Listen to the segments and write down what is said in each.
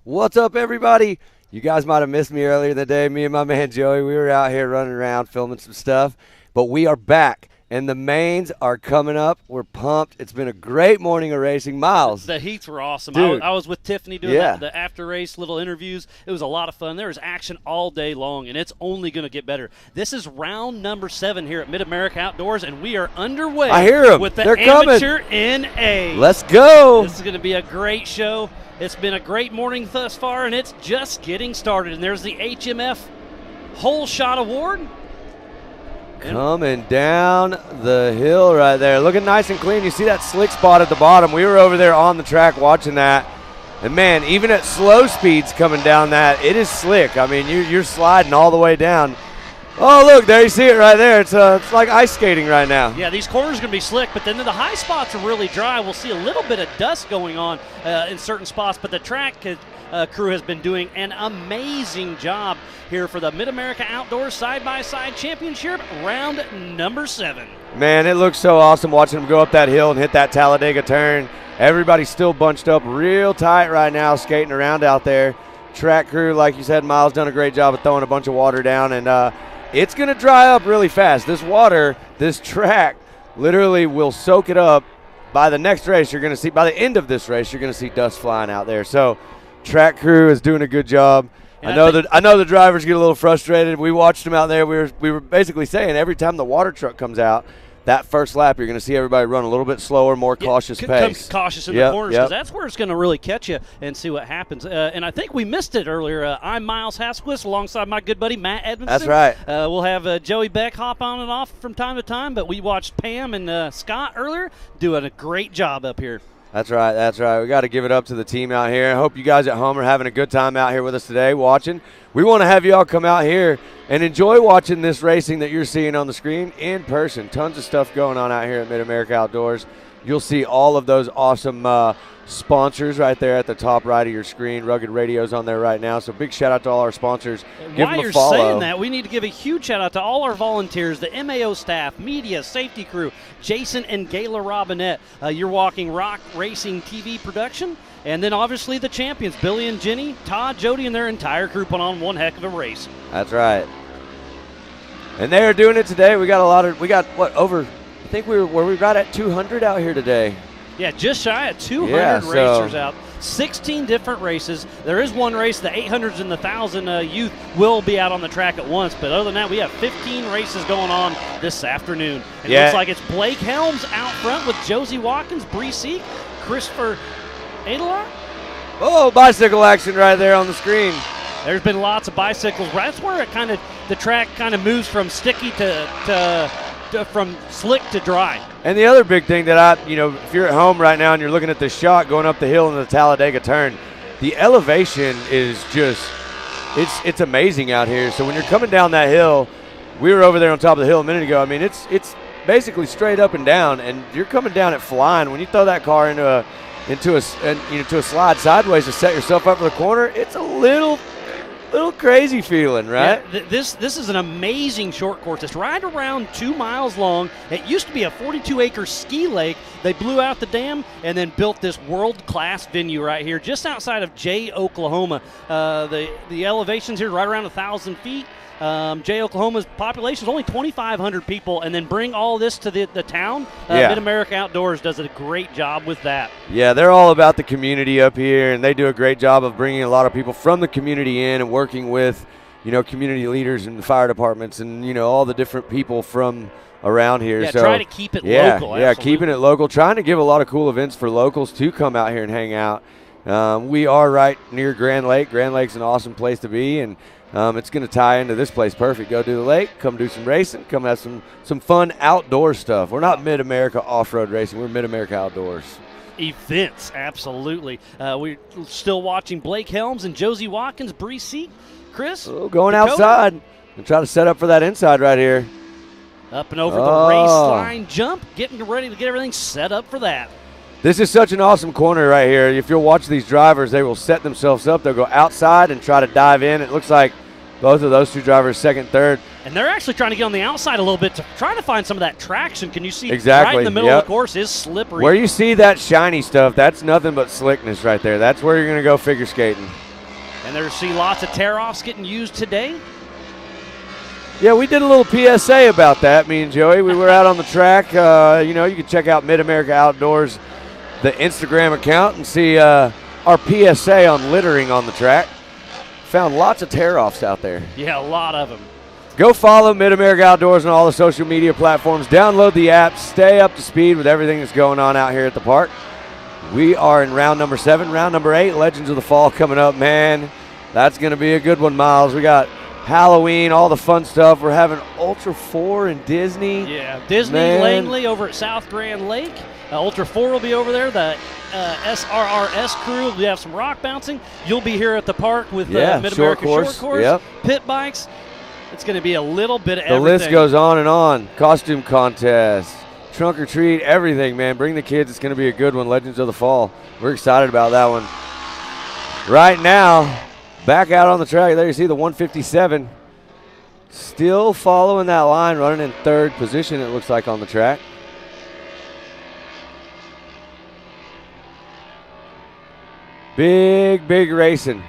What's up, everybody? You guys might have missed me earlier in the day. Me and my man Joey, we were out here running around filming some stuff. But we are back, and the mains are coming up. We're pumped. It's been a great morning of racing. Miles. The heats were awesome. Dude. I was with Tiffany doing the after-race little interviews. It was a lot of fun. There was action all day long, and it's only going to get better. This is round number 7 here at Mid-America Outdoors, and we are underway. I hear them. With the They're Amateur coming. NA. Let's go. This is going to be a great show. It's been a great morning thus far, and it's just getting started. And there's the HMF Whole Shot Award. Coming down the hill right there. Looking nice and clean. You see that slick spot at the bottom. We were over there on the track watching that. And, man, even at slow speeds coming down that, it is slick. I mean, you're sliding all the way down. Oh, look, there you see it right there. It's like ice skating right now. Yeah, these corners are going to be slick, but then the high spots are really dry. We'll see a little bit of dust going on in certain spots, but the track crew has been doing an amazing job here for the Mid-America Outdoors Side-by-Side Championship, round number 7. Man, it looks so awesome watching them go up that hill and hit that Talladega turn. Everybody's still bunched up real tight right now, skating around out there. Track crew, like you said, Miles, done a great job of throwing a bunch of water down, and it's going to dry up really fast. This water, this track, literally will soak it up. By the next race, you're going to see, by the end of this race, you're going to see dust flying out there. So, track crew is doing a good job. I know the drivers get a little frustrated. We watched them out there. We were basically saying every time the water truck comes out, that first lap, you're going to see everybody run a little bit slower, more cautious pace. Cautious in the corners, because that's where it's going to really catch you and see what happens. And I think we missed it earlier. I'm Miles Hasquist alongside my good buddy Matt Edmondson. That's right. We'll have Joey Beck hop on and off from time to time, but we watched Pam and Scott earlier doing a great job up here. That's right. That's right. We got to give it up to the team out here. I hope you guys at home are having a good time out here with us today watching. We want to have you all come out here and enjoy watching this racing that you're seeing on the screen in person. Tons of stuff going on out here at Mid-America Outdoors. You'll see all of those awesome sponsors right there at the top right of your screen. Rugged Radio's on there right now, so big shout out to all our sponsors. Give them a follow. While you're saying that, we need to give a huge shout out to all our volunteers, the MAO staff, media, safety crew, Jason and Gayla Robinette, You're Walking Rock Racing TV production, and then obviously the champions, Billy and Jenny, Todd, Jody, and their entire crew put on one heck of a race. That's right. And they are doing it today. We got what, over, I think we right at 200 out here today. Yeah, just shy of 200 racers out. 16 different races. There is one race, the 800s and the 1,000 youth will be out on the track at once. But other than that, we have 15 races going on this afternoon. It looks like it's Blake Helms out front with Josie Watkins, Bree Seek, Christopher Adelar. Oh, bicycle action right there on the screen. There's been lots of bicycles. That's where the track kind of moves from sticky from slick to dry. And the other big thing that if you're at home right now and you're looking at this shot going up the hill in the Talladega turn, the elevation is just, it's amazing out here. So when you're coming down that hill, we were over there on top of the hill a minute ago. I mean, it's basically straight up and down, and you're coming down it flying. When you throw that car into a slide sideways to set yourself up for the corner, it's a little crazy feeling, right? Yeah, this is an amazing short course. It's right around 2 miles long. It used to be a 42-acre ski lake. They blew out the dam and then built this world-class venue right here just outside of Jay, Oklahoma. The elevations here right around 1,000 feet. Jay, Oklahoma's population is only 2,500 people, and then bring all this to the town. Mid-America Outdoors does a great job with that. Yeah, they're all about the community up here, and they do a great job of bringing a lot of people from the community in and working with, community leaders and fire departments and, all the different people from around here. Yeah, so try to keep it local. Yeah, keeping it local, trying to give a lot of cool events for locals to come out here and hang out. We are right near Grand Lake. Grand Lake's an awesome place to be, and it's going to tie into this place perfect. Go to the lake, come do some racing, come have some fun outdoor stuff. We're not Mid-America Off-Road Racing. We're Mid-America Outdoors. Events, absolutely. We're still watching Blake Helms and Josie Watkins, Bree Seek, Chris. Going outside and try to set up for that inside right here. Up and over the race line jump, getting ready to get everything set up for that. This is such an awesome corner right here. If you'll watch these drivers, they will set themselves up. They'll go outside and try to dive in. It looks like both of those two drivers, second, third. And they're actually trying to get on the outside a little bit to try to find some of that traction. Can you see exactly. Right in the middle of the course is slippery. Where you see that shiny stuff, that's nothing but slickness right there. That's where you're going to go figure skating. And there's see lots of tear-offs getting used today. Yeah, we did a little PSA about that, me and Joey. We were out on the track. You know, you can check out Mid-America Outdoors, the Instagram account, and see our PSA on littering on the track. Found lots of tear-offs out there. Yeah, a lot of them. Go follow Mid-America Outdoors on all the social media platforms. Download the app. Stay up to speed with everything that's going on out here at the park. We are in round number 7. Round number 8, Legends of the Fall coming up. Man, that's going to be a good one, Miles. We got Halloween, all the fun stuff. We're having Ultra 4 in Disney. Yeah, Disney Langley over at South Grand Lake. Ultra 4 will be over there. The SRRS crew, we have some rock bouncing. You'll be here at the park with Mid-America Short Course, yep. Pit bikes. It's going to be a little bit of everything. The list goes on and on. Costume contest, trunk or treat, everything, man. Bring the kids. It's going to be a good one. Legends of the Fall. We're excited about that one. Right now, back out on the track, there you see the 157. Still following that line, running in 3rd position, it looks like, on the track. Big racing.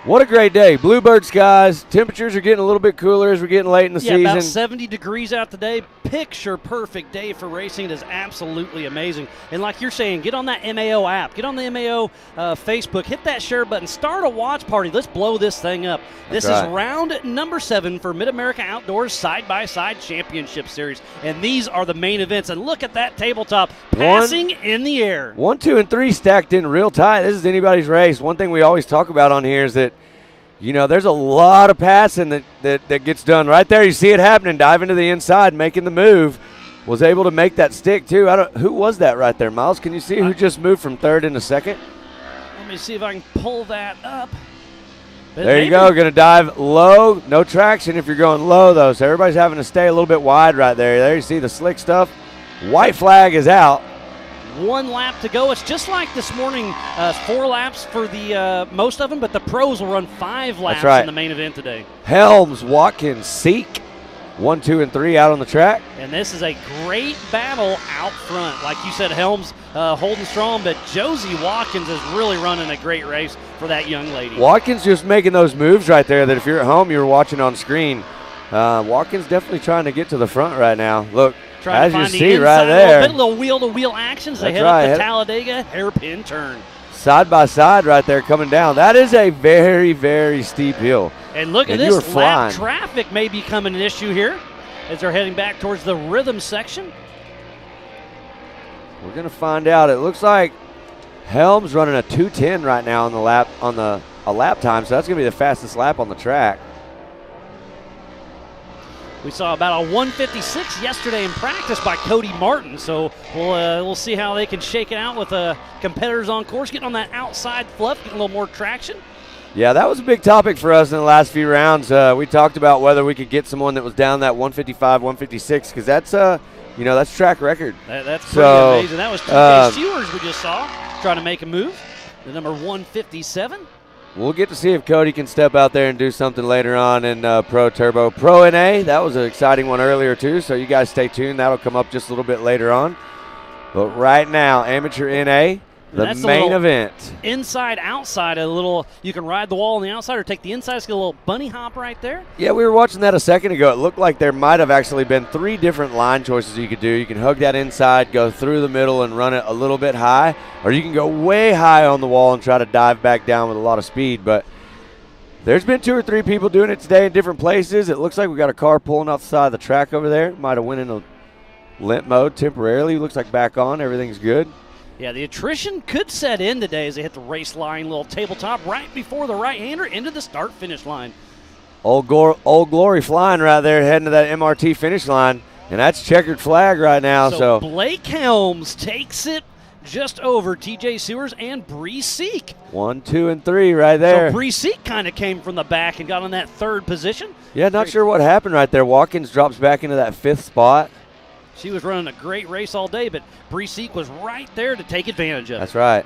What a great day. Bluebird skies. Temperatures are getting a little bit cooler as we're getting late in the season. About 70 degrees out today. Picture perfect day for racing. It is absolutely amazing. And like you're saying, get on that MAO app. Get on the MAO Facebook. Hit that share button. Start a watch party. Let's blow this thing up. This is round number 7 for Mid-America Outdoors Side-by-Side Championship Series. And these are the main events. And look at that tabletop passing in the air. 1, 2, and 3 stacked in real tight. This is anybody's race. One thing we always talk about on here is that, you know, there's a lot of passing that gets done right there. You see it happening. Diving to the inside, making the move. Was able to make that stick, too. Who was that right there, Miles? Can you see who just moved from 3rd into 2nd? Let me see if I can pull that up. There you go. Going to dive low. No traction if you're going low, though. So everybody's having to stay a little bit wide right there. There you see the slick stuff. White flag is out. 1 lap to go. It's just like this morning, 4 laps for the most of them, but the pros will run 5 laps in the main event today. Helms, Watkins, Seek, 1, 2, and 3 out on the track. And this is a great battle out front. Like you said, Helms holding strong, but Josie Watkins is really running a great race for that young lady. Watkins just making those moves right there that if you're at home, you were watching on screen. Watkins definitely trying to get to the front right now. Look. Trying to find the inside, right there. A little wheel-to-wheel actions. They head up the Talladega hairpin turn. Side by side right there coming down. That is a very steep hill. And look at this. Lap traffic may be becoming an issue here as they're heading back towards the rhythm section. We're going to find out. It looks like Helms running a 2:10 right now on the lap a lap time, so that's going to be the fastest lap on the track. We saw about a 156 yesterday in practice by Cody Martin, so we'll see how they can shake it out with competitors on course, getting on that outside fluff, getting a little more traction. Yeah, that was a big topic for us in the last few rounds. We talked about whether we could get someone that was down that 155, 156, because that's that's track record. That's pretty amazing. That was TJ Sewers we just saw trying to make a move, the number 157. We'll get to see if Cody can step out there and do something later on in Pro Turbo. Pro NA, that was an exciting one earlier too, so you guys stay tuned. That'll come up just a little bit later on. But right now, Amateur NA, the main event. Inside, outside, a little, you can ride the wall on the outside or take the inside. It's got a little bunny hop right there. Yeah, we were watching that a second ago. It looked like there might have actually been 3 different line choices you could do. You can hug that inside, go through the middle and run it a little bit high, or you can go way high on the wall and try to dive back down with a lot of speed. But there's been 2 or 3 people doing it today in different places. It looks like we got a car pulling off the side of the track over there. Might have went into limp mode temporarily. Looks like back on. Everything's good. Yeah, the attrition could set in today as they hit the race line, little tabletop right before the right-hander into the start-finish line. Old Glory flying right there, heading to that MRT finish line, and that's checkered flag right now. So Blake Helms takes it just over TJ Sewers and Bree Seek. 1, 2, and 3 right there. So Bree Seek kind of came from the back and got on that 3rd position. Yeah, not sure what happened right there. Watkins drops back into that 5th spot. She was running a great race all day, but Bree Seek was right there to take advantage of it. That's right.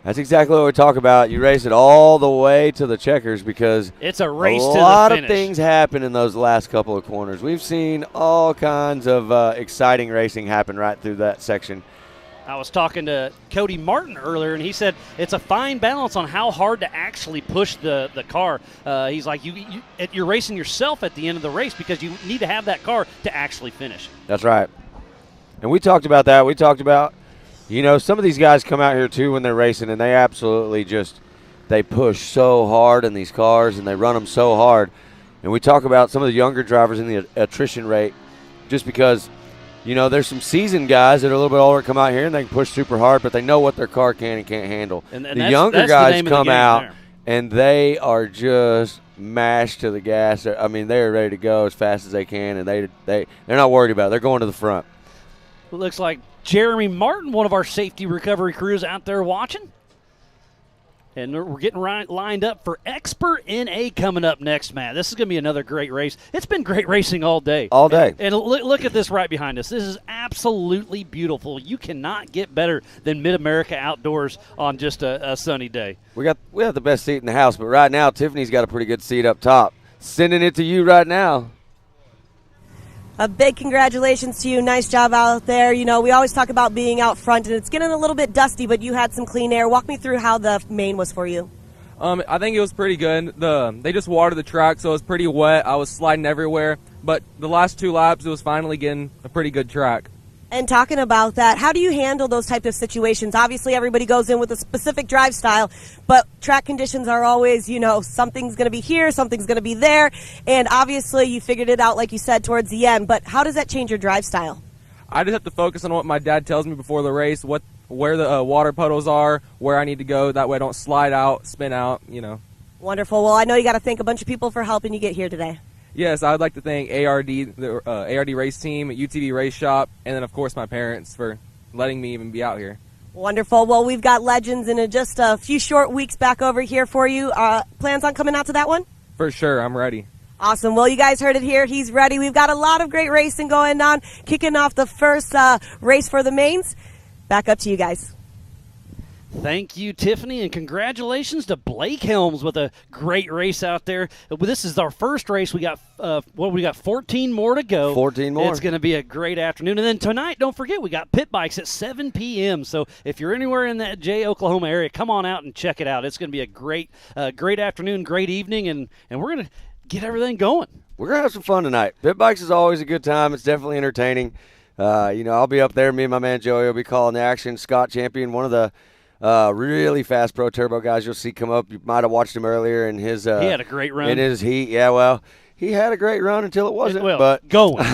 That's exactly what we talk about. You race it all the way to the checkers because it's a race to the finish. A lot of things happen in those last couple of corners. We've seen all kinds of exciting racing happen right through that section. I was talking to Cody Martin earlier, and he said it's a fine balance on how hard to actually push the car. He's like, you're racing yourself at the end of the race because you need to have that car to actually finish. That's right. And we talked about that. We talked about, some of these guys come out here too when they're racing, and they absolutely they push so hard in these cars, and they run them so hard. And we talk about some of the younger drivers in the attrition rate just because – there's some seasoned guys that are a little bit older come out here and they can push super hard, but they know what their car can and can't handle. And the younger guys come out and they are just mashed to the gas. I mean, they're ready to go as fast as they can, and they're not worried about it. They're going to the front. It looks like Jeremy Martin, one of our safety recovery crews out there watching. And we're getting lined up for Expert NA coming up next, Matt. This is going to be another great race. It's been great racing all day. All day. And look at this right behind us. This is absolutely beautiful. You cannot get better than Mid-America Outdoors on just a sunny day. We have the best seat in the house, but right now Tiffany's got a pretty good seat up top. Sending it to you right now. A big congratulations to you. Nice job out there. We always talk about being out front, and it's getting a little bit dusty, but you had some clean air. Walk me through how the main was for you. I think it was pretty good. They just watered the track, so it was pretty wet. I was sliding everywhere, but the last 2 laps, it was finally getting a pretty good track. And talking about that, how do you handle those type of situations? Obviously, everybody goes in with a specific drive style, but track conditions are always, something's going to be here, something's going to be there, and obviously you figured it out, like you said, towards the end, but how does that change your drive style? I just have to focus on what my dad tells me before the race, where the water puddles are, where I need to go, that way I don't slide out, spin out, Wonderful. Well, I know you got to thank a bunch of people for helping you get here today. Yes, I would like to thank ARD, the ARD race team, UTV Race Shop, and then, of course, my parents for letting me even be out here. Wonderful. Well, we've got Legends in just a few short weeks back over here for you. Plans on coming out to that one? For sure. I'm ready. Awesome. Well, you guys heard it here. He's ready. We've got a lot of great racing going on, kicking off the first race for the mains. Back up to you guys. Thank you, Tiffany, and congratulations to Blake Helms with a great race out there. This is our first race. We got 14 more to go. 14 more. It's going to be a great afternoon. And then tonight, don't forget, we got pit bikes at 7 p.m. So if you're anywhere in that Oklahoma area, come on out and check it out. It's going to be a great afternoon, great evening, and we're going to get everything going. We're going to have some fun tonight. Pit bikes is always a good time. It's definitely entertaining. I'll be up there. Me and my man Joey will be calling the action. Scott Champion, one of the really fast Pro Turbo guys you'll see come up. You might have watched him earlier in his. He had a great run. In his heat, yeah. Well, he had a great run until it wasn't. But going.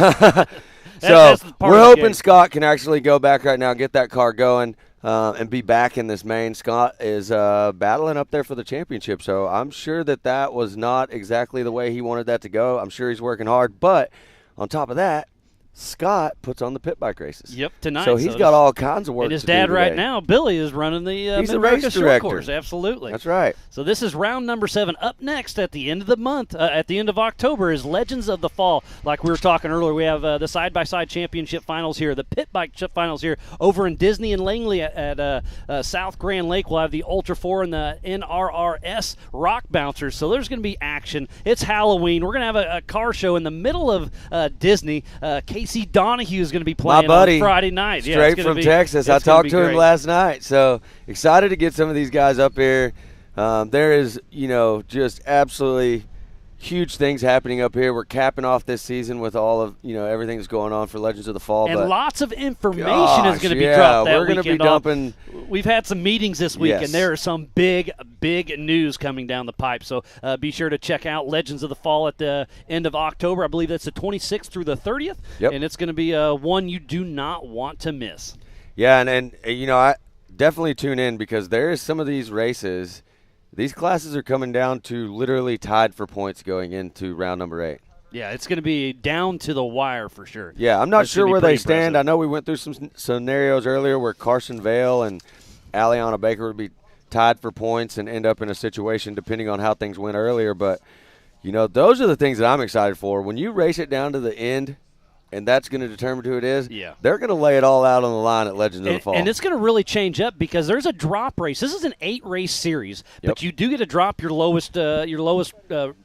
So we're hoping Scott can actually go back right now, get that car going, and be back in this main. Scott is battling up there for the championship, so I'm sure that was not exactly the way he wanted that to go. I'm sure he's working hard, but on top of that, Scott puts on the pit bike races. Yep, tonight. So he's got all kinds of work to do. And his dad today. right now, Billy, is running the he's the race short course. Absolutely. That's right. So this is round number 7. Up next at the end of the month, at the end of October, is Legends of the Fall. Like we were talking earlier, we have the side-by-side championship finals here, the pit bike finals here over in Disney and Langley at South Grand Lake. We'll have the Ultra 4 and the NRRS Rock Bouncers. So there's going to be action. It's Halloween. We're going to have a car show in the middle of Disney. Casey Donahue is going to be playing my buddy, on Friday night. Straight from Texas. I talked to him last night. So excited to get some of these guys up here. There is, just absolutely huge things happening up here. We're capping off this season with all of, everything that's going on for Legends of the Fall. And lots of information is going to be dropped that we're going to be dumping. We've had some meetings this week, yes, and there is some big news coming down the pipe. So be sure to check out Legends of the Fall at the end of October. I believe that's the 26th through the 30th. Yep. And it's going to be one you do not want to miss. Yeah, and I definitely tune in because there is some of these races. These classes are coming down to literally tied for points going into round number 8. Yeah, it's going to be down to the wire for sure. Yeah, I'm not sure where they stand. I know we went through some scenarios earlier where Carson Vale and Aliana Baker would be tied for points and end up in a situation depending on how things went earlier. But, those are the things that I'm excited for. When you race it down to the end and that's going to determine who it is. Yeah. They're going to lay it all out on the line at Legends of the Fall. And it's going to really change up because there's a drop race. This is an 8-race series, but you do get to drop your lowest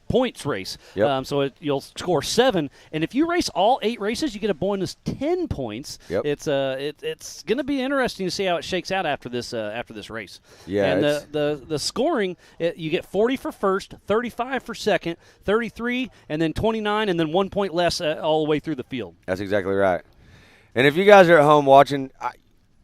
points race. Yep. So you'll score 7, and if you race all 8 races, you get a bonus 10 points. Yep. It's going to be interesting to see how it shakes out after this race. Yeah. And the scoring, you get 40 for first, 35 for second, 33, and then 29, and then 1 point less all the way through the field. That's exactly right. And if you guys are at home watching,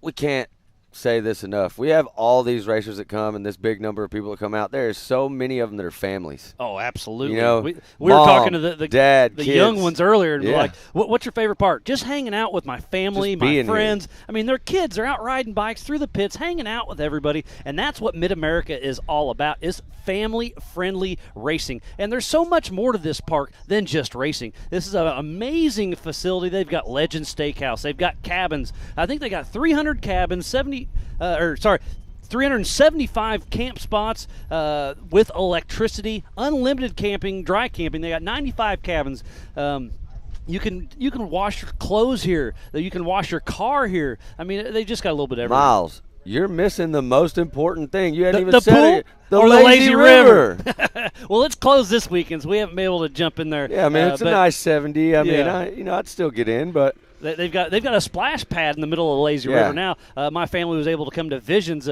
we can't say this enough. We have all these racers that come and this big number of people that come out. There's so many of them that are families. Oh, absolutely. You know, we mom, were talking to the dad, the kids. young ones earlier, and we're Yeah. like, what's your favorite part? Just hanging out with my family, Just my being friends. I mean, they're kids. They're out riding bikes through the pits, hanging out with everybody, and that's what Mid-America is all about, is family-friendly racing. And there's so much more to this park than just racing. This is an amazing facility. They've got Legend Steakhouse. They've got cabins. I think they got 300 cabins, 375 camp spots with electricity, unlimited camping, dry camping. They got 95 cabins. You can wash your clothes here. You can wash your car here. I mean, they just got a little bit of everything. Miles, you're missing the most important thing. You hadn't even The said pool it. The or lazy the lazy river. Well, it's closed this weekend, so we haven't been able to jump in there. Yeah, I mean, it's a but nice 70. I Yeah. mean, I'd still get in, but they've got a splash pad in the middle of the lazy Yeah. river now. My family was able to come to Visions.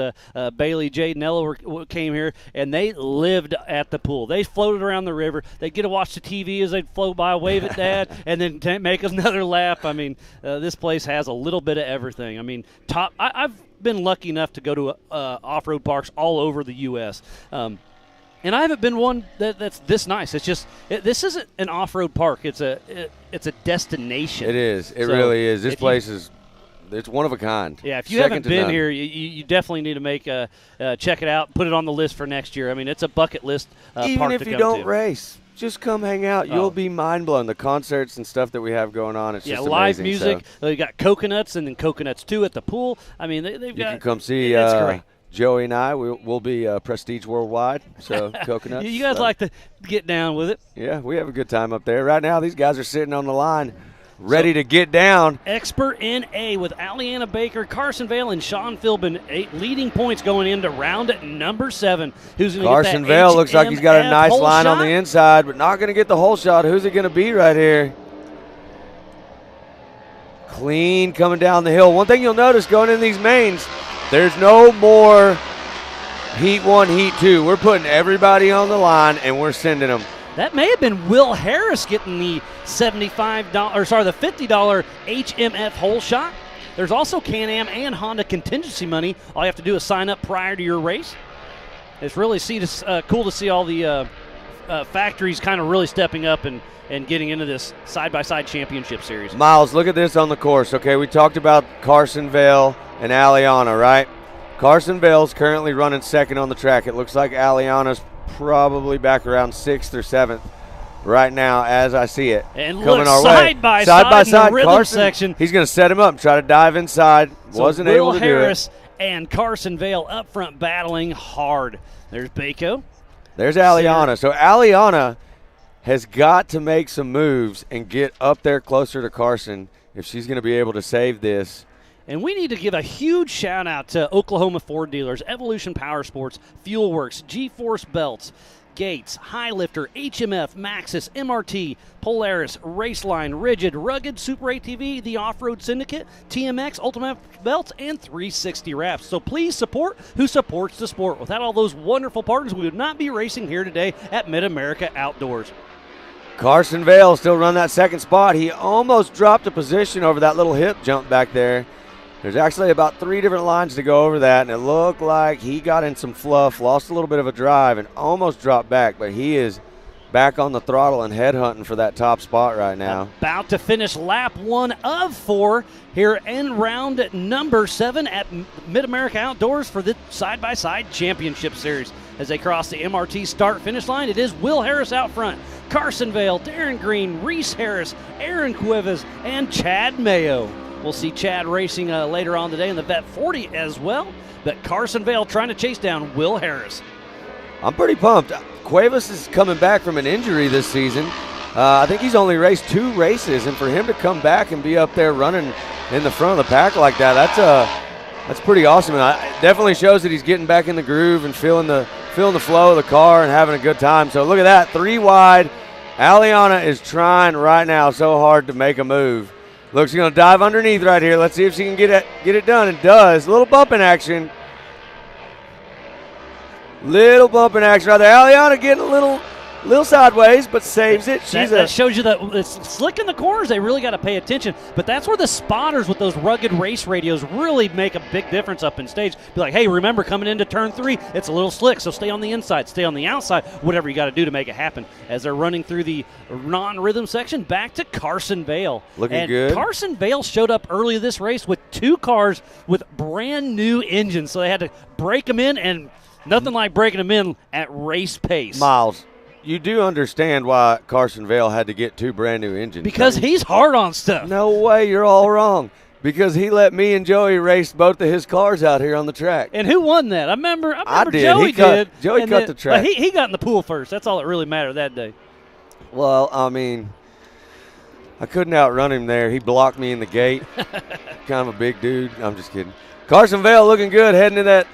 Bailey, Jade, and Ella came here, and they lived at the pool. They floated around the river. They'd get to watch the TV as they'd float by, wave at Dad, and then make another lap. I mean, this place has a little bit of everything. I mean, I've been lucky enough to go to off-road parks all over the U.S., and I haven't been one that's this nice. It's just this isn't an off-road park. It's a destination. it is. It So really is. This if place it's one of a kind. Yeah, if you Second haven't to been none. here, you definitely need to check it out, put it on the list for next year. I mean, it's a bucket list Even park if to you go don't to. race, just come hang out. Oh. You'll be mind blown. The concerts and stuff that we have going on, it's just live amazing. music. So They got Coconuts and then Coconuts 2 at the pool. I mean, they've you got. can come see It's great. Joey and I. We'll be Prestige Worldwide. So Coconuts. You guys like to get down with it. Yeah, we have a good time up there. Right now, these guys are sitting on the line, ready to get down. Expert in A with Alliana Baker, Carson Vale, and Sean Philbin, 8 leading points going into round at number 7. Who's going to get Carson that Vale looks like he's got a HMF nice hole line on shot? the inside, but not going to get the whole shot. Who's it going to be right here? Clean coming down the hill. One thing you'll notice going in these mains, there's no more Heat 1, Heat 2. We're putting everybody on the line, and we're sending them. That may have been Will Harris getting the the $50 HMF hole shot. There's also Can-Am and Honda contingency money. All you have to do is sign up prior to your race. It's really cool to see all the factories kind of really stepping up and getting into this side-by-side championship series. Miles, look at this on the course. Okay, we talked about Carson Vale and Alliana, right? Carson Vale's currently running second on the track. It looks like Alliana's probably back around 6th or 7th right now as I see it. And coming look, our side way. by side in the rhythm Carson, section. He's going to set him up and try to dive inside. So Wasn't Will able to Harris do it. and Carson Vale up front battling hard. There's Baco. There's Alliana. So Alliana has got to make some moves and get up there closer to Carson if she's going to be able to save this. And we need to give a huge shout out to Oklahoma Ford dealers, Evolution Power Sports, Fuel Works, G-Force Belts, Gates, Highlifter, HMF, Maxxis, MRT, Polaris, Raceline, Rigid, Rugged, Super ATV, the Off-Road Syndicate, TMX, Ultimate Belts, and 360 Wraps. So please support who supports the sport. Without all those wonderful partners, we would not be racing here today at Mid-America Outdoors. Carson Vale still run that second spot. He almost dropped a position over that little hip jump back there. There's actually about 3 different lines to go over that, and it looked like he got in some fluff, lost a little bit of a drive, and almost dropped back, but he is back on the throttle and headhunting for that top spot right now. About to finish lap 1 of 4 here in round number 7 at Mid-America Outdoors for the Side-by-Side Championship Series. As they cross the MRT start-finish line, it is Will Harris out front, Carson Vale, Darren Green, Reese Harris, Aaron Cuevas, and Chad Mayo. We'll see Chad racing later on today in the Vet 40 as well. But Carson Vale trying to chase down Will Harris. I'm pretty pumped. Cuevas is coming back from an injury this season. I think he's only raced 2 races, and for him to come back and be up there running in the front of the pack like that, that's pretty awesome. And it definitely shows that he's getting back in the groove and feeling the flow of the car and having a good time. So look at that, 3 wide. Aliana is trying right now so hard to make a move. Looks going to dive underneath right here. Let's see if she can get it done. It does. A little bumping action. Little bumping action right there. Aliana getting a little sideways, but saves it. That shows you that it's slick in the corners. They really got to pay attention. But that's where the spotters with those rugged race radios really make a big difference up in stage. Be like, hey, remember coming into turn 3, it's a little slick, so stay on the inside, stay on the outside, whatever you got to do to make it happen. As they're running through the non-rhythm section, back to Carson Vale. Looking good. Carson Vale showed up early this race with 2 cars with brand new engines, so they had to break them in, and nothing like breaking them in at race pace. Miles, you do understand why Carson Vale had to get 2 brand new engines. Because he's hard on stuff. No way, you're all wrong. Because he let me and Joey race both of his cars out here on the track. And who won that? I remember did. Joey did. Joey cut the track. But he got in the pool first. That's all that really mattered that day. Well, I mean, I couldn't outrun him there. He blocked me in the gate. Kind of a big dude. I'm just kidding. Carson Vale looking good, heading to that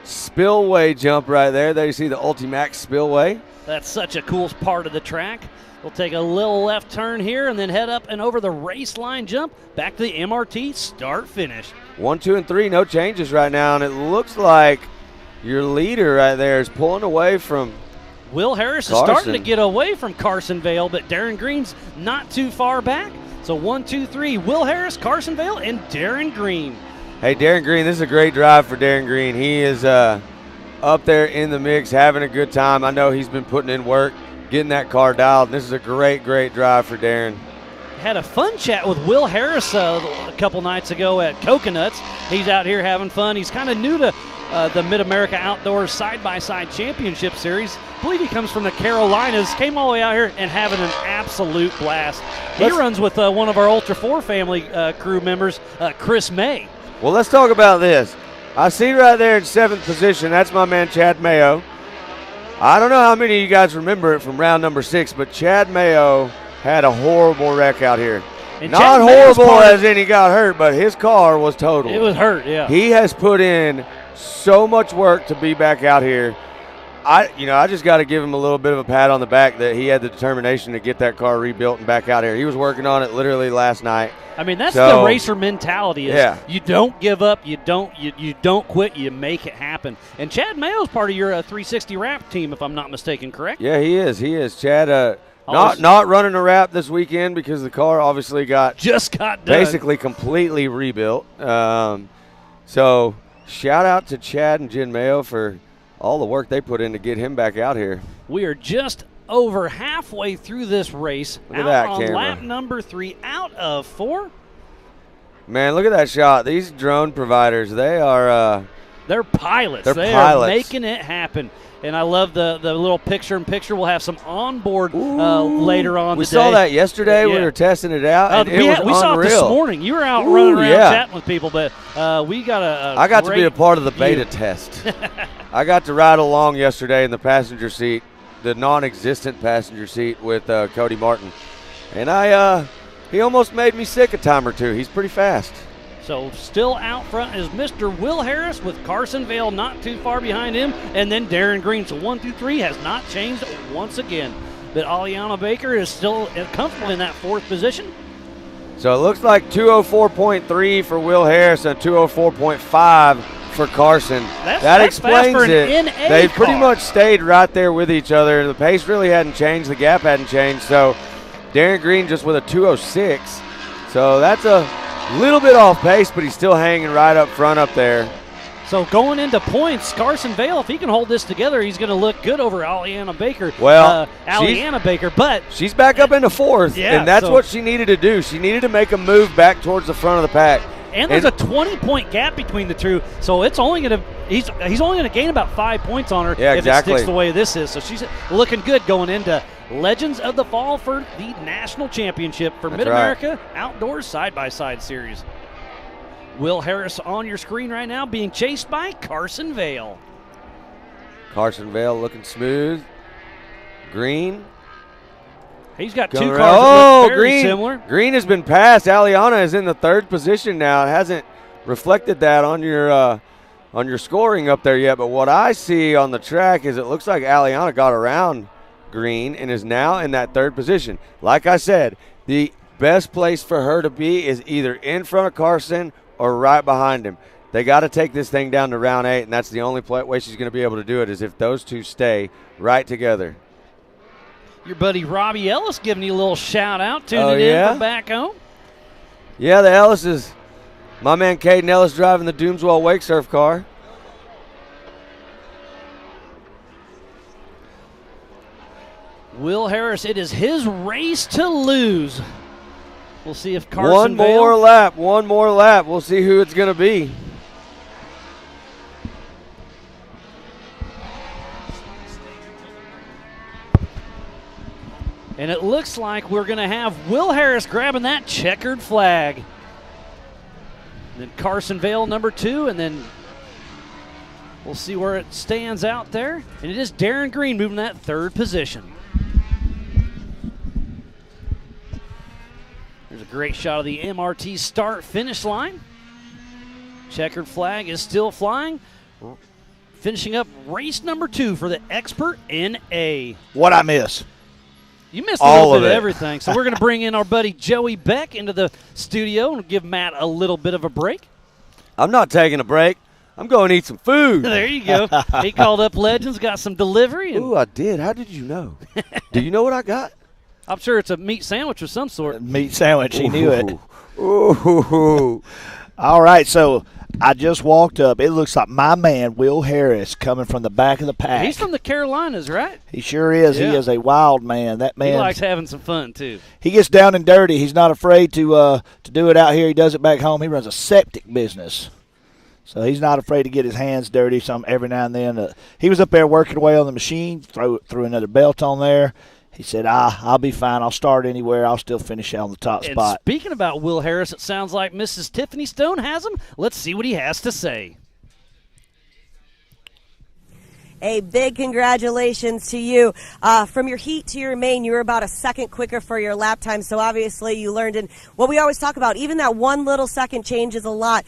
spillway jump right there. There you see the Ultimax spillway. That's such a cool part of the track. We'll take a little left turn here and then head up and over the race line jump back to the MRT start-finish. 1, 2, and 3, no changes right now, and it looks like your leader right there is pulling away from Will Harris Carson. is starting to get away from Carson Vale, but Darren Green's not too far back. So 1, 2, 3, Will Harris, Carson Vale, and Darren Green. Hey, Darren Green, this is a great drive for Darren Green. He is up there in the mix, having a good time. I know he's been putting in work, getting that car dialed. This is a great, great drive for Darren. Had a fun chat with Will Harris a couple nights ago at Coconuts. He's out here having fun. He's kind of new to the Mid-America Outdoors Side-by-Side Championship Series. I believe he comes from the Carolinas, came all the way out here and having an absolute blast. He runs with one of our Ultra 4 family crew members, Chris May. Well, let's talk about this. I see right there in 7th position, that's my man Chad Mayo. I don't know how many of you guys remember it from round number 6, but Chad Mayo had a horrible wreck out here. And not horrible as in he got hurt, but his car was total. It was hurt, yeah. He has put in so much work to be back out here. I just got to give him a little bit of a pat on the back that he had the determination to get that car rebuilt and back out here. He was working on it literally last night. I mean, that's the racer mentality. Is you don't give up, you don't quit, you make it happen. And Chad Mayo's part of your 360 wrap team, if I'm not mistaken, correct? Yeah, he is. Chad, not running a wrap this weekend because the car obviously got done. Basically completely rebuilt. So shout out to Chad and Jen Mayo for all the work they put in to get him back out here. We are just over halfway through this race. Look at that camera. Lap number 3 out of 4. Man, look at that shot. These drone providers, they are they're pilots. They're they pilots. Are making it happen. And I love the little picture-in-picture. We'll have some onboard later on we today. We saw that yesterday. We were testing it out, and it was we saw it this morning. You were out running around chatting with people, but we got I got to be a part of the beta test. I got to ride along yesterday in the passenger seat, the non-existent passenger seat with Cody Martin. And he almost made me sick a time or two. He's pretty fast. So still out front is Mr. Will Harris with Carson Vale not too far behind him, and then Darren Green. So 1, 2, 3 has not changed once again. But Aliana Baker is still comfortable in that 4th position. So it looks like 204.3 for Will Harris and 204.5 for Carson. That explains it. They've pretty much stayed right there with each other. The pace really hadn't changed. The gap hadn't changed. So Darren Green just with a 206. So that's a little bit off pace, but he's still hanging right up front up there. So going into points, Carson Vale, if he can hold this together, he's going to look good over Aliana Baker. Well, Baker, but she's back up into 4th, and that's what she needed to do. She needed to make a move back towards the front of the pack. And there's a 20-point gap between the two, so it's only going to he's only going to gain about 5 points on her if it sticks the way this is. So she's looking good going into Legends of the Fall for the National Championship for Mid-America Outdoors Side-by-Side Series. Will Harris on your screen right now being chased by Carson Vale. Carson Vale looking smooth. Green He's got two Coming cars around. that look very Green. similar. Green has been passed. Aliana is in the 3rd position now. It hasn't reflected that on your scoring up there yet. But what I see on the track is it looks like Aliana got around Green and is now in that 3rd position. Like I said, the best place for her to be is either in front of Carson or right behind him. They got to take this thing down to round 8, and that's the only way she's going to be able to do it is if those two stay right together. Your buddy Robbie Ellis giving you a little shout out, tuning in from back home. Yeah, the Ellis's. My man Caden Ellis driving the Doomswell Wake Surf car. Will Harris, it is his race to lose. We'll see if Carson One more lap. We'll see who it's going to be. And it looks like we're going to have Will Harris grabbing that checkered flag. And then Carson Vale, number 2, and then we'll see where it stands out there. And it is Darren Green moving that 3rd position. There's a great shot of the MRT start-finish line. Checkered flag is still flying. Finishing up race number 2 for the Expert NA. What I miss? You missed a All little of bit of it. everything. So we're going to bring in our buddy Joey Beck into the studio and give Matt a little bit of a break. I'm not taking a break. I'm going to eat some food. There you go. He called up Legends, got some delivery. And Ooh, I did. How did you know? Do you know what I got? I'm sure it's a meat sandwich of some sort. Meat sandwich. He knew it. Ooh. All right, so I just walked up. It looks like my man, Will Harris, coming from the back of the pack. He's from the Carolinas, right? He sure is. Yeah. He is a wild man. That man. He likes having some fun, too. He gets down and dirty. He's not afraid to do it out here. He does it back home. He runs a septic business. So he's not afraid to get his hands dirty some every now and then. He was up there working away on the machine, threw another belt on there. He said, I'll be fine. I'll start anywhere. I'll still finish out on the top And spot. speaking about Will Harris, it sounds like Mrs. Tiffany Stone has him. Let's see what he has to say. A big congratulations to you. From your heat to your main, you were about a second quicker for your lap time, so obviously you learned. And what we always talk about, even that one little second changes a lot.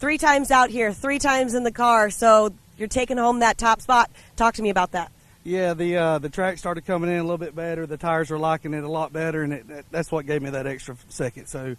3 times out here, 3 times in the car, so you're taking home that top spot. Talk to me about that. Yeah, the track started coming in a little bit better. The tires were liking it a lot better, and that's what gave me that extra second. So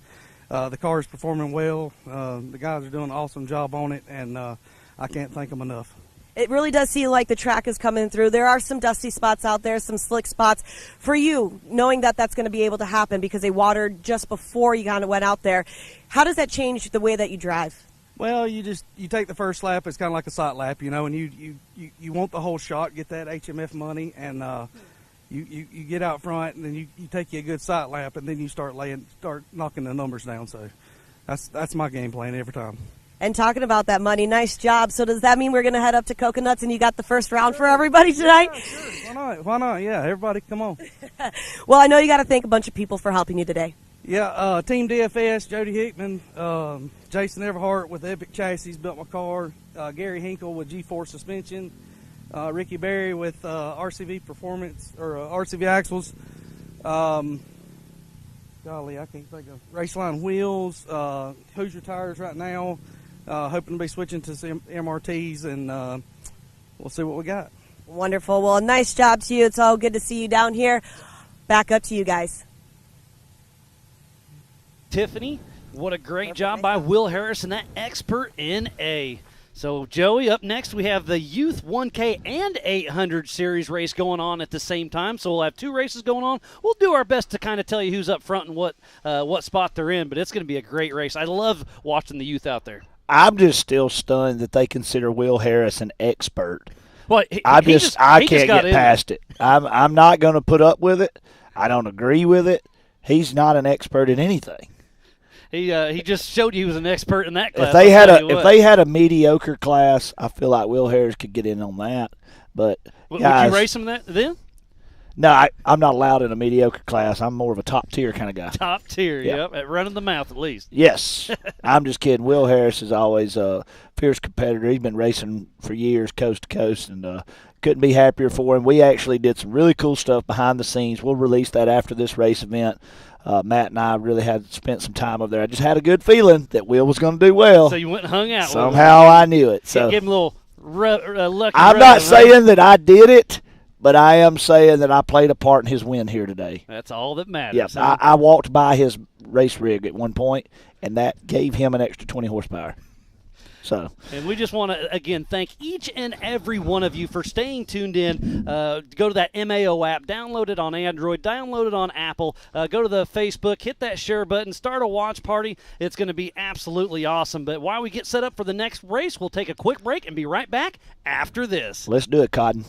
the car is performing well. The guys are doing an awesome job on it, and I can't thank them enough. It really does seem like the track is coming through. There are some dusty spots out there, some slick spots. For you, knowing that that's going to be able to happen because they watered just before you kind of went out there, how does that change the way that you drive? Well, you take the first lap. It's kind of like a sight lap, you know, and you want the whole shot, get that HMF money, and you get out front, and then you take you a good sight lap, and then you start knocking the numbers down. So that's my game plan every time. And talking about that money, nice job. So does that mean we're going to head up to Coconuts and you got the first round for everybody tonight? Yeah, sure. Why not? Yeah, everybody come on. Well, I know you got to thank a bunch of people for helping you today. Yeah, Team DFS, Jody Hickman, Jason Everhart with Epic Chassis built my car, Gary Hinkle with G-Force suspension, Ricky Berry with RCV Performance or RCV Axles. Golly, I can't think of Raceline Wheels, Hoosier Tires right now. Hoping to be switching to some MRTs, and we'll see what we got. Wonderful. Well, nice job to you. It's all good to see you down here. Back up to you guys. Tiffany, what a great job by Will Harris and that Expert NA. So, Joey, up next we have the Youth 1K and 800 Series race going on at the same time. So we'll have 2 races going on. We'll do our best to kind of tell you who's up front and what spot they're in, but it's going to be a great race. I love watching the youth out there. I'm just still stunned that they consider Will Harris an expert. Well, I can't get past it. I'm not going to put up with it. I don't agree with it. He's not an expert in anything. He just showed you he was an expert in that class. If they had a mediocre class, I feel like Will Harris could get in on that. But would guys, you race him then? No, I'm not allowed in a mediocre class. I'm more of a top tier kind of guy. Top tier, yep. At running the mouth at least. Yes. I'm just kidding. Will Harris is always a fierce competitor. He's been racing for years, coast to coast, and couldn't be happier for him. We actually did some really cool stuff behind the scenes. We'll release that after this race event. Matt and I really had spent some time over there. I just had a good feeling that Will was going to do well. So you went and hung out Somehow with him. I knew it. So give him a little lucky I'm rub, not huh? saying that I did it, but I am saying that I played a part in his win here today. That's all that matters. Yep, Huh? I walked by his race rig at one point, and that gave him an extra 20 horsepower. So, and we just want to, again, thank each and every one of you for staying tuned in. Go to that MAO app, download it on Android, download it on Apple, go to the Facebook, hit that share button, start a watch party. It's going to be absolutely awesome. But while we get set up for the next race, we'll take a quick break and be right back after this. let's do it, Cotton.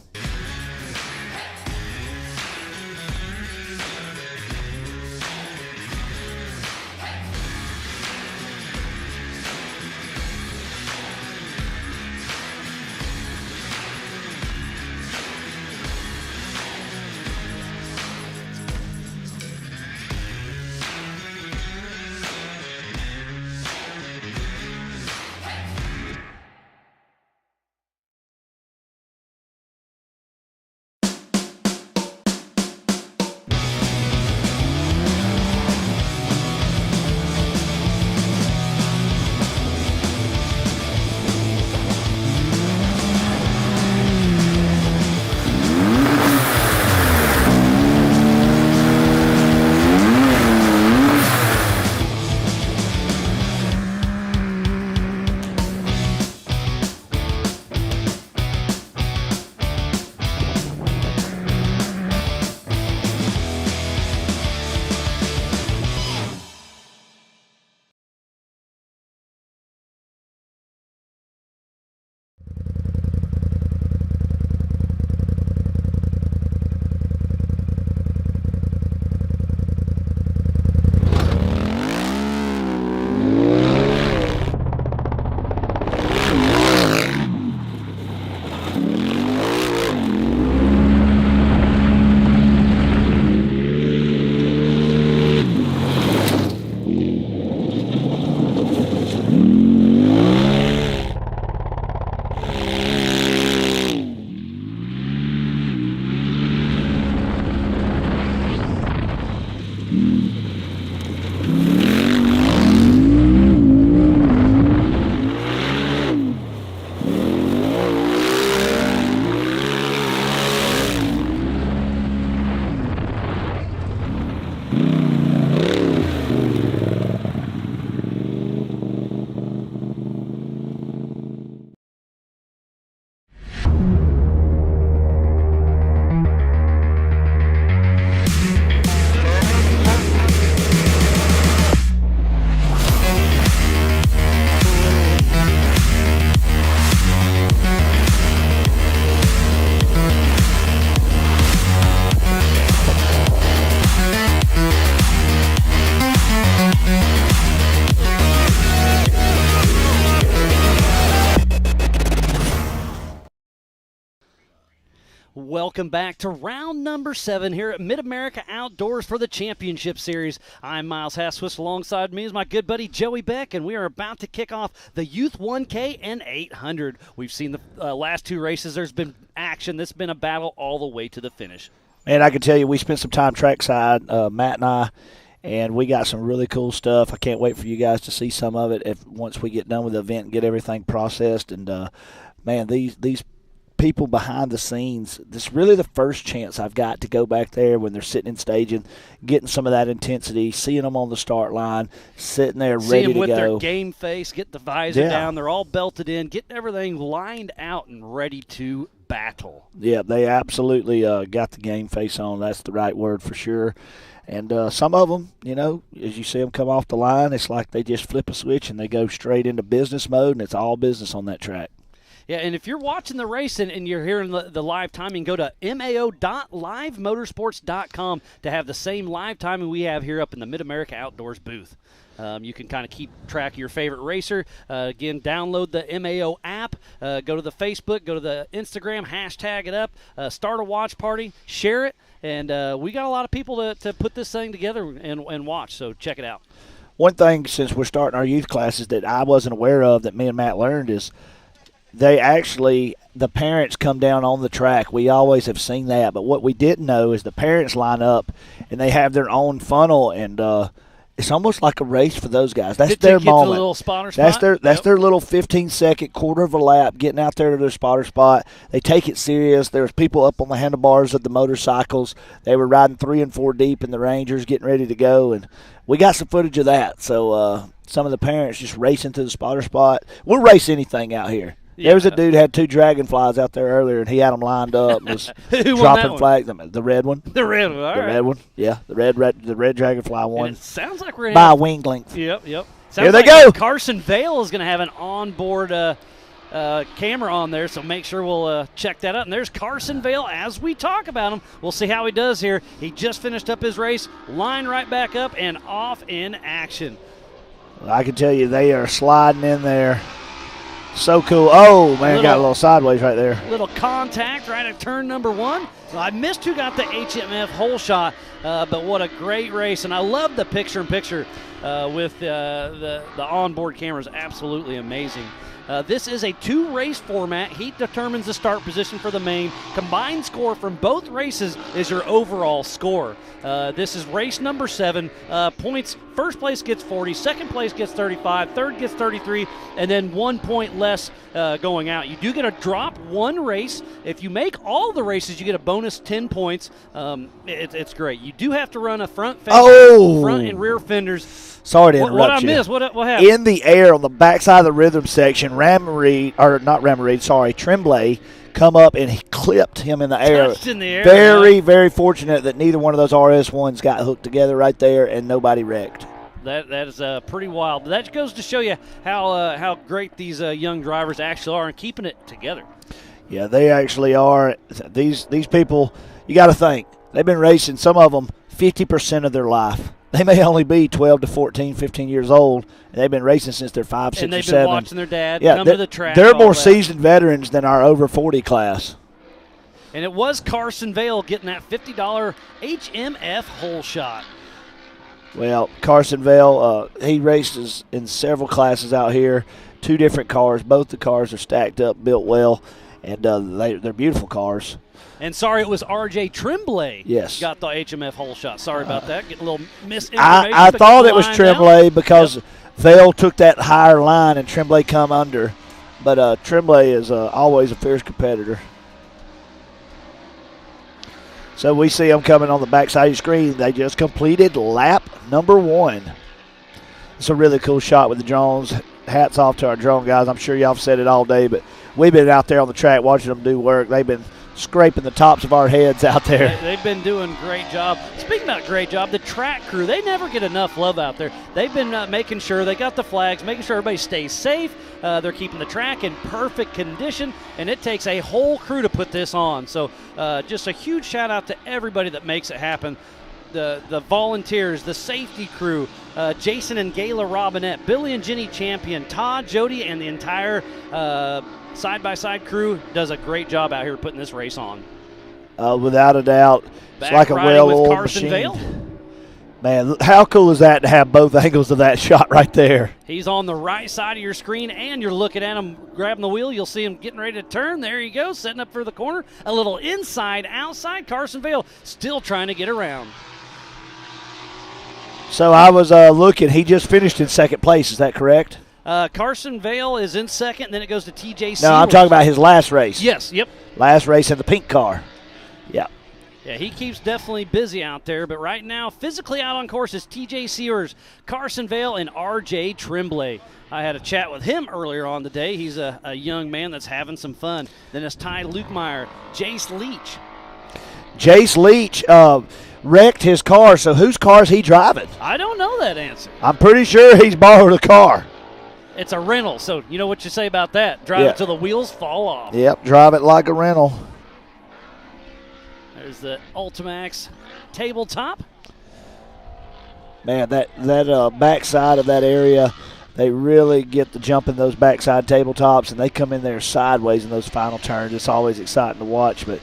Welcome back to round number 7 here at Mid-America Outdoors for the Championship Series. I'm Miles Haswist. Alongside me is my good buddy Joey Beck, and we are about to kick off the Youth 1K and 800. We've seen the last 2 races. There's been action. This has been a battle all the way to the finish. And I can tell you, we spent some time trackside, Matt and I, and we got some really cool stuff. I can't wait for you guys to see some of it once we get done with the event and get everything processed. And, man, these people behind the scenes, this is really the first chance I've got to go back there when they're sitting in staging, getting some of that intensity, seeing them on the start line, sitting there ready to go. See them with their game face, get the visor down. They're all belted in, getting everything lined out and ready to battle. Yeah, they absolutely got the game face on. That's the right word for sure. And some of them, you know, as you see them come off the line, it's like they just flip a switch and they go straight into business mode, and it's all business on that track. Yeah, and if you're watching the race and you're hearing the live timing, go to mao.livemotorsports.com to have the same live timing we have here up in the Mid-America Outdoors booth. You can kind of keep track of your favorite racer. Again, download the MAO app. Go to the Facebook, go to the Instagram, hashtag it up, start a watch party, share it, and we got a lot of people to put this thing together and watch, so check it out. One thing, since we're starting our youth classes, that I wasn't aware of that me and Matt learned is the parents come down on the track. We always have seen that, but what we didn't know is the parents line up and they have their own funnel, and it's almost like a race for those guys. That's Get their to the moment. little spotter That's spot. their little 15-second quarter of a lap, getting out there to their spotter spot. They take it serious. There's people up on the handlebars of the motorcycles. They were riding 3 and 4 deep in the Rangers, getting ready to go, and we got some footage of that. So some of the parents just racing to the spotter spot. We'll race anything out here. Yeah. There was a dude had 2 dragonflies out there earlier, and he had them lined up. And was Who won dropping that one? flags. The red one. The red one. All The right. red one. Yeah, the red dragonfly And won it sounds like we're by a wing length. Yep. Sounds Here they like go. Carson Vale is going to have an onboard camera on there, so make sure we'll check that out. And there's Carson Vale as we talk about him. We'll see how he does here. He just finished up his race, line right back up and off in action. I can tell you they are sliding in there. So cool. Oh, man, got a little sideways right there. Little contact right at turn number 1. Well, I missed who got the HMF hole shot, but what a great race. And I love the picture-in-picture with the onboard cameras. Absolutely amazing. This is a 2-race format. Heat determines the start position for the main. Combined score from both races is your overall score. This is race number 7. Points, first place gets 40, second place gets 35, third gets 33, and then 1 point less going out. You do get a drop 1 race. If you make all the races, you get a bonus 10 points. It's great. You do have to run a front fender, front and rear fenders. Sorry to interrupt What I you. missed? What happened? In the air on the backside of the rhythm section, Tremblay come up and he clipped him in the air. Touched in the air. Very, very fortunate that neither one of those RS1s got hooked together right there and nobody wrecked. That is pretty wild. But that goes to show you how great these young drivers actually are and keeping it together. Yeah, they actually are. These people, you got to think, they've been racing, some of them, 50% of their life. They may only be 12 to 14, 15 years old, and they've been racing since they're 5, 6, and they've or 7. been watching their dad come to the track. They're all more that. seasoned veterans than our over 40 class. And it was Carson Vale getting that $50 HMF hole shot. Well, Carson Vale, he races in several classes out here, 2 different cars. Both the cars are stacked up, built well, and they're beautiful cars. And sorry, it was R.J. Tremblay. Yes. Got the HMF hole shot. Sorry about that. Getting a little misinformation. I but thought keep it was the line Tremblay down. because Vale took that higher line and Tremblay come under. But Tremblay is always a fierce competitor. So we see them coming on the backside of the screen. They just completed lap number 1. It's a really cool shot with the drones. Hats off to our drone guys. I'm sure y'all have said it all day, but we've been out there on the track watching them do work. They've been scraping the tops of our heads out there. They've been doing a great job. Speaking about great job, the track crew, they never get enough love out there. They've been making sure they got the flags, making sure everybody stays safe. They're keeping the track in perfect condition, and it takes a whole crew to put this on. So just a huge shout out to everybody that makes it happen. The volunteers, the safety crew, Jason and Gayla Robinette, Billy and Jenny Champion, Todd, Jody, and the entire side-by-side crew does a great job out here putting this race on. Without a doubt. It's like a riding with well-oiled Carson machine. Vale. Man, how cool is that to have both angles of that shot right there? He's on the right side of your screen, and you're looking at him grabbing the wheel. You'll see him getting ready to turn. There you go, setting up for the corner. A little inside, outside. Carson Vale still trying to get around. So I was looking. He just finished in second place. Is that correct? Carson Vale is in second, then it goes to TJ Sears. No, I'm talking about his last race. Yes, yep. Last race in the pink car. Yeah. Yeah, he keeps definitely busy out there, but right now, physically out on course is TJ Sears, Carson Vale, and RJ Tremblay. I had a chat with him earlier on the day. He's a young man that's having some fun. Then it's Ty Lukemeyer, Jace Leach. Jace Leach wrecked his car, so whose car is he driving? I don't know that answer. I'm pretty sure he's borrowed a car. It's a rental, so you know what you say about that. Drive Yeah. it till the wheels fall off. Yep, drive it like a rental. There's the Ultimax tabletop. Man, that backside of that area, they really get to jump in those backside tabletops, and they come in there sideways in those final turns. It's always exciting to watch, but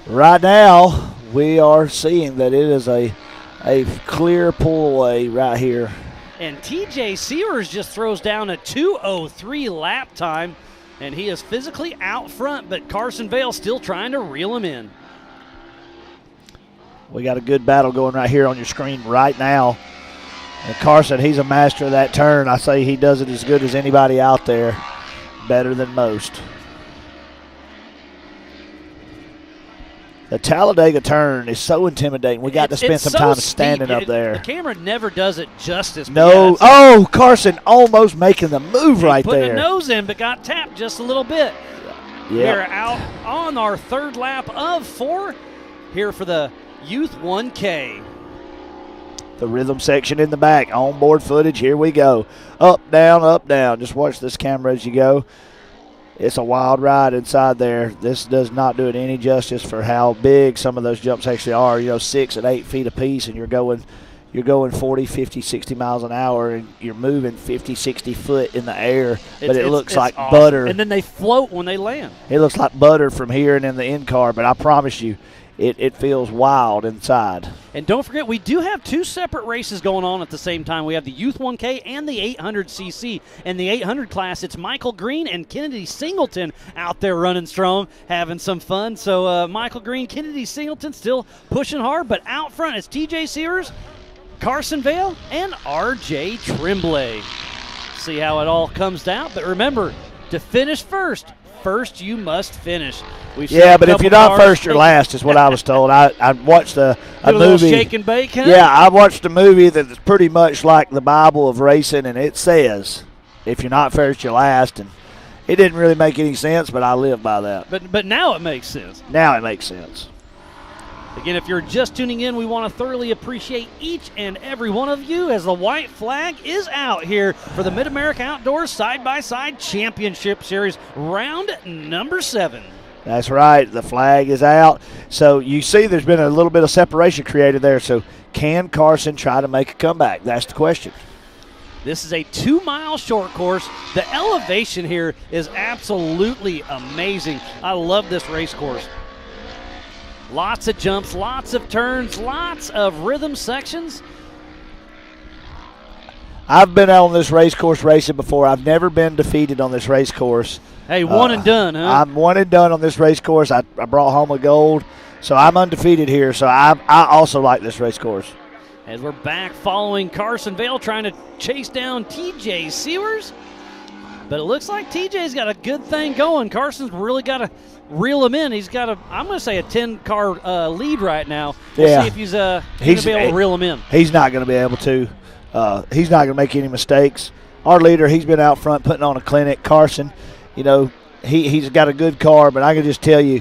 right now we are seeing that it is a clear pull away right here. And TJ Sears just throws down a 2:03 lap time. and he is physically out front, but Carson Vale still trying to reel him in. We got a good battle going right here on your screen right now. And Carson, he's a master of that turn. I say he does it as good as anybody out there, better than most. The Talladega turn is so intimidating. We got to spend some time standing up there. The camera never does it justice. No. Oh, Carson almost making the move right there. Putting a nose in, but got tapped just a little bit. We're out on our third lap of 4 here for the Youth 1K. The rhythm section in the back. Onboard footage. Here we go. Up, down, up, down. Just watch this camera as you go. It's a wild ride inside there. This does not do it any justice for how big some of those jumps actually are. 6 and 8 feet apiece, and you're going 40, 50, 60 miles an hour, and you're moving 50, 60 foot in the air. But it looks like awesome. butter. And then they float when they land. It looks like butter from here and in the in-car, but I promise you, it feels wild inside. And don't forget, we do have 2 separate races going on at the same time. We have the Youth 1K and the 800cc. In the 800 class, it's Michael Green and Kennedy Singleton out there running strong, having some fun. So Michael Green, Kennedy Singleton still pushing hard, but out front it's TJ Sears, Carson Vale, and RJ Tremblay. See how it all comes out. But remember, to finish first you must finish. But if you're not first, you're last is what I was told. I watched a movie. Shake and bake, huh? Yeah, I watched a movie that's pretty much like the Bible of racing, and it says, if you're not first, you're last. And it didn't really make any sense, but I live by that. But now it makes sense. Now it makes sense. Again, if you're just tuning in, we want to thoroughly appreciate each and every one of you as the white flag is out here for the Mid-America Outdoors Side-by-Side Championship Series, round number 7. That's right. The flag is out. So you see there's been a little bit of separation created there. So can Carson try to make a comeback? That's the question. This is a 2-mile short course. The elevation here is absolutely amazing. I love this race course. Lots of jumps, lots of turns, lots of rhythm sections. I've been on this race course racing before. I've never been defeated on this race course. Hey, one and done, huh? I'm one and done on this race course. I brought home a gold, so I'm undefeated here. So I also like this race course. As we're back following Carson Vale trying to chase down TJ Sears. But it looks like TJ's got a good thing going. Carson's really got to reel him in. He's got I'm going to say a 10-car lead right now. We'll see if he's going to be able to reel him in. He's not going to be able to. He's not going to make any mistakes. Our leader, he's been out front putting on a clinic. Carson, he's got a good car, but I can just tell you,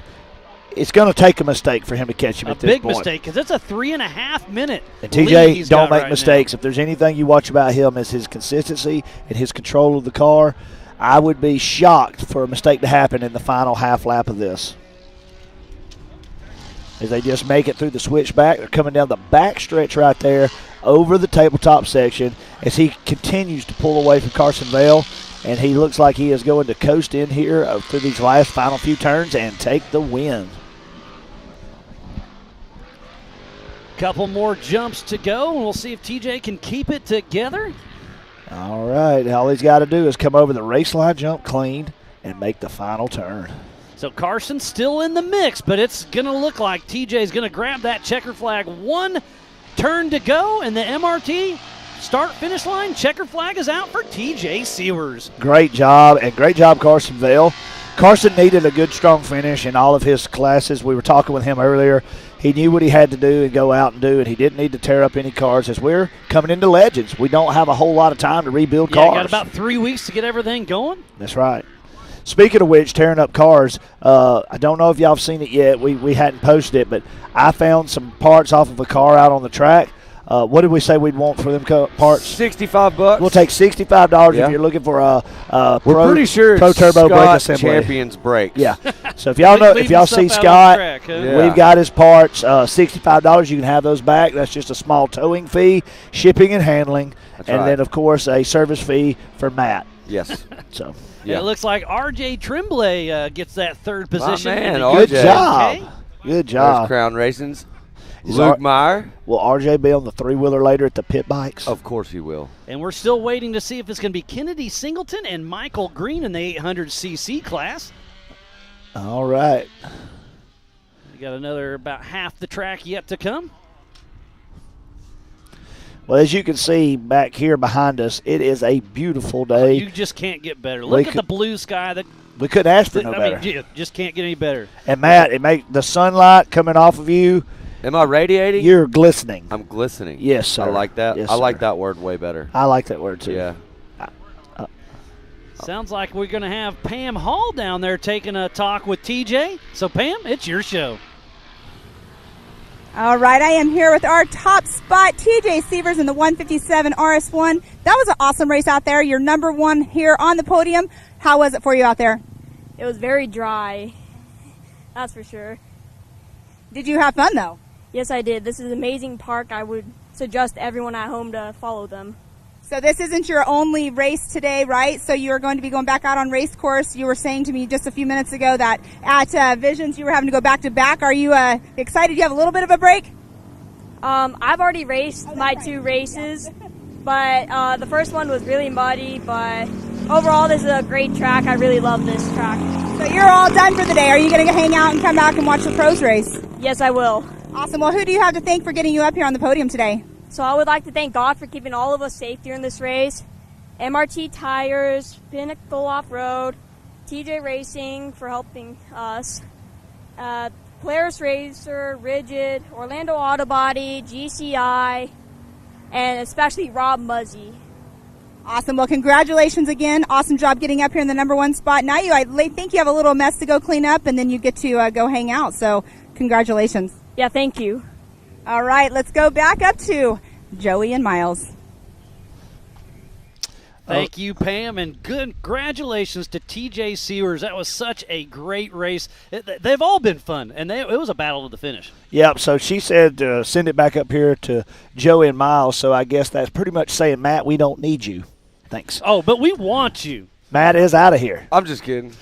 it's going to take a mistake for him to catch him at this point. A big mistake, because it's a 3.5-minute And TJ, don't make mistakes. If there's anything you watch about him is his consistency and his control of the car. I would be shocked for a mistake to happen in the final half lap of this. As they just make it through the switchback, they're coming down the back stretch right there over the tabletop section as he continues to pull away from Carson Vale, and he looks like he is going to coast in here through these last final few turns and take the win. Couple more jumps to go, and we'll see if TJ can keep it together. All right, all he's got to do is come over the race line, jump clean, and make the final turn. So Carson's still in the mix, but it's going to look like TJ's going to grab that checker flag. 1 turn to go, and the MRT start-finish line checker flag is out for TJ Sears. Great job, and great job, Carson Vale. Carson needed a good, strong finish in all of his classes. We were talking with him earlier. He knew what he had to do and go out and do, and he didn't need to tear up any cars. As we're coming into Legends, we don't have a whole lot of time to rebuild cars. Got about 3 weeks to get everything going. That's right. Speaking of which, tearing up cars, I don't know if y'all have seen it yet. We hadn't posted it, but I found some parts off of a car out on the track. What did we say we'd want for them parts? $65. We'll take $65 if you're looking for a We're pretty sure Pro Turbo brake assembly. Champions brakes. Yeah. So if y'all see Scott, we've got his parts. $65. You can have those back. That's just a small towing fee, shipping and handling, then of course a service fee for Matt. Yes. So. Yeah. It looks like RJ Tremblay gets that third position. Man, Good job. Good job. There's Crown Racing's Luke Meyer. Will RJ be on the three-wheeler later at the pit bikes? Of course he will. And we're still waiting to see if it's going to be Kennedy Singleton and Michael Green in the 800cc class. All right. We got another about half the track yet to come. Well, as you can see back here behind us, it is a beautiful day. You just can't get better. Look at the blue sky. We couldn't ask for no better. I mean, just can't get any better. And, Matt, it make the sunlight coming off of you. Am I radiating? You're glistening. I'm glistening. Yes, sir. I like that. Yes, I like sir. that word way better. I like that word, too. Yeah. Sounds like we're going to have Pam Hall down there taking a talk with TJ. So, Pam, it's your show. All right, I am here with our top spot, TJ Sievers in the 157 RS1. That was an awesome race out there. You're number one here on the podium. How was it for you out there? It was very dry, that's for sure. Did you have fun, though? Yes, I did. This is an amazing park. I would suggest everyone at home to follow them. So this isn't your only race today, right? So you are going to be going back out on race course. You were saying to me just a few minutes ago that at Visions you were having to go back to back. Are you excited you have a little bit of a break? I've already raced my 2 races, but the first one was really muddy, but overall this is a great track. I really love this track. So you're all done for the day. Are you going to hang out and come back and watch the pros race? Yes, I will. Awesome. Well, who do you have to thank for getting you up here on the podium today? So I would like to thank God for keeping all of us safe during this race, MRT Tires, Pinnacle Off-Road, TJ Racing for helping us, Polaris Racer, Rigid, Orlando Auto Body, GCI, and especially Rob Muzzy. Awesome. Well, congratulations again. Awesome job getting up here in the number 1 spot. Now I think you have a little mess to go clean up, and then you get to go hang out. So congratulations. Yeah, thank you. All right, let's go back up to Joey and Miles. Thank you, Pam, and congratulations to TJ Sewers. That was such a great race. They've all been fun, and it was a battle to the finish. Yep, so she said send it back up here to Joey and Miles, so I guess that's pretty much saying, Matt, we don't need you. Thanks. Oh, but we want you. Matt is out of here. I'm just kidding.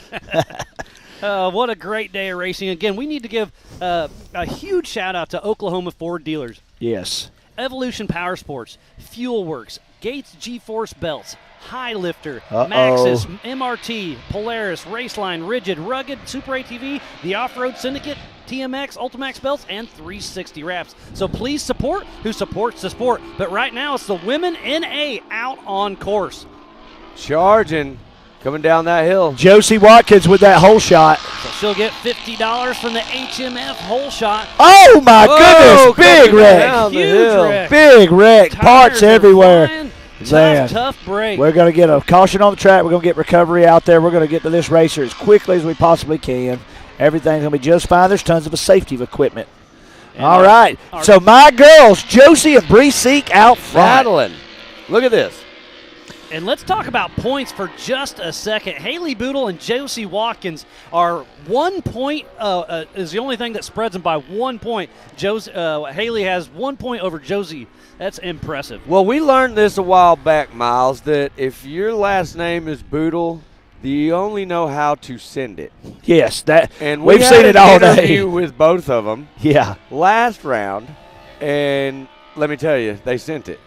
What a great day of racing. Again, we need to give a huge shout-out to Oklahoma Ford dealers. Yes. Evolution Power Sports, Fuel Works, Gates G-Force Belts, High Lifter, Uh-oh. Maxxis, MRT, Polaris, Raceline, Rigid, Rugged, Super ATV, the Off-Road Syndicate, TMX, Ultimax Belts, and 360 Wraps. So please support who supports the sport. But right now it's the women NA out on course. Charging. Coming down that hill. Josie Watkins with that hole shot. So she'll get $50 from the HMF hole shot. Oh, my goodness. Big wreck. Down the Huge hill. wreck. Big wreck. Parts Tires are everywhere. flying. Man. Tough break. We're going to get a caution on the track. We're going to get recovery out there. We're going to get to this racer as quickly as we possibly can. Everything's going to be just fine. There's tons of safety equipment. All right. So my girls, Josie and Bree Seek out front. Battling. Look at this. And let's talk about points for just a second. Haley Boodle and Josie Watkins are 1 point, is the only thing that spreads them by 1 point. Haley has 1 point over Josie. That's impressive. Well, we learned this a while back, Miles, that if your last name is Boodle, you only know how to send it. Yes, And we've seen it all day. Interview with both of them. Yeah. Last round, and let me tell you, they sent it.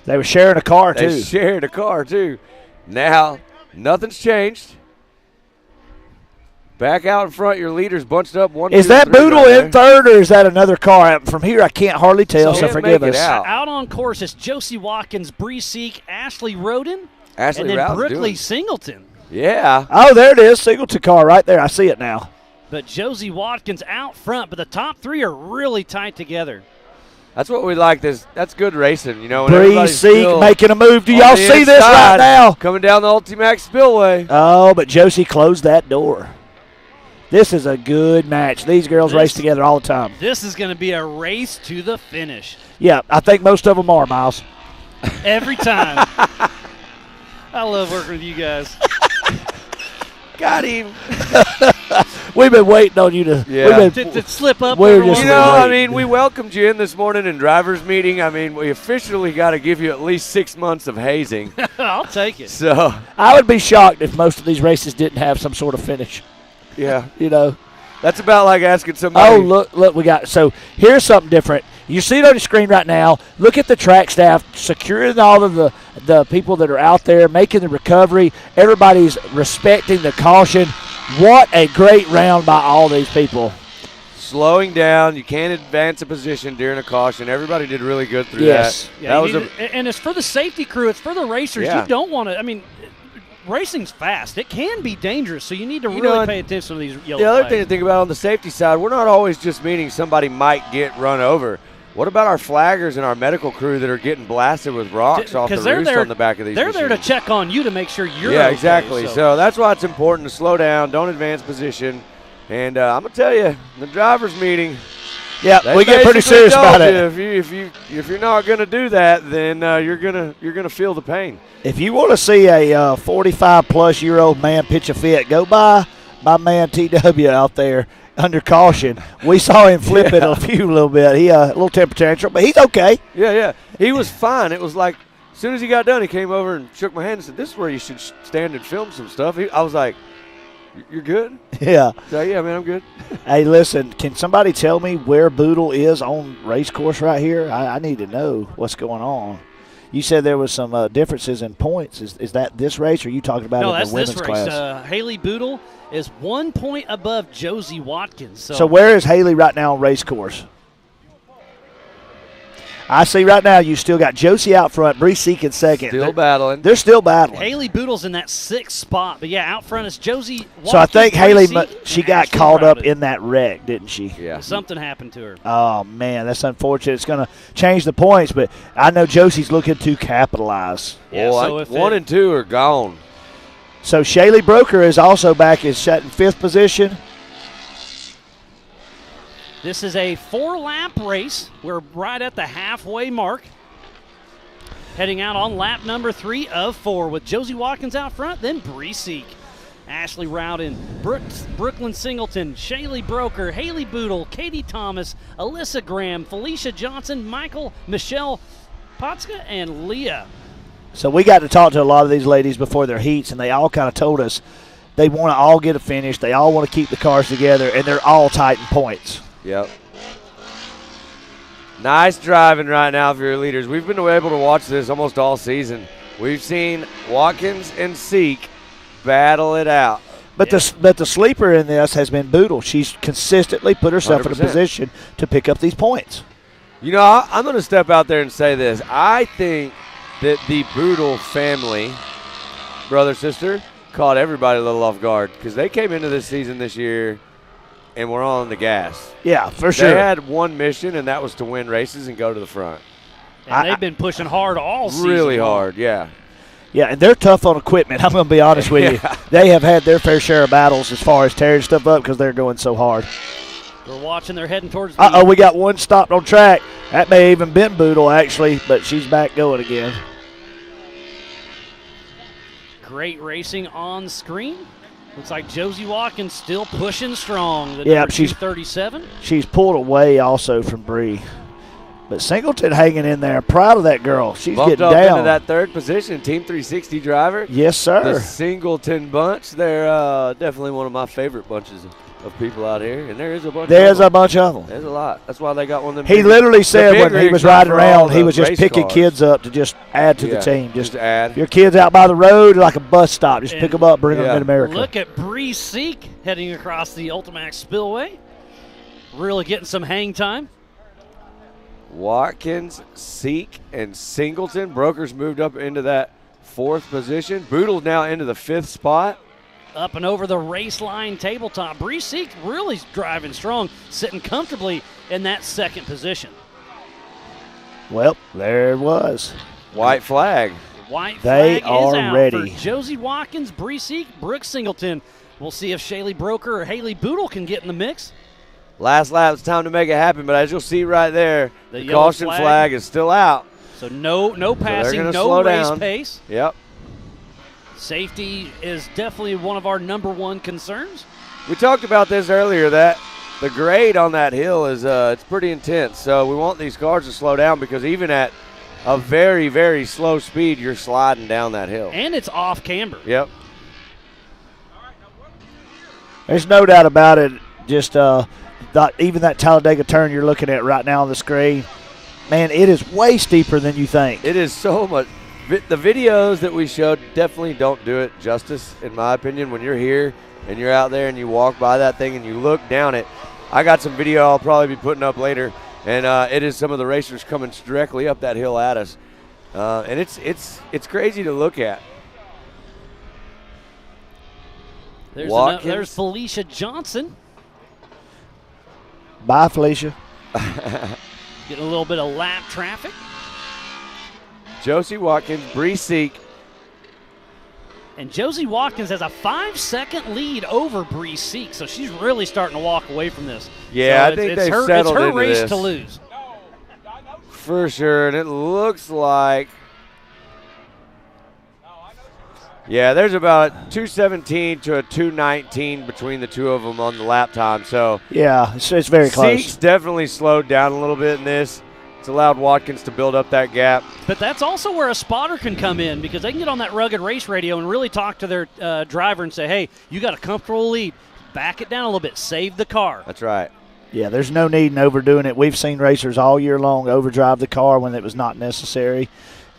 They were sharing a car, too. They shared a car, too. Now, nothing's changed. Back out in front, your leader's bunched up. Is that Boodle in third, or is that another car? From here, I can't hardly tell, so forgive us. Out on course is Josie Watkins, Bree Seek, Ashley Roden, and then Roden's Brookley Singleton. Yeah. Oh, there it is. Singleton car right there. I see it now. But Josie Watkins out front, but the top three are really tight together. That's what we like. That's good racing, you know. Bree Seek making a move. Do y'all see this right now? Coming down the Ultimax Spillway. Oh, but Josie closed that door. This is a good match. These girls race together all the time. This is going to be a race to the finish. Yeah, I think most of them are, Miles. Every time. I love working with you guys. Got him. We've been waiting on you to slip up. I mean, we welcomed you in this morning in driver's meeting. I mean, we officially got to give you at least 6 months of hazing. I'll take it. So I would be shocked if most of these races didn't have some sort of finish. Yeah. You know. That's about like asking somebody. Oh, look, we got. So here's something different. You see it on the screen right now. Look at the track staff securing all of the people that are out there, making the recovery. Everybody's respecting the caution. What a great round by all these people. Slowing down. You can't advance a position during a caution. Everybody did really good through that. Yeah, That and it's for the safety crew. It's for the racers. Yeah. You don't want to – I mean, racing's fast. It can be dangerous, so you need to really pay attention to these yellow The other flags. thing to think about on the safety side, we're not always just meaning somebody might get run over. What about our flaggers and our medical crew that are getting blasted with rocks off the roost on the back of these They're there to machines? check on you to make sure you're Yeah, okay, exactly. So that's why it's important to slow down, don't advance position. And I'm going to tell you, the drivers' meeting – yeah, we get pretty serious about it. If you're not going to do that, then you're gonna feel the pain. If you want to see a 45-plus-year-old man pitch a fit, go by my man TW out there under caution. We saw him flip it a little bit. He a little temper tantrum, but he's okay. Yeah. He was fine. It was like as soon as he got done, he came over and shook my hand and said, "This is where you should stand and film some stuff." I was like, "You're good?" Yeah. So, yeah, man, I'm good. Hey, listen, can somebody tell me where Boodle is on race course right here? I need to know what's going on. You said there was some differences in points. Is that this race, or are you talking about in the women's class? Haley Boodle is 1 point above Josie Watkins. So where is Haley right now on race course? I see right now you still got Josie out front, Bree Seek in second. Still battling. They're still battling. Haley Boodle's in that 6th spot, but out front is Josie Watkins. So I think Haley, she got Ashley caught up Crowded. in that wreck, didn't she? Yeah. Something happened to her. Oh, man, that's unfortunate. It's going to change the points, but I know Josie's looking to capitalize. Yeah, so if 1 and 2 are gone. So Shaylee Broker is also back in 5th position. This is a 4-lap race. We're right at the halfway mark. Heading out on lap number 3 of 4 with Josie Watkins out front, then Bree Seek, Ashley Rowden, Brooklyn Singleton, Shaylee Broker, Haley Boodle, Katie Thomas, Alyssa Graham, Felicia Johnson, Michelle Potska, and Leah. So we got to talk to a lot of these ladies before their heats, and they all kind of told us they want to all get a finish. They all want to keep the cars together, and they're all tight in points. Yep. Nice driving right now for your leaders. We've been able to watch this almost all season. We've seen Watkins and Seek battle it out. But the sleeper in this has been Boodle. She's consistently put herself 100%. in a position to pick up these points. You know, I'm going to step out there and say this. I think that the Boodle family, brother, sister, caught everybody a little off guard because they came into this season this year and we're on the gas. Yeah, for sure. They had one mission, and that was to win races and go to the front. And they've been pushing hard all season. Really hard, yeah. Yeah, and they're tough on equipment. I'm going to be honest with you. They have had their fair share of battles as far as tearing stuff up because they're going so hard. We're watching. They're heading towards the we got one stopped on track. That may have even been Boodle, actually, but she's back going again. Great racing on screen. Looks like Josie Watkins still pushing strong. She's 37. She's pulled away also from Bree. But Singleton hanging in there. Proud of that girl. She's Bumped getting up down. into that 3rd position, Team 360 driver. Yes, sir. The Singleton bunch. They're definitely one of my favorite bunches of people out here, and there is a bunch. There's a bunch of them. There's a lot. That's why they got one of them. He literally said when he was riding around, he was just picking kids up to just add to the team. Just add. If your kid's out by the road, like a bus stop, just pick them up, bring them to America. Look at Bree Seek heading across the Ultimax Spillway. Really getting some hang time. Watkins, Seek, and Singleton. Brokers moved up into that 4th position. Boodle's now into the 5th spot. Up and over the race line tabletop. Bree Seek really driving strong, sitting comfortably in that 2nd position. Well, there it was. White flag. White they flag are is out ready. For Josie Watkins, Bree Seek, Brooke Singleton. We'll see if Shaylee Broker or Haley Boodle can get in the mix. Last lap, it's time to make it happen, but as you'll see right there, the yellow caution flag is still out. So no passing, no slow race down. pace. Yep. Safety is definitely one of our number one concerns. We talked about this earlier, that the grade on that hill is it's pretty intense. So we want these cars to slow down because even at a very, very slow speed, you're sliding down that hill. And it's off camber. Yep. There's no doubt about it. Just even that Talladega turn you're looking at right now on the screen, man, it is way steeper than you think. It is so much. The videos that we showed definitely don't do it justice, in my opinion. When you're here and you're out there and you walk by that thing and you look down it, I got some video I'll probably be putting up later, and it is some of the racers coming directly up that hill at us, and it's crazy to look at. There's Felicia Johnson. Bye, Felicia. Getting a little bit of lap traffic. Josie Watkins, Bree Seek. And Josie Watkins has a 5-second lead over Bree Seek, so she's really starting to walk away from this. Yeah, so I think it's they've her, settled it's her into race this. to lose. For sure, and it looks like, yeah, there's about 2:17 to a 2:19 between the two of them on the lap time. So yeah, it's very close. Seek's definitely slowed down a little bit in this. It's allowed Watkins to build up that gap. But that's also where a spotter can come in, because they can get on that rugged race radio and really talk to their driver and say, hey, you got a comfortable lead. Back it down a little bit. Save the car. That's right. Yeah, there's no need in overdoing it. We've seen racers all year long overdrive the car when it was not necessary.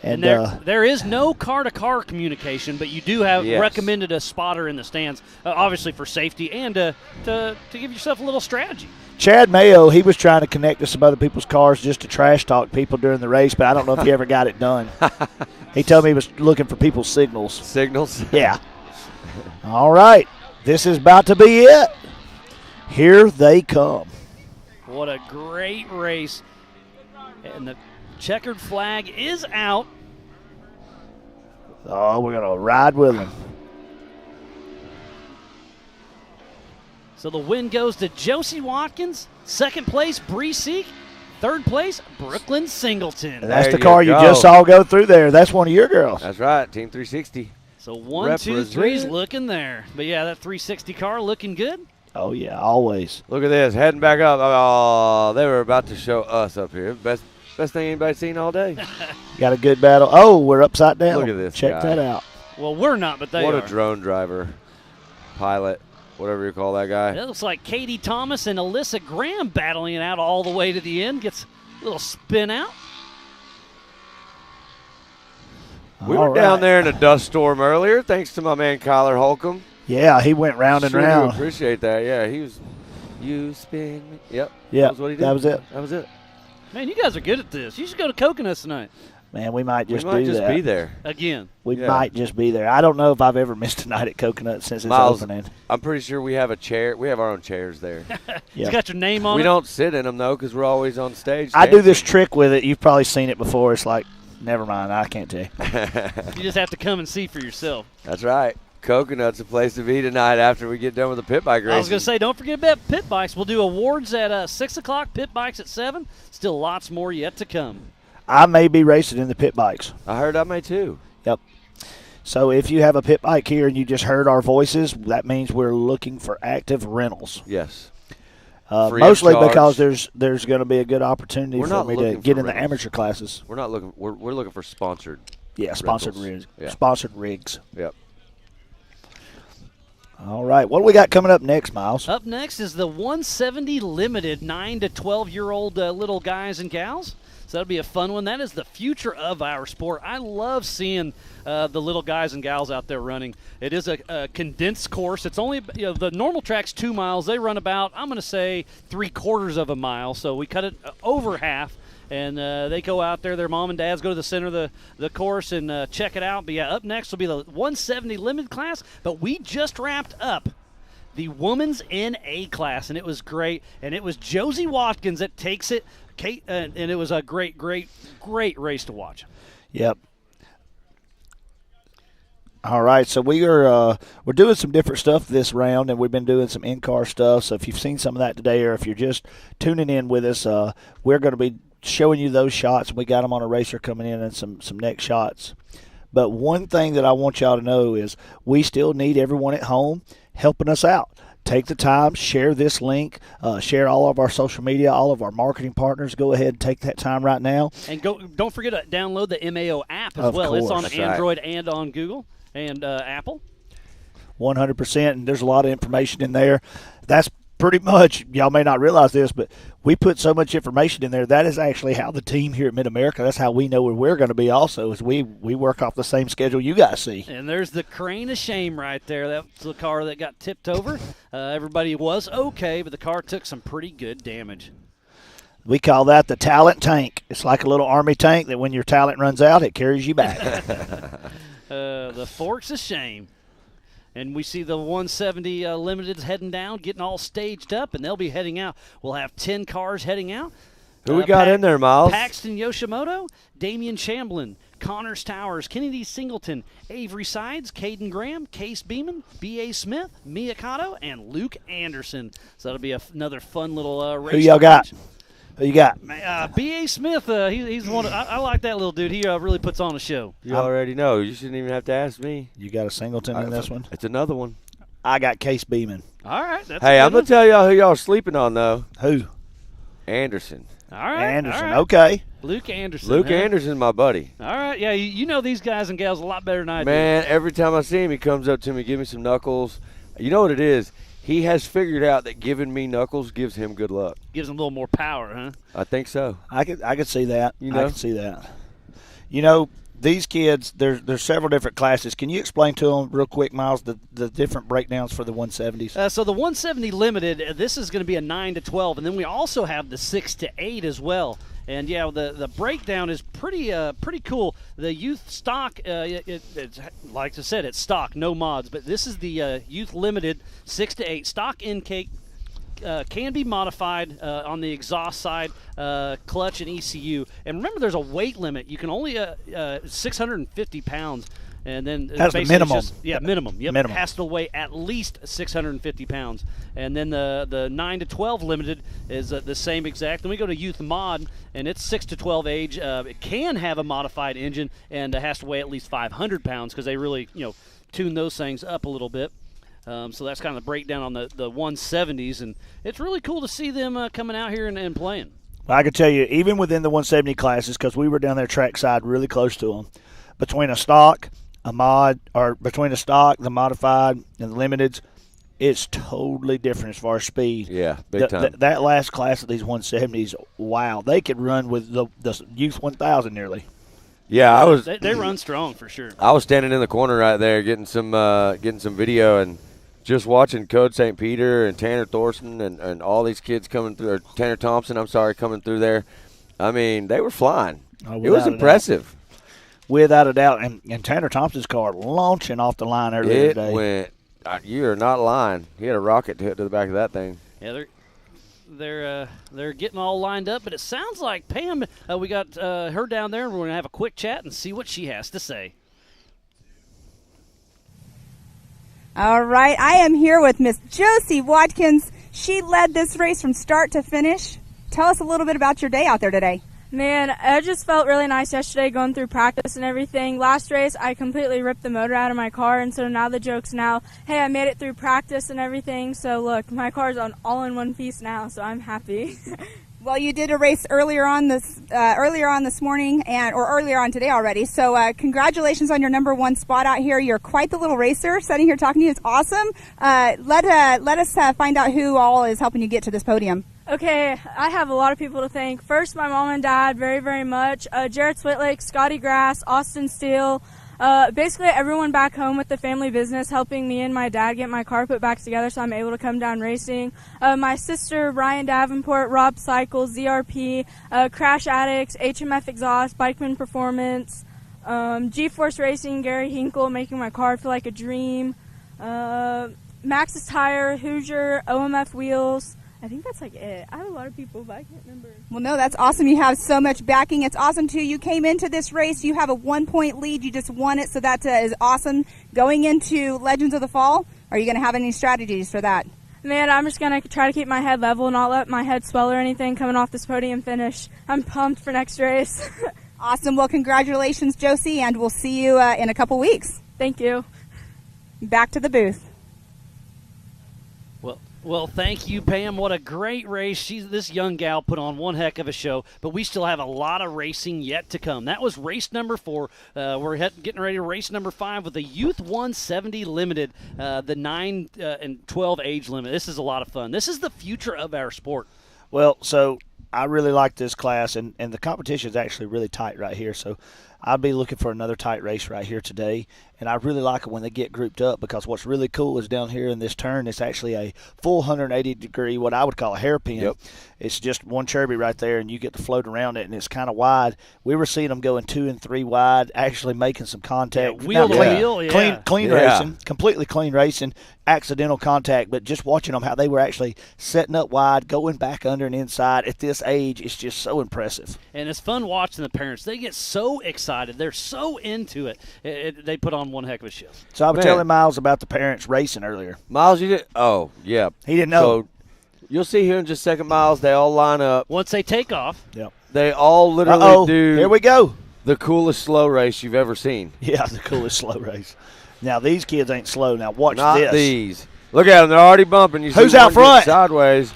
And there is no car-to-car communication, but you do have Yes. recommended a spotter in the stands, obviously for safety and to give yourself a little strategy. Chad Mayo, he was trying to connect to some other people's cars just to trash talk people during the race, but I don't know if he ever got it done. He told me he was looking for people's signals. Signals? Yeah. All right. This is about to be it. Here they come. What a great race. And the checkered flag is out. Oh, we're going to ride with them. So the win goes to Josie Watkins. Second place, Bree Seek. Third place, Brooklyn Singleton. And that's There the car you go. just saw go through there. That's one of your girls. That's right, Team 360. So 1, 2, Represent. 3's looking there. But yeah, that 360 car looking good. Oh, yeah, always. Look at this, heading back up. Oh, they were about to show us up here. Best thing anybody's seen all day. Got a good battle. Oh, we're upside down. Look at this Check guy. that out. Well, we're not, but they What are. a drone driver, pilot, whatever you call that guy. It looks like Katie Thomas and Alyssa Graham battling it out all the way to the end. Gets a little spin out. We All were down right. there in a dust storm earlier, thanks to my man Kyler Holcomb. Yeah, he went round and Sure do round. appreciate that. Yeah, he was. You spin me. Yep. Yeah, That was what he did. that was it. That was it. Man, you guys are good at this. You should go to Coconuts tonight. Man, we might just we might do just that. be there. Again. We Yeah. might just be there. I don't know if I've ever missed a night at Coconut since it's Miles, opening. I'm pretty sure we have a chair. We have our own chairs there. Yeah. It's got your name on We it. don't sit in them though, because we're always on stage. I do this dancing. trick with it. You've probably seen it before. It's like, never mind. I can't tell you. You just have to come and see for yourself. That's right. Coconut's a place to be tonight after we get done with the pit bike race. I was going to say, don't forget about pit bikes. We'll do awards at 6 o'clock, pit bikes at 7. Still lots more yet to come. I may be racing in the pit bikes. I heard I may too. Yep. So if you have a pit bike here and you just heard our voices, that means we're looking for active rentals. Yes. Free of Mostly charge. because there's going to be a good opportunity We're for not me to looking get for in the rentals. amateur classes. We're not looking. We're looking for sponsored. Yeah, sponsored Rentals. rigs. Yeah. Sponsored rigs. Yep. All right. What do we got coming up next, Miles? Up next is the 170 Limited 9 to 12-year-old little guys and gals. So that'll be a fun one. That is the future of our sport. I love seeing the little guys and gals out there running. It is a condensed course. It's only, the normal track's 2 miles. They run about, I'm going to say, 3/4 of a mile. So we cut it over half. And they go out there. Their mom and dads go to the center of the course and check it out. But, yeah, up next will be the 170 Limited class. But we just wrapped up the women's NA class, and it was great. And it was Josie Watkins that takes it. Kate, and it was a great race to watch. Yep. All right, so we're doing some different stuff this round, and we've been doing some in-car stuff. So if you've seen some of that today, or if you're just tuning in with us, we're going to be showing you those shots. We got them on a racer coming in and some next shots. But one thing that I want y'all to know is we still need everyone at home helping us out. Take the time, share this link, share all of our social media, all of our marketing partners. Go ahead and take that time right now. And don't forget to download the MAO app as Of well. It's on course. That's right. Android and on Google and Apple. 100%, and there's a lot of information in there. That's pretty much, y'all may not realize this, but we put so much information in there. That is actually how the team here at Mid-America, that's how we know where we're going to be also, is we work off the same schedule you guys see. And there's the crane of shame right there. That's the car that got tipped over. Everybody was okay, but the car took some pretty good damage. We call that the talent tank. It's like a little Army tank that when your talent runs out, it carries you back. The forks of shame. And we see the 170 Limiteds heading down, getting all staged up, and they'll be heading out. We'll have 10 cars heading out. Who we got in there, Miles? Paxton Yoshimoto, Damian Chamblin, Connors Towers, Kennedy Singleton, Avery Sides, Caden Graham, Case Beeman, B.A. Smith, Mia Cotto, and Luke Anderson. So that'll be another fun little race. Who y'all got? Who you got? B.A. Smith, he's the one. I like that little dude. He really puts on a show. You already know. You shouldn't even have to ask me. You got a Singleton in this one? It's another one. I got Case Beeman. All right. That's hey, I'm going to tell y'all who y'all are sleeping on, though. Who? Anderson. All right. Anderson, all right. okay. Luke Anderson. Luke Anderson's my buddy. All right. Yeah, you know these guys and gals a lot better than I do. Man, every time I see him, he comes up to me, give me some knuckles. You know what it is? He has figured out that giving me knuckles gives him good luck. Gives him a little more power, huh? I think so. I could see that. You know? I could see that. You know, these kids, there's several different classes. Can you explain to them real quick, Miles, the different breakdowns for the 170s? So the 170 Limited, this is going to be a 9 to 12, and then we also have the 6 to 8 as well. And yeah, the breakdown is pretty cool. The youth stock, it's like I said, it's stock, no mods. But this is the youth limited 6 to 8 stock intake. Can be modified on the exhaust side, clutch and ECU. And remember, there's a weight limit. You can only 650 pounds. And then that's the minimum. Minimum. Yep. Minimum. It has to weigh at least 650 pounds. And then the 9 to 12 limited is the same exact. Then we go to youth mod, and it's 6 to 12 age. It can have a modified engine, and it has to weigh at least 500 pounds because they really tune those things up a little bit. So that's kind of the breakdown on the 170s, and it's really cool to see them coming out here and playing. Well, I can tell you, even within the 170 classes, because we were down there trackside really close to them, between a stock, a mod, or between the stock, the modified, and the limiteds, it's totally different as far as speed. Yeah, big time. That last class of these 170s, wow, they could run with the Youth 1000 nearly. Yeah, They run strong for sure. I was standing in the corner right there getting some video and just watching Code St. Peter and Tanner Thorson and all these kids coming through, or Tanner Thompson, coming through there. I mean, they were flying. It was impressive. Without a doubt. And Tanner Thompson's car launching off the line earlier today. It went, you are not lying. He had a rocket to the back of that thing. Yeah, they're getting all lined up, but it sounds like Pam, we got her down there, and we're going to have a quick chat and see what she has to say. All right, I am here with Miss Josie Watkins. She led this race from start to finish. Tell us a little bit about your day out there today. Man, it just felt really nice yesterday going through practice and everything. Last race, I completely ripped the motor out of my car, and so now the joke's now, hey, I made it through practice and everything. So look, my car's all in one piece now, so I'm happy. Well, you did a race earlier on this morning or earlier on today already. So congratulations on your #1 spot out here. You're quite the little racer. Sitting here talking to you, it's awesome. Let us find out who all is helping you get to this podium. Okay, I have a lot of people to thank. First, my mom and dad, very, very much. Jared Switlake, Scotty Grass, Austin Steele, basically everyone back home with the family business helping me and my dad get my car put back together so I'm able to come down racing. My sister, Ryan Davenport, Rob Cycles, ZRP, Crash Addicts, HMF Exhaust, Bikeman Performance, G-Force Racing, Gary Hinkle making my car feel like a dream, Max's Tire, Hoosier, OMF Wheels. I think that's like it. I have a lot of people, but I can't remember. Well, no, that's awesome. You have so much backing. It's awesome, too. You came into this race. You have a 1-point lead. You just won it, so that is awesome. Going into Legends of the Fall, are you going to have any strategies for that? Man, I'm just going to try to keep my head level, not let my head swell or anything coming off this podium finish. I'm pumped for next race. Awesome. Well, congratulations, Josie, and we'll see you in a couple weeks. Thank you. Back to the booth. Well, thank you, Pam. What a great race. This young gal put on one heck of a show, but we still have a lot of racing yet to come. That was race number 4. We're getting ready to race number 5 with the Youth 170 Limited, the 9 and 12 age limit. This is a lot of fun. This is the future of our sport. Well, so I really like this class, and the competition is actually really tight right here. So I'll be looking for another tight race right here today. And I really like it when they get grouped up, because what's really cool is down here in this turn, it's actually a full 180-degree, what I would call a hairpin. Yep. It's just one cherby right there, and you get to float around it, and it's kind of wide. We were seeing them going 2 and 3 wide, actually making some contact. Yeah, wheel to Now, wheel, yeah. Clean Yeah. racing, completely clean racing, accidental contact, but just watching them, how they were actually setting up wide, going back under and inside at this age, it's just so impressive. And it's fun watching the parents. They get so excited. They're so into it. They put on one heck of a show. So I was Man. telling Miles about the parents racing earlier. Miles, you did? Oh, yeah. He didn't know. So you'll see here in just a second, Miles, they all line up. Once they take off, Yep. They all literally Uh-oh, do here we go. the coolest slow race you've ever seen. Yeah, the coolest slow race. Now, these kids ain't slow. Now, watch Not this. these. Look at them. They're already bumping. You see Who's out one getting front? Sideways.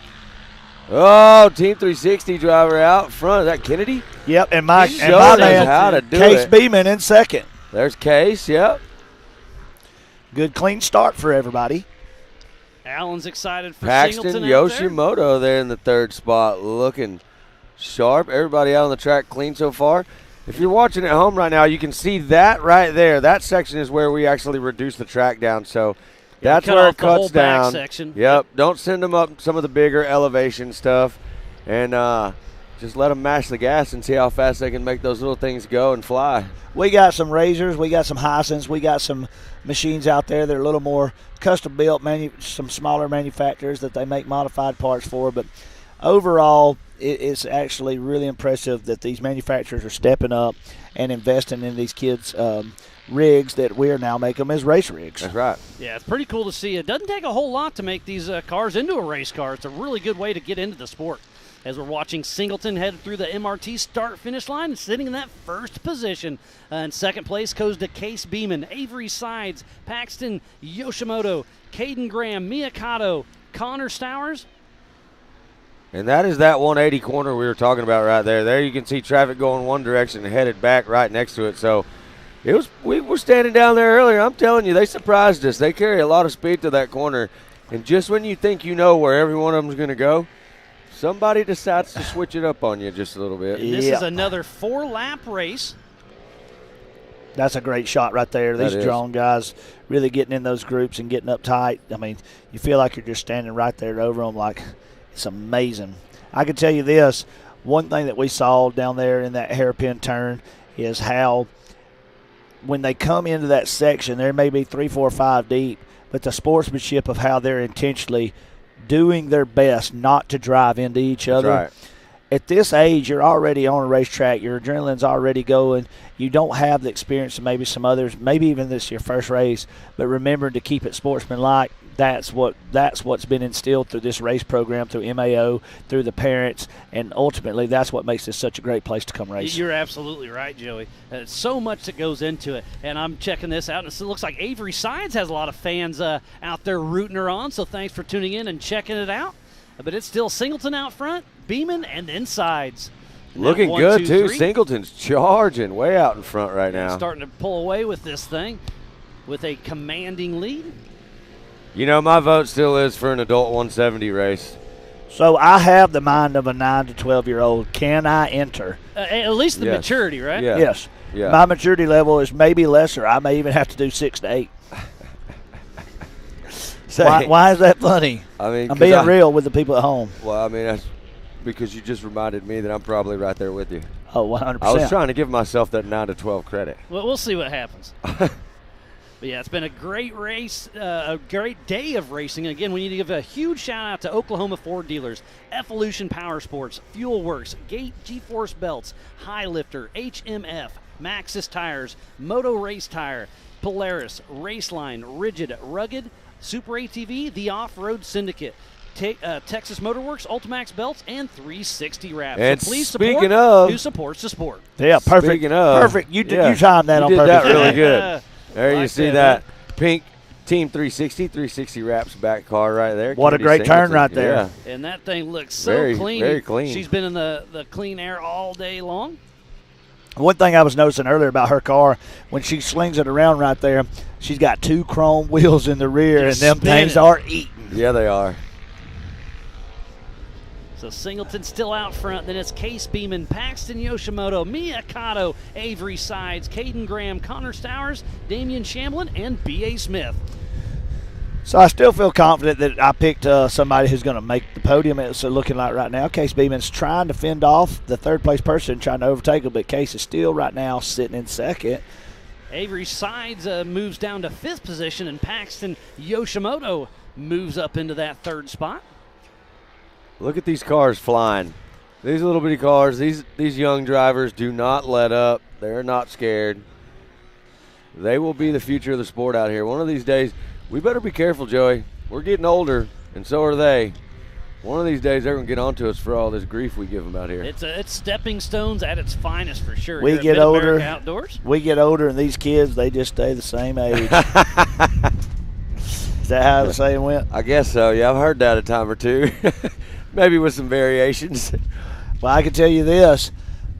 Oh, Team 360 driver out front. Is that Kennedy? Yep, and my He and showed my us man, how to do Case it. Beeman in second. There's Case, yep. Good, clean start for everybody. Alan's excited for Paxton Singleton out there. Yoshimoto there in the 3rd spot, looking sharp. Everybody out on the track clean so far. If you're watching at home right now, you can see that right there. That section is where we actually reduce the track down. So that's cut where off it the whole cuts back down. section. Yep. Don't send them up some of the bigger elevation stuff, and just let them mash the gas and see how fast they can make those little things go and fly. We got some Razors. We got some Hisense. We got some machines out there that are a little more custom built, some smaller manufacturers that they make modified parts for. But overall, it's actually really impressive that these manufacturers are stepping up and investing in these kids' rigs that we are now making them as race rigs. That's right. Yeah, it's pretty cool to see. It doesn't take a whole lot to make these cars into a race car. It's a really good way to get into the sport. As we're watching Singleton head through the MRT start-finish line and sitting in that 1st position. In 2nd place goes to Case Beeman, Avery Sides, Paxton Yoshimoto, Caden Graham, Miyakato, Connor Stowers. And that is that 180 corner we were talking about right there. There you can see traffic going one direction and headed back right next to it. So we were standing down there earlier. I'm telling you, they surprised us. They carry a lot of speed to that corner. And just when you think you know where every one of them is going to go, somebody decides to switch it up on you just a little bit. And this is another 4-lap race. That's a great shot right there. That These is. drone guys really getting in those groups and getting up tight. I mean, you feel like you're just standing right there over them. Like, it's amazing. I can tell you this. One thing that we saw down there in that hairpin turn is how when they come into that section, there may be 3, 4, 5 deep, but the sportsmanship of how they're intentionally doing their best not to drive into each other. That's right. At this age, you're already on a racetrack. Your adrenaline's already going. You don't have the experience of maybe some others. Maybe even this is your first race. But remember to keep it sportsmanlike. That's what's been instilled through this race program, through MAO, through the parents, and ultimately that's what makes this such a great place to come race. You're absolutely right, Joey. So much that goes into it. And I'm checking this out, and it looks like Avery Sides has a lot of fans out there rooting her on, so thanks for tuning in and checking it out. But it's still Singleton out front, Beeman, and then Sides. And Looking that 1, good, 2, too. 3. Singleton's charging way out in front right now. Starting to pull away with this thing with a commanding lead. You know, my vote still is for an adult 170 race. So I have the mind of a 9 to 12-year-old. Can I enter? At least the Yes. maturity, right? Yeah. Yes. Yeah. My maturity level is maybe lesser. I may even have to do 6 to 8. Why is that funny? I mean, I'm being real with the people at home. Well, I mean, that's because you just reminded me that I'm probably right there with you. Oh, 100%. I was trying to give myself that 9 to 12 credit. Well, we'll see what happens. But yeah, it's been a great race, a great day of racing. Again, we need to give a huge shout out to Oklahoma Ford dealers, Evolution Power Sports, Fuel Works, Gate G-Force Belts, High Lifter, HMF, Maxxis Tires, Moto Race Tire, Polaris, Raceline, Rigid, Rugged, Super ATV, the Off-Road Syndicate, Texas Motorworks, Ultimax Belts, and 360 Wraps. And so please speaking support of- who supports the sport. Yeah, perfect. Speaking of, Perfect. You timed that you on did purpose. that really good. There you Like see that, that pink Team 360 wraps back car right there. What a Kennedy great turn Singleton. right there. Yeah. And that thing looks so Very, clean. very clean. She's been in the clean air all day long. One thing I was noticing earlier about her car, when she slings it around right there, she's got 2 chrome wheels in the rear, Just and them spinning. things are eating. Yeah, they are. So Singleton still out front. Then it's Case Beeman, Paxton Yoshimoto, Mia Cotto, Avery Sides, Caden Graham, Connor Stowers, Damian Shamblin, and B.A. Smith. So I still feel confident that I picked somebody who's going to make the podium. It's looking like right now Case Beeman's trying to fend off the third-place person, trying to overtake him, but Case is still right now sitting in second. Avery Sides moves down to 5th position, and Paxton Yoshimoto moves up into that 3rd spot. Look at these cars flying. These little bitty cars, these young drivers do not let up. They're not scared. They will be the future of the sport out here. One of these days, we better be careful, Joey. We're getting older, and so are they. One of these days, they're going to get onto us for all this grief we give them out here. It's stepping stones at its finest for sure. We Here at get Mid-America older. Outdoors. We get older, and these kids, they just stay the same age. Is that how the saying went? I guess so. Yeah, I've heard that a time or two. Maybe with some variations. Well, I can tell you this.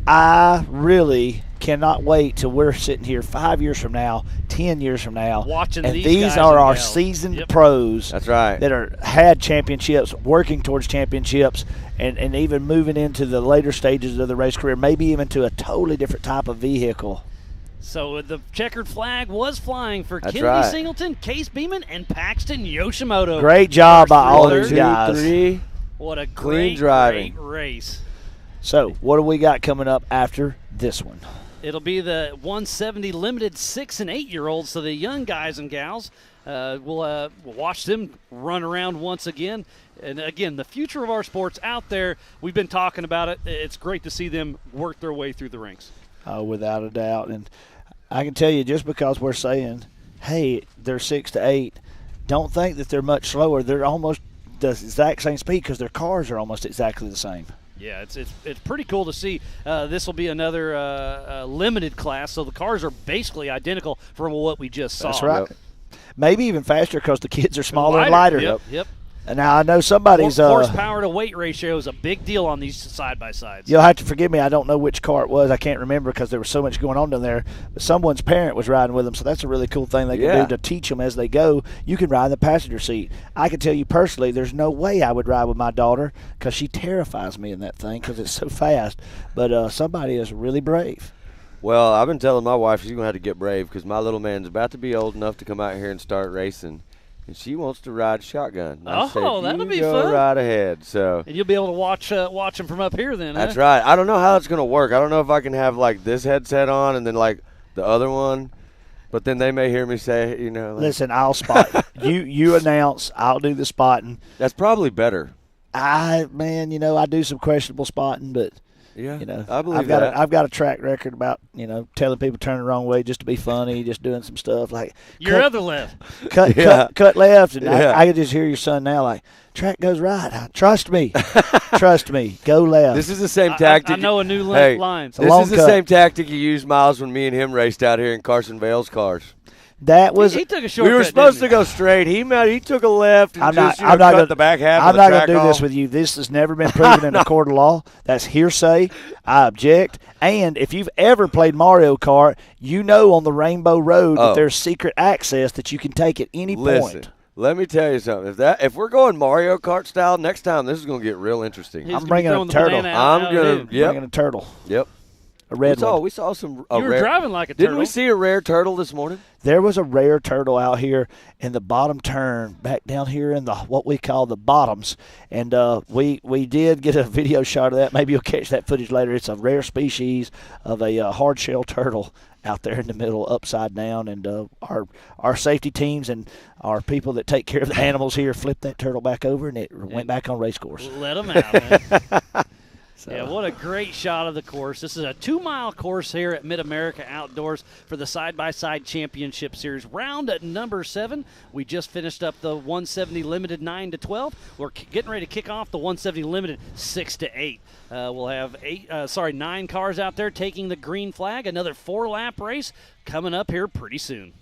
I really cannot wait till we're sitting here 5 years from now, 10 years from now. Watching and these these guys are and our gals. seasoned Yep. pros. That's right. That are had championships, working towards championships, and even moving into the later stages of the race career, maybe even to a totally different type of vehicle. So the checkered flag was flying for That's Kennedy right. Singleton, Case Beeman, and Paxton Yoshimoto. Great job by all Third, these guys. 2, 3. What a Clean great, driving. great race. So, what do we got coming up after this one? It'll be the 170 limited 6 and 8-year-olds. So the young guys and gals, we'll watch them run around once again. And again, the future of our sports out there. We've been talking about it. It's great to see them work their way through the ranks. Without a doubt. And I can tell you, just because we're saying, hey, they're 6 to 8, don't think that they're much slower. They're almost the exact same speed because their cars are almost exactly the same. Yeah, it's pretty cool to see. This will be another limited class, so the cars are basically identical from what we just saw. That's right. Yep. Maybe even faster because the kids are smaller and lighter. Yep. And now I know somebody's horsepower to weight ratio is a big deal on these side-by-sides. you'll have to forgive me. I don't know which car it was. I can't remember because there was so much going on down there. But someone's parent was riding with them, so that's a really cool thing they can Yeah. do to teach them as they go. You can ride in the passenger seat. I can tell you personally, there's no way I would ride with my daughter because she terrifies me in that thing because it's so fast. But somebody is really brave. Well, I've been telling my wife she's going to have to get brave because my little man's about to be old enough to come out here and start racing. And she wants to ride shotgun. I said, that'll be you go fun. right ahead. So And you'll be able to watch them from up here then, that's huh? right. I don't know how it's going to work. I don't know if I can have like this headset on and then like the other one. But then they may hear me say, like, Listen, I'll spot. You announce, I'll do the spotting. that's probably better. I do some questionable spotting, but Yeah, I believe I've got a track record about telling people to turn the wrong way just to be funny, just doing some stuff like Your other left. cut left, and Yeah. I could just hear your son now like track goes right. Trust me, trust me, go left. This is the same tactic. I know a new Hey, line. a This long is the cut. same tactic you used, Miles, when me and him raced out here in Carson Vale's cars. That was He took a shortcut. We were supposed to didn't go straight. He took a left and I'm just not cut gonna, the back half I'm of the not track gonna do this off. with you. This has never been proven in a court of law. That's hearsay. I object. And if you've ever played Mario Kart, you know on the Rainbow Road that there's secret access that you can take at any Listen, point. let me tell you something. If we're going Mario Kart style next time, this is going to get real interesting. He's I'm gonna be bringing a throwing the turtle. banana out I'm gonna. in. Bringing a turtle, Yep. a red one. We saw some. You were driving like a turtle. Didn't we see a rare turtle this morning? There was a rare turtle out here in the bottom turn, back down here in the what we call the bottoms, and we did get a video shot of that. Maybe you'll catch that footage later. It's a rare species of a hard-shell turtle out there in the middle, upside down, and our safety teams and our people that take care of the animals here flipped that turtle back over, and it went back on race course. Let them out, man. So, Yeah, what a great shot of the course. This is a 2-mile course here at Mid-America Outdoors for the Side-by-Side Championship Series. Round at number 7. We just finished up the 170 Limited 9 to 12. We're getting ready to kick off the 170 Limited 6 to 8. We'll have 9 cars out there taking the green flag. Another 4-lap race coming up here pretty soon.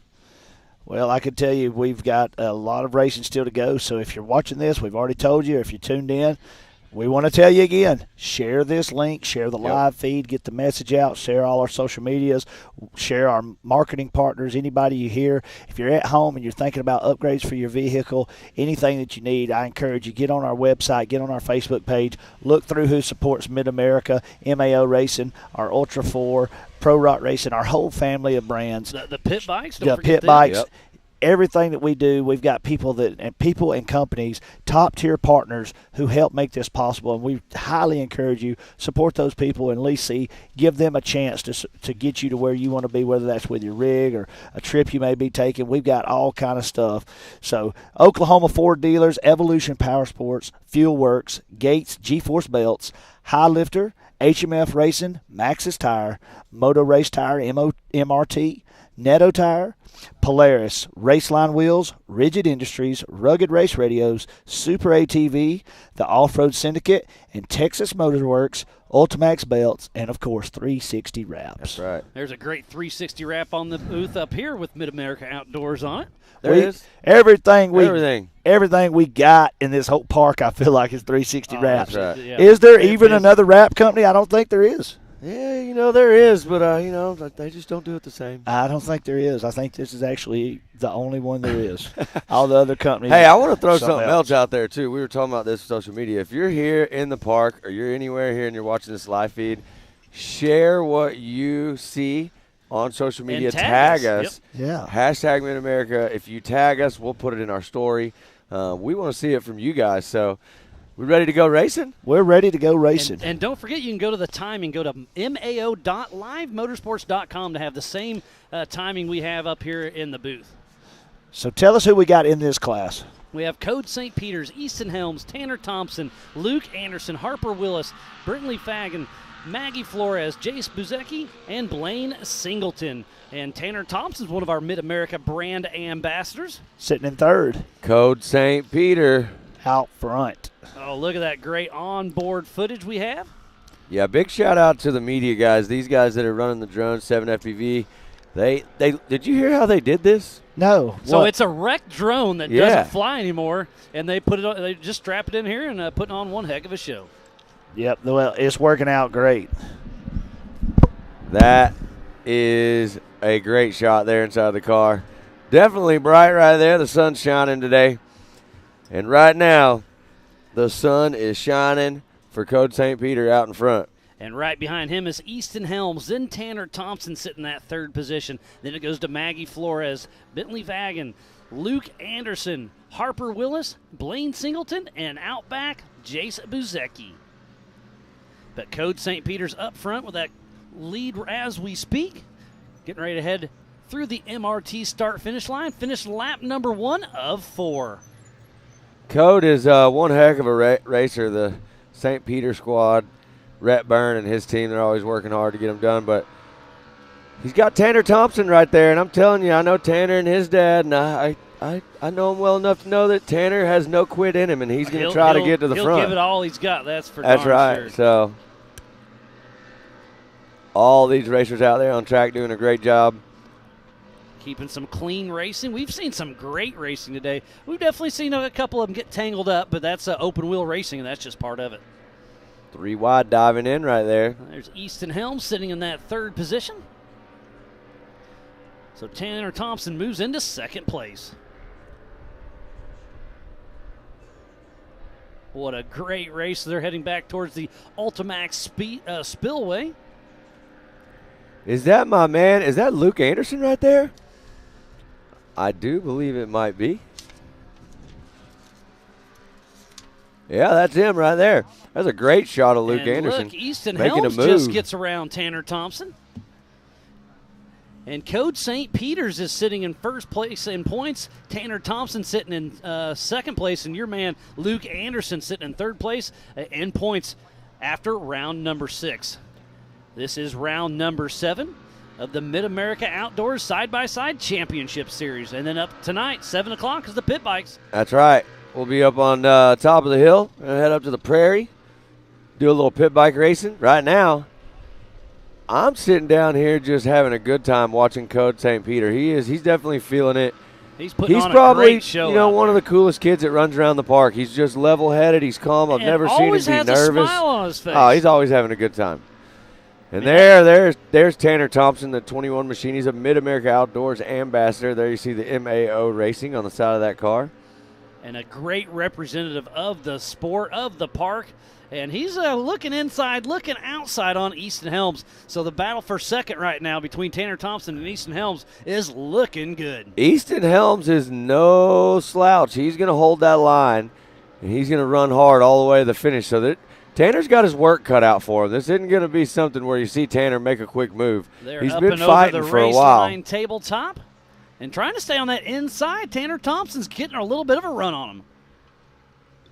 Well, I can tell you we've got a lot of racing still to go. So if you're watching this, we've already told you. If you're tuned in, we want to tell you again, share this link, share the live feed, get the message out, share all our social medias, share our marketing partners, anybody you hear. If you're at home and you're thinking about upgrades for your vehicle, anything that you need, I encourage you, get on our website, get on our Facebook page, look through who supports Mid-America, MAO Racing, our Ultra 4, Pro Rock Racing, our whole family of brands. The pit bikes, don't forget pit bikes. Yep. Everything that we do, we've got people and companies, top-tier partners who help make this possible, and we highly encourage you, support those people and at least give them a chance to get you to where you want to be, whether that's with your rig or a trip you may be taking. We've got all kind of stuff. So Oklahoma Ford dealers, Evolution Power Sports, Fuel Works, Gates, G-Force Belts, High Lifter, HMF Racing, Maxxis Tire, Moto Race Tire, MRT, Netto Tire, Polaris, Raceline Wheels, Rigid Industries, Rugged Race Radios, Super ATV, the Off-Road Syndicate, and Texas Motor Works, Ultimax Belts, and, of course, 360 Wraps. That's right. There's a great 360 wrap on the booth up here with Mid-America Outdoors on it. There is. Everything we got in this whole park, I feel like, is 360 Wraps. That's right. Yeah. Is there even another wrap company? I don't think there is. Yeah, there is, but, they just don't do it the same. I don't think there is. I think this is actually the only one there is. All the other companies. Hey, I want to throw something else out there, too. We were talking about this on social media. If you're here in the park or you're anywhere here and you're watching this live feed, share what you see on social media. Tag us. Yep. Yeah. Hashtag Mid-America. If you tag us, we'll put it in our story. We want to see it from you guys, so – we ready to go racing? We're ready to go racing. And don't forget, you can go to the timing. Go to MAO.livemotorsports.com to have the same timing we have up here in the booth. So tell us who we got in this class. We have Code St. Peter's, Easton Helms, Tanner Thompson, Luke Anderson, Harper Willis, Brittley Fagan, Maggie Flores, Jace Buzecki, and Blaine Singleton. And Tanner Thompson's one of our Mid-America brand ambassadors. Sitting in third. Code St. Peter. Out front. Oh, look at that great onboard footage we have. Yeah, big shout out to the media guys. These guys that are running the drone 7 FPV. They did you hear how they did this? No. So it's a wrecked drone that doesn't fly anymore, and they put it on, they just strap it in here and putting on one heck of a show. Yep. Well, it's working out great. That is a great shot there inside the car. Definitely bright right there. The sun's shining today. And right now, the sun is shining for Code St. Peter out in front. And right behind him is Easton Helms, then Tanner Thompson sitting in that third position. Then it goes to Maggie Flores, Bentley Vagan, Luke Anderson, Harper Willis, Blaine Singleton, and out back, Jace Buzecki. But Code St. Peter's up front with that lead as we speak. Getting ready to head through the MRT start-finish line. Finish lap number 1 of 4. Code is one heck of a racer. The St. Peter squad, Rhett Byrne and his team, they're always working hard to get him done. But he's got Tanner Thompson right there, and I'm telling you, I know Tanner and his dad, and I know him well enough to know that Tanner has no quit in him, and he's going to try to get to the front. He'll give it all he's got, that's for That's darn right. sure. So all these racers out there on track doing a great job. Keeping some clean racing. We've seen some great racing today. We've definitely seen a couple of them get tangled up, but that's open wheel racing, and that's just part of it. 3 wide diving in right there. There's Easton Helms sitting in that third position. So Tanner Thompson moves into second place. What a great race. They're heading back towards the Ultimax Spillway. Is that my man? Is that Luke Anderson right there? I do believe it might be. Yeah, that's him right there. That's a great shot of Luke Anderson. Look, Easton making Helms a move. just gets around Tanner Thompson. And Code St. Peter's is sitting in first place in points. Tanner Thompson sitting in second place. And your man, Luke Anderson, sitting in third place in points after round number 6. This is round number 7 of the Mid-America Outdoors Side-by-Side Championship Series. And then up tonight, 7 o'clock, is the pit bikes. That's right. We'll be up on top of the hill and head up to the prairie, do a little pit bike racing. Right now, I'm sitting down here just having a good time watching Code St. Peter. He's definitely feeling it. He's putting on probably, a great show. One of the coolest kids that runs around the park. He's just level-headed. He's calm. I've never seen him be nervous. Always has a smile on his face. Oh, he's always having a good time. And there's Tanner Thompson, the 21 machine. He's a Mid-America Outdoors ambassador. There you see the MAO Racing on the side of that car. And a great representative of the sport, of the park. And he's looking inside, looking outside on Easton Helms. So the battle for second right now between Tanner Thompson and Easton Helms is looking good. Easton Helms is no slouch. He's going to hold that line, and he's going to run hard all the way to the finish. So that Tanner's got his work cut out for him. This isn't going to be something where you see Tanner make a quick move. He's up been and fighting over the for a race while. line tabletop and trying to stay on that inside. Tanner Thompson's getting a little bit of a run on him.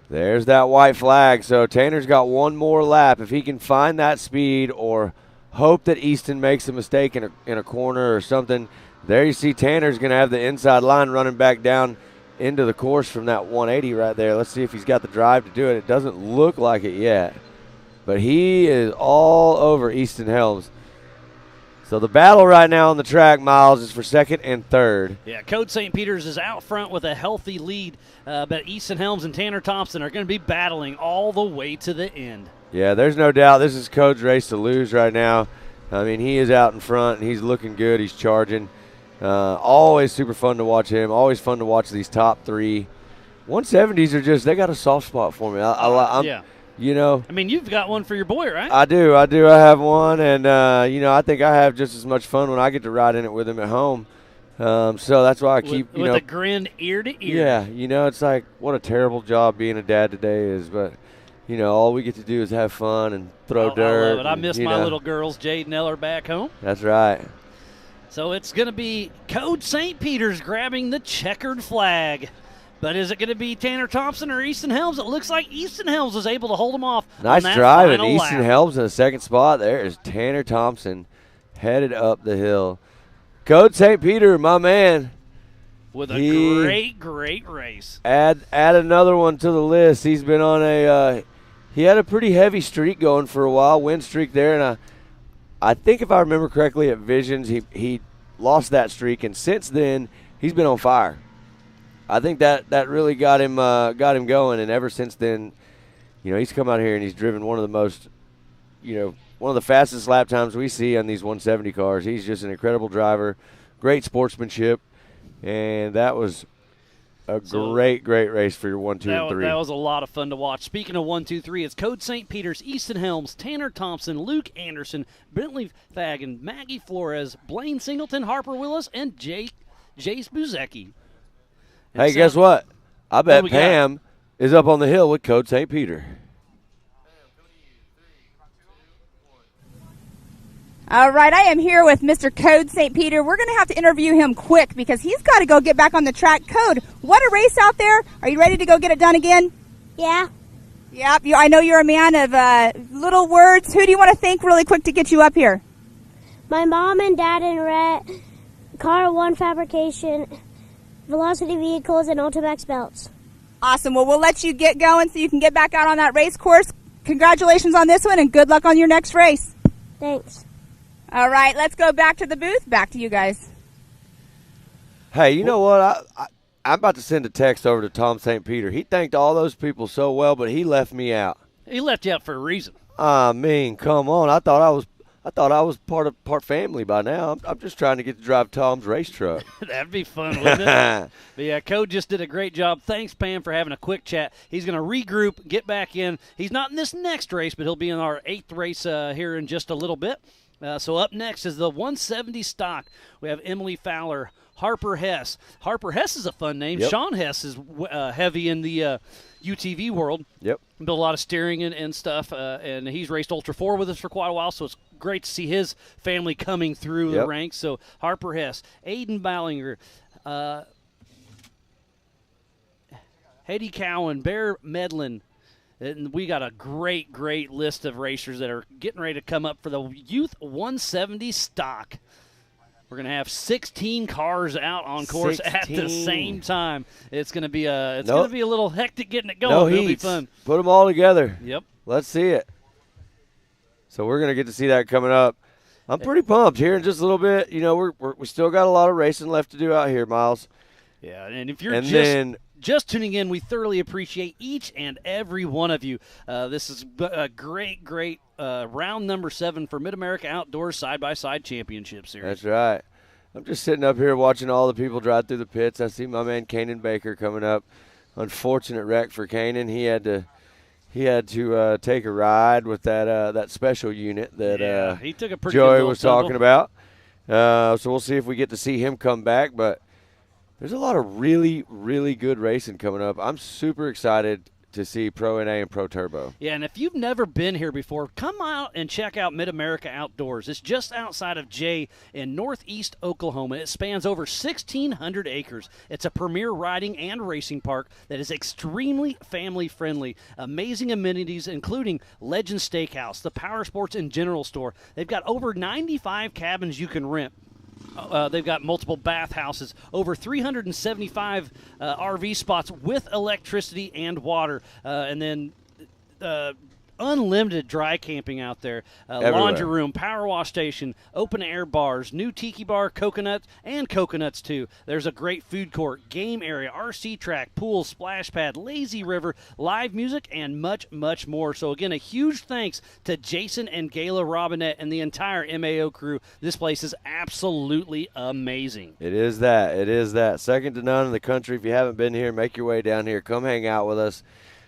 There's that white flag. So Tanner's got one more lap. If he can find that speed or hope that Easton makes a mistake in a corner or something, there you see Tanner's going to have the inside line running back down into the course from that 180 right there. Let's see if he's got the drive to do it. It doesn't look like it yet, but he is all over Easton Helms. So the battle right now on the track, Miles, is for second and third. Yeah, Code St. Peter's is out front with a healthy lead, but Easton Helms and Tanner Thompson are going to be battling all the way to the end. Yeah, there's no doubt this is Code's race to lose right now. I mean, he is out in front, and he's looking good. He's charging. Always super fun to watch him. Always fun to watch these top three. 170s are just, they got a soft spot for me. Yeah. I mean, you've got one for your boy, right? I do. I have one, and, I think I have just as much fun when I get to ride in it with him at home. So that's why I keep, with a grin ear to ear. Yeah, it's like what a terrible job being a dad today is, but, all we get to do is have fun and throw dirt. I love it. I miss my little girls, Jade and Eller, back home. That's right. So it's going to be Code St. Peter's grabbing the checkered flag. But is it going to be Tanner Thompson or Easton Helms? It looks like Easton Helms was able to hold him off. Nice on that driving. final Easton lap. Helms in the second spot. There is Tanner Thompson headed up the hill. Code St. Peter, my man. With a great race. Add another one to the list. He's been on he had a pretty heavy streak going for a while, win streak there, and I think if I remember correctly at Visions, he lost that streak, and since then he's been on fire. I think that really got him going, and ever since then, he's come out here and he's driven one of the most, one of the fastest lap times we see on these 170 cars. He's just an incredible driver, great sportsmanship, and that was a great race for your 1, 2, and 3. That was a lot of fun to watch. Speaking of 1, 2, 3, it's Code St. Peter's, Easton Helms, Tanner Thompson, Luke Anderson, Bentley Fagan, Maggie Flores, Blaine Singleton, Harper Willis, and Jace Buzecki. Hey, guess what? I bet we Pam is up on the hill with Code St. Peter. All right, I am here with Mr. Code St. Peter. We're going to have to interview him quick because he's got to go get back on the track. Code, what a race out there. Are you ready to go get it done again? Yeah. Yep, I know you're a man of little words. Who do you want to thank really quick to get you up here? My mom and dad and Rhett, Car One Fabrication, Velocity Vehicles, and Ultimax Belts. Awesome. Well, we'll let you get going so you can get back out on that race course. Congratulations on this one, and good luck on your next race. Thanks. All right, let's go back to the booth. Back to you guys. Hey, you know what? I'm about to send a text over to Tom St. Peter. He thanked all those people so well, but he left me out. He left you out for a reason. I mean, come on. I thought I was part family by now. I'm just trying to get to drive Tom's race truck. That'd be fun, wouldn't it? But yeah, Code just did a great job. Thanks, Pam, for having a quick chat. He's going to regroup, get back in. He's not in this next race, but he'll be in our 8th race here in just a little bit. So up next is the 170 stock. We have Emily Fowler, Harper Hess. Harper Hess is a fun name. Yep. Sean Hess is heavy in the UTV world. Yep. Built a lot of steering and stuff, and he's raced Ultra 4 with us for quite a while, so it's great to see his family coming through the ranks. So Harper Hess, Aiden Ballinger, Hedy Cowan, Bear Medlin. And we got a great list of racers that are getting ready to come up for the Youth 170 stock. We're going to have 16 cars out on course 16. at the same time. It's going to be a little hectic getting it going. No It'll be heats. fun. Put them all together. Yep. Let's see it. So we're going to get to see that coming up. I'm pretty pumped here in just a little bit. We still got a lot of racing left to do out here, Miles. Yeah, and if you're just tuning in, we thoroughly appreciate each and every one of you. This is a great round number 7 for Mid-America Outdoors Side-by-Side Championship Series. That's right. I'm just sitting up here watching all the people drive through the pits. I see my man Kanan Baker coming up. Unfortunate wreck for Kanan. He had to take a ride with that special unit that he took a pretty Joey good was tumble. talking about. So we'll see if we get to see him come back. But there's a lot of really, really good racing coming up. I'm super excited to see Pro NA and Pro Turbo. Yeah, and if you've never been here before, come out and check out Mid-America Outdoors. It's just outside of Jay in northeast Oklahoma. It spans over 1,600 acres. It's a premier riding and racing park that is extremely family-friendly. Amazing amenities, including Legend Steakhouse, the Power Sports and General Store. They've got over 95 cabins you can rent. They've got multiple bathhouses, over 375 RV spots with electricity and water, and then unlimited dry camping out there. Laundry room, power wash station, open air bars, new tiki bar, coconuts too. There's a great food court, game area, RC track, pool, splash pad, lazy river, live music, and much, much more. So again, a huge thanks to Jason and Gayla Robinette and the entire MAO crew. This place is absolutely amazing. It is that. Second to none in the country. If you haven't been here, make your way down here. Come hang out with us.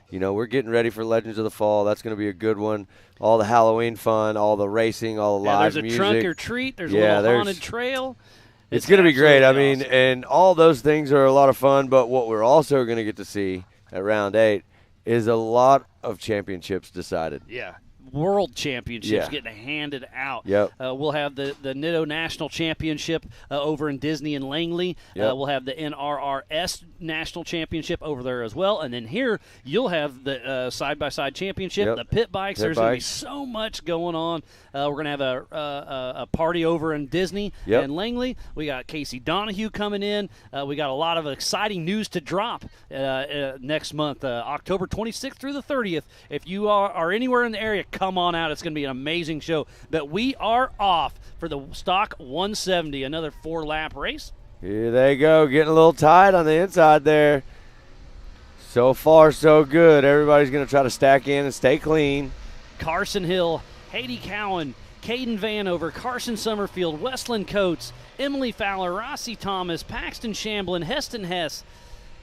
You know, we're getting ready for Legends of the Fall. That's going to be a good one. All the Halloween fun, all the racing, all the live music. There's a trunk or treat. There's a little haunted trail. It's going to be great. I mean, awesome. and all those things are a lot of fun, but what we're also going to get to see at Round 8 is a lot of championships decided. Yeah. World Championships getting handed out. Yep. We'll have the NITO National Championship over in Disney and Langley. Yep. We'll have the NRRS National Championship over there as well. And then here you'll have the side-by-side championship, the pit bikes. There's going to be so much going on. We're going to have a party over in Disney and Langley. We got Casey Donahue coming in. We got a lot of exciting news to drop next month, October 26th through the 30th. If you are anywhere in the area, come on out. It's going to be an amazing show. But we are off for the Stock 170, another 4-lap race. Here they go, getting a little tight on the inside there. So far, so good. Everybody's going to try to stack in and stay clean. Carson Hill, Haiti Cowan, Caden Vanover, Carson Summerfield, Westland Coates, Emily Fowler, Rossi Thomas, Paxton Shamblin, Heston Hess,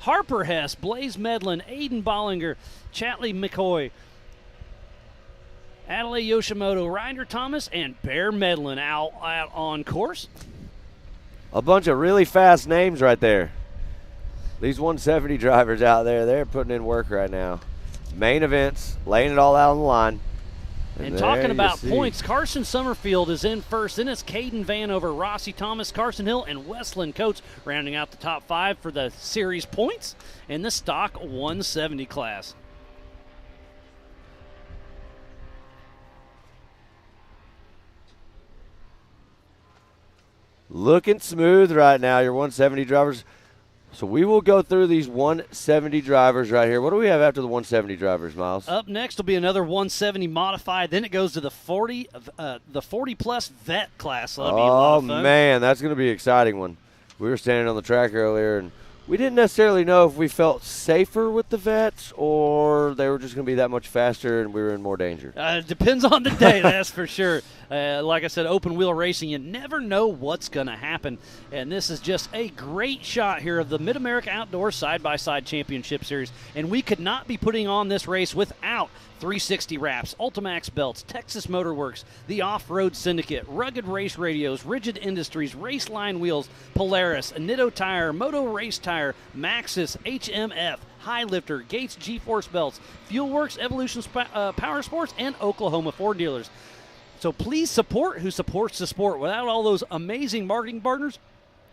Harper Hess, Blaze Medlin, Aiden Bollinger, Chatley McCoy, Adelaide Yoshimoto, Ryder Thomas, and Bear Medlin out on course. A bunch of really fast names right there. These 170 drivers out there, they're putting in work right now. Main events, laying it all out on the line. And talking about points, Carson Summerfield is in first. Then it's Caden Vanover, Rossi Thomas, Carson Hill, and Westland Coates rounding out the top 5 for the series points in the Stock 170 class. Looking smooth right now, your 170 drivers. So we will go through these 170 drivers right here. What do we have after the 170 drivers, Miles? Up next will be another 170 modified. Then it goes to the 40 plus vet class. So that'll be a lot of fun. Man, that's going to be an exciting one. We were standing on the track earlier, and we didn't necessarily know if we felt safer with the vets or they were just going to be that much faster and we were in more danger. It depends on the day, that's for sure. Like I said, open wheel racing, you never know what's going to happen. And this is just a great shot here of the Mid-America Outdoor Side-by-Side Championship Series. And we could not be putting on this race without 360 Wraps, Ultimax Belts, Texas Motor Works, the Off-Road Syndicate, Rugged Race Radios, Rigid Industries, Race Line Wheels, Polaris, Nitto Tire, Moto Race Tire, Maxxis, HMF, High Lifter, Gates G-Force Belts, Fuel Works, Evolution Power Sports, and Oklahoma Ford dealers. So please support who supports the sport. Without all those amazing marketing partners,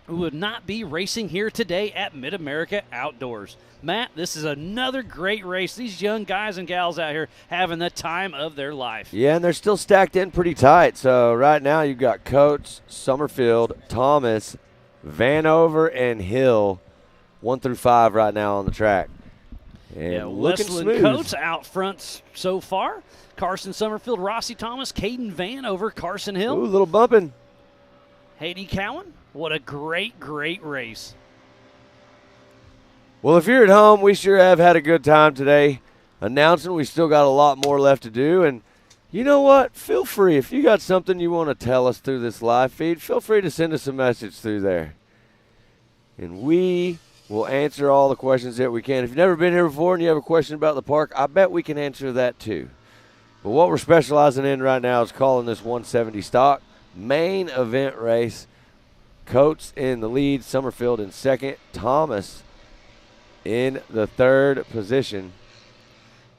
we would not be racing here today at Mid-America Outdoors. Matt, this is another great race. These young guys and gals out here having the time of their life. Yeah, and they're still stacked in pretty tight. So right now you've got Coates, Summerfield, Thomas, Vanover, and Hill, 1 through 5 right now on the track. And looking Westland smooth. Coates out front so far. Carson Summerfield, Rossi Thomas, Caden Vanover, Carson Hill. Ooh, a little bumping. Haiti Cowan. What a great, great race. Well, if you're at home, we sure have had a good time today announcing. We still got a lot more left to do. And you know what? Feel free. If you got something you want to tell us through this live feed, feel free to send us a message through there. And we will answer all the questions that we can. If you've never been here before and you have a question about the park, I bet we can answer that too. But what we're specializing in right now is calling this 170 stock main event race. Coates in the lead, Summerfield in second, Thomas in the third position.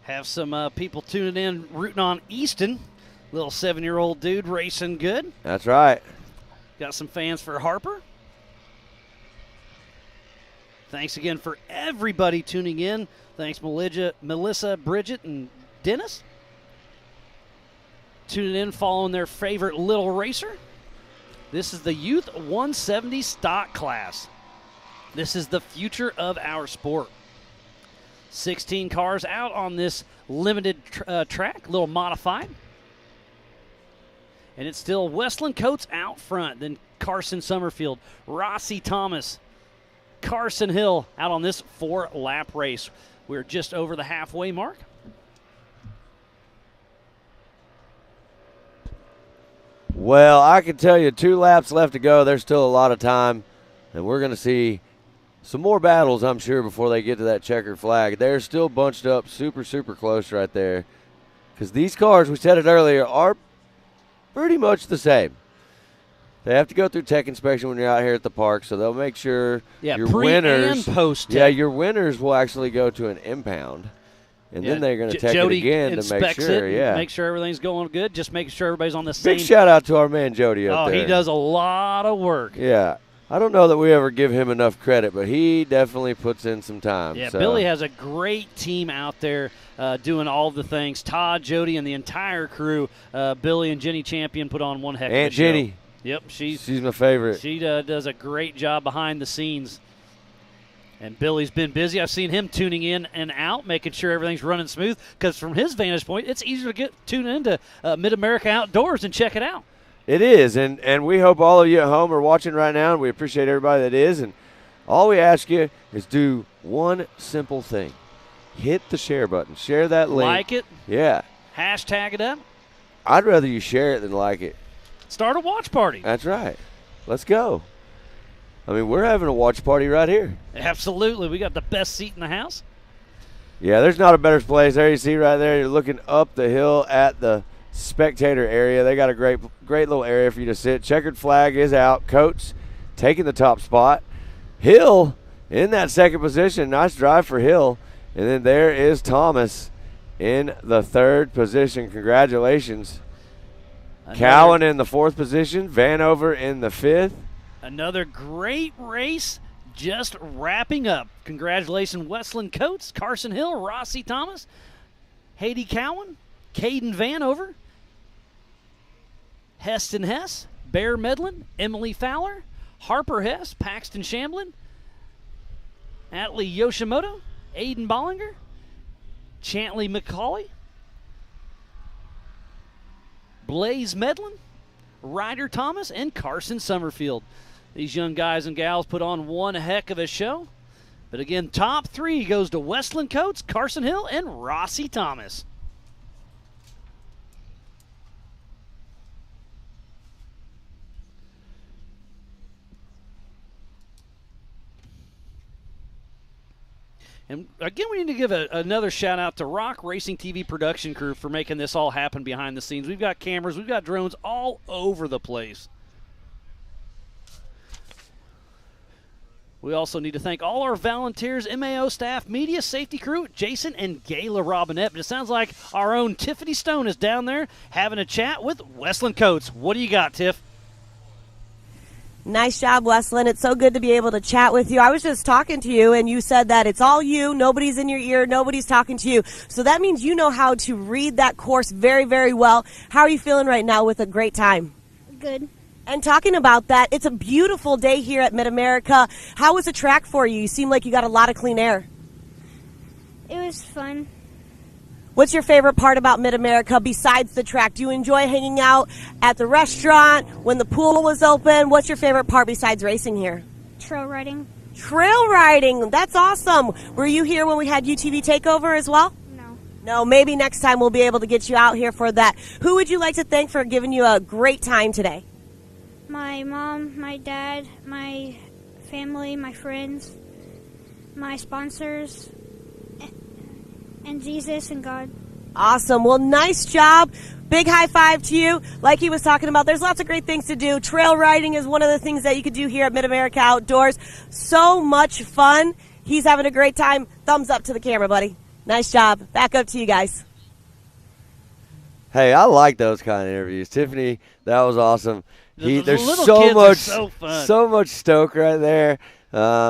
Have some people tuning in, rooting on Easton. Little 7-year-old dude racing good. That's right. Got some fans for Harper. Thanks again for everybody tuning in. Thanks, Melissa, Bridget, and Dennis. Tuning in, following their favorite little racer. This is the Youth 170 stock class. This is the future of our sport. 16 cars out on this limited track, a little modified. And it's still Westland Coates out front, then Carson Summerfield, Rossi Thomas, Carson Hill out on this 4-lap race. We're just over the halfway mark. Well, I can tell you 2 laps left to go. There's still a lot of time, and we're going to see some more battles, I'm sure, before they get to that checkered flag. They're still bunched up super, super close right there because these cars, we said it earlier, are pretty much the same. They have to go through tech inspection when you're out here at the park, so they'll make sure your winners, and post tech. Yeah, your winners will actually go to an impound. And then they're going to tech it again to make sure. Make sure everything's going good. Just making sure everybody's on the same. Big shout out to our man Jody up there. Oh, he does a lot of work. Yeah. I don't know that we ever give him enough credit, but he definitely puts in some time. Yeah, so. Billy has a great team out there doing all the things. Todd, Jody, and the entire crew. Billy and Jenny Champion put on one heck of a show. Aunt Jenny. Yep, she's my favorite. She does a great job behind the scenes. And Billy's been busy. I've seen him tuning in and out, making sure everything's running smooth. Because from his vantage point, it's easier to tune into Mid-America Outdoors and check it out. It is, and we hope all of you at home are watching right now, and we appreciate everybody that is. And all we ask you is do one simple thing. Hit the share button. Share that link. Like it. Yeah. Hashtag it up. I'd rather you share it than like it. Start a watch party. That's right. Let's go. I mean, we're having a watch party right here. Absolutely. We got the best seat in the house. Yeah, there's not a better place. There you see right there, you're looking up the hill at the spectator area. They got a great little area for you to sit. Checkered flag is out. Coates taking the top spot. Hill in that second position. Nice drive for Hill. And then there is Thomas in the third position. Congratulations. Cowan in the fourth position. Vanover in the fifth. Another great race just wrapping up. Congratulations, Westland Coates, Carson Hill, Rossi Thomas, Haiti Cowan, Caden Vanover, Heston Hess, Bear Medlin, Emily Fowler, Harper Hess, Paxton Shamblin, Atlee Yoshimoto, Aiden Bollinger, Chantley McCauley, Blaze Medlin, Ryder Thomas, and Carson Summerfield. These young guys and gals put on one heck of a show. But again, top 3 goes to Westland Coates, Carson Hill, and Rossi Thomas. And again, we need to give another shout out to Rock Racing TV production crew for making this all happen behind the scenes. We've got cameras, we've got drones all over the place. We also need to thank all our volunteers, MAO staff, media, safety crew, Jason and Gayla Robinette. But it sounds like our own Tiffany Stone is down there having a chat with Westland Coates. What do you got, Tiff? Nice job, Westland. It's so good to be able to chat with you. I was just talking to you, and you said that it's all you. Nobody's in your ear. Nobody's talking to you. So that means you know how to read that course very, very well. How are you feeling right now with a great time? Good. And talking about that, it's a beautiful day here at Mid-America. How was the track for you? You seem like you got a lot of clean air. It was fun. What's your favorite part about Mid-America besides the track? Do you enjoy hanging out at the restaurant when the pool was open? What's your favorite part besides racing here? Trail riding. Trail riding. That's awesome. Were you here when we had UTV takeover as well? No. No, maybe next time we'll be able to get you out here for that. Who would you like to thank for giving you a great time today? My mom, my dad, my family, my friends, my sponsors, and Jesus and God. Awesome. Well, nice job. Big high five to you. Like he was talking about, there's lots of great things to do. Trail riding is one of the things that you could do here at Mid-America Outdoors. So much fun. He's having a great time. Thumbs up to the camera, buddy. Nice job. Back up to you guys. Hey, I like those kind of interviews. Tiffany, that was awesome. The There's little so kids are much, so fun. so much stoke right there.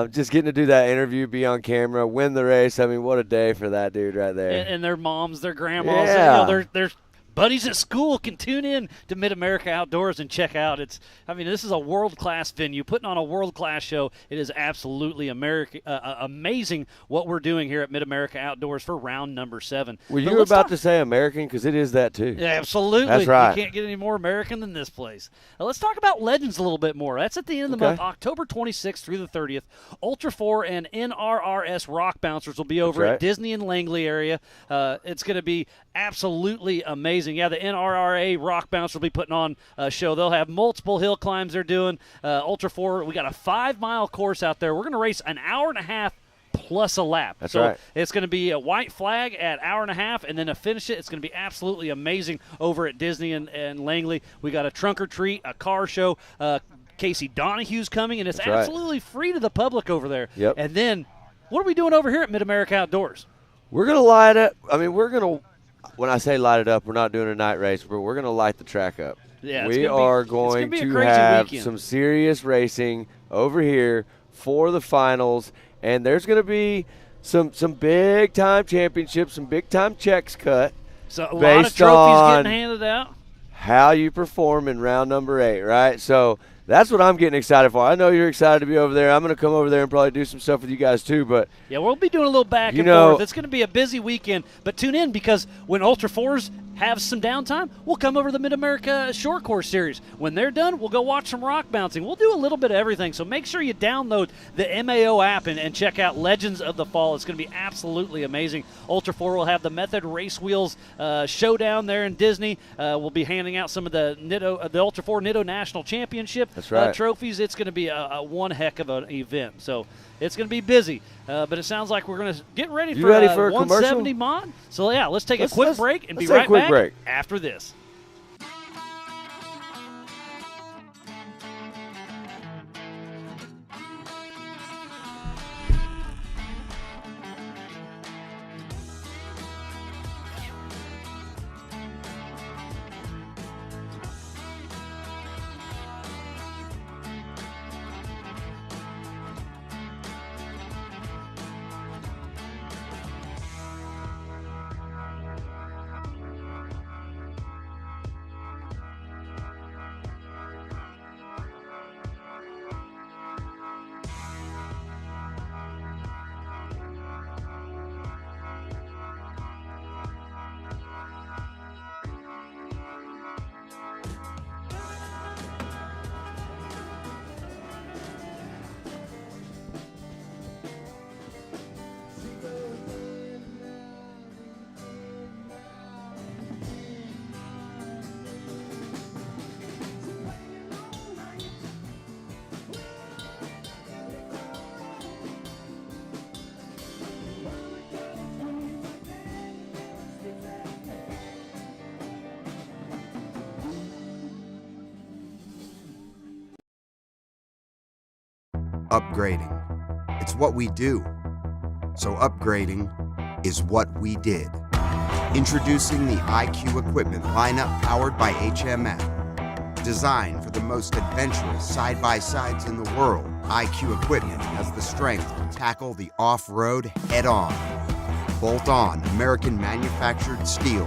Just getting to do that interview, be on camera, win the race. I mean, what a day for that dude right there. And their moms, their grandmas, Yeah. their buddies at school can tune in to Mid-America Outdoors and check out. This is a world-class venue, putting on a world-class show. It is absolutely amazing what we're doing here at Mid-America Outdoors for round number 7. Were you about to say American? Because it is that too. Yeah, absolutely. That's right. You can't get any more American than this place. Now, let's talk about Legends a little bit more. That's at the end of the month, October 26th through the 30th. Ultra 4 and NRRS Rock Bouncers will be over at Disney and Langley area. It's going to be absolutely amazing. Yeah, the NRRA Rock Bounce will be putting on a show. They'll have multiple hill climbs they're doing. Ultra 4, we got a 5-mile course out there. We're going to race an hour and a half plus a lap. That's right. It's going to be a white flag at hour and a half, and then to finish it, it's going to be absolutely amazing over at Disney and Langley. We got a trunk or treat, a car show. Casey Donahue's coming, and it's absolutely free to the public over there. Yep. And then what are we doing over here at Mid-America Outdoors? We're going to light it. I mean, we're going to. When I say light it up, we're not doing a night race, but we're going to light the track up. Yeah, we are going to have some serious racing over here for the finals, and there's going to be some big-time championships, some big-time checks cut. So a lot of trophies getting handed out. How you perform in round number 8, right? So that's what I'm getting excited for. I know you're excited to be over there. I'm going to come over there and probably do some stuff with you guys too. But yeah, we'll be doing a little back and forth. It's going to be a busy weekend. But tune in, because when Ultra 4s have some downtime, we'll come over to the Mid-America Short Course Series. When they're done, we'll go watch some rock bouncing. We'll do a little bit of everything. So make sure you download the MAO app and check out Legends of the Fall. It's going to be absolutely amazing. Ultra 4 will have the Method Race Wheels showdown there in Disney. We'll be handing out some of the Ultra 4 Nitto National Championship trophies. It's going to be a one heck of an event. So it's going to be busy, but it sounds like we're going to get ready for a 170 mod. So, yeah, let's take a quick break and be right back after this. Upgrading. It's what we do. So upgrading is what we did. Introducing the IQ equipment lineup powered by HMF. Designed for the most adventurous side-by-sides in the world, IQ equipment has the strength to tackle the off-road head-on. Bolt-on American manufactured steel.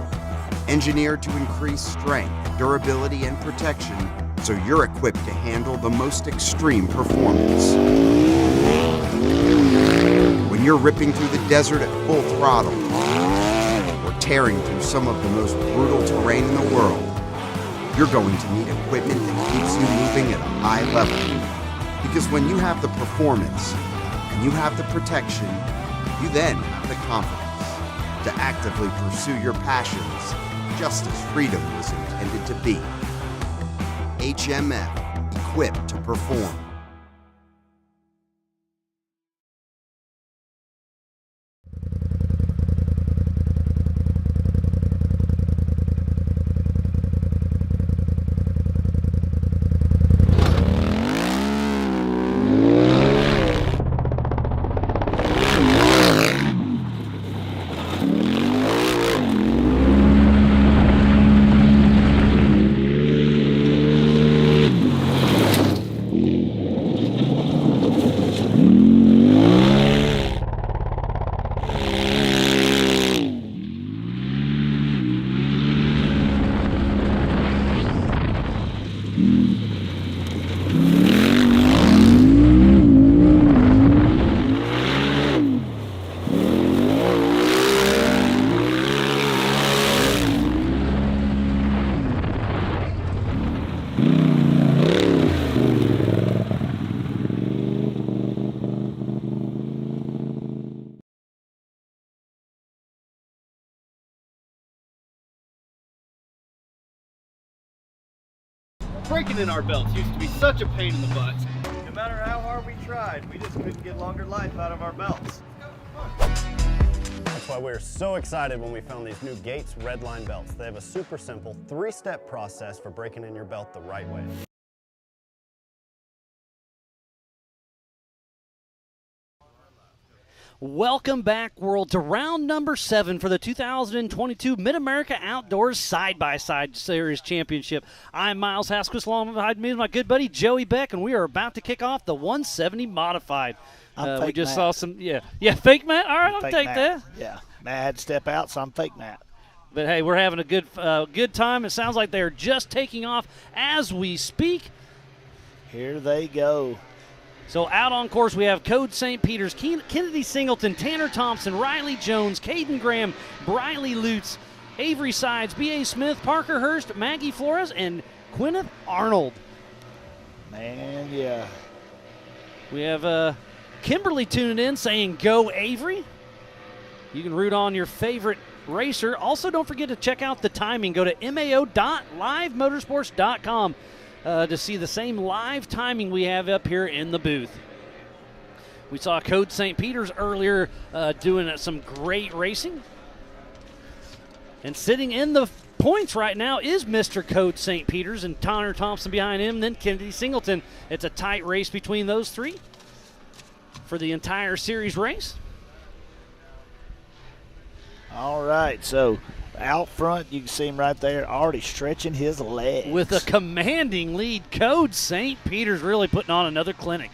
Engineered to increase strength, durability, and protection, so you're equipped to handle the most extreme performance. When you're ripping through the desert at full throttle, or tearing through some of the most brutal terrain in the world, you're going to need equipment that keeps you moving at a high level. Because when you have the performance, and you have the protection, you then have the confidence to actively pursue your passions just as freedom was intended to be. HMF, equipped to perform. Breaking in our belts used to be such a pain in the butt. No matter how hard we tried, we just couldn't get longer life out of our belts. That's why we were so excited when we found these new Gates Redline belts. They have a super simple 3-step process for breaking in your belt the right way. Welcome back, world, to round number 7 for the 2022 Mid-America Outdoors Side-by-Side Series Championship. I'm Miles Hasquist, along with me is my good buddy Joey Beck, and we are about to kick off the 170 Modified. We just saw some, fake Matt? All right, I'll take that. Yeah, Matt had to step out, so I'm fake Matt. But, hey, we're having a good time. It sounds like they're just taking off as we speak. Here they go. So out on course, we have Code St. Peter's, Kennedy Singleton, Tanner Thompson, Riley Jones, Caden Graham, Briley Lutz, Avery Sides, B.A. Smith, Parker Hurst, Maggie Flores, and Gwyneth Arnold. Man, yeah. We have Kimberly tuning in saying, go Avery. You can root on your favorite racer. Also, don't forget to check out the timing. Go to mao.livemotorsports.com. To see the same live timing we have up here in the booth. We saw Code St. Peter's earlier doing some great racing. And sitting in the points right now is Mr. Code St. Peter's and Tanner Thompson behind him, then Kennedy Singleton. It's a tight race between those three for the entire series race. All right, so out front, you can see him right there, already stretching his legs. With a commanding lead, Code St. Peter's really putting on another clinic.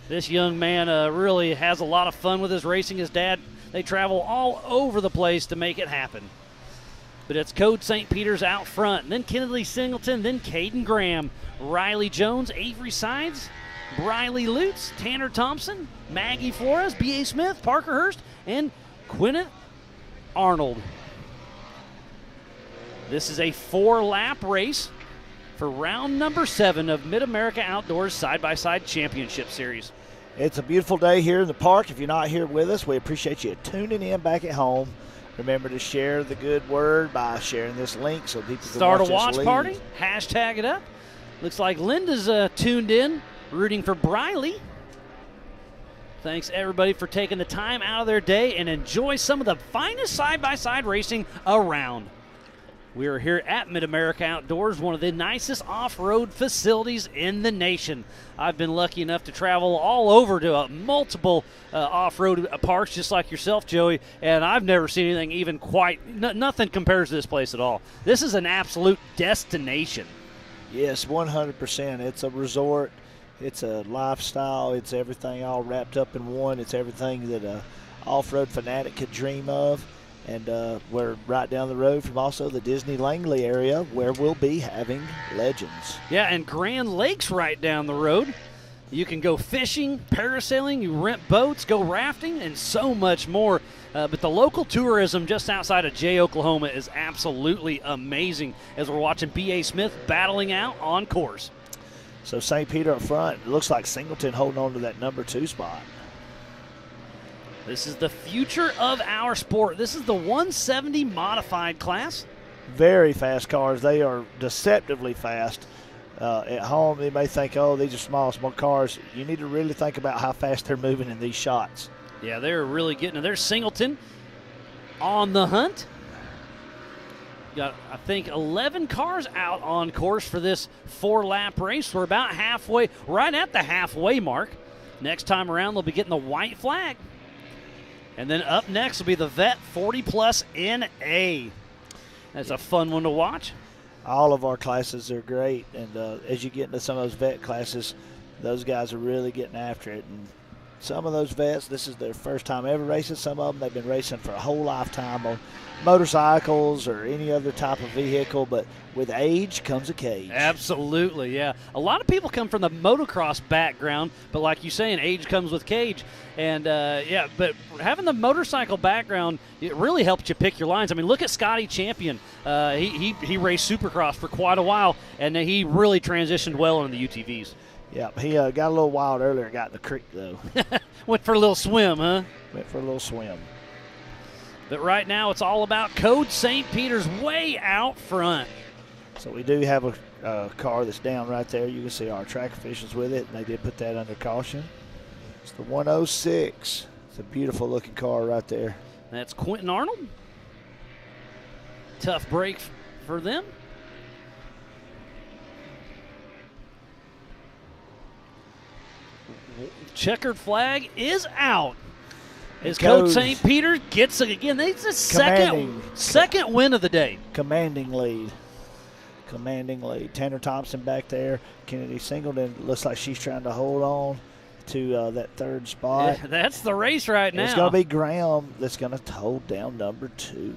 This young man really has a lot of fun with his racing. His dad, they travel all over the place to make it happen. But it's Code St. Peter's out front, and then Kennedy Singleton, then Caden Graham, Riley Jones, Avery Sides, Briley Lutz, Tanner Thompson, Maggie Flores, B.A. Smith, Parker Hurst, and Gwyneth Arnold. This is a 4-lap race for round number 7 of Mid-America Outdoors Side-by-Side Championship Series. It's a beautiful day here in the park. If you're not here with us, we appreciate you tuning in back at home. Remember to share the good word by sharing this link so people can start a watch this party. Hashtag it up. Looks like Linda's tuned in, rooting for Briley. Thanks, everybody, for taking the time out of their day and enjoy some of the finest side-by-side racing around. We are here at Mid-America Outdoors, one of the nicest off-road facilities in the nation. I've been lucky enough to travel all over to multiple off-road parks, just like yourself, Joey, and I've never seen anything even nothing compares to this place at all. This is an absolute destination. Yes, 100%. It's a resort. It's a lifestyle. It's everything all wrapped up in one. It's everything that an off-road fanatic could dream of. And we're right down the road from also the Disney Langley area where we'll be having Legends. Yeah, and Grand Lake's right down the road. You can go fishing, parasailing, you rent boats, go rafting, and so much more. But the local tourism just outside of Jay, Oklahoma is absolutely amazing as we're watching B.A. Smith battling out on course. So St. Peter up front, it looks like Singleton holding on to that number 2 spot. This is the future of our sport. This is the 170 modified class. Very fast cars. They are deceptively fast. At home, they may think, oh, these are small cars. You need to really think about how fast they're moving in these shots. Yeah, they're really getting it. There's Singleton on the hunt. Got, I think, 11 cars out on course for this 4-lap race. We're about halfway, right at the halfway mark. Next time around, they'll be getting the white flag. And then up next will be the Vet 40 Plus NA. That's a fun one to watch. All of our classes are great, and as you get into some of those vet classes, those guys are really getting after it. And some of those vets, this is their first time ever racing. Some of them, they've been racing for a whole lifetime on motorcycles or any other type of vehicle, but with age comes a cage. Absolutely, yeah. A lot of people come from the motocross background, but like you saying, age comes with cage. And, yeah, but having the motorcycle background, it really helps you pick your lines. I mean, look at Scotty Champion. He raced Supercross for quite a while, and he really transitioned well into the UTVs. Yeah, he got a little wild earlier, got in the creek, though. Went for a little swim, huh? Went for a little swim. But right now it's all about Code St. Peter's way out front. So we do have a car that's down right there. You can see our track officials with it, and they did put that under caution. It's the 106. It's a beautiful looking car right there. That's Quentin Arnold. Tough break for them. Checkered flag is out. As Code St. Peter gets it again. It's the second win of the day. Commanding lead. Tanner Thompson back there. Kennedy Singleton looks like she's trying to hold on to that third spot. Yeah, that's the race right now. It's going to be Graham that's going to hold down number 2.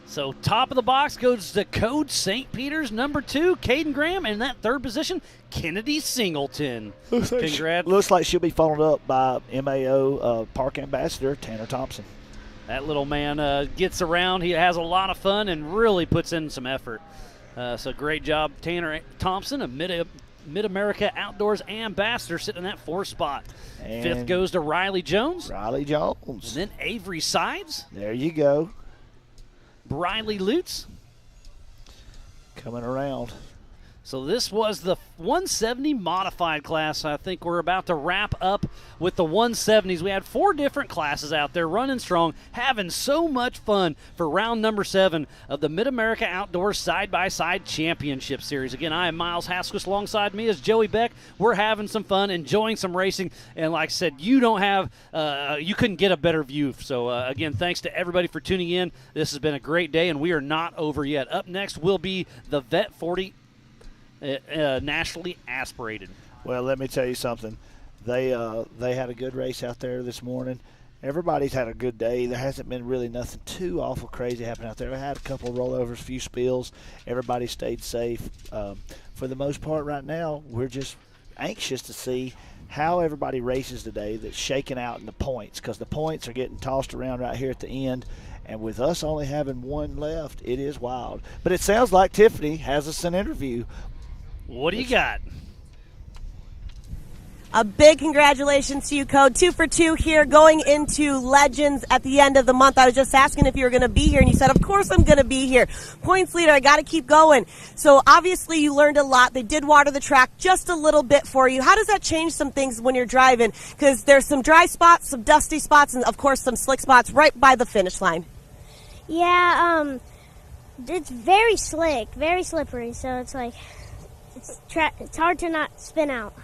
So top of the box goes to Code St. Peter's number 2, Caden Graham, and in that third position, Kennedy Singleton. Congrats. Looks like she'll be followed up by MAO Park Ambassador Tanner Thompson. That little man gets around. He has a lot of fun and really puts in some effort. So great job, Tanner Thompson, a Mid-America Outdoors Ambassador, sitting in that 4th spot. And 5th goes to Riley Jones. And then Avery Sides. There you go. Briley Lutz. Coming around. So this was the 170 modified class. I think we're about to wrap up with the 170s. We had 4 different classes out there running strong, having so much fun for round number 7 of the Mid-America Outdoors Side-by-Side Championship Series. Again, I am Miles Haskus. Alongside me is Joey Beck. We're having some fun, enjoying some racing, and like I said, you couldn't get a better view. So again, thanks to everybody for tuning in. This has been a great day, and we are not over yet. Up next will be the Vet 40 nationally aspirated. Well, let me tell you something. They had a good race out there this morning. Everybody's had a good day. There hasn't been really nothing too awful crazy happening out there. We had a couple of rollovers, a few spills. Everybody stayed safe. For the most part right now, we're just anxious to see how everybody races today that's shaking out in the points, because the points are getting tossed around right here at the end. And with us only having one left, it is wild. But it sounds like Tiffany has us an interview. What do you got? A big congratulations to you, Code. 2 for 2 here, going into Legends at the end of the month. I was just asking if you were going to be here, and you said, of course I'm going to be here. Points leader, I got to keep going. So obviously you learned a lot. They did water the track just a little bit for you. How does that change some things when you're driving? Because there's some dry spots, some dusty spots, and of course some slick spots right by the finish line. Yeah, it's very slick, very slippery, so it's like it's hard to not spin out.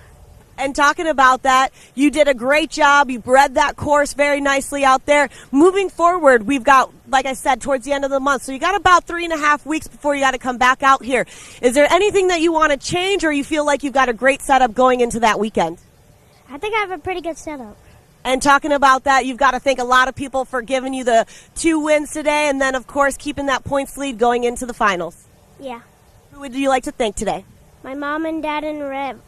And talking about that, you did a great job. You bred that course very nicely out there. Moving forward, we've got, like I said, towards the end of the month. So you got about 3.5 weeks before you got to come back out here. Is there anything that you want to change, or you feel like you've got a great setup going into that weekend? I think I have a pretty good setup. And talking about that, you've got to thank a lot of people for giving you the 2 wins today, and then, of course, keeping that points lead going into the finals. Yeah. Who would you like to thank today? My mom and dad and Rev,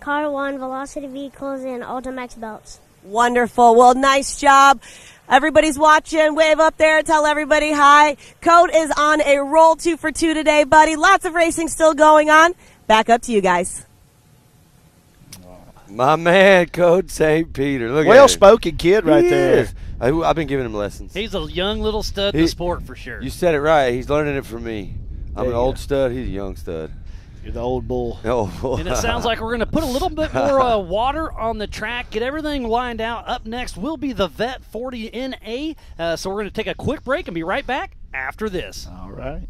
Car 1, Velocity Vehicles, and Ultimax belts. Wonderful. Well, nice job. Everybody's watching. Wave up there. Tell everybody hi. Code is on a roll 2 for 2 today, buddy. Lots of racing still going on. Back up to you guys. My man, Coach St. Peter. Look at him. Well-spoken kid right He there. is. I've been giving him lessons. He's a young little stud in the sport for sure. You said it right. He's learning it from me. I'm There an you old go. stud. He's a young stud. You're the old bull. Oh, And it sounds like we're going to put a little bit more water on the track, get everything lined out. Up next will be the Vet 40 NA. So we're going to take a quick break and be right back after this. All right.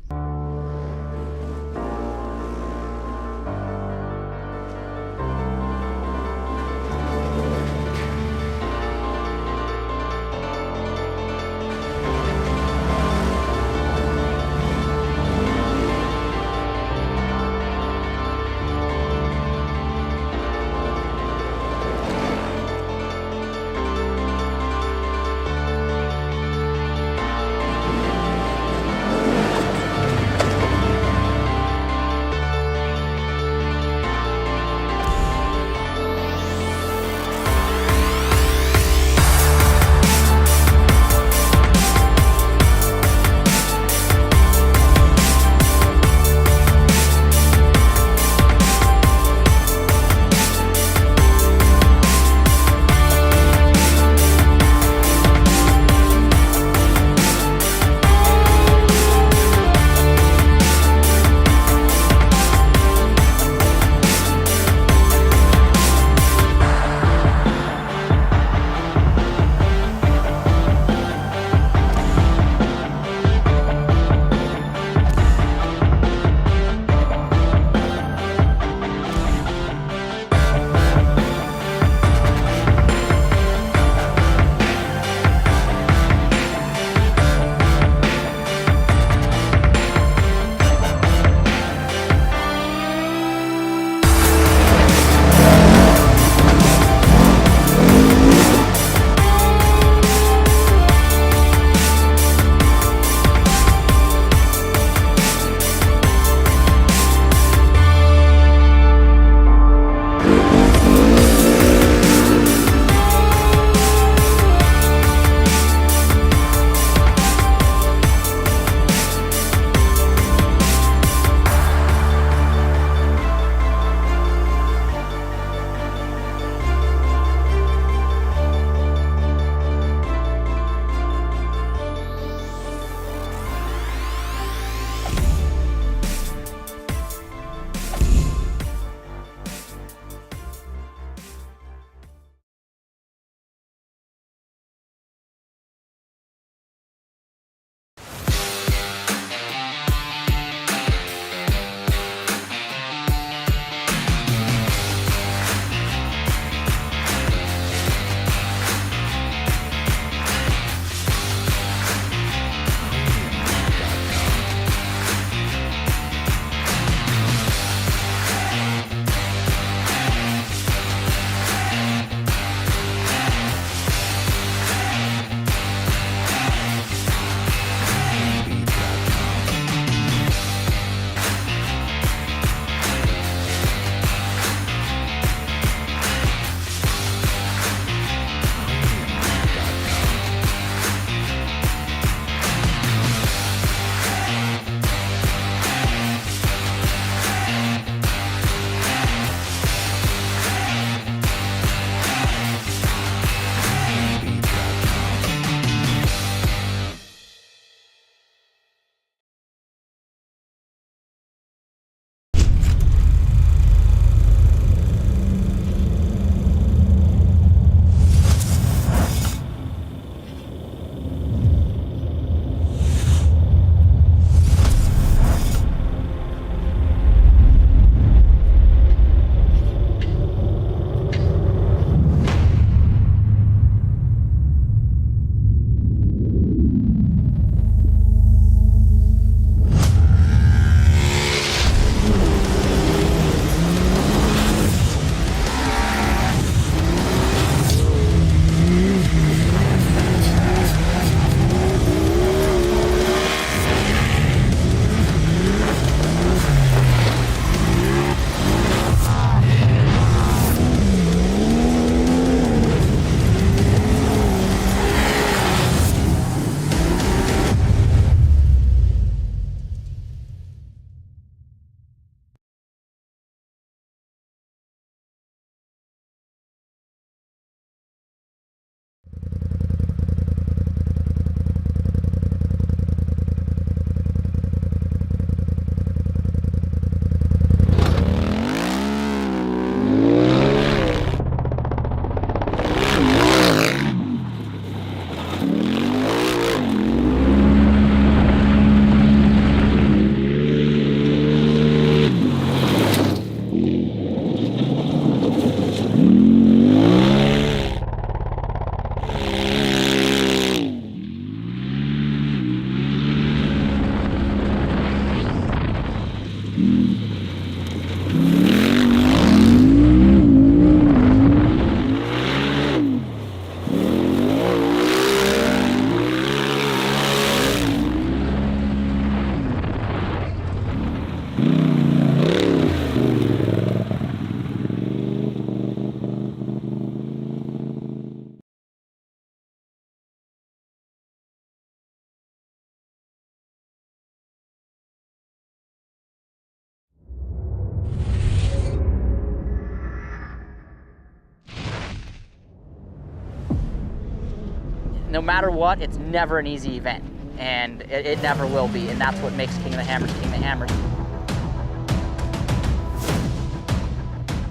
no matter what, it's never an easy event, and it never will be, and that's what makes King of the Hammers King of the Hammers.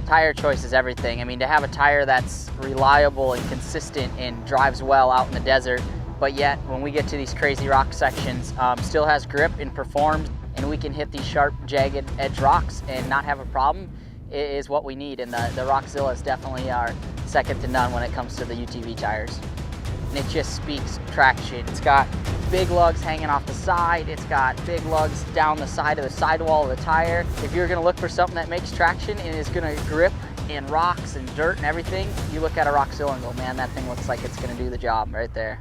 Tire choice is everything. I mean, to have a tire that's reliable and consistent and drives well out in the desert, but yet when we get to these crazy rock sections, still has grip and performs, and we can hit these sharp, jagged edge rocks and not have a problem, is what we need. And the Rockzillas definitely are second to none when it comes to the UTV tires. And it just speaks traction. It's got big lugs hanging off the side. It's got big lugs down the side of the sidewall of the tire. If you're gonna look for something that makes traction and is gonna grip in rocks and dirt and everything, you look at a Rockzilla and go, man, that thing looks like it's gonna do the job right there.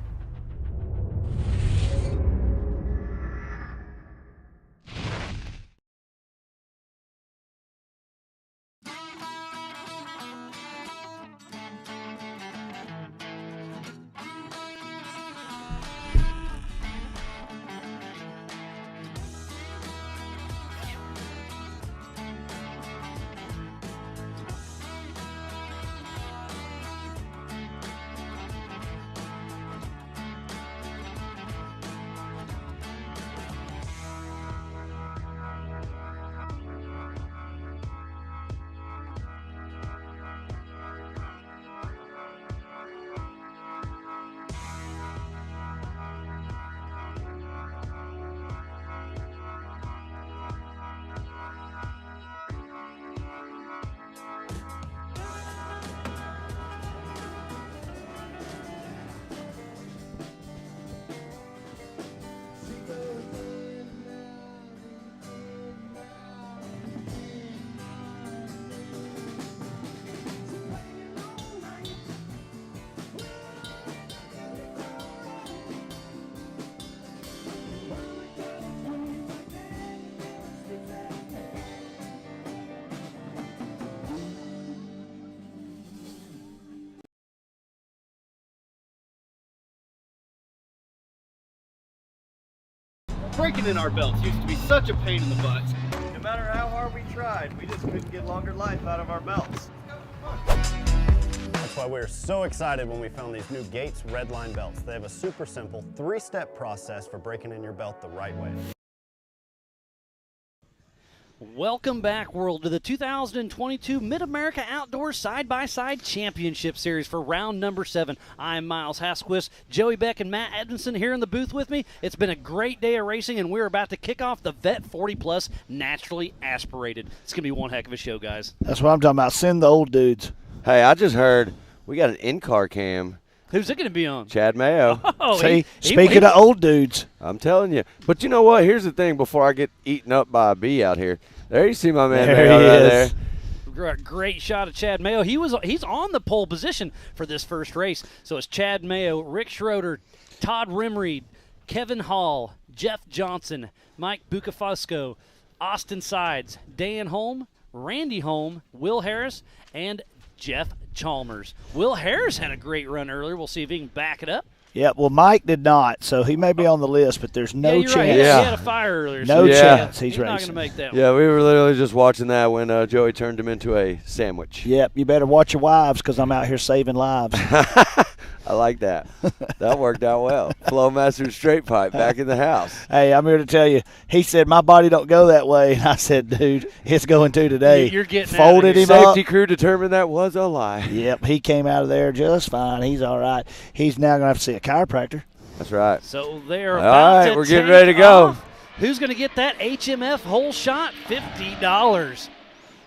Breaking in our belts used to be such a pain in the butt. No matter how hard we tried, we just couldn't get longer life out of our belts. That's why we were so excited when we found these new Gates Redline belts. They have a super simple 3-step process for breaking in your belt the right way. Welcome back, world, to the 2022 Mid-America Outdoor Side-by-Side Championship Series for round number 7. I'm Miles Hasquist, Joey Beck, and Matt Edmondson here in the booth with me. It's been a great day of racing, and we're about to kick off the Vet 40 Plus Naturally Aspirated. It's going to be one heck of a show, guys. That's what I'm talking about. Send the old dudes. Hey, I just heard we got an in-car cam. Who's it going to be on? Chad Mayo. Oh, See, speaking of old dudes. I'm telling you. But you know what? Here's the thing before I get eaten up by a bee out here. There you see my man there Mayo he right is. there. Great shot of Chad Mayo. He's on the pole position for this first race. So it's Chad Mayo, Rick Schroeder, Todd Rimreed, Kevin Hall, Jeff Johnson, Mike Bucafosco, Austin Sides, Dan Holm, Randy Holm, Will Harris, and Jeff Chalmers. Will Harris had a great run earlier. We'll see if he can back it up. Yeah, well, Mike did not, so he may be on the list, but there's no chance. Right. He had a fire earlier. No chance he's racing. Not going to make that one. Yeah, we were literally just watching that when Joey turned him into a sandwich. Yep, you better watch your wives because I'm out here saving lives. I like that. That worked out well. Flowmaster straight pipe back in the house. Hey, I'm here to tell you, he said, my body don't go that way. And I said, dude, it's going to today. You're getting Folded him Safety up. crew determined that was a lie. Yep, he came out of there just fine. He's all right. He's now going to have to see a chiropractor. That's right. So they're all about right, to we're getting take ready to go. off. Who's going to get that HMF whole shot? $50.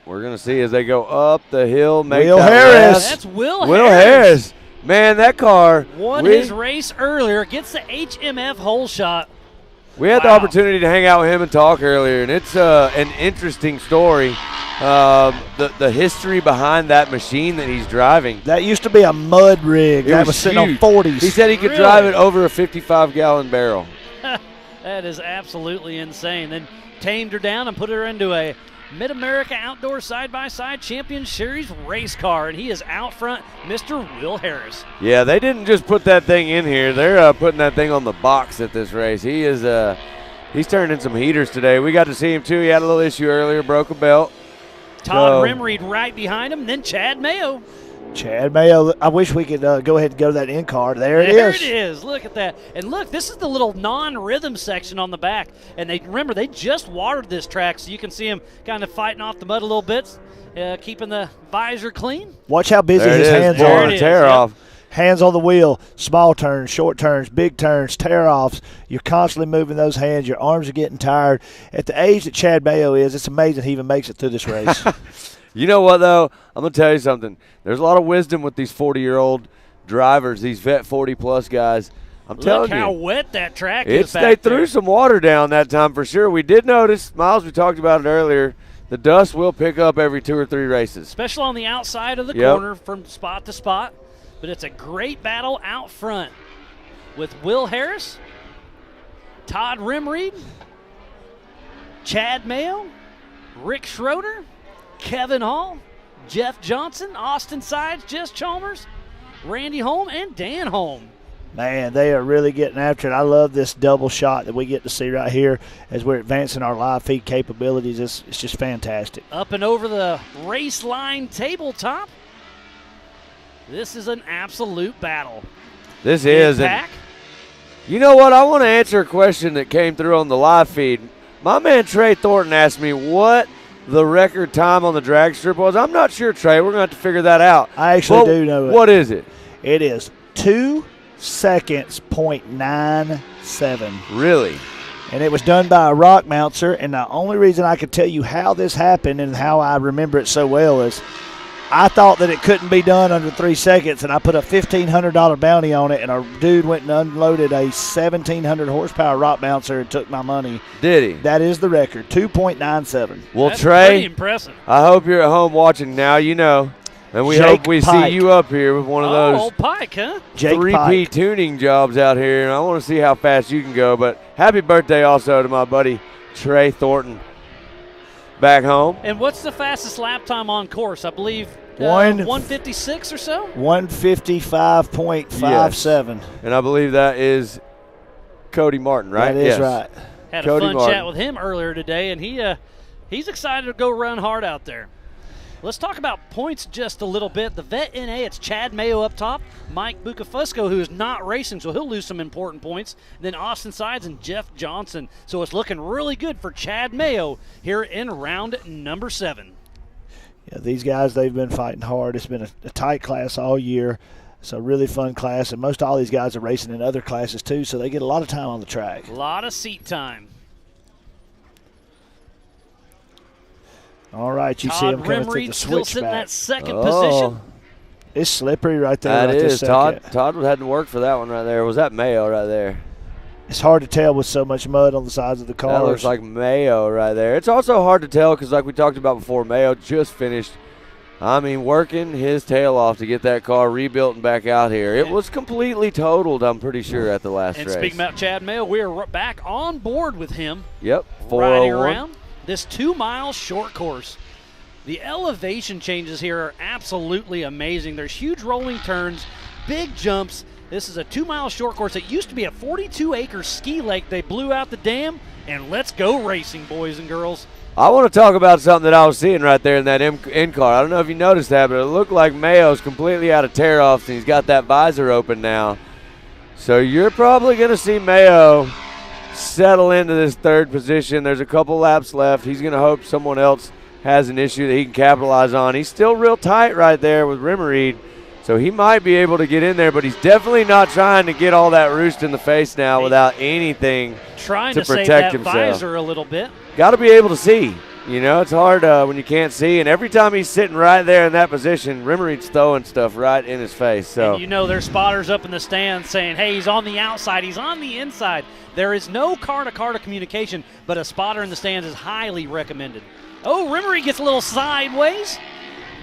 We're going to see as they go up the hill. Make Will that Harris. left. That's Will Harris. Man, that car. Won his race earlier, gets the HMF whole shot. We had the opportunity to hang out with him and talk earlier, and it's an interesting story. The history behind that machine that he's driving. That used to be a mud rig that was sitting on 40s. He said he could drive it over a 55-gallon barrel. That is absolutely insane. Then tamed her down and put her into a Mid-America Outdoor Side-by-Side Champion Series race car, and he is out front, Mr. Will Harris. Yeah, they didn't just put that thing in here. They're putting that thing on the box at this race. He is he's turned in some heaters today. We got to see him, too. He had a little issue earlier, broke a belt. Todd Rimreed right behind him, then Chad Mayo. Chad Mayo, I wish we could go ahead and go to that end car. There it is. There it is. Look at that. And look, this is the little non-rhythm section on the back. And remember, they just watered this track, so you can see him kind of fighting off the mud a little bit, keeping the visor clean. Watch how busy his hands are. Tear off. Hands on the wheel, small turns, short turns, big turns, tear-offs. You're constantly moving those hands. Your arms are getting tired. At the age that Chad Mayo is, it's amazing he even makes it through this race. You know what, though? I'm going to tell you something. There's a lot of wisdom with these 40-year-old drivers, these vet 40-plus guys. I'm telling you. Look how wet that track is back They there. threw some water down that time for sure. We did notice, Miles, we talked about it earlier, the dust will pick up every 2 or 3 races. Especially on the outside of the corner from spot to spot. But it's a great battle out front with Will Harris, Todd Rimreed, Chad Mayo, Rick Schroeder, Kevin Hall, Jeff Johnson, Austin Sides, Jess Chalmers, Randy Holm, and Dan Holm. Man, they are really getting after it. I love this double shot that we get to see right here as we're advancing our live feed capabilities. It's just fantastic. Up and over the race line tabletop. This is an absolute battle. This is. And you know what? I want to answer a question that came through on the live feed. My man Trey Thornton asked me what the record time on the drag strip was. I'm not sure, Trey. We're going to have to figure that out. I actually do know it. What is it? It is 2 seconds, .97. Really? And it was done by a rock mouncer. And the only reason I could tell you how this happened and how I remember it so well is I thought that it couldn't be done under 3 seconds, and I put a $1,500 bounty on it, and a dude went and unloaded a 1,700 horsepower rock bouncer and took my money. Did he? That is the record, 2.97. Well, That's Trey, pretty impressive. I hope you're at home watching now. You know, and we Jake hope we Pike. see you up here with one of those old Pike, huh? Jake 3P Pike. tuning jobs out here, and I want to see how fast you can go. But happy birthday also to my buddy Trey Thornton back home. And what's the fastest lap time on course? I believe 156 or so? 155.57. And I believe that is Cody Martin, right? That is right. Had Cody a fun Martin. chat with him earlier today, and he's excited to go run hard out there. Let's talk about points just a little bit. The vet NA, it's Chad Mayo up top, Mike Bucafusco, who is not racing, so he'll lose some important points. Then Austin Sides and Jeff Johnson. So it's looking really good for Chad Mayo here in round number 7. Yeah, these guys, they've been fighting hard. It's been a tight class all year. It's a really fun class, and most all these guys are racing in other classes too, so they get a lot of time on the track. A lot of seat time. All right, you see him coming through the still sitting in that switchback. second position. It's slippery right there. That right is. this Todd second. had to work for that one right there. Was that Mayo right there? It's hard to tell with so much mud on the sides of the cars. That looks like Mayo right there. It's also hard to tell because, like we talked about before, Mayo just finished, working his tail off to get that car rebuilt and back out here. It was completely totaled, I'm pretty sure, at the last And race. speaking about Chad Mayo, we are back on board with him. Yep, Riding 401. around this 2-mile short course. The elevation changes here are absolutely amazing. There's huge rolling turns, big jumps. This is a 2-mile short course. It used to be a 42-acre ski lake. They blew out the dam, and let's go racing, boys and girls. I want to talk about something that I was seeing right there in that end car. I don't know if you noticed that, but it looked like Mayo's completely out of tear-offs, and he's got that visor open now. So you're probably going to see Mayo settle into this third position. There's a couple laps left. He's going to hope someone else has an issue that he can capitalize on. He's still real tight right there with Rimmereed, so he might be able to get in there, but he's definitely not trying to get all that roost in the face now without anything Trying to to save protect that himself. visor a little bit. Got to be able to see. You know, it's hard when you can't see, and every time he's sitting right there in that position, Rimmereed's throwing stuff right in his face. So And you know there's spotters up in the stands saying, hey, he's on the outside, he's on the inside. There is no car-to-car communication, but a spotter in the stands is highly recommended. Oh, Rimmereed gets a little sideways.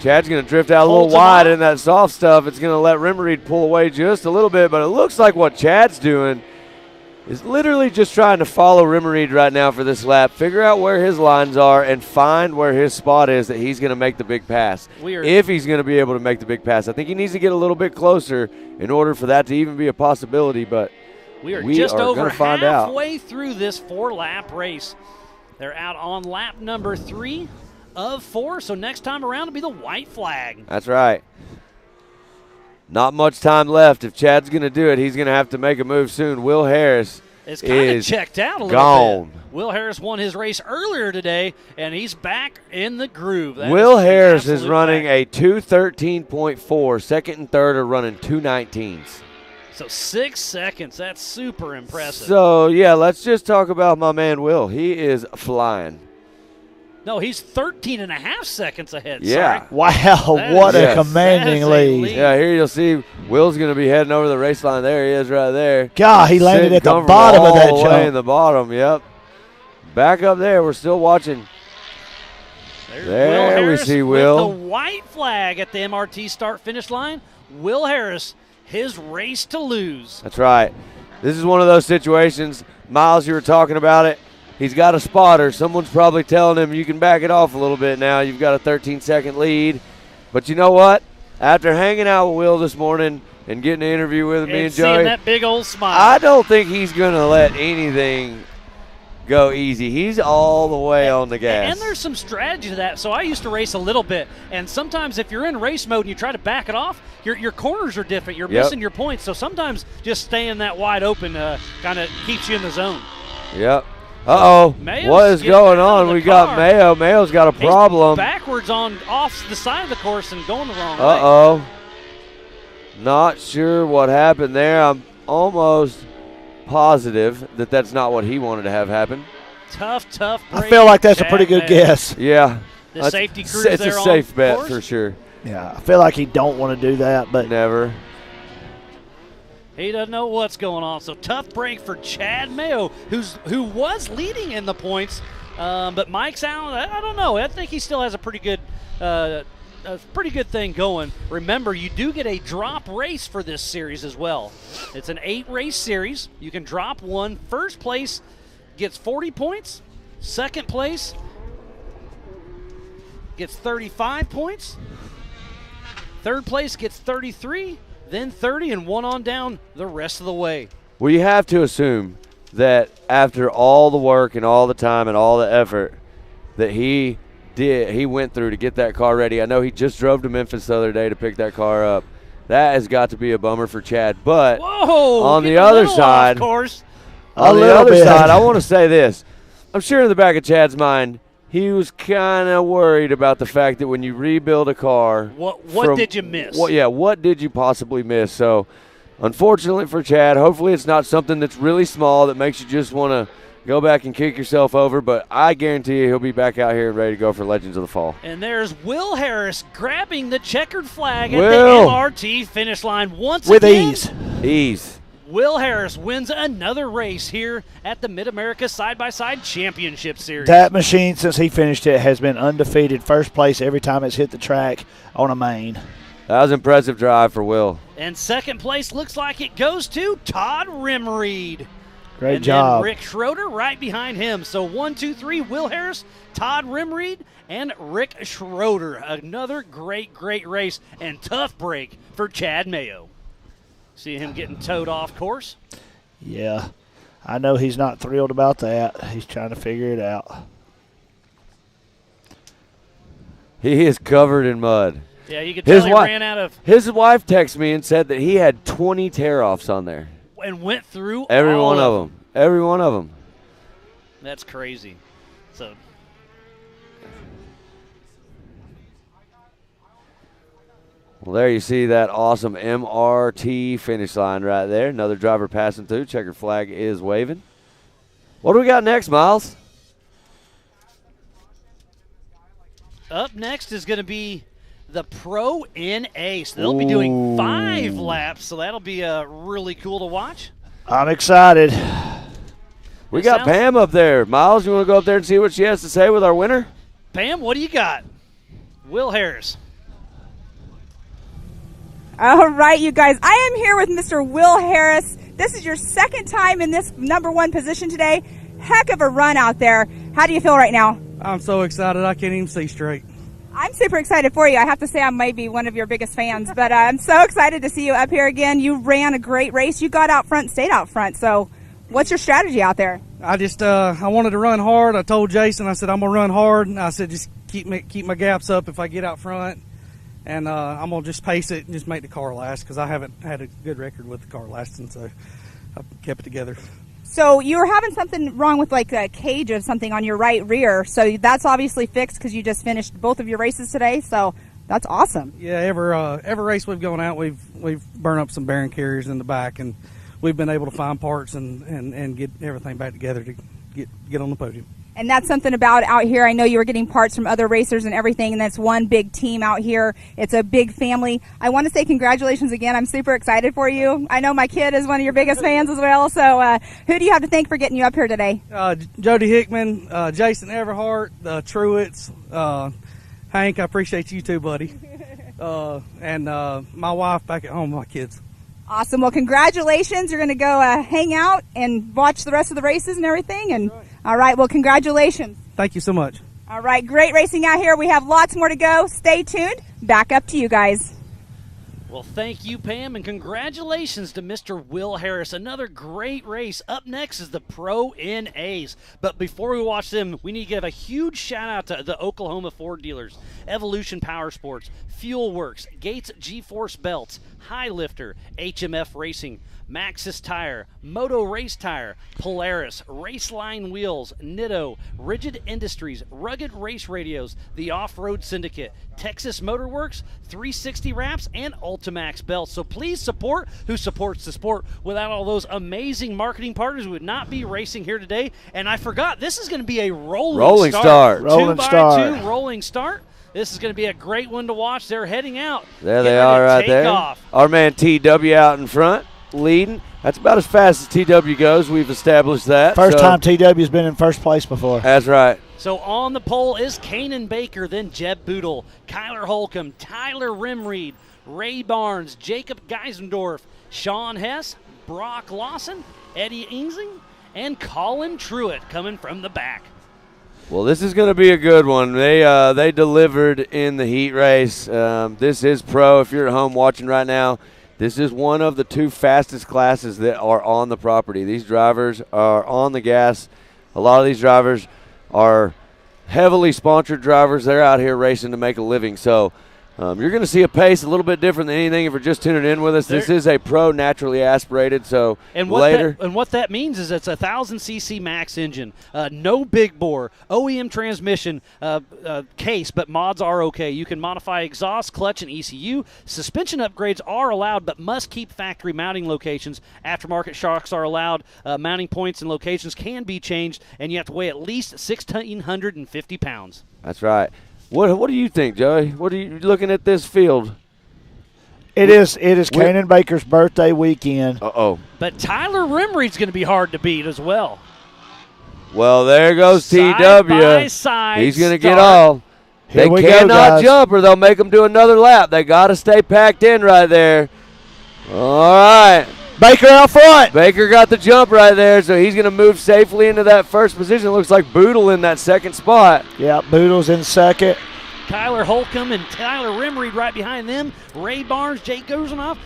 Chad's going to drift out a little wide in that soft stuff. It's going to let Rimmereed pull away just a little bit, but it looks like what Chad's doing is literally just trying to follow Rimmereed right now for this lap, figure out where his lines are, and find where his spot is that he's going to make the big pass. If he's going to be able to make the big pass. I think he needs to get a little bit closer in order for that to even be a possibility, but we are just over going to find out. halfway through this 4-lap race. They're out on lap number 3 of 4, so next time around it'll be the white flag. That's right. Not much time left. If Chad's going to do it, he's going to have to make a move soon. Will Harris It's kind of checked out a little gone. bit. Will Harris won his race earlier today, and he's back in the groove. Will Harris is running a 2:13.4. Second and third are running 2:19s. So 6 seconds. That's super impressive. So, yeah, let's just talk about my man Will. He is flying. No, he's 13 and a half seconds ahead. Yeah. Sorry. Wow, what a commanding lead. Yeah, here you'll see Will's going to be heading over the race line. There he is right there. God, he landed at the bottom of that jump. jump. In the bottom, yep. Back up there, we're still watching. There we see Will. With the white flag at the MRT start-finish line. Will Harris, his race to lose. That's right. This is one of those situations. Miles, you were talking about it. He's got a spotter. Someone's probably telling him, you can back it off a little bit now. You've got a 13-second lead. But you know what? After hanging out with Will this morning and getting an interview with me and Joey, seeing that big old smile, I don't think he's going to let anything go easy. He's all the way on the gas. And there's some strategy to that. So I used to race a little bit, and sometimes if you're in race mode and you try to back it off, your corners are different. You're missing your points. So sometimes just staying that wide open kind of keeps you in the zone. Yep. Uh-oh. What is going on? We got Mayo. Mayo's got a problem. He's backwards off the side of the course and going the wrong way. Uh-oh. Not sure what happened there. I'm almost positive that that's not what he wanted to have happen. Tough break. I feel like that's a pretty good guess. Yeah. The safety crew's it's there a safe bet course. for sure. Yeah, I feel like he don't want to do that, but never. He doesn't know what's going on. So tough break for Chad Mayo, who was leading in the points, but Mike's out. I don't know. I think he still has a pretty good thing going. Remember, you do get a drop race for this series as well. It's an 8-race series. You can drop one. First place gets 40 points. Second place gets 35 points. Third place gets 33. Then 30 and one on down the rest of the way. Well, you have to assume that after all the work and all the time and all the effort that he went through to get that car ready. I know he just drove to Memphis the other day to pick that car up. That has got to be a bummer for Chad. But on the other side, I want to say this. I'm sure in the back of Chad's mind, he was kind of worried about the fact that when you rebuild a car, what did you miss? What did you possibly miss? So, unfortunately for Chad, hopefully it's not something that's really small that makes you just want to go back and kick yourself over. But I guarantee you he'll be back out here and ready to go for Legends of the Fall. And there's Will Harris grabbing the checkered flag at the MRT finish line once with again. Ease. Will Harris wins another race here at the Mid-America Side-by-Side Championship Series. That machine, since he finished it, has been undefeated. First place every time it's hit the track on a main. That was an impressive drive for Will. And second place looks like it goes to Todd Rimreed. Great and job. Then Rick Schroeder right behind him. So 1, 2, 3, Will Harris, Todd Rimreed, and Rick Schroeder. Another great race and tough break for Chad Mayo. See him getting towed off course. Yeah, I know he's not thrilled about that. He's trying to figure it out. He is covered in mud. Yeah, you could tell he ran out of. His wife texted me and said that he had 20 tear-offs on there. And went through every all one of them. Every one of them. That's crazy. So. Well, there you see that awesome MRT finish line right there. Another driver passing through. Checkered flag is waving. What do we got next, Miles? Up next is going to be the Pro NA. So they'll be doing 5 laps, so that'll be really cool to watch. I'm excited. We got Pam up there. Miles, you want to go up there and see what she has to say with our winner? Pam, what do you got? Will Harris. All right, you guys. I am here with Mr. Will Harris. This is your second time in this #1 position today. Heck of a run out there. How do you feel right now? I'm so excited I can't even see straight. I'm super excited for you. I have to say I might be one of your biggest fans, but I'm so excited to see you up here again. You ran a great race. You got out front, stayed out front. So what's your strategy out there? I just I wanted to run hard. I told Jason, I said, I'm going to run hard. And I said, just keep my gaps up if I get out front. and I'm going to just pace it and just make the car last because I haven't had a good record with the car lasting, so I kept it together. So you were having something wrong with like a cage of something on your right rear, so that's obviously fixed because you just finished both of your races today, so that's awesome. Yeah, every race we've gone out, we've burned up some bearing carriers in the back, and we've been able to find parts and get everything back together to get on the podium. And that's something about out here. I know you were getting parts from other racers and everything, and that's one big team out here. It's a big family. I want to say congratulations again. I'm super excited for you. I know my kid is one of your biggest fans as well. So who do you have to thank for getting you up here today? Jody Hickman, Jason Everhart, Truitts, Hank, I appreciate you too, buddy. And my wife back at home, my kids. Awesome. Well, congratulations. You're going to go hang out and watch the rest of the races and everything. And all right. Well, congratulations. Thank you so much. All right. Great racing out here. We have lots more to go. Stay tuned. Back up to you guys. Well, thank you, Pam, and congratulations to Mr. Will Harris. Another great race. Up next is the Pro NAs. But before we watch them, we need to give a huge shout-out to the Oklahoma Ford dealers, Evolution Power Sports, Fuel Works, Gates G-Force Belts, High Lifter, HMF Racing, Maxxis Tire, Moto Race Tire, Polaris, Raceline Wheels, Nitto, Rigid Industries, Rugged Race Radios, the Off-Road Syndicate, Texas Motor Works, 360 Wraps, and Ultimax Belts. So please support who supports the sport. Without all those amazing marketing partners, we would not be racing here today. And I forgot, this is going to be a rolling start. Rolling start. 2x2 rolling start. This is going to be a great one to watch. They're heading out. There they are right there. Off. Our man TW out in front, leading. That's about as fast as TW goes. We've established that. First time TW's been in first place before. That's right. So on the pole is Kanan Baker, then Jeb Boodle, Kyler Holcomb, Tyler Rimreed, Ray Barnes, Jacob Geisendorf, Sean Hess, Brock Lawson, Eddie Ingsing, and Colin Truitt coming from the back. Well, this is going to be a good one. They delivered in the heat race. This is pro. If you're at home watching right now, this is one of the 2 fastest classes that are on the property. These drivers are on the gas. A lot of these drivers are heavily sponsored drivers. They're out here racing to make a living. So you're going to see a pace a little bit different than anything if you're just tuning in with us. This is a pro naturally aspirated, so what that means is it's a 1,000cc max engine, no big bore, OEM transmission case, but mods are okay. You can modify exhaust, clutch, and ECU. Suspension upgrades are allowed, but must keep factory mounting locations. Aftermarket shocks are allowed. Mounting points and locations can be changed, and you have to weigh at least 1,650 pounds. That's right. What do you think, Joey? What are you looking at this field? It is Kanan Baker's birthday weekend. Uh-oh. But Tyler Rimreed's going to be hard to beat as well. Well, there goes Side TW. by side He's going to start. get all. They cannot jump or they'll make them do another lap. They got to stay packed in right there. All right. Baker out front. Baker got the jump right there, so he's going to move safely into that first position. It looks like Boodle in that second spot. Yeah, Boodle's in second. Kyler Holcomb and Tyler Rimreed right behind them. Ray Barnes, Jake Gozenoff,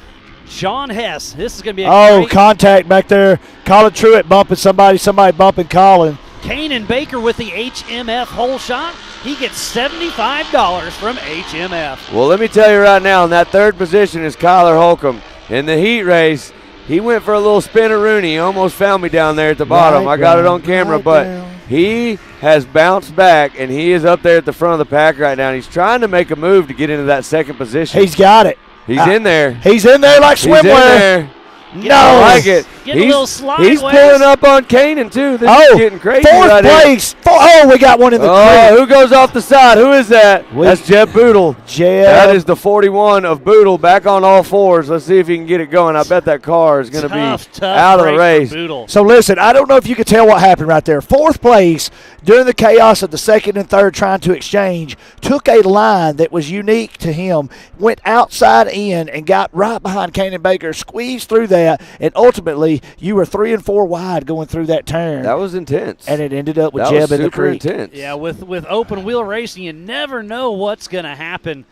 Sean Hess. This is going to be a great contact back there. Colin Truitt bumping somebody bumping Colin. Kanan Baker with the HMF hole shot. He gets $75 from HMF. Well, let me tell you right now, in that third position is Kyler Holcomb. In the heat race, he went for a little spin-a-rooney. He almost found me down there at the bottom. I got it on camera, but he has bounced back, and he is up there at the front of the pack right now. And he's trying to make a move to get into that second position. He's got it. He's in there. He's in there like swimwear. He's in there. No. I like it. Get a little slide. He's pulling up on Kanan, too. This is getting crazy fourth right place. here. We got one in the creek. Who goes off the side? Who is that? That's Jeb Boodle. That is the 41 of Boodle back on all fours. Let's see if he can get it going. I bet that car is going to be out of the race. So, listen, I don't know if you could tell what happened right there. Fourth place, during the chaos of the second and third trying to exchange, took a line that was unique to him, went outside in, and got right behind Kanan Baker, squeezed through that, and ultimately you were 3 and 4 wide going through that turn. That was intense. And it ended up with Jeb in the creek. Intense. Yeah, with open wheel racing, you never know what's going to happen.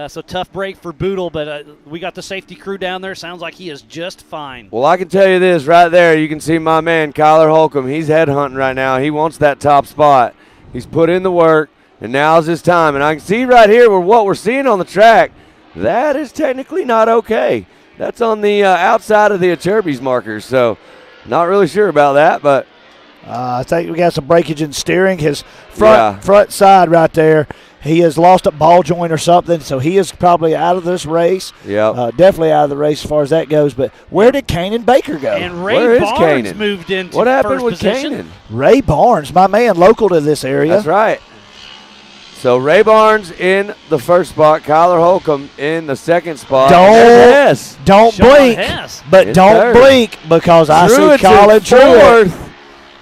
So tough break for Boodle, but we got the safety crew down there. Sounds like he is just fine. Well, I can tell you this right there. You can see my man, Kyler Holcomb. He's headhunting right now. He wants that top spot. He's put in the work, and now's his time. And I can see right here what we're seeing on the track. that is technically not okay. That's on the outside of the Acerbis markers, so not really sure about that, but I think we got some breakage in steering. His front side right there, he has lost a ball joint or something, so he is probably out of this race. Yeah, definitely out of the race as far as that goes. But where did Kanan Baker go? And Ray Barnes moved into what happened first with position. Kanan? Ray Barnes, my man, local to this area. That's right. So Ray Barnes in the first spot, Kyler Holcomb in the second spot. Don't Sean blink, Hess. but In don't third. blink because I see Colin Truitt.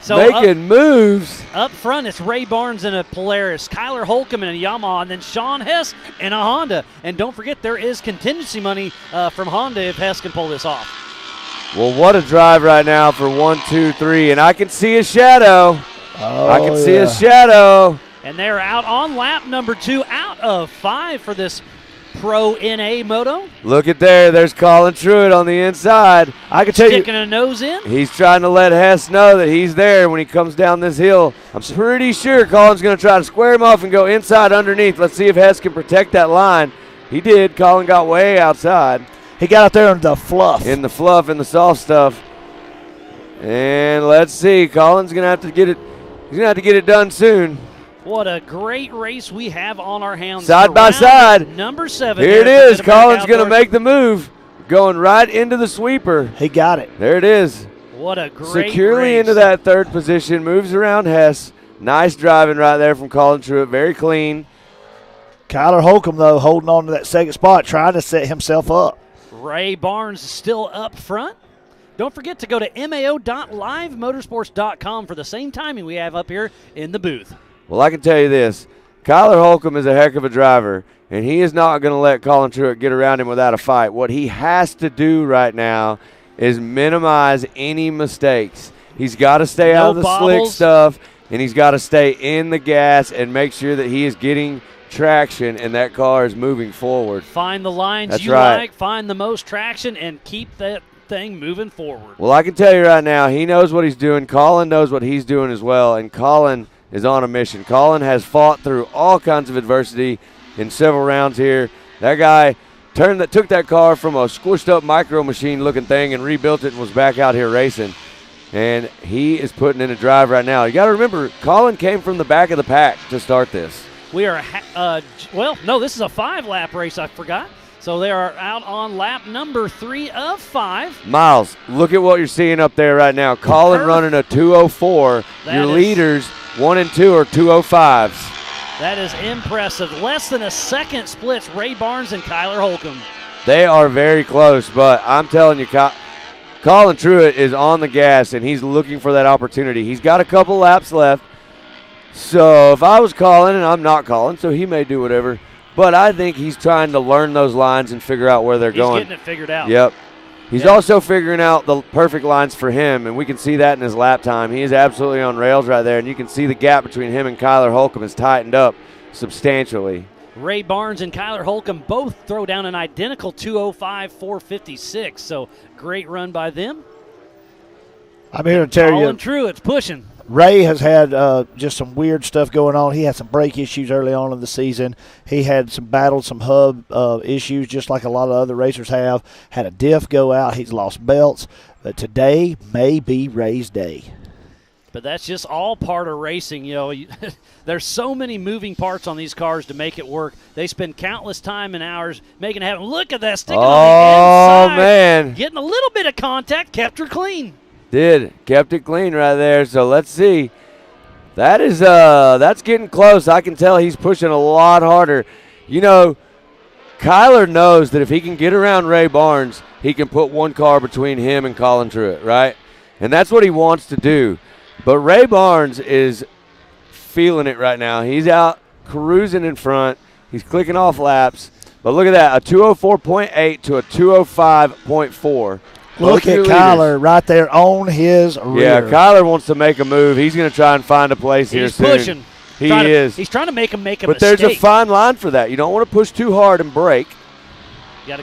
So making moves. Up front, it's Ray Barnes in a Polaris, Kyler Holcomb in a Yamaha, and then Sean Hess in a Honda. And don't forget, there is contingency money from Honda if Hess can pull this off. Well, what a drive right now for 1, 2, 3, and I can see a shadow. I can see a shadow. And they're out on lap number 2, out of 5 for this Pro NA Moto. Look at there. There's Colin Truitt on the inside. I can tell Sticking a nose in. He's trying to let Hess know that he's there when he comes down this hill. I'm pretty sure Colin's going to try to square him off and go inside underneath. Let's see if Hess can protect that line. He did. Colin got way outside. He got out there in the fluff. In the fluff, in the soft stuff. And let's see. Colin's going to have to get it. He's going to have to get it done soon. What a great race we have on our hands. Side by side. Number 7. Here it is. Colin's going to make the move. Going right into the sweeper. He got it. There it is. What a great Securely race. into that third position. Moves around Hess. Nice driving right there from Colin Truitt. Very clean. Kyler Holcomb, though, holding on to that second spot, trying to set himself up. Ray Barnes still up front. Don't forget to go to MAO.livemotorsports.com for the same timing we have up here in the booth. Well, I can tell you this. Kyler Holcomb is a heck of a driver, and he is not going to let Colin Truitt get around him without a fight. What he has to do right now is minimize any mistakes. He's got to stay out of the slick stuff, and he's got to stay in the gas and make sure that he is getting traction and that car is moving forward. Find the lines That's you right. like, find the most traction, and keep that thing moving forward. Well, I can tell you right now, he knows what he's doing. Colin knows what he's doing as well, and Colin is on a mission. Colin has fought through all kinds of adversity in several rounds here. That guy took that car from a squished up micro machine looking thing and rebuilt it and was back out here racing. And he is putting in a drive right now. You got to remember, Colin came from the back of the pack to start this. We are, this is a 5-lap race, I forgot. So they are out on lap number 3 of 5. Miles, look at what you're seeing up there right now. Colin running a 2:04. Your leaders 1 and 2 are 2:05s. That is impressive. Less than a second splits Ray Barnes and Kyler Holcomb. They are very close, but I'm telling you, Colin Truitt is on the gas, and he's looking for that opportunity. He's got a couple laps left. So if I was Colin, and I'm not Colin, so he may do whatever, but I think he's trying to learn those lines and figure out where they're going. He's getting it figured out. Yep. He's also figuring out the perfect lines for him, and we can see that in his lap time. He is absolutely on rails right there, and you can see the gap between him and Kyler Holcomb has tightened up substantially. Ray Barnes and Kyler Holcomb both throw down an identical 2:05.456, so great run by them. I'm here to tell you. Colin Truitt's pushing. Ray has had just some weird stuff going on. He had some brake issues early on in the season. He had some hub issues, just like a lot of other racers have. Had a diff go out. He's lost belts. But today may be Ray's day. But that's just all part of racing. You know, there's so many moving parts on these cars to make it work. They spend countless time and hours making it happen. Look at that, sticking on the inside. Oh, man. Getting a little bit of contact, kept her clean. Kept it clean right there. So let's see. That is that's getting close. I can tell he's pushing a lot harder. You know, Kyler knows that if he can get around Ray Barnes, he can put one car between him and Colin Truitt, right? And that's what he wants to do. But Ray Barnes is feeling it right now. He's out cruising in front. He's clicking off laps. But look at that, a 204.8 to a 205.4. Look at Kyler right there on his rear. Yeah, Kyler wants to make a move. He's going to try and find a place here soon. He's pushing. He is. He's trying to make him make a but mistake. there's a fine line for that. You don't want to push too hard and break.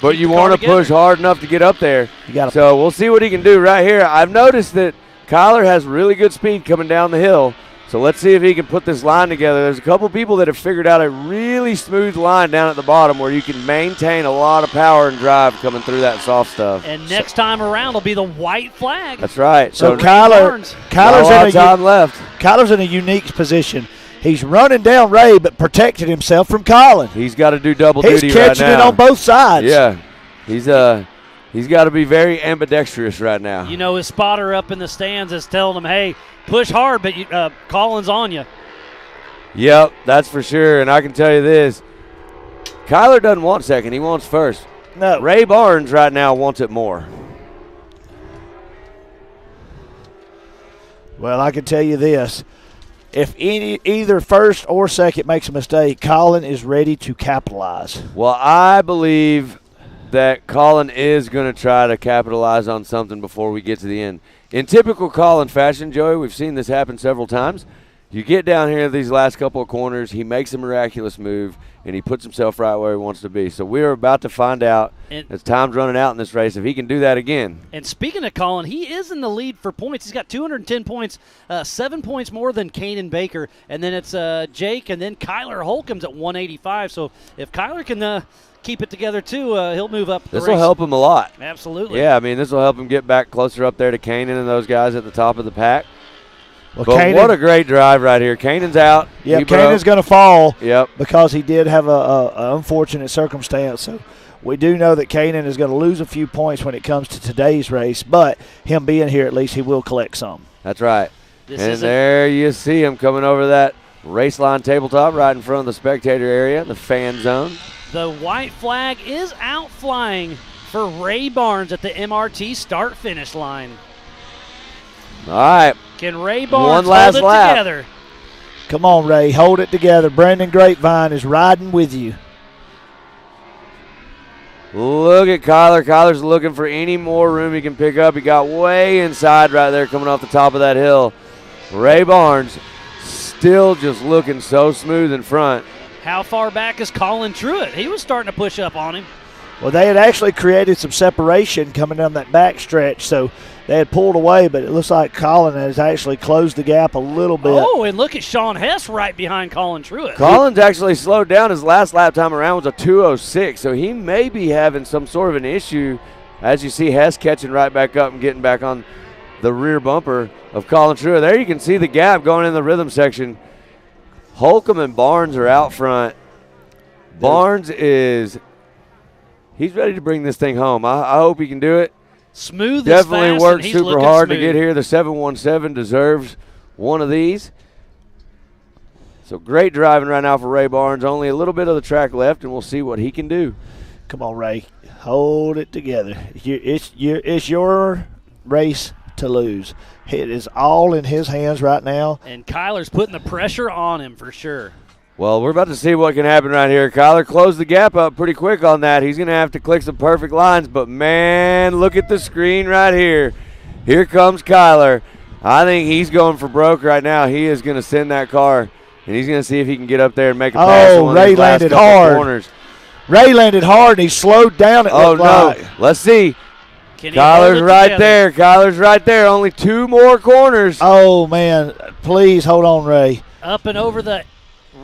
But you want to push hard enough to get up there. So we'll see what he can do right here. I've noticed that Kyler has really good speed coming down the hill. So let's see if he can put this line together. There's a couple people that have figured out a really smooth line down at the bottom where you can maintain a lot of power and drive coming through that soft stuff. And next time around will be the white flag. That's right. So Kyler's in a unique position. He's running down Ray, but protecting himself from Colin. He's got to do double duty right now. He's catching it on both sides. Yeah. He's got to be very ambidextrous right now. You know, his spotter up in the stands is telling him, hey, push hard, but Colin's on you. Yep, that's for sure. And I can tell you this, Kyler doesn't want second. He wants first. No. Ray Barnes right now wants it more. Well, I can tell you this. If either first or second makes a mistake, Colin is ready to capitalize. Well, I believe that Colin is going to try to capitalize on something before we get to the end. In typical Colin fashion, Joey, we've seen this happen several times. You get down here these last couple of corners, he makes a miraculous move, and he puts himself right where he wants to be. So we're about to find out, as time's running out in this race, if he can do that again. And speaking of Colin, he is in the lead for points. He's got 210 points, 7 points more than Kanan Baker. And then it's Jake, and then Kyler Holcomb's at 185. So if Kyler can keep it together too, he'll move up. This will help him a lot. Absolutely. Yeah, I mean, this will help him get back closer up there to Kanan and those guys at the top of the pack. Well, but what a great drive right here. Kanan's out. Yeah, Kanan's going to fall. Yep. Because he did have a unfortunate circumstance. So we do know that Kanan is going to lose a few points when it comes to today's race, but him being here, at least he will collect some. That's right. And there you see him coming over that race line tabletop right in front of the spectator area, the fan zone. The white flag is out flying for Ray Barnes at the MRT start-finish line. All right. Can Ray Barnes One last hold it lap. together? Come on, Ray. Hold it together. Brandon Grapevine is riding with you. Look at Kyler. Kyler's looking for any more room he can pick up. He got way inside right there coming off the top of that hill. Ray Barnes still just looking so smooth in front. How far back is Colin Truitt? He was starting to push up on him. Well, they had actually created some separation coming down that back stretch, so they had pulled away, but it looks like Colin has actually closed the gap a little bit. Oh, and look at Sean Hess right behind Colin Truitt. Colin's actually slowed down. His last lap time around was a 2:06, so he may be having some sort of an issue. As you see Hess catching right back up and getting back on the rear bumper of Colin Truitt. There you can see the gap going in the rhythm section. Holcomb and Barnes are out front. Barnes he's ready to bring this thing home. I hope he can do it. Smooth Definitely as fast, worked and he's super hard smooth to get here. The 717 deserves one of these. So great driving right now for Ray Barnes. Only a little bit of the track left, and we'll see what he can do. Come on, Ray. Hold it together. It's your race to lose. It is all in his hands right now. And Kyler's putting the pressure on him for sure. Well, we're about to see what can happen right here. Kyler closed the gap up pretty quick on that. He's going to have to click some perfect lines, but, man, look at the screen right here. Here comes Kyler. I think he's going for broke right now. He is going to send that car, and he's going to see if he can get up there and make a pass. Oh, Ray landed hard. Ray landed hard, and he slowed down. Oh, no. Let's see. Kyler's right there. Kyler's right there. Only 2 more corners. Oh, man. Please hold on, Ray. Up and over the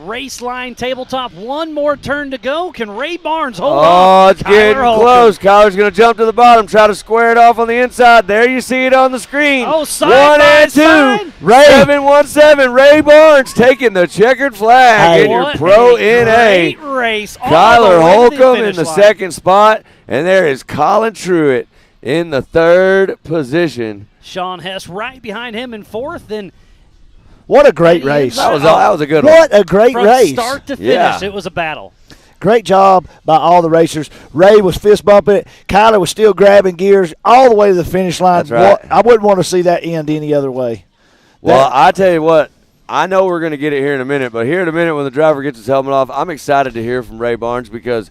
race line tabletop. One more turn to go. Can Ray Barnes hold on? Oh, it's getting close. Kyler's going to jump to the bottom, try to square it off on the inside. There you see it on the screen. Oh, side 1 by and 2. side. Ray 717. Ray Barnes taking the checkered flag in your Pro NA. Great race. Kyler Holcomb in the second spot, and there is Colin Truitt in the third position. Sean Hess right behind him in fourth. And what a great race. That was a good one. What a great race. From start to finish, it was a battle. Great job by all the racers. Ray was fist bumping it. Kyler was still grabbing gears all the way to the finish line. That's right. I wouldn't want to see that end any other way. Well, I tell you what, I know we're going to get it here in a minute, but here in a minute when the driver gets his helmet off, I'm excited to hear from Ray Barnes because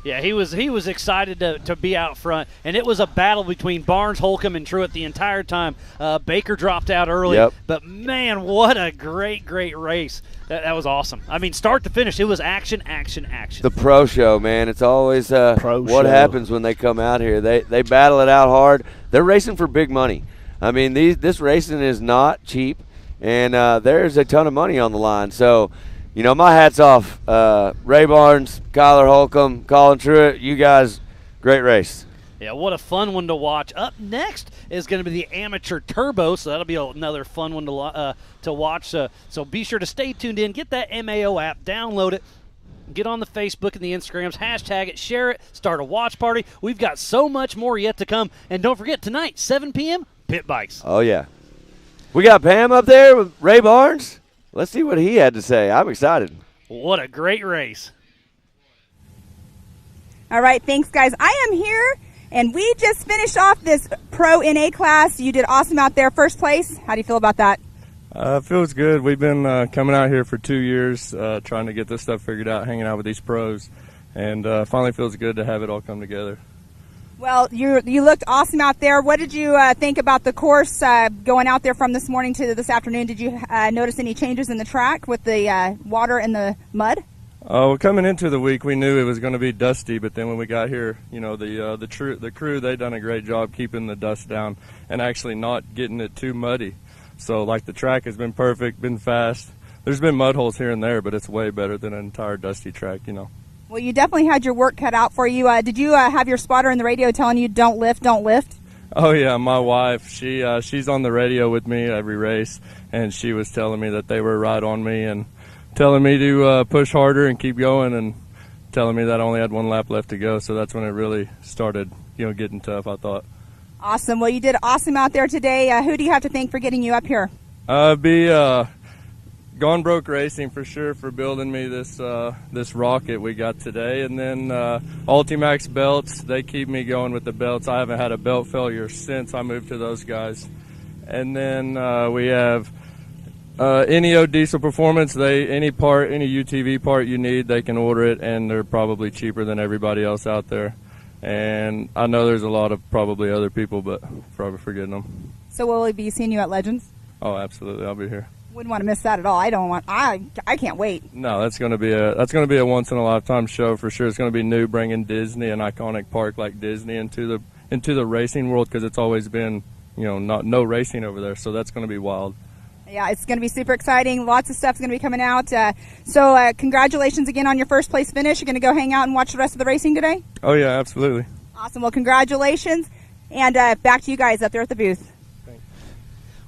yeah, he was excited to be out front, and it was a battle between Barnes, Holcomb, and Truitt the entire time. Baker dropped out early, but, man, what a great race. That was awesome. I mean, start to finish, it was action, action, action. The pro show, man. It's always what happens when they come out here. They battle it out hard. They're racing for big money. I mean, this racing is not cheap. and there's a ton of money on the line. So, my hat's off. Ray Barnes, Kyler Holcomb, Colin Truitt, you guys, great race. Yeah, what a fun one to watch. Up next is going to be the Amateur Turbo, so that'll be another fun one to watch. So be sure to stay tuned in. Get that MAO app, download it, get on the Facebook and the Instagrams, hashtag it, share it, start a watch party. We've got so much more yet to come. And don't forget, tonight, 7 p.m., Pit Bikes. Oh, yeah. We got Pam up there with Ray Barnes. Let's see what he had to say. I'm excited. What a great race. All right, thanks, guys. I am here. And we just finished off this Pro NA class. You did awesome out there, first place. How do you feel about that? Feels good. We've been coming out here for 2 years, trying to get this stuff figured out, hanging out with these pros, and finally feels good to have it all come together. Well, you looked awesome out there. What did you think about the course going out there from this morning to this afternoon? Did you notice any changes in the track with the water and the mud? Well, coming into the week, we knew it was going to be dusty, but then when we got here, the crew, they done a great job keeping the dust down and actually not getting it too muddy. So, the track has been perfect, been fast. There's been mud holes here and there, but it's way better than an entire dusty track, Well, you definitely had your work cut out for you. Did you have your spotter in the radio telling you don't lift, don't lift? Oh, yeah, my wife, she's on the radio with me every race, and she was telling me that they were right on me and telling me to push harder and keep going, and telling me that I only had one lap left to go. So that's when it really started, getting tough, I thought. Awesome. Well, you did awesome out there today. Who do you have to thank for getting you up here? Gone Broke Racing for sure for building me this rocket we got today, and then Ultimax belts. They keep me going with the belts. I haven't had a belt failure since I moved to those guys. And then we have NEO Diesel Performance. Any UTV part you need, they can order it, and they're probably cheaper than everybody else out there. And I know there's a lot of probably other people, but probably forgetting them. So will we be seeing you at Legends? Oh, absolutely, I'll be here. Wouldn't want to miss that at all. I can't wait. No, that's going to be a once in a lifetime show for sure. It's going to be new, bringing Disney, an iconic park like Disney, into the racing world, because it's always been no racing over there. So that's going to be wild. Yeah, it's going to be super exciting. Lots of stuff's going to be coming out. So congratulations again on your first place finish. You're going to go hang out and watch the rest of the racing today? Oh, yeah, absolutely. Awesome. Well, congratulations. And back to you guys up there at the booth. Thanks.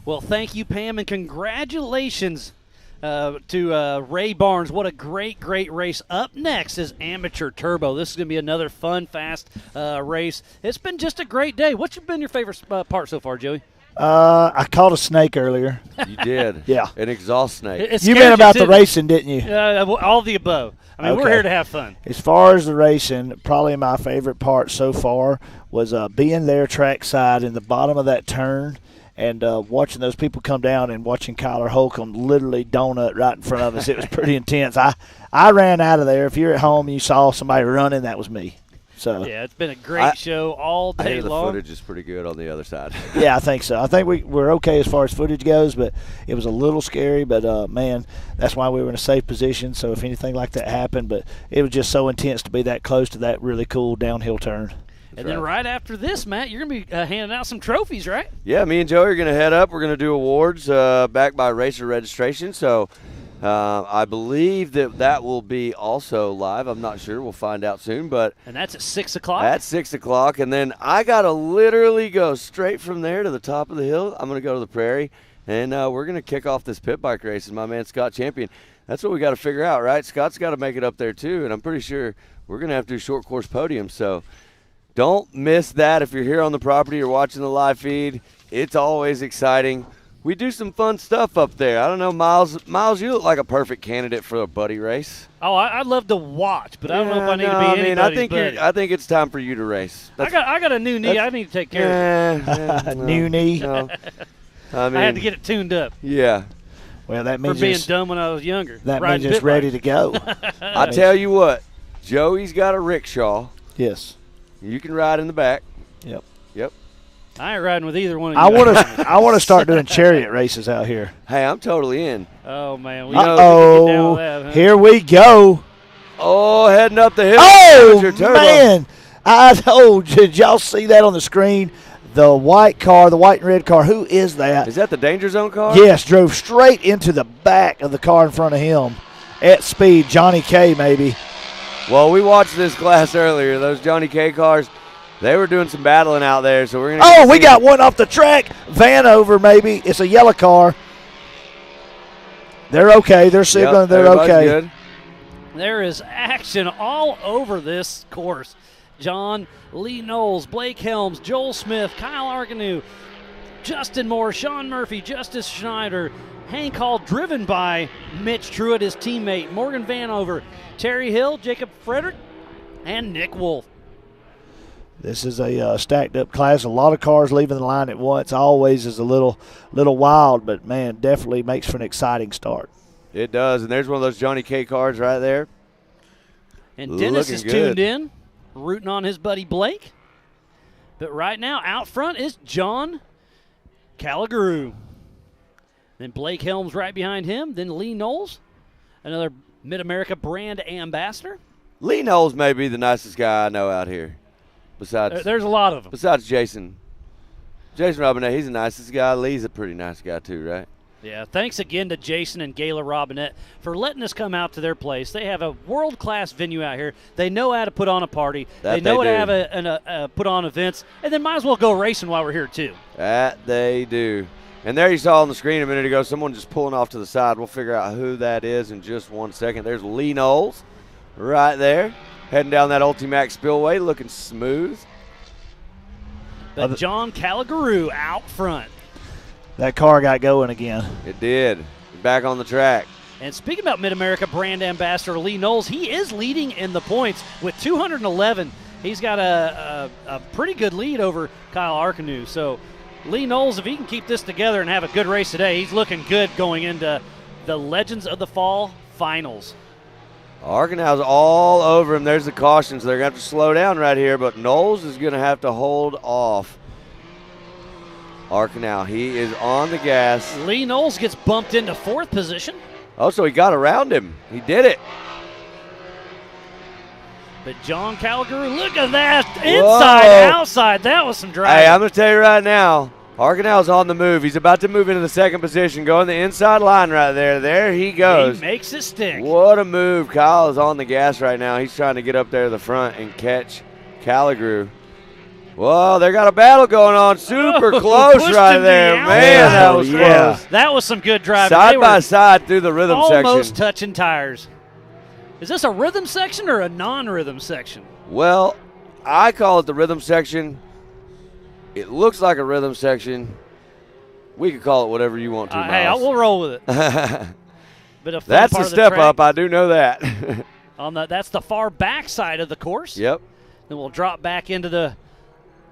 Well, thank you, Pam, and congratulations to Ray Barnes. What a great race. Up next is Amateur Turbo. This is going to be another fun, fast race. It's been just a great day. What's been your favorite part so far, Joey? I caught a snake earlier. You did? Yeah. An exhaust snake. You meant about the racing, didn't you? All of the above. I mean, Okay. We're here to have fun. As far as the racing, probably my favorite part so far was being there trackside in the bottom of that turn and watching those people come down and watching Kyler Holcomb literally donut right in front of us. It was pretty intense. I ran out of there. If you're at home and you saw somebody running, that was me. So yeah, it's been a great show all day I hear the long. footage is pretty good on the other side. Yeah, I think so. I think we're okay as far as footage goes, but it was a little scary. But, man, that's why we were in a safe position. So if anything like that happened, but it was just so intense to be that close to that really cool downhill turn. And then right after this, Matt, you're going to be handing out some trophies, right? Yeah, me and Joey are going to head up. We're going to do awards backed by Racer Registration. So I believe that will be also live. I'm not sure. We'll find out soon. And that's at 6 o'clock? At 6 o'clock. And then I got to literally go straight from there to the top of the hill. I'm going to go to the prairie, and we're going to kick off this pit bike race. And my man Scott Champion, that's what we got to figure out, right? Scott's got to make it up there too, and I'm pretty sure we're going to have to do short course podium. So don't miss that if you're here on the property or watching the live feed. It's always exciting. We do some fun stuff up there. I don't know, Miles. Miles, you look like a perfect candidate for a buddy race. Oh, I'd love to watch, but I don't know if I need to be anybody's buddy. I think it's time for you to race. I got a new knee. I need to take care of it. New knee. No. I had to get it tuned up. Yeah. Well, that means for being dumb when I was younger. That means it's ready to go. I tell you what, Joey's got a rickshaw. Yes. You can ride in the back. Yep. I ain't riding with either one of I you. I want to start doing chariot races out here. Hey, I'm totally in. Oh man. Here we go. Oh, heading up the hill. Oh man! Did y'all see that on the screen? The white car, the white and red car, who is that? Is that the danger zone car? Yes, drove straight into the back of the car in front of him at speed. Johnny K, maybe. Well, we watched this class earlier. Those Johnny K cars, they were doing some battling out there, so we're going to Oh, we got one off the track. Vanover, maybe. It's a yellow car. They're okay. They're signaling. They're okay. Good. There is action all over this course. John Lee Knowles, Blake Helms, Joel Smith, Kyle Arganu, Justin Moore, Sean Murphy, Justice Schneider, Hank Hall, driven by Mitch Truitt, his teammate, Morgan Vanover, Terry Hill, Jacob Frederick, and Nick Wolf. This is a stacked up class. A lot of cars leaving the line at once. Always is a little wild, but man, definitely makes for an exciting start. It does, and there's one of those Johnny K cars right there. And Dennis is tuned in, rooting on his buddy Blake. But right now, out front is John Calaguru. Then Blake Helms right behind him. Then Lee Knowles, another Mid-America brand ambassador. Lee Knowles may be the nicest guy I know out here. Besides, there's a lot of them. Besides Jason. Jason Robinette, he's the nicest guy. Lee's a pretty nice guy too, right? Yeah, thanks again to Jason and Gayla Robinette for letting us come out to their place. They have a world-class venue out here. They know how to put on a party. They know how to have put on events, and then might as well go racing while we're here too. That they do. And there you saw on the screen a minute ago someone just pulling off to the side. We'll figure out who that is in just 1 second. There's Lee Knowles right there, heading down that Ultimax Spillway, looking smooth. But John Calaguru out front. That car got going again. It did. Back on the track. And speaking about Mid-America brand ambassador Lee Knowles, he is leading in the points with 211. He's got a pretty good lead over Kyle Arcanu. So Lee Knowles, if he can keep this together and have a good race today, he's looking good going into the Legends of the Fall finals. Arcanau's all over him. There's the caution, so they're going to have to slow down right here, but Knowles is going to have to hold off Arcanau. He is on the gas. Lee Knowles gets bumped into fourth position. Oh, so he got around him. He did it. But John Calaguru, look at that. Inside, outside. That was some driving. Hey, I'm going to tell you right now, Arcanau's on the move. He's about to move into the second position, going the inside line right there. There he goes. He makes it stick. What a move. Kyle is on the gas right now. He's trying to get up there to the front and catch Calaguru. Whoa, they got a battle going on. Super close right there. Man, that was close. That was some good driving. Side by side through the rhythm section. Almost touching tires. Is this a rhythm section or a non-rhythm section? Well, I call it the rhythm section. It looks like a rhythm section. We could call it whatever you want to, Miles. Hey, we'll roll with it. But that's a step up. I do know that. That's the far back side of the course. Yep. Then we'll drop back into the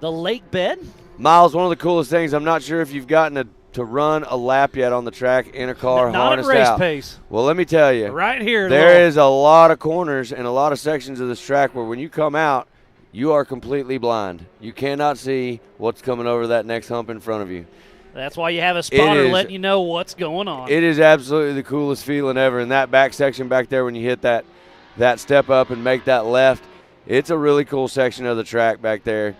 lake bed. Miles, one of the coolest things, I'm not sure if you've gotten to run a lap yet on the track in a car harnessed out. Not at race pace. Well, let me tell you. Right here. There is a lot of corners and a lot of sections of this track where when you come out, you are completely blind. You cannot see what's coming over that next hump in front of you. That's why you have a spotter letting you know what's going on. It is absolutely the coolest feeling ever. And that back section back there when you hit that step up and make that left, it's a really cool section of the track back there.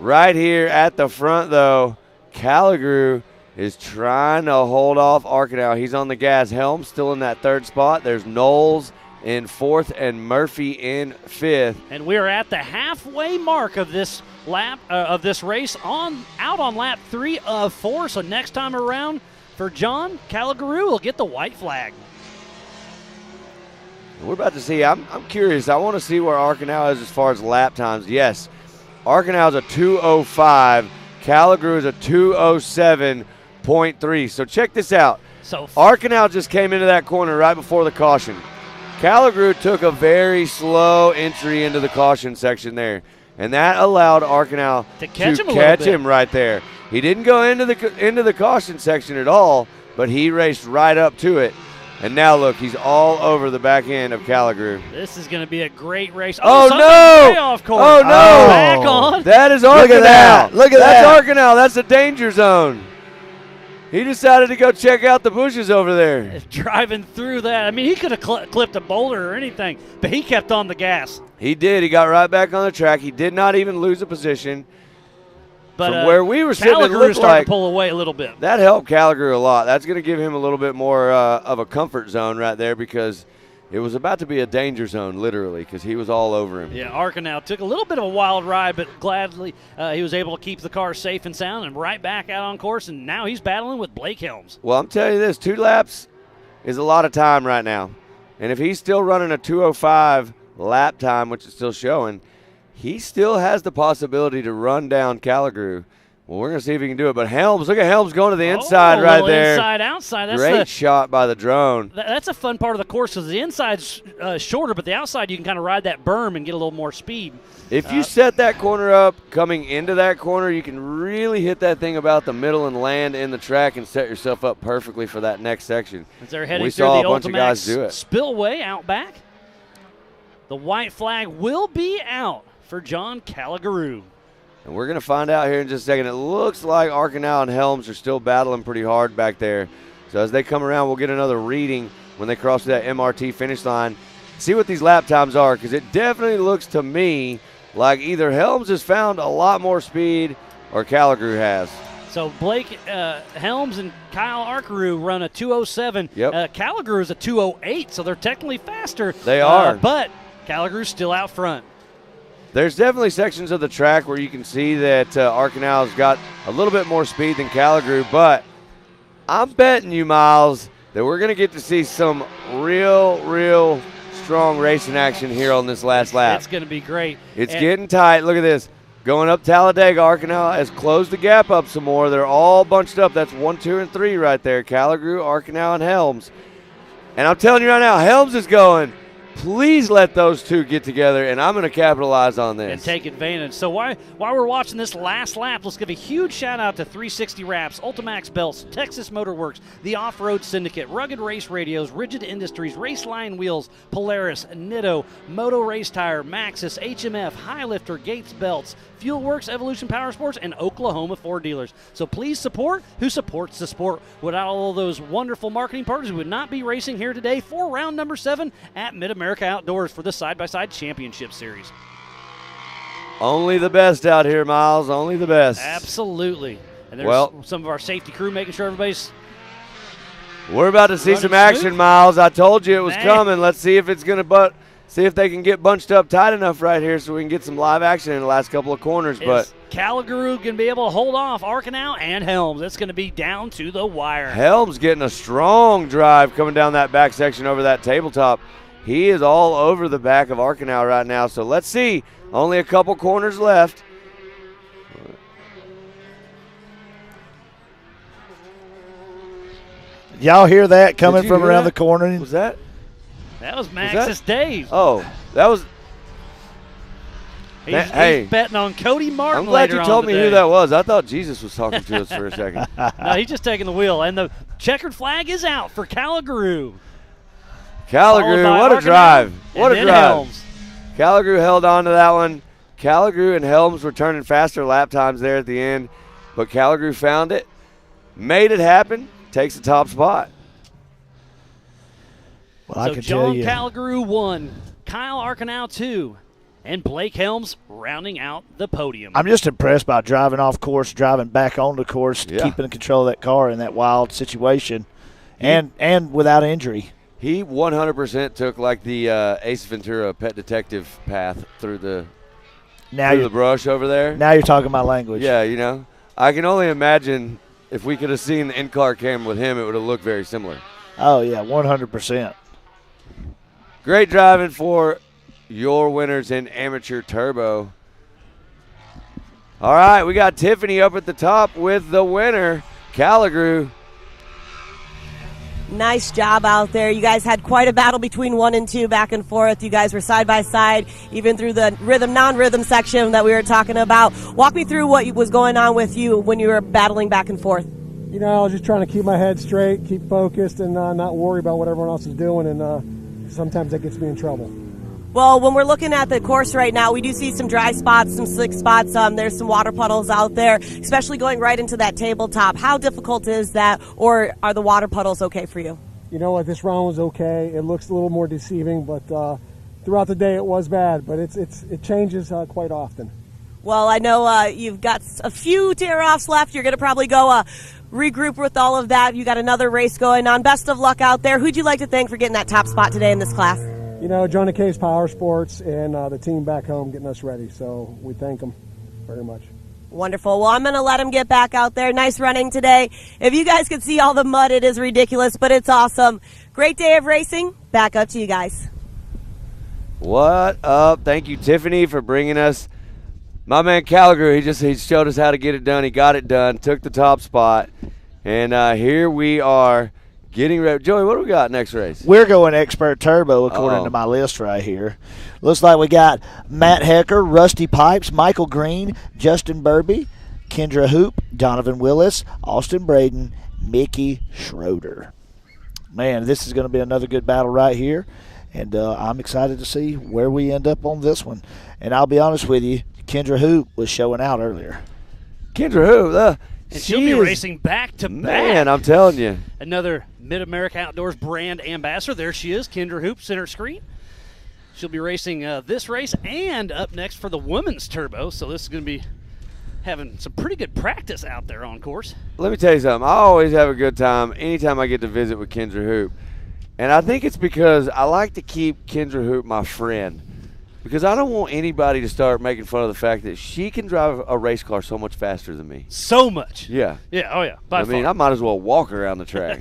Right here at the front, though, Calaguru is trying to hold off Arcanau. He's on the gas. Helm still in that third spot. There's Knowles in fourth and Murphy in fifth. And we are at the halfway mark of this lap of this race out on lap 3 of 4. So next time around for John, Calaguru will get the white flag. We're about to see. I'm curious. I want to see where Arcanau is as far as lap times. Yes, Arcanau's a 2:05. Calaguru is a 2:07.3. So check this out. So Arcanau just came into that corner right before the caution. Calaguru took a very slow entry into the caution section there, and that allowed Arcanau to catch him right there. He didn't go into the caution section at all, but he raced right up to it. And now look, he's all over the back end of Calaguru. This is going to be a great race. Oh no! Way off course. Oh no! Back on. That is Arcanau. Look at that! Look at that! That's Arcanau. That's the danger zone. He decided to go check out the bushes over there. Driving through that. I mean, he could have clipped a boulder or anything, but he kept on the gas. He did. He got right back on the track. He did not even lose a position. But from where we were sitting, it Caligrue looked started like to pull away a little bit. that helped Caligrue a lot. That's going to give him a little bit more of a comfort zone right there, because it was about to be a danger zone, literally, because he was all over him. Yeah, Arkenau took a little bit of a wild ride, but gladly he was able to keep the car safe and sound and right back out on course, and now he's battling with Blake Helms. Well, I'm telling you this, 2 laps is a lot of time right now. And if he's still running a 2:05 lap time, which is still showing, he still has the possibility to run down Caligrue. Well, we're going to see if he can do it. But Helms, look at Helms going to the inside right there. Inside, outside. That's Great shot by the drone. That's a fun part of the course, because the inside's shorter, but the outside you can kind of ride that berm and get a little more speed. If you set that corner up coming into that corner, you can really hit that thing about the middle and land in the track and set yourself up perfectly for that next section. As they're heading We through saw the a bunch of guys do it. Spillway out back. The white flag will be out for John Caligrue. And we're going to find out here in just a second. It looks like Arkenau and Helms are still battling pretty hard back there. So as they come around, we'll get another reading when they cross that MRT finish line. See what these lap times are, because it definitely looks to me like either Helms has found a lot more speed or Caligrue has. So Blake Helms and Kyle Arkenau run a 2:07. Yep. Caligrue is a 2:08, so they're technically faster. They are. But Caligrue's still out front. There's definitely sections of the track where you can see that Arkenau's got a little bit more speed than Caligrue, but I'm betting you, Miles, that we're going to get to see some real strong racing action here on this last lap. It's going to be great. It's getting tight. Look at this. Going up Talladega, Arkenau has closed the gap up some more. They're all bunched up. That's 1, 2, and 3 right there. Caligrue, Arkenau, and Helms. And I'm telling you right now, Helms is going, please let those two get together, and I'm going to capitalize on this. And take advantage. So while we're watching this last lap, let's give a huge shout-out to 360 Wraps, Ultimax Belts, Texas Motor Works, the Off-Road Syndicate, Rugged Race Radios, Rigid Industries, Race Line Wheels, Polaris, Nitto, Moto Race Tire, Maxxis, HMF, Highlifter, Gates Belts, Fuel Works, Evolution Power Sports, and Oklahoma Ford dealers. So please support who supports the sport. Without all of those wonderful marketing partners, we would not be racing here today for round number 7 at Mid-America Outdoors for the Side-by-Side Championship Series. Only the best out here, Miles. Only the best. Absolutely. And there's some of our safety crew making sure everybody's We're about to see some action, smooth. Miles. I told you it was coming. Let's see if it's going to see if they can get bunched up tight enough right here so we can get some live action in the last couple of corners. But Caligrue going to be able to hold off Arkenau and Helms. It's going to be down to the wire. Helms getting a strong drive coming down that back section over that tabletop. He is all over the back of Arkenau right now. So let's see. Only a couple corners left. Y'all hear that coming from around the corner? Was that? That was Max's Dave. Oh, that was. He's betting on Cody Martin. I'm glad later you told on me today. who that was. I thought Jesus was talking to us for a second. No, he's just taking the wheel. And the checkered flag is out for Caligrue. Caligrue, what a drive. What a drive. Helms. Caligrue held on to that one. Caligrue and Helms were turning faster lap times there at the end. But Caligrue found it, made it happen, takes the top spot. Well, So I can John tell you. Caligrue 1, Kyle Arkenau 2, and Blake Helms rounding out the podium. I'm just impressed by driving off course, driving back on the course, keeping control of that car in that wild situation, and without injury. He 100% took like the Ace Ventura Pet Detective path through the brush over there. Now you're talking my language. Yeah, you know. I can only imagine if we could have seen the in-car camera with him, it would have looked very similar. Oh, yeah, 100%. Great driving for your winners in Amateur Turbo. All right, we got Tiffany up at the top with the winner, Caligrue. Nice job out there. You guys had quite a battle between 1 and 2, back and forth. You guys were side by side, even through the rhythm, non-rhythm section that we were talking about. Walk me through what was going on with you when you were battling back and forth. You know, I was just trying to keep my head straight, keep focused, and not worry about what everyone else is doing, and sometimes that gets me in trouble. Well, when we're looking at the course right now, we do see some dry spots, some slick spots. There's some water puddles out there, especially going right into that tabletop. How difficult is that, or are the water puddles okay for you? You know what, this round was okay. It looks a little more deceiving, but throughout the day it was bad, but it changes quite often. Well, I know you've got a few tear-offs left. You're going to probably go regroup with all of that. You got another race going on. Best of luck out there. Who'd you like to thank for getting that top spot today in this class? You know, Jonah Case Power Sports and the team back home getting us ready. So we thank them very much. Wonderful. Well, I'm going to let him get back out there. Nice running today. If you guys could see all the mud, it is ridiculous, but it's awesome. Great day of racing. Back up to you guys. What up? Thank you, Tiffany, for bringing us my man Calgary. He showed us how to get it done. He got it done, took the top spot, and here we are getting ready. Joey, what do we got next race? We're going Expert Turbo according to my list right here. Looks like we got Matt Hecker, Rusty Pipes, Michael Green, Justin Burby, Kendra Hoop, Donovan Willis, Austin Braden, Mickey Schroeder. Man, this is going to be another good battle right here, and I'm excited to see where we end up on this one. And I'll be honest with you, Kendra Hoop was showing out earlier. Kendra Hoop, and she'll be racing back to back. Man, I'm telling you. Another Mid-America Outdoors brand ambassador. There she is, Kendra Hoop, center screen. She'll be racing this race and up next for the women's turbo. So this is going to be having some pretty good practice out there on course. Let me tell you something. I always have a good time anytime I get to visit with Kendra Hoop. And I think it's because I like to keep Kendra Hoop my friend. Because I don't want anybody to start making fun of the fact that she can drive a race car so much faster than me. So much. Yeah. Yeah, oh yeah, by far. I might as well walk around the track.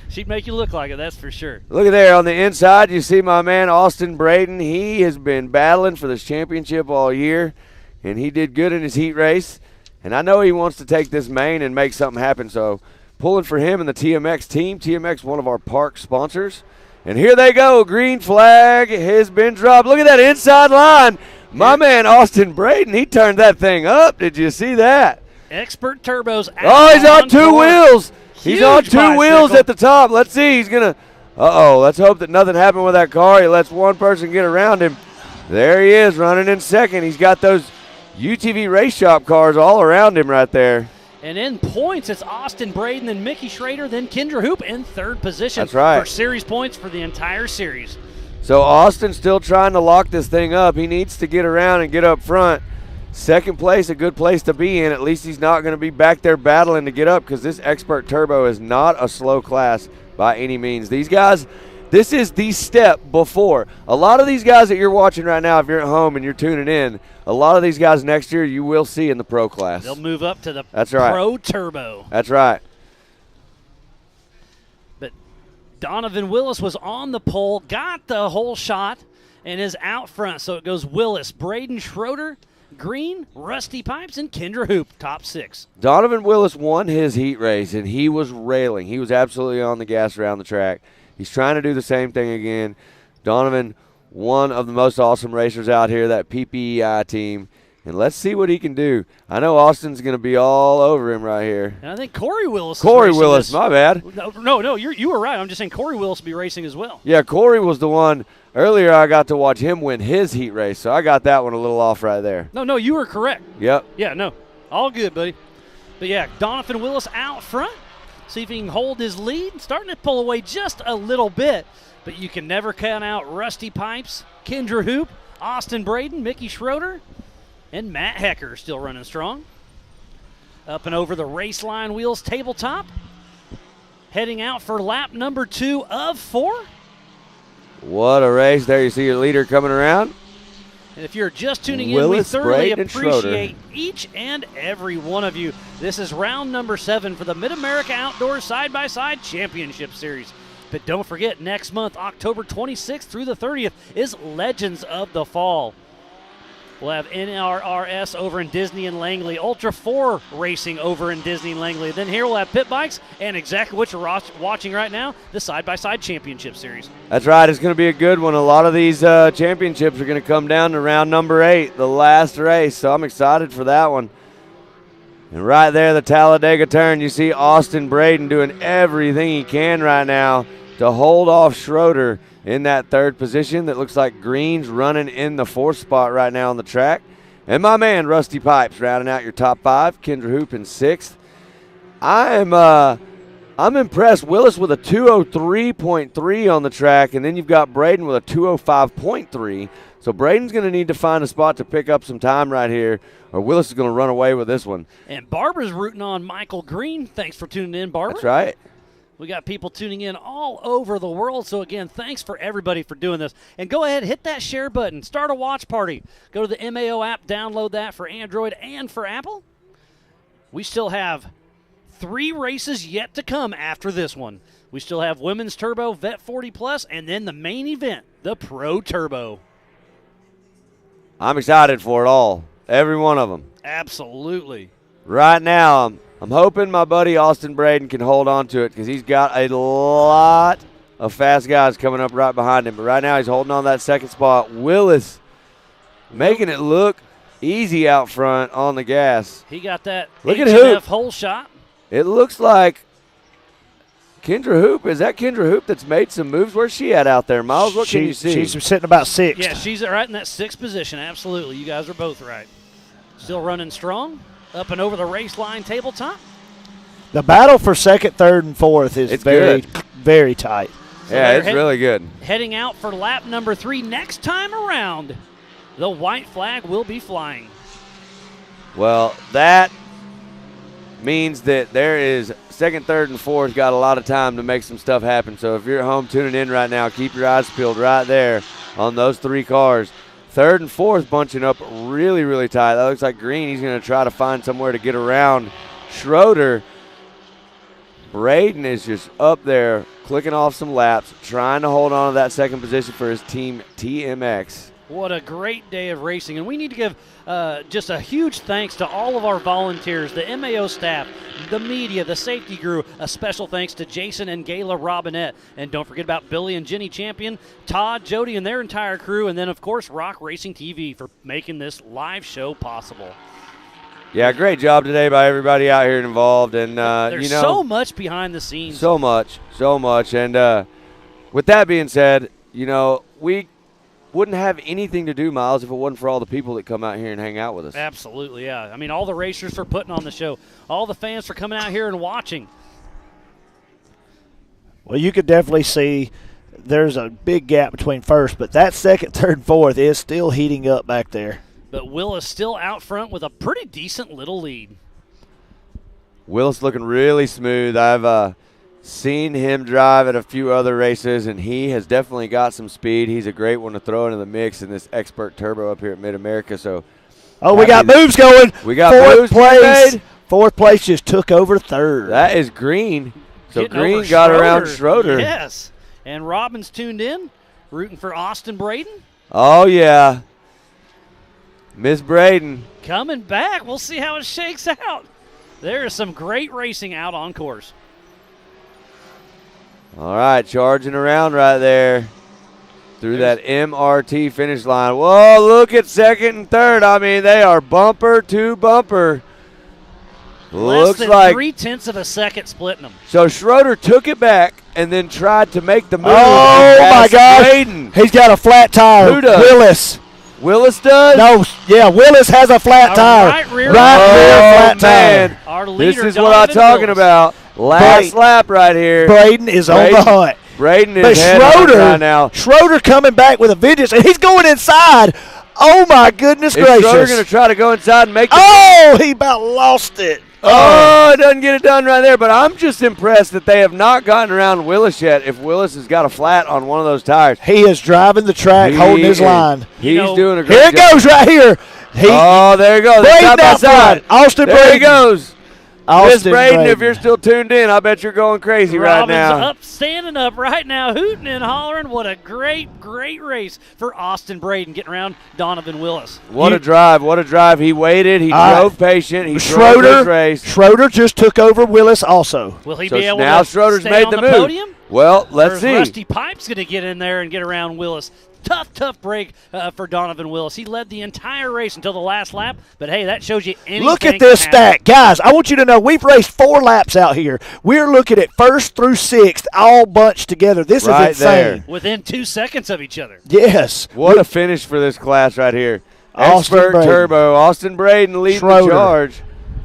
She'd make you look like it, that's for sure. Look at there on the inside, you see my man Austin Braden. He has been battling for this championship all year, and he did good in his heat race. And I know he wants to take this main and make something happen, so pulling for him and the TMX team. TMX, one of our park sponsors. And here they go. Green flag has been dropped. Look at that inside line. My man Austin Braden, he turned that thing up. Did you see that? Expert Turbos out. Oh, he's on two course. wheels. He's on Huge two wheels bicycle. at the top. Let's see. He's going to – let's hope that nothing happened with that car. He lets one person get around him. There he is running in second. He's got those UTV race shop cars all around him right there. And in points, it's Austin Braden, then Mickey Schrader, then Kendra Hoop in third position. That's right. For series points for the entire series. So Austin's still trying to lock this thing up. He needs to get around and get up front. Second place, a good place to be in. At least he's not going to be back there battling to get up because this Expert Turbo is not a slow class by any means. These guys, this is the step before. A lot of these guys that you're watching right now, if you're at home and you're tuning in, a lot of these guys next year you will see in the pro class. They'll move up to the That's right. Pro Turbo. That's right. But Donovan Willis was on the pole, got the whole shot, and is out front. So it goes Willis, Braden Schroeder, Green, Rusty Pipes, and Kendra Hoop, top six. Donovan Willis won his heat race, and he was railing. He was absolutely on the gas around the track. He's trying to do the same thing again. Donovan, one of the most awesome racers out here, that PPEI team. And let's see what he can do. I know Austin's going to be all over him right here. And I think Corey Willis Corey is Willis, this. my bad. No, you were right. I'm just saying Corey Willis will be racing as well. Yeah, Corey was the one. Earlier I got to watch him win his heat race, so I got that one a little off right there. No, you were correct. Yep. Yeah, no. All good, buddy. But, yeah, Donovan Willis out front. See if he can hold his lead. Starting to pull away just a little bit, but you can never count out Rusty Pipes, Kendra Hoop, Austin Braden, Mickey Schroeder, and Matt Hecker still running strong. Up and over the race line wheels tabletop. Heading out for lap number 2 of 4. What a race. There you see your leader coming around. And if you're just tuning Willis, in, we thoroughly Braden, and Schroeder. appreciate each and every one of you. This is round number 7 for the Mid-America Outdoors Side-by-Side Championship Series. But don't forget, next month, October 26th through the 30th, is Legends of the Fall. We'll have NRRS over in Disney and Langley, Ultra 4 racing over in Disney and Langley. Then here we'll have pit bikes and exactly what you're watching right now, the Side-by-Side Championship Series. That's right. It's going to be a good one. A lot of these championships are going to come down to round number 8, the last race. So I'm excited for that one. And right there, the Talladega turn, you see Austin Braden doing everything he can right now to hold off Schroeder in that third position. That looks like Green's running in the 4th spot right now on the track. And my man, Rusty Pipes, rounding out your top 5. Kendra Hoop in 6th. I'm impressed. Willis with a 203.3 on the track, and then you've got Braden with a 205.3. So Braden's going to need to find a spot to pick up some time right here, or Willis is going to run away with this one. And Barbara's rooting on Michael Green. Thanks for tuning in, Barbara. That's right. We got people tuning in all over the world. So, again, thanks for everybody for doing this. And go ahead, hit that share button. Start a watch party. Go to the MAO app, download that for Android and for Apple. We still have 3 races yet to come after this one. We still have Women's Turbo, Vet 40 Plus, and then the main event, the Pro Turbo. I'm excited for it all. Every one of them. Absolutely. Right now, I'm hoping my buddy Austin Braden can hold on to it because he's got a lot of fast guys coming up right behind him. But right now he's holding on that second spot. Willis making it look easy out front on the gas. He got that Look at HMF Hoop. hole shot. It looks like Kendra Hoop. Is that Kendra Hoop that's made some moves? Where's she at out there, Miles? What can you see? She's sitting about 6th. Yeah, she's right in that 6th position. Absolutely. You guys are both right. Still running strong. Up and over the race line tabletop. The battle for 2nd, 3rd, and 4th is very tight. So yeah, it's really good. Heading out for lap number 3 next time around. The white flag will be flying. Well, that means that there is 2nd, 3rd, and 4th got a lot of time to make some stuff happen. So if you're at home tuning in right now, keep your eyes peeled right there on those 3 cars. 3rd and 4th bunching up really, really tight. That looks like Green. He's going to try to find somewhere to get around Schroeder. Braden is just up there clicking off some laps, trying to hold on to that 2nd position for his team TMX. What a great day of racing. And we need to give just a huge thanks to all of our volunteers, the MAO staff, the media, the safety crew. A special thanks to Jason and Gayla Robinette. And don't forget about Billy and Jenny Champion, Todd, Jody, and their entire crew. And then, of course, Rock Racing TV for making this live show possible. Yeah, great job today by everybody out here involved. And, There's so much behind the scenes. So much. And with that being said, we wouldn't have anything to do, Miles, if it wasn't for all the people that come out here and hang out with us. Absolutely, yeah. I mean, all the racers for putting on the show, all the fans for coming out here and watching. Well, you could definitely see there's a big gap between first, but that 2nd, 3rd, and 4th is still heating up back there. But Willis still out front with a pretty decent little lead. Willis looking really smooth. I've seen him drive at a few other races, and he has definitely got some speed. He's a great one to throw into the mix in this Expert Turbo up here at Mid-America. So, we got moves going. We got 4th moves place. made. 4th place just took over 3rd. That is Green. So Getting Green over got around Schroeder. Yes. And Robbins tuned in, rooting for Austin Braden. Oh, yeah. Miss Braden. Coming back. We'll see how it shakes out. There is some great racing out on course. All right, charging around right there through that MRT finish line. Whoa, look at 2nd and 3rd. I mean, they are bumper to bumper. Less than 0.3 of a second splitting them. So Schroeder took it back and then tried to make the move. Oh, my God. Braden. He's got a flat tire. Who does? Willis. Willis does? No, yeah, Willis has a flat tire. Right rear flat tire. Our leader, this is what I'm talking about. Last lap right here. Braden is on the hunt. Braden is heading right now. Schroeder coming back with a vengeance, and he's going inside. Oh, my goodness gracious. Schroeder going to try to go inside and make the he about lost it. Oh, it doesn't get it done right there. But I'm just impressed that they have not gotten around Willis yet. If Willis has got a flat on one of those tires. He is driving the track, holding his line. He's doing a great job. Here it goes right here. There you go. Side by side. Austin Braden. There he goes. Miss Braden, Braden, if you're still tuned in, I bet you're going crazy right now. Robbins up, standing up right now, hooting and hollering. What a great, great race for Austin Braden, getting around Donovan Willis. What a drive. What a drive. He waited. He drove patient. He drove his race. Schroeder just took over Willis also. Will he be able now to Schroeder's stay made on the the move. podium? Well, let's see. Rusty Pipe's going to get in there and get around Willis. Tough break for Donovan Willis. He led the entire race until the last lap, but hey, that shows you anything. Look at this stack. Guys, I want you to know we've raced 4 laps out here. We're looking at 1st through 6th all bunched together. This is insane. There. Within 2 seconds of each other. Yes. What a finish for this class right here. Austin Expert Braden. Turbo. Austin Braden leading the charge.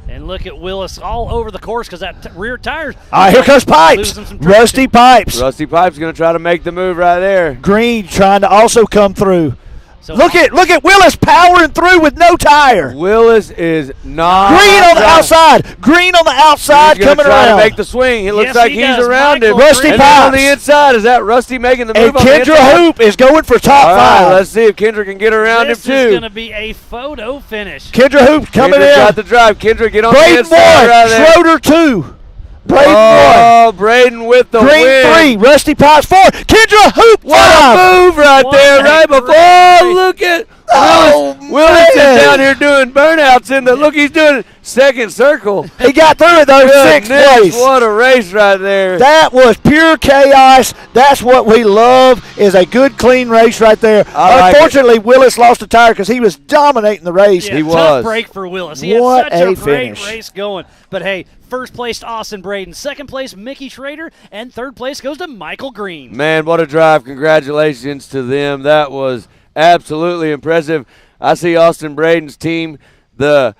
And look at Willis all over the course because that rear tire. Here comes Pipes. Rusty Pipes. Rusty Pipes going to try to make the move right there. Green trying to also come through. So Look at Willis powering through with no tire. Willis is not Green on the outside. Green on the outside he's coming try around. to make the swing. It looks Yes, like he he's does. around him. Michael Rusty and then on Pipes. the inside, is that Rusty making the move And on the Kendra inside? Hoop is going for top All right, 5. let's see if Kendra can get around this him is too. going to be a photo finish. Kendra Hoop coming Kendra in. got the drive. Kendra, get on the Braden inside 1. right there. Schroeder 2. Braden 1. Oh, Braden with the Green win. 3. Rusty Pipes 4. Kendra Hoop 5. What a move right What there, a right great before. race. Oh, look at Oh, Willis is man. down here doing burnouts in the look. He's doing second circle. He got through it though. 6th Goodness, place. what a race right there. That was pure chaos. That's what we love, is a good, clean race right there. I like Unfortunately, Willis lost a tire because he was dominating the race. Yeah, He tough was. break for Willis. He What had such a a great finish. race going. But hey, first place Austin Braden, second place Mickey Schrader, and third place goes to Michael Green. Man, what a drive. Congratulations to them. That was absolutely impressive. I see Austin Braden's team, the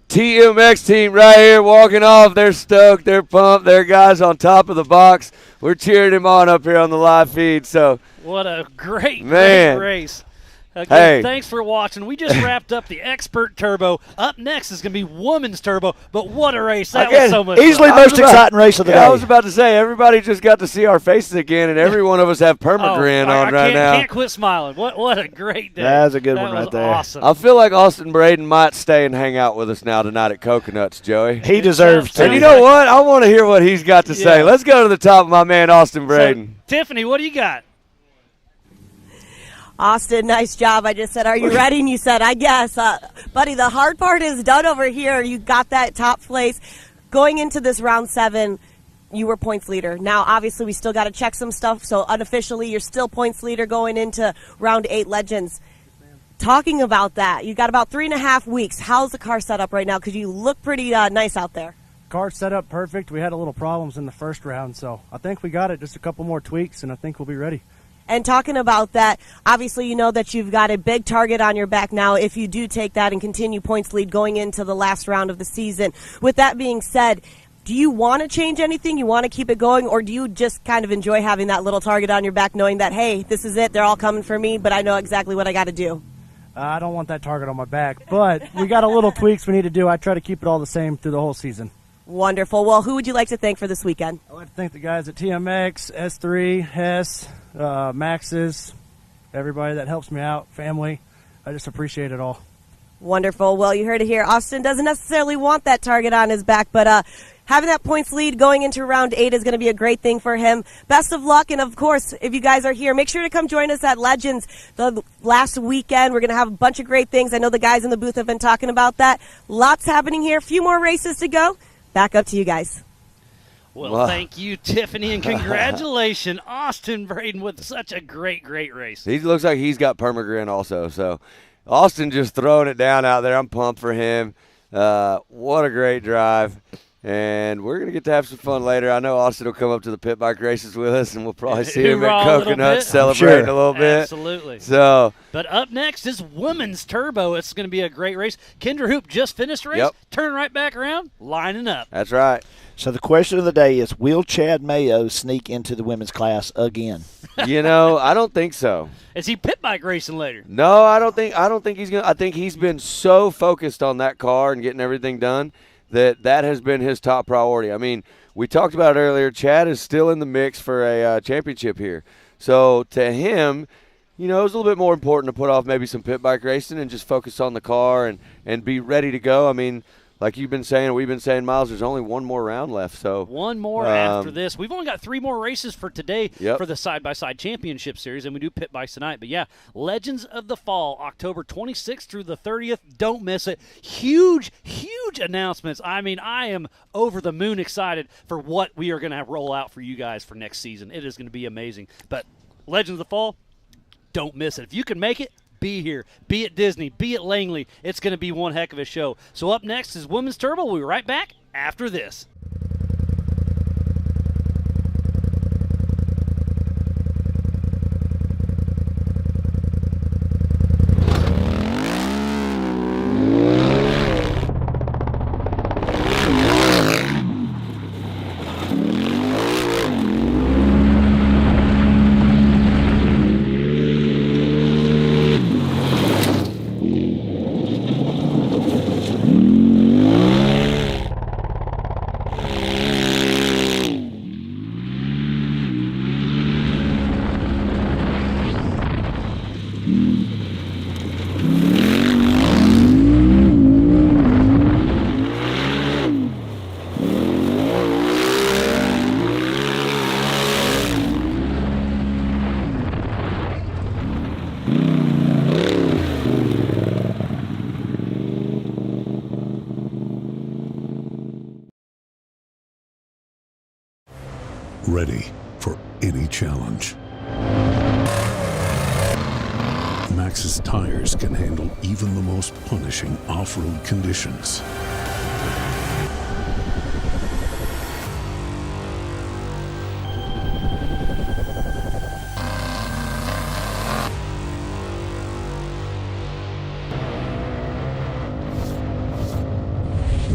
TMX team right here walking off. They're stoked. They're pumped. They're guys on top of the box. We're cheering him on up here on the live feed. So, What a great, Man. great race. Again, Hey. thanks for watching. We just wrapped up the Expert Turbo. Up next is going to be Women's Turbo, but what a race. That Again, was so much easily fun. most exciting race of the day. I was about to say, everybody just got to see our faces again, and every one of us have permagrin I on right now. can't quit smiling. What a great day. That was a good That one right was there. Awesome. I feel like Austin Braden might stay and hang out with us now tonight at Coconuts, Joey. He deserves to. And you know what? I want to hear what he's got to say. Yeah. Let's go to the top of my man, Austin Braden. So, Tiffany, what do you got? Austin, nice job. I just said, are you ready? And you said, I guess. Buddy, the hard part is done over here. You got that top place. Going into this round 7, you were points leader. Now, obviously, we still got to check some stuff. So, unofficially, you're still points leader going into round 8 Legends. Talking about that, you got about 3.5 weeks. How's the car set up right now? Because you look pretty nice out there. Car set up perfect. We had a little problems in the first round, so I think we got it. Just a couple more tweaks, and I think we'll be ready. And talking about that, obviously you know that you've got a big target on your back now if you do take that and continue points lead going into the last round of the season. With that being said, do you want to change anything? You want to keep it going? Or do you just kind of enjoy having that little target on your back knowing that, hey, this is it, they're all coming for me, but I know exactly what I got to do? I don't want that target on my back, but we got a little tweaks we need to do. I try to keep it all the same through the whole season. Wonderful. Well, who would you like to thank for this weekend? I'd like to thank the guys at TMX, S3, Hess, Max's, everybody that helps me out, family. I just appreciate it all. Wonderful. Well, you heard it here. Austin doesn't necessarily want that target on his back, but having that points lead going into round 8 is going to be a great thing for him. Best of luck, and of course, if you guys are here, make sure to come join us at Legends the last weekend. We're going to have a bunch of great things. I know the guys in the booth have been talking about that. Lots happening here. A few more races to go. Back up to you guys. Well, Wow. thank you, Tiffany, and congratulations, Austin Braden, with such a great, great race. He looks like he's got permagrin also. So Austin just throwing it down out there. I'm pumped for him. What a great drive. And we're going to get to have some fun later. I know Austin will come up to the pit bike races with us, and we'll probably see him Hoorah at a little Coconuts bit. celebrating Sure. a little bit. Absolutely. So, But up next is Women's Turbo. It's going to be a great race. Kendra Hoop just finished the race. Yep. Turn right back around, lining up. that's right. So the question of the day is, will Chad MAO sneak into the women's class again? You know, I don't think so. Is he pit bike racing later? No, I don't think he's going to. I think he's been so focused on that car and getting everything done that has been his top priority. I mean, we talked about it earlier. Chad is still in the mix for a championship here. So to him, you know, it was a little bit more important to put off maybe some pit bike racing and just focus on the car and be ready to go. I mean, like you've been saying, we've been saying, Miles, there's only one more round left. So One more after this. We've only got 3 more races for today Yep. for the side-by-side championship series, and we do pit bikes tonight. But, yeah, Legends of the Fall, October 26th through the 30th. Don't miss it. Huge, huge announcements. I mean, I am over the moon excited for what we are going to roll out for you guys for next season. It is going to be amazing. But Legends of the Fall, don't miss it. If you can make it, be here. Be at Disney. Be at Langley. It's going to be one heck of a show. So up next is Women's Turbo. We'll be right back after this. ready for any challenge. Maxxis tires can handle even the most punishing off-road conditions.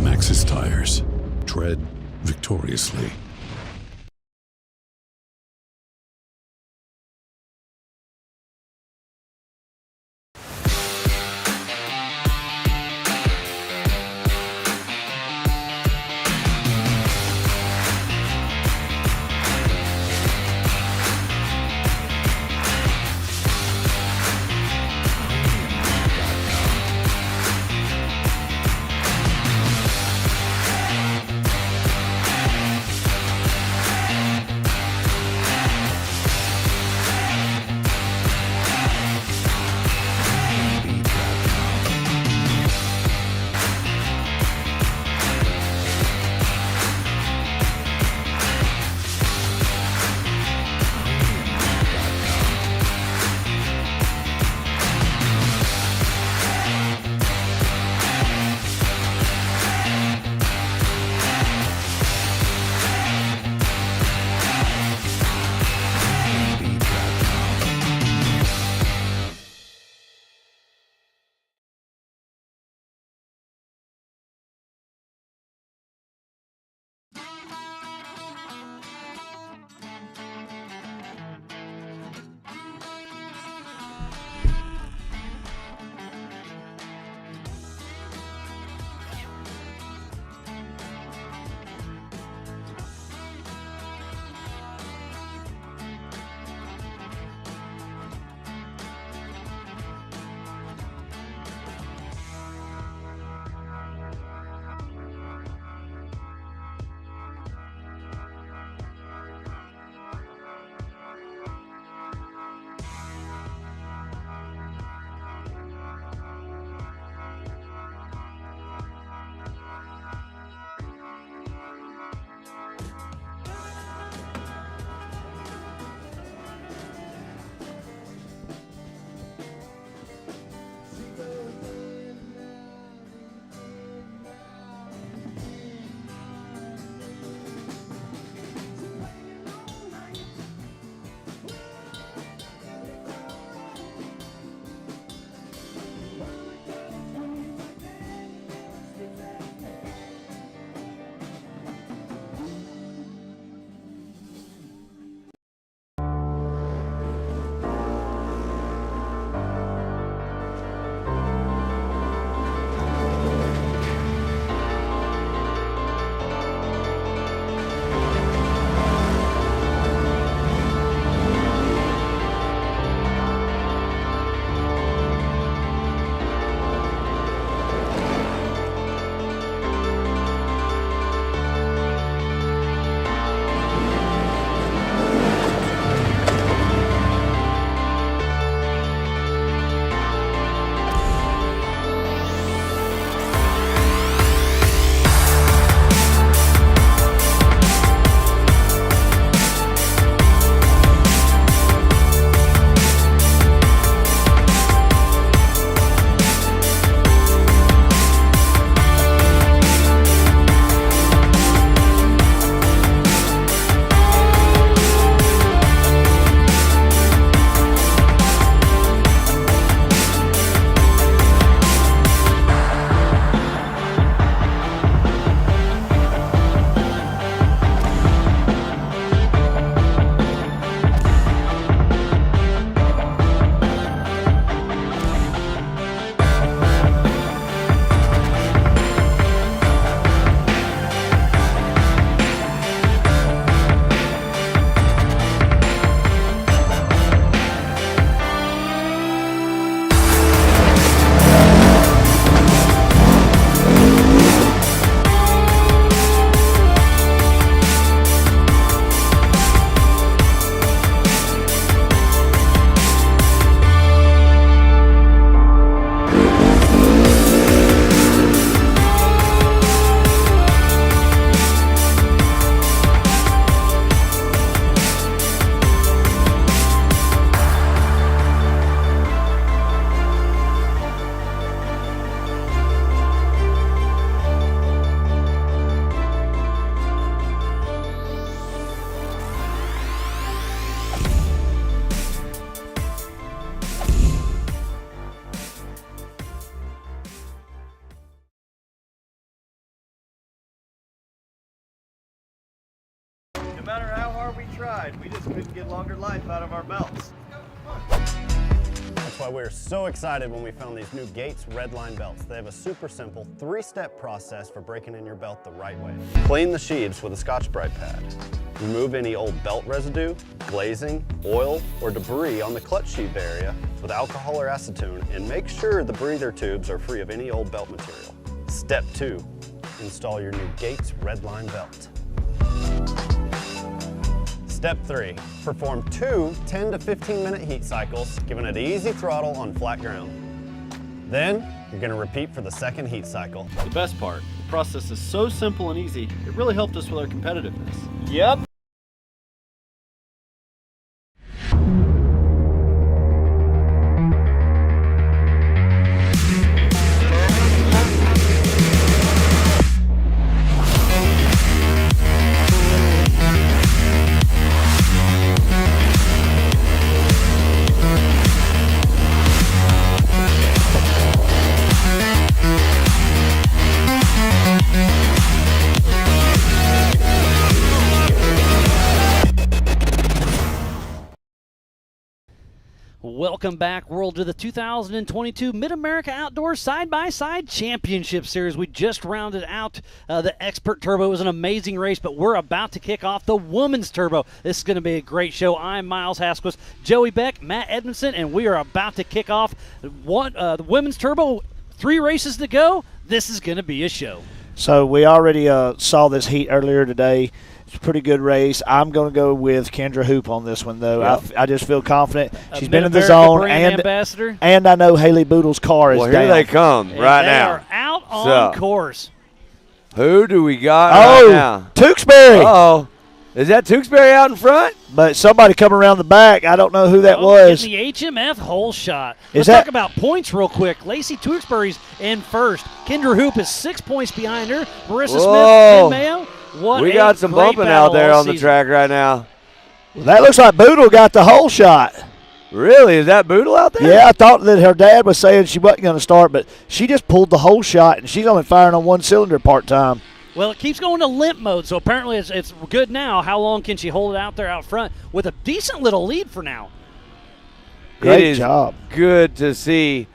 Maxxis tires. Tread victoriously. matter how hard we tried, we just couldn't get longer life out of our belts. That's why we were so excited when we found these new Gates Redline belts. They have a super simple 3-step process for breaking in your belt the right way. Clean the sheaves with a Scotch-Brite pad. Remove any old belt residue, glazing, oil, or debris on the clutch sheave area with alcohol or acetone, and make sure the breather tubes are free of any old belt material. Step 2, install your new Gates Redline belt. Step 3, perform 2 10 to 15 minute heat cycles, giving it easy throttle on flat ground. Then, you're going to repeat for the second heat cycle. The best part, the process is so simple and easy, it really helped us with our competitiveness. Yep. Welcome back, world, to the 2022 Mid-America Outdoors Side-by-Side Championship Series. We just rounded out the Expert Turbo. It was an amazing race, but we're about to kick off the Women's Turbo. This is going to be a great show. I'm Miles Hasquist, Joey Beck, Matt Edmondson, and we are about to kick off the Women's Turbo. 3 races to go. This is going to be a show. So we already saw this heat earlier today. It's a pretty good race. I'm going to go with Kendra Hoop on this one, though. Yep. I just feel confident. She's been in the Mid-America zone. brand ambassador. And I know Haley Boodle's car is well, down. here they come right they now. Are out on course. Who do we got right now? Tewksbury. Uh-oh. Is that Tewksbury out in front? But somebody coming around the back. I don't know who that was. Getting the HMF hole shot. Is Let's that- talk about points real quick. Lacey Tewksbury's in first. Kendra Hoop is 6 points behind her. Marissa Whoa. Smith and Mayo. What We a got some great bumping out battle there all on the season. track right now. That looks like Boodle got the hole shot. Really? Is that Boodle out there? Yeah, I thought that her dad was saying she wasn't going to start, but she just pulled the whole shot, and she's only firing on one cylinder part-time. Well, it keeps going to limp mode, so apparently it's good now. How long can she hold it out there out front with a decent little lead for now? Great job. Good to see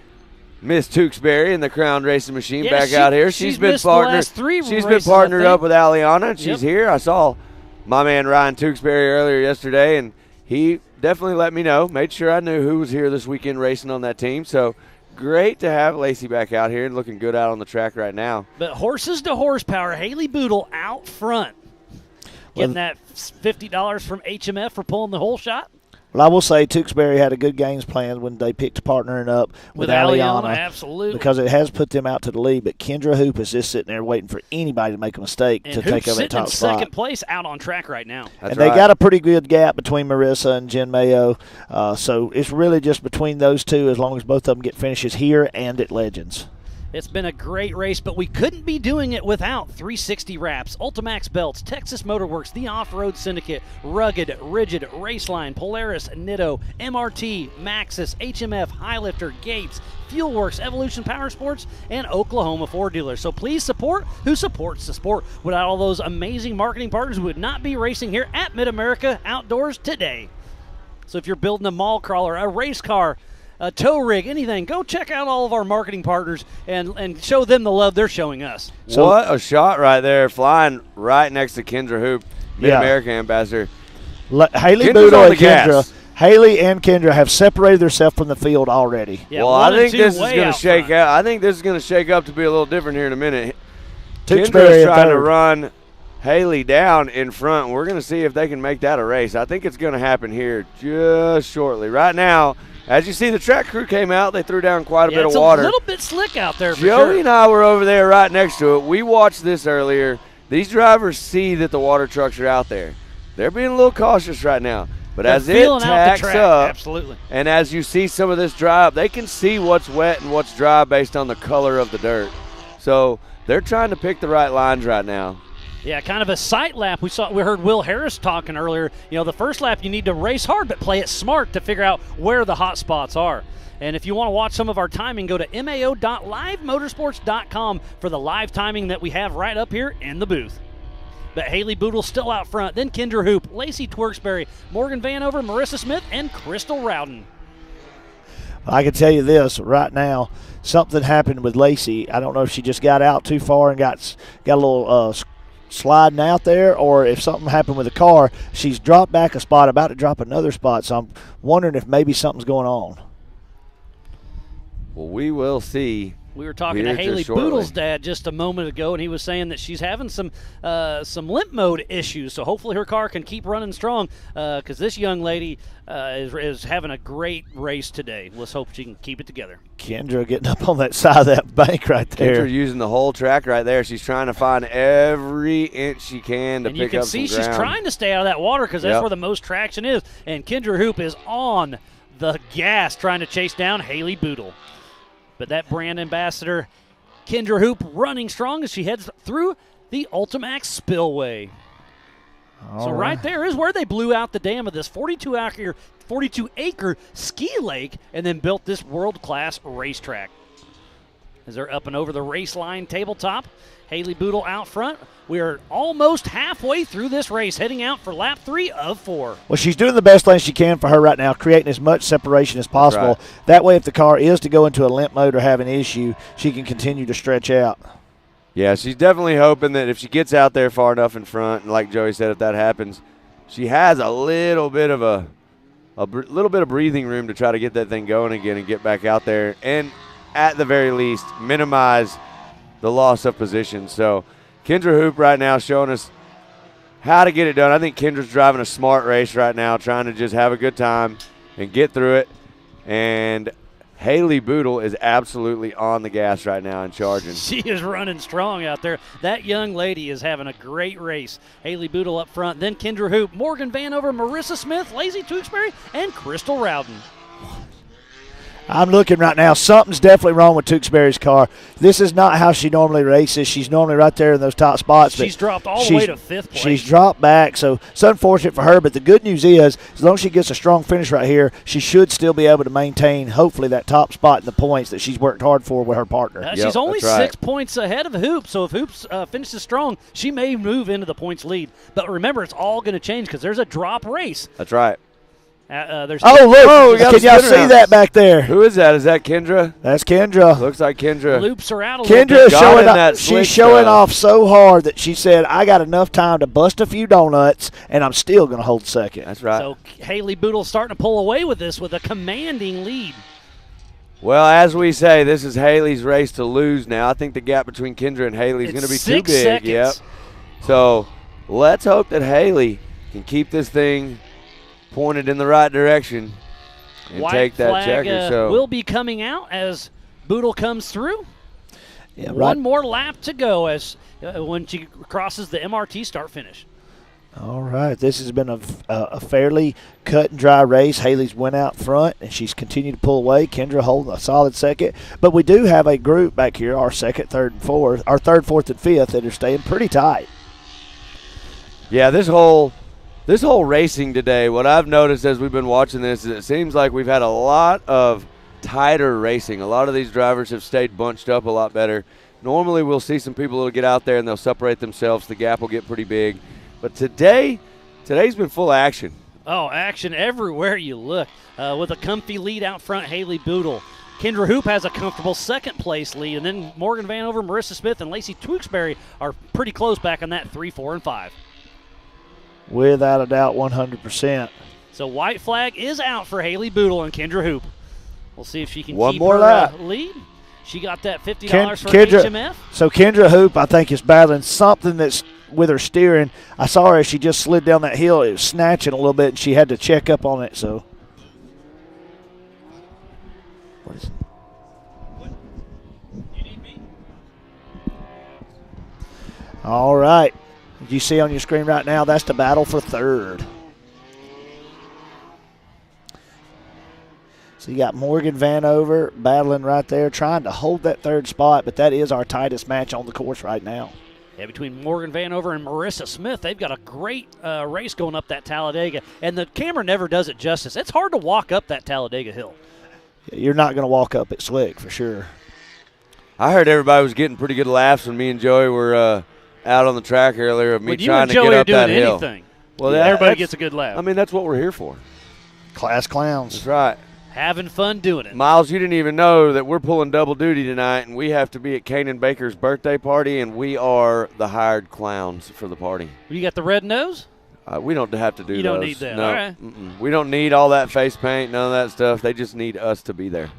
Miss Tewksbury and the Crown Racing Machine back out here. She's been missed the partnered. last 3 She's been races, partnered I think. up with Aliana, and she's Yep. here. I saw my man Ryan Tewksbury earlier yesterday, and he definitely let me know. Made sure I knew who was here this weekend racing on that team. So great to have Lacey back out here and looking good out on the track right now. But horses to horsepower, Haley Boodle out front. Getting that $50 from HMF for pulling the whole shot. Well, I will say Tewksbury had a good games plan when they picked partnering up with Aliana. Absolutely. Because it has put them out to the lead, but Kendra Hoop is just sitting there waiting for anybody to make a mistake And to Hoop's take over that sitting in top spot. second place out on track right now. And they got a pretty good gap between Marissa and Jen Mayo. So it's really just between those two as long as both of them get finishes here and at Legends. It's been a great race, but we couldn't be doing it without 360 Wraps, Ultimax Belts, Texas Motorworks, the Off-Road Syndicate, Rugged, Rigid, Raceline, Polaris, Nitto, MRT, Maxxis, HMF, Highlifter, Gates, Fuelworks, Evolution Power Sports, and Oklahoma Ford Dealers. So please support who supports the sport. Without all those amazing marketing partners, we would not be racing here at Mid-America Outdoors today. So if you're building a mall crawler, a race car, a tow rig, anything, go check out all of our marketing partners and show them the love they're showing us. So what a shot right there, flying right next to Kendra Hoop, Mid-America ambassador. Haley Kendra's Boodle on and the gas. Kendra. Haley and Kendra have separated themselves from the field already. Yeah, well, I think this is going to shake out. I think this is going to shake up to be a little different here in a minute. Tewksbury Kendra's in trying to third. run Haley down in front. We're going to see if they can make that a race. I think it's going to happen here just shortly. Right now, as you see, the track crew came out. They threw down quite a bit of water. It's a little bit slick out there for Joey sure. and I were over there right next to it. We watched this earlier. These drivers see that the water trucks are out there. They're being a little cautious right now. But They're as it feeling out the tacks track, up, absolutely. and as you see some of this dry up, they can see what's wet and what's dry based on the color of the dirt. So they're trying to pick the right lines right now. Yeah, kind of a sight lap. We heard Will Harris talking earlier. You know, the first lap you need to race hard but play it smart to figure out where the hot spots are. And if you want to watch some of our timing, go to MAO.livemotorsports.com for the live timing that we have right up here in the booth. but Haley Boodle still out front. Then Kendra Hoop, Lacey Twerksbury, Morgan Vanover, Marissa Smith, and Crystal Rowden. I can tell you this right now, something happened with Lacey. I don't know if she just got out too far and got a little sliding out there, or if something happened with the car. She's dropped back a spot, about to drop another spot, so I'm wondering if maybe something's going on. Well, we will see. We were talking to Haley Boodle's dad just a moment ago, and he was saying that she's having some limp mode issues. So hopefully her car can keep running strong, because this young lady is having a great race today. Let's hope she can keep it together. Kendra getting up on that side of that bank right there. Kendra using the whole track right there. She's trying to find every inch she can to pick up some ground. And you can see she's trying to stay out of that water because that's where the most traction is. And Kendra Hoop is on the gas trying to chase down Haley Boodle. But that brand ambassador, Kendra Hoop, running strong as she heads through the Ultimax Spillway. So right there is where they blew out the dam of this 42-acre ski lake and then built this world-class racetrack. As they're up and over the race line tabletop, Haley Boodle out front. We are almost halfway through this race, heading out for lap 3 of 4. Well, she's doing the best thing she can for her right now, creating as much separation as possible. Right. That way, if the car is to go into a limp mode or have an issue, she can continue to stretch out. Yeah, she's definitely hoping that if she gets out there far enough in front, and like Joey said, if that happens, she has a little bit of little bit of breathing room to try to get that thing going again and get back out there, and at the very least, minimize the loss of position. So Kendra Hoop right now showing us how to get it done. I think Kendra's driving a smart race right now, trying to just have a good time and get through it. And Haley Boodle is absolutely on the gas right now and charging. She is running strong out there. That young lady is having a great race. Haley Boodle up front, then Kendra Hoop, Morgan Vanover, Marissa Smith, Lacey Tewksbury, and Crystal Rowden. I'm looking right now. Something's definitely wrong with Tewksbury's car. This is not how she normally races. She's normally right there in those top spots. She's dropped all the way to 5th place. She's dropped back, so it's unfortunate for her. But the good news is, as long as she gets a strong finish right here, she should still be able to maintain, hopefully, that top spot in the points that she's worked hard for with her partner. She's only 6 points ahead of Hoop, so if Hoop finishes strong, she may move into the points lead. But remember, it's all going to change because there's a drop race. That's right. Look! Can y'all see that back there? Who is that? Is that Kendra? That's Kendra. Looks like Kendra. Loops her out a little Kendra bit. is showing up. She's showing off so hard that she said, I got enough time to bust a few donuts, and I'm still going to hold second. That's right. So Haley Boodle starting to pull away with this with a commanding lead. Well, as we say, this is Haley's race to lose now. I think the gap between Kendra and Haley is going to be too 6 big. seconds. Yep. So let's hope that Haley can keep this thing pointed in the right direction and take that checker. Will be coming out as Boodle comes through. Yeah, One more lap to go as when she crosses the MRT start-finish. All right. This has been a fairly cut and dry race. Haley's went out front, and she's continued to pull away. Kendra holding a solid second. But we do have a group back here, our second, third, and fourth, our third, fourth, and fifth, that are staying pretty tight. Yeah, this whole racing today, what I've noticed as we've been watching this is it seems like we've had a lot of tighter racing. A lot of these drivers have stayed bunched up a lot better. Normally we'll see some people that'll get out there and they'll separate themselves. The gap will get pretty big. But today's been full of action. Oh, action everywhere you look. With a comfy lead out front, Haley Boodle. Kendra Hoop has a comfortable second-place lead, and then Morgan Vanover, Marissa Smith, and Lacey Tewksbury are pretty close back on that 3, 4, and 5. Without a doubt, 100%. So white flag is out for Haley Boodle and Kendra Hoop. We'll see if she can One keep more her lap. Lead. She got that $50 for Kendra, HMF. So Kendra Hoop, I think, is battling something that's with her steering. I saw her as she just slid down that hill. It was snatching a little bit, and she had to check up on it. So, what is it? All right. You see on your screen right now, that's the battle for third. So you got Morgan Vanover battling right there, trying to hold that third spot, but that is our tightest match on the course right now. Yeah, between Morgan Vanover and Marissa Smith, they've got a great race going up that Talladega, and the camera never does it justice. It's hard to walk up that Talladega hill. You're not going to walk up it slick for sure. I heard everybody was getting pretty good laughs when me and Joey were out on the track earlier of me when trying to you and get Joey up are doing that hill. anything, Well, everybody gets a good lap. I mean, that's what we're here for. Class clowns. That's right. Having fun doing it. Miles, you didn't even know that we're pulling double duty tonight, and we have to be at Kanan Baker's birthday party, and we are the hired clowns for the party. You got the red nose? We don't have to do You those. don't need that. No. All right. We don't need all that face paint, none of that stuff. They just need us to be there.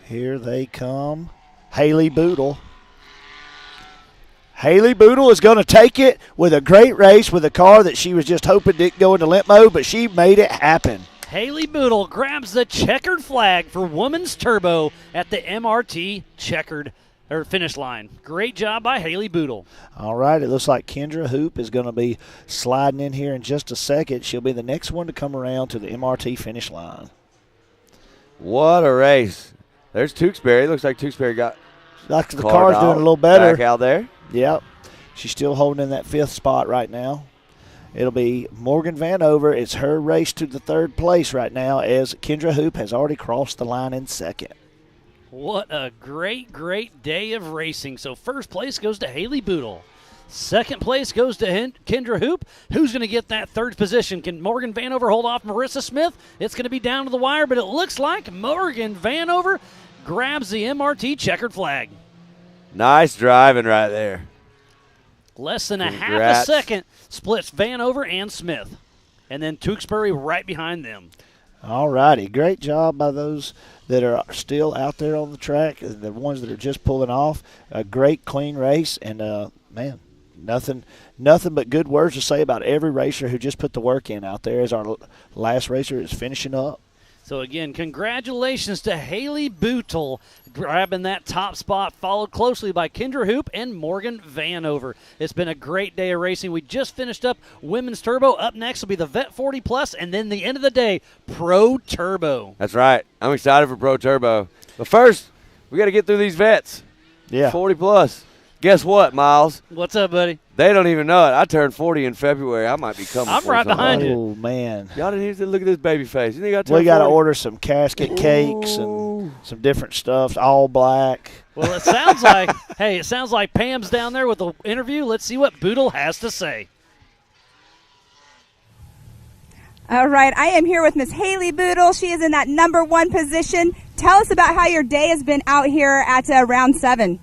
Here they come. Haley Boodle. Haley Boodle is going to take it with a great race with a car that she was just hoping didn't go into limp mode, but she made it happen. Haley Boodle grabs the checkered flag for Women's Turbo at the MRT checkered finish line. Great job by Haley Boodle. All right, it looks like Kendra Hoop is going to be sliding in here in just a second. She'll be the next one to come around to the MRT finish line. What a race. There's Tewksbury. Looks like Tewksbury got like the car's doing a little better. Back out there. Yep. She's still holding in that 5th spot right now. It'll be Morgan Vanover. It's her race to the 3rd place right now as Kendra Hoop has already crossed the line in 2nd. What a great, great day of racing. So first place goes to Haley Boodle. Second place goes to Kendra Hoop. Who's going to get that 3rd position? Can Morgan Vanover hold off Marissa Smith? It's going to be down to the wire, but it looks like Morgan Vanover grabs the MRT checkered flag. Nice driving right there. Less than a half Congrats. a second splits Vanover and Smith. And then Tewksbury right behind them. All righty. Great job by those that are still out there on the track, and the ones that are just pulling off. A great, clean race, and, man, nothing but good words to say about every racer who just put the work in out there as our last racer is finishing up. So, again, congratulations to Haley Boodle grabbing that top spot, followed closely by Kendra Hoop and Morgan Vanover. It's been a great day of racing. We just finished up Women's Turbo. Up next will be the Vet 40 Plus, and then the end of the day, Pro Turbo. That's right. I'm excited for Pro Turbo. But first, we got to get through these vets. Yeah. 40 plus. Guess what, Miles? What's up, buddy? They don't even know it. I turned 40 in February. I might be coming. I'm right behind you. Oh, man. Y'all didn't even look at this baby face. You think I turned We got to 40? order some casket cakes and some different stuff, all black. Well, it sounds like, hey, it sounds like Pam's down there with the interview. Let's see what Boodle has to say. All right, I am here with Miss Haley Boodle. She is in that number 1 position. Tell us about how your day has been out here at round 7.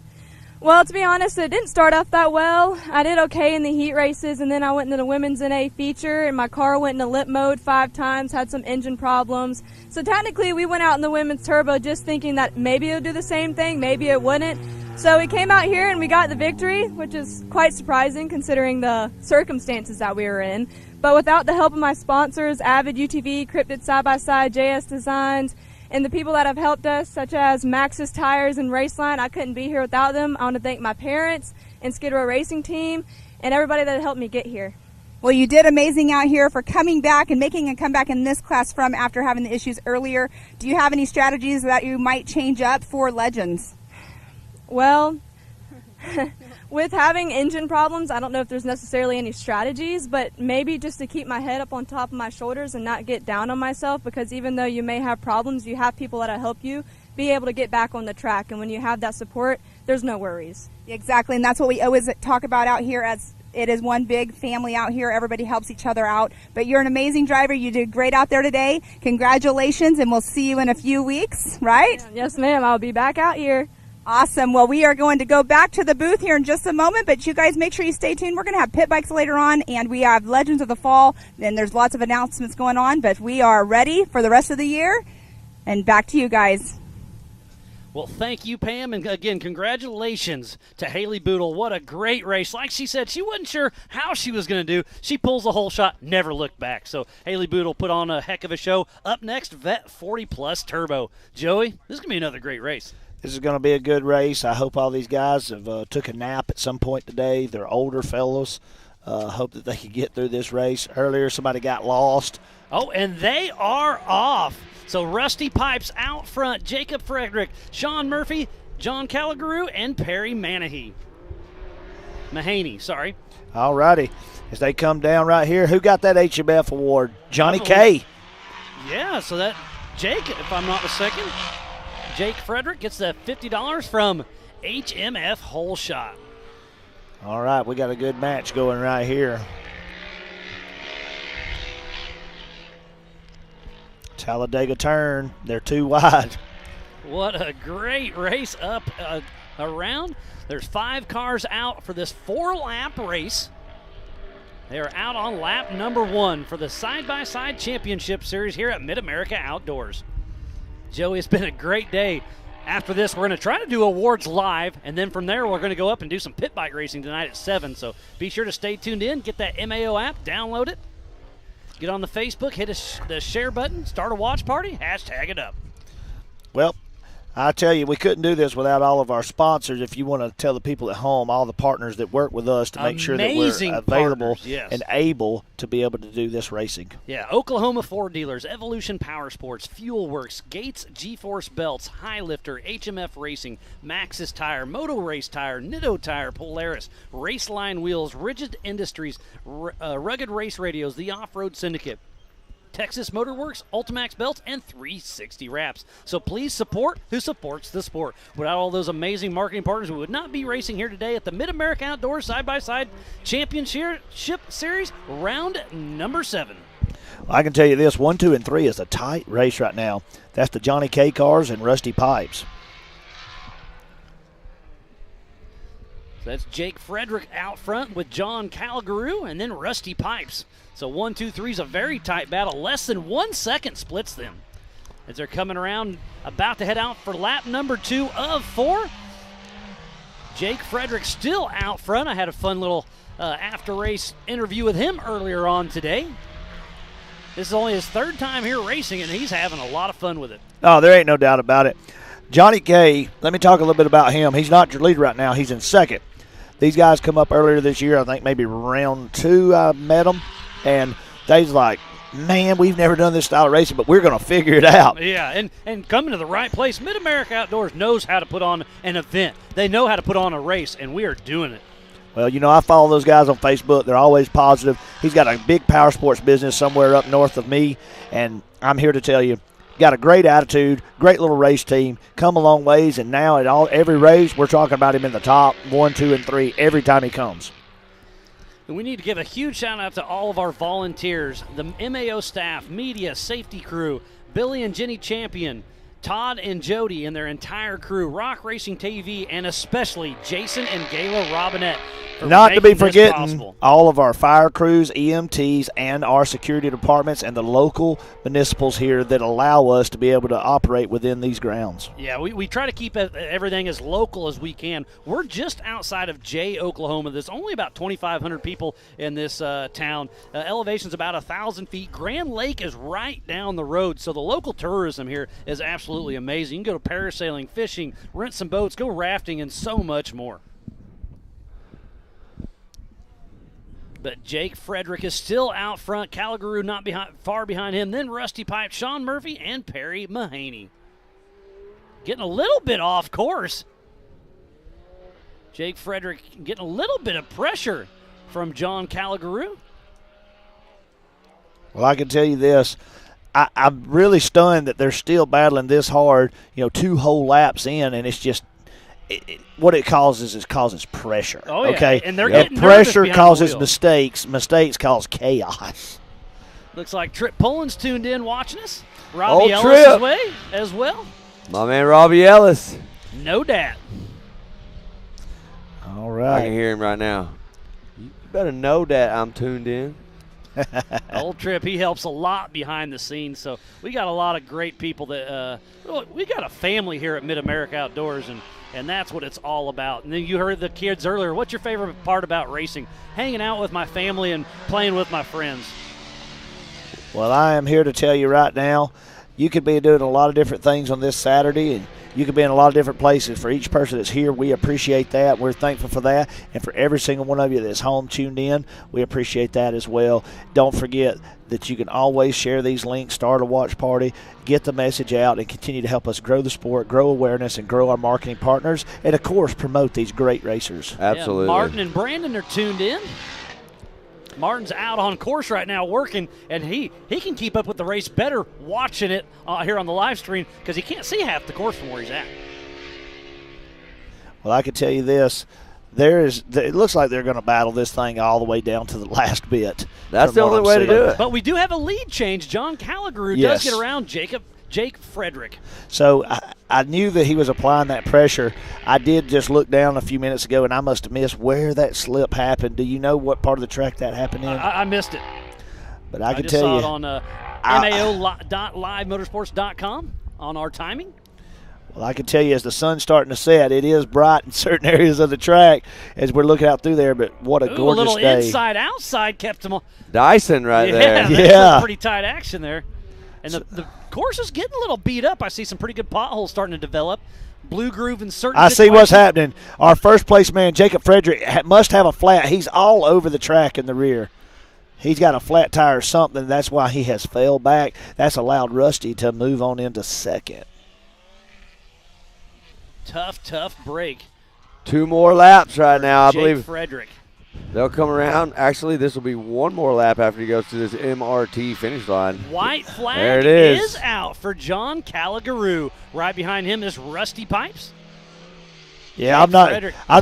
Well, to be honest, it didn't start off that well. I did okay in the heat races, and then I went into the women's NA feature, and my car went into limp mode 5 times, had some engine problems. So technically, we went out in the women's turbo just thinking that maybe it would do the same thing, maybe it wouldn't. So we came out here and we got the victory, which is quite surprising considering the circumstances that we were in. But without the help of my sponsors, Avid UTV, Cryptid Side by Side, JS Designs, and the people that have helped us, such as Maxxis Tires and Raceline, I couldn't be here without them. I want to thank my parents and Skid Row Racing Team and everybody that helped me get here. Well, you did amazing out here for coming back and making a comeback in this class from after having the issues earlier. Do you have any strategies that you might change up for Legends? Well, with having engine problems, I don't know if there's necessarily any strategies, but maybe just to keep my head up on top of my shoulders and not get down on myself, because even though you may have problems, you have people that'll help you be able to get back on the track. And when you have that support, there's no worries. Exactly, and that's what we always talk about out here, as it is one big family out here. Everybody helps each other out. But you're an amazing driver. You did great out there today. Congratulations, and we'll see you in a few weeks, right? Yes, ma'am. I'll be back out here. Awesome. Well, we are going to go back to the booth here in just a moment, but you guys make sure you stay tuned. We're going to have pit bikes later on, and we have Legends of the Fall, and there's lots of announcements going on, but we are ready for the rest of the year. And back to you guys. Well, thank you, Pam, and again, congratulations to Haley Boodle. What a great race. Like she said, she wasn't sure how she was going to do. She pulls the whole shot, never looked back. So Haley Boodle put on a heck of a show. Up next, Vet 40 Plus Turbo. Joey, this is going to be another great race. This is going to be a good race. I hope all these guys have took a nap at some point today. They're older fellows. Hope that they can get through this race. Earlier, somebody got lost. Oh, and they are off. So Rusty Pipes out front, Jacob Frederick, Sean Murphy, John Caligaroo, and Perry Manahe. Mahaney, sorry. All righty. As they come down right here, who got that HMF award? Johnny K. Yeah, so that Jake, if I'm not mistaken, Jake Frederick gets that $50 from HMF Hole Shot. All right, we got a good match going right here. Talladega turn. They're too wide. What a great race up around. There's 5 cars out for this 4-lap race. They are out on lap number 1 for the side-by-side championship series here at Mid-America Outdoors. Joey, it's been a great day. After this, we're going to try to do awards live, and then from there, we're going to go up and do some pit bike racing tonight at 7. So be sure to stay tuned in, get that MAO app, download it, get on the Facebook, hit the share button, start a watch party, hashtag it up. Well, I tell you, we couldn't do this without all of our sponsors. If you want to tell the people at home, all the partners that work with us to make sure that we're available and able to be able to do this racing. Yeah, Oklahoma Ford Dealers, Evolution Power Sports, Fuel Works, Gates G-Force Belts, Highlifter, HMF Racing, Maxxis Tire, Moto Race Tire, Nitto Tire, Polaris, Raceline Wheels, Rigid Industries, Rugged Race Radios, the Off-Road Syndicate, Texas Motorworks, Ultimax Belts, and 360 Wraps. So please support who supports the sport. Without all those amazing marketing partners, we would not be racing here today at the Mid-America Outdoors Side-by-Side Championship Series, round number 7. Well, I can tell you this, 1, 2, and 3 is a tight race right now. That's the Johnny K cars and Rusty Pipes. So that's Jake Frederick out front with John Calgaroo and then Rusty Pipes. So 1, 2, 3 is a very tight battle. Less than 1 second splits them. As they're coming around, about to head out for lap number 2 of 4. Jake Frederick still out front. I had a fun little after-race interview with him earlier on today. This is only his 3rd time here racing, and he's having a lot of fun with it. Oh, there ain't no doubt about it. Johnny K, let me talk a little bit about him. He's not your leader right now. He's in 2nd. These guys come up earlier this year. I think maybe round 2 I met them. And they's like, man, we've never done this style of racing, but we're going to figure it out. Yeah, and coming to the right place. Mid-America Outdoors knows how to put on an event. They know how to put on a race, and we are doing it. Well, you know, I follow those guys on Facebook. They're always positive. He's got a big power sports business somewhere up north of me, and I'm here to tell you, got a great attitude, great little race team, come a long ways, and now at every race we're talking about him in the top 1, 2, and 3 every time he comes. And we need to give a huge shout-out to all of our volunteers, the MAO staff, media, safety crew, Billy and Jenny Champion, Todd and Jody and their entire crew, Rock Racing TV, and especially Jason and Gayla Robinette. Not to be forgetting all of our fire crews, EMTs, and our security departments and the local municipals here that allow us to be able to operate within these grounds. Yeah, we try to keep everything as local as we can. We're just outside of Jay, Oklahoma. There's only about 2,500 people in this town. Elevation's about 1,000 feet. Grand Lake is right down the road, so the local tourism here is absolutely amazing. You can go to parasailing, fishing, rent some boats, go rafting, and so much more. But Jake Frederick is still out front. Calgaroo not far behind him. Then Rusty Pipe, Sean Murphy, and Perry Mahaney. Getting a little bit off course. Jake Frederick getting a little bit of pressure from John Calgaroo. Well, I can tell you this. I'm really stunned that they're still battling this hard, 2 whole laps in, and it's just what it causes is causes pressure. Oh, yeah. Okay, And they're getting pressure nervous causes behind mistakes cause chaos. Looks like Trip Poland's tuned in watching us. Robbie Old Ellis Trip. way as well. My man Robbie Ellis. No doubt. All I right. can hear him right now. You better know that I'm tuned in. Old Trip, he helps a lot behind the scenes. So we got a lot of great people that we got a family here at Mid-America Outdoors, and that's what it's all about. And then you heard the kids earlier. What's your favorite part about racing? Hanging out with my family and playing with my friends. Well, I am here to tell you right now, you could be doing a lot of different things on this Saturday, and You could be in a lot of different places. For each person that's here, we appreciate that. We're thankful for that. And for every single one of you that's home tuned in, we appreciate that as well. Don't forget that you can always share these links, start a watch party, get the message out, and continue to help us grow the sport, grow awareness, and grow our marketing partners, and, of course, promote these great racers. Absolutely. Yeah, Martin and Brandon are tuned in. Martin's out on course right now working, and he can keep up with the race better watching it here on the live stream because he can't see half the course from where he's at. Well, I can tell you this. It looks like they're going to battle this thing all the way down to the last bit. That's the only way to do it. But we do have a lead change. John Calagru Yes. does get around Jake Frederick. So I knew that he was applying that pressure. I did just look down a few minutes ago, and I must have missed where that slip happened. Do you know what part of the track that happened in? I missed it. But I can just tell saw you. it on MAO.livemotorsports.com on our timing. Well, I can tell you as the sun's starting to set, it is bright in certain areas of the track as we're looking out through there, but what a gorgeous a little day. inside-outside kept him on. Dyson right there. That's pretty tight action there. And the course is getting a little beat up. I see some pretty good potholes starting to develop. Blue groove in certain I see what's happening. Our first place man, Jacob Frederick, must have a flat. He's all over the track in the rear. He's got a flat tire or something. That's why he has fell back. That's allowed Rusty to move on into second. Tough break. 2 more laps right now, I Jake believe. Frederick. They'll come around. Actually, this will be 1 more lap after he goes to this MRT finish line. White flag there it is. out for John Calagru. Right behind him is Rusty Pipes. Yeah, Frederick, I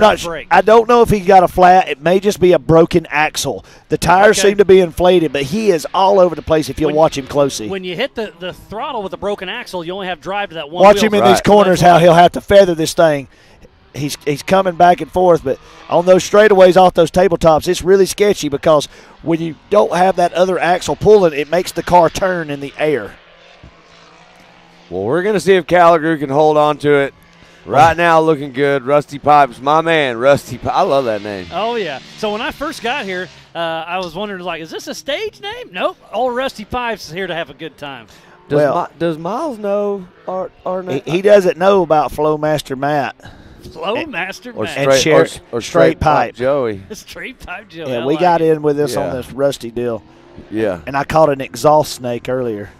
don't know if he got a flat. It may just be a broken axle. The tires seem to be inflated, but he is all over the place if you'll watch him closely. When you hit the throttle with a broken axle, you only have drive to that one Watch wheel. him in these corners, how he'll have to feather this thing. He's coming back and forth, but on those straightaways off those tabletops, it's really sketchy because when you don't have that other axle pulling, it makes the car turn in the air. Well, we're going to see if Calagru can hold on to it. Right now, looking good. Rusty Pipes, my man, Rusty Pipes. I love that name. Oh, yeah. So when I first got here, I was wondering, is this a stage name? Nope. Old Rusty Pipes is here to have a good time. Does Miles know our name? He doesn't know about Flowmaster Matt. Flowmaster Matt. And Straight Pipe Joey. Straight Pipe Joey. Yeah, we got in with this on this Rusty deal. Yeah. And I caught an exhaust snake earlier.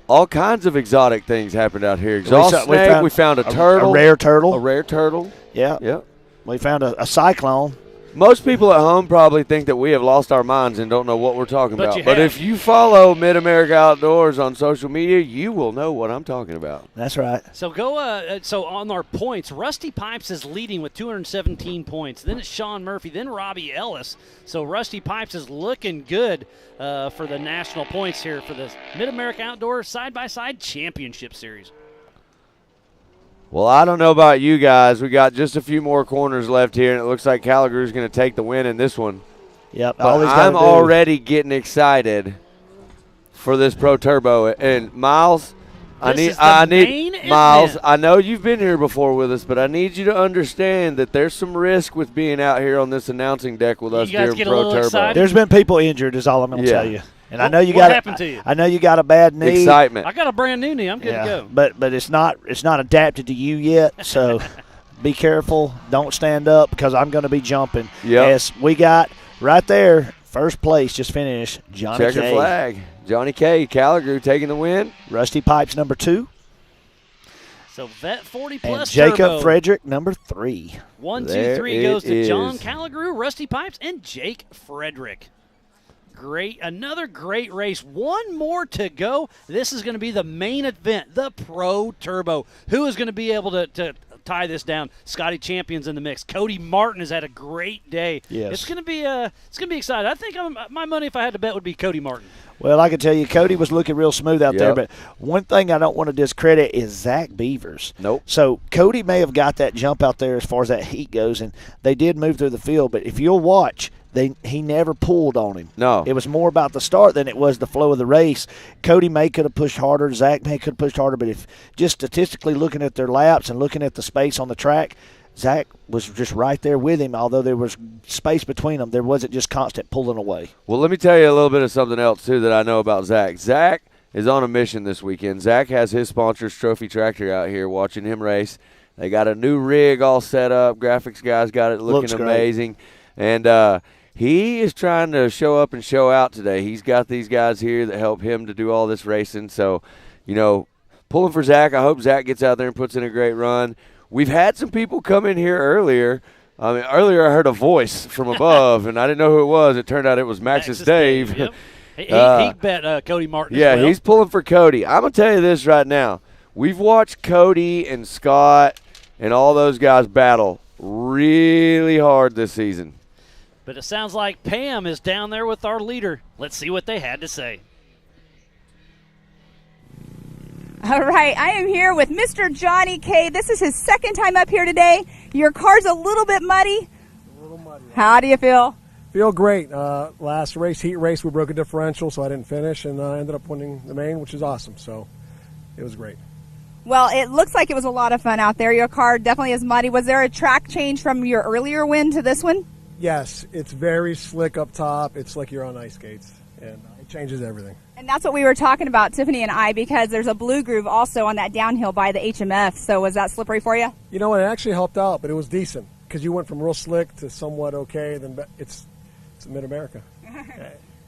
All kinds of exotic things happened out here. Exhaust snake, we found a turtle. A rare turtle. A rare turtle. Yeah. Yep. We found a cyclone. Most people at home probably think that we have lost our minds and don't know what we're talking about. But if you follow Mid-America Outdoors on social media, you will know what I'm talking about. That's right. So so on our points, Rusty Pipes is leading with 217 points. Then it's Sean Murphy, then Robbie Ellis. So Rusty Pipes is looking good for the national points here for the Mid-America Outdoors Side-by-Side Championship Series. Well, I don't know about you guys. We got just a few more corners left here, and it looks like Calagru's going to take the win in this one. Yep. But I'm already getting excited for this Pro Turbo. And Miles, I need Miles. I know you've been here before with us, but I need you to understand that there's some risk with being out here on this announcing deck with us during Pro Turbo. Excited? There's been people injured, is all I'm going to tell you. And I know you what happened to you? I know you got a bad knee. Excitement. I got a brand new knee. I'm good to go. But it's not adapted to you yet. So be careful. Don't stand up because I'm going to be jumping. Yep. Yes, we got right there. First place just finished. Johnny Checker K. flag. Johnny K. Calagru taking the win. Rusty Pipes number 2. So Vet 40 plus and Jacob Turbo. Frederick number 3. 1, 2, 3 goes to John Calagru, Rusty Pipes, and Jake Frederick. Another great race. One more to go. This is going to be the main event, the Pro Turbo. Who is going to be able to tie this down? Scotty Champion's in the mix. Cody Martin has had a great day. Yes. It's going to be exciting. I think my money, if I had to bet, would be Cody Martin. Well, I can tell you, Cody was looking real smooth out there. But one thing I don't want to discredit is Zach Beavers. Nope. So Cody may have got that jump out there as far as that heat goes, and they did move through the field. But if you'll watch, he never pulled on him. No. It was more about the start than it was the flow of the race. Cody may could have pushed harder. Zach may could have pushed harder. But if just statistically looking at their laps and looking at the space on the track, Zach was just right there with him. Although there was space between them, there wasn't just constant pulling away. Well, let me tell you a little bit of something else, too, that I know about Zach. Zach is on a mission this weekend. Zach has his sponsors, Trophy Tractor, out here watching him race. They got a new rig all set up. Graphics guys got it looking amazing. And he is trying to show up and show out today. He's got these guys here that help him to do all this racing. So, pulling for Zach. I hope Zach gets out there and puts in a great run. We've had some people come in here earlier. Earlier I heard a voice from above, and I didn't know who it was. It turned out it was Max's Dave. Yep. He bet Cody Martin as well. He's pulling for Cody. I'm going to tell you this right now. We've watched Cody and Scott and all those guys battle really hard this season. But it sounds like Pam is down there with our leader. Let's see what they had to say. All right, I am here with Mr. Johnny K. This is his second time up here today. Your car's a little bit muddy. A little muddy. How do you feel? Feel great. Last race, heat race, we broke a differential, so I didn't finish, and I ended up winning the main, which is awesome. So it was great. Well, it looks like it was a lot of fun out there. Your car definitely is muddy. Was there a track change from your earlier win to this one? Yes, it's very slick up top. It's like you're on ice skates, and it changes everything. And that's what we were talking about, Tiffany and I, because there's a blue groove also on that downhill by the HMF. So was that slippery for you? You know, it actually helped out, but it was decent because you went from real slick to somewhat okay. Then it's Mid-America.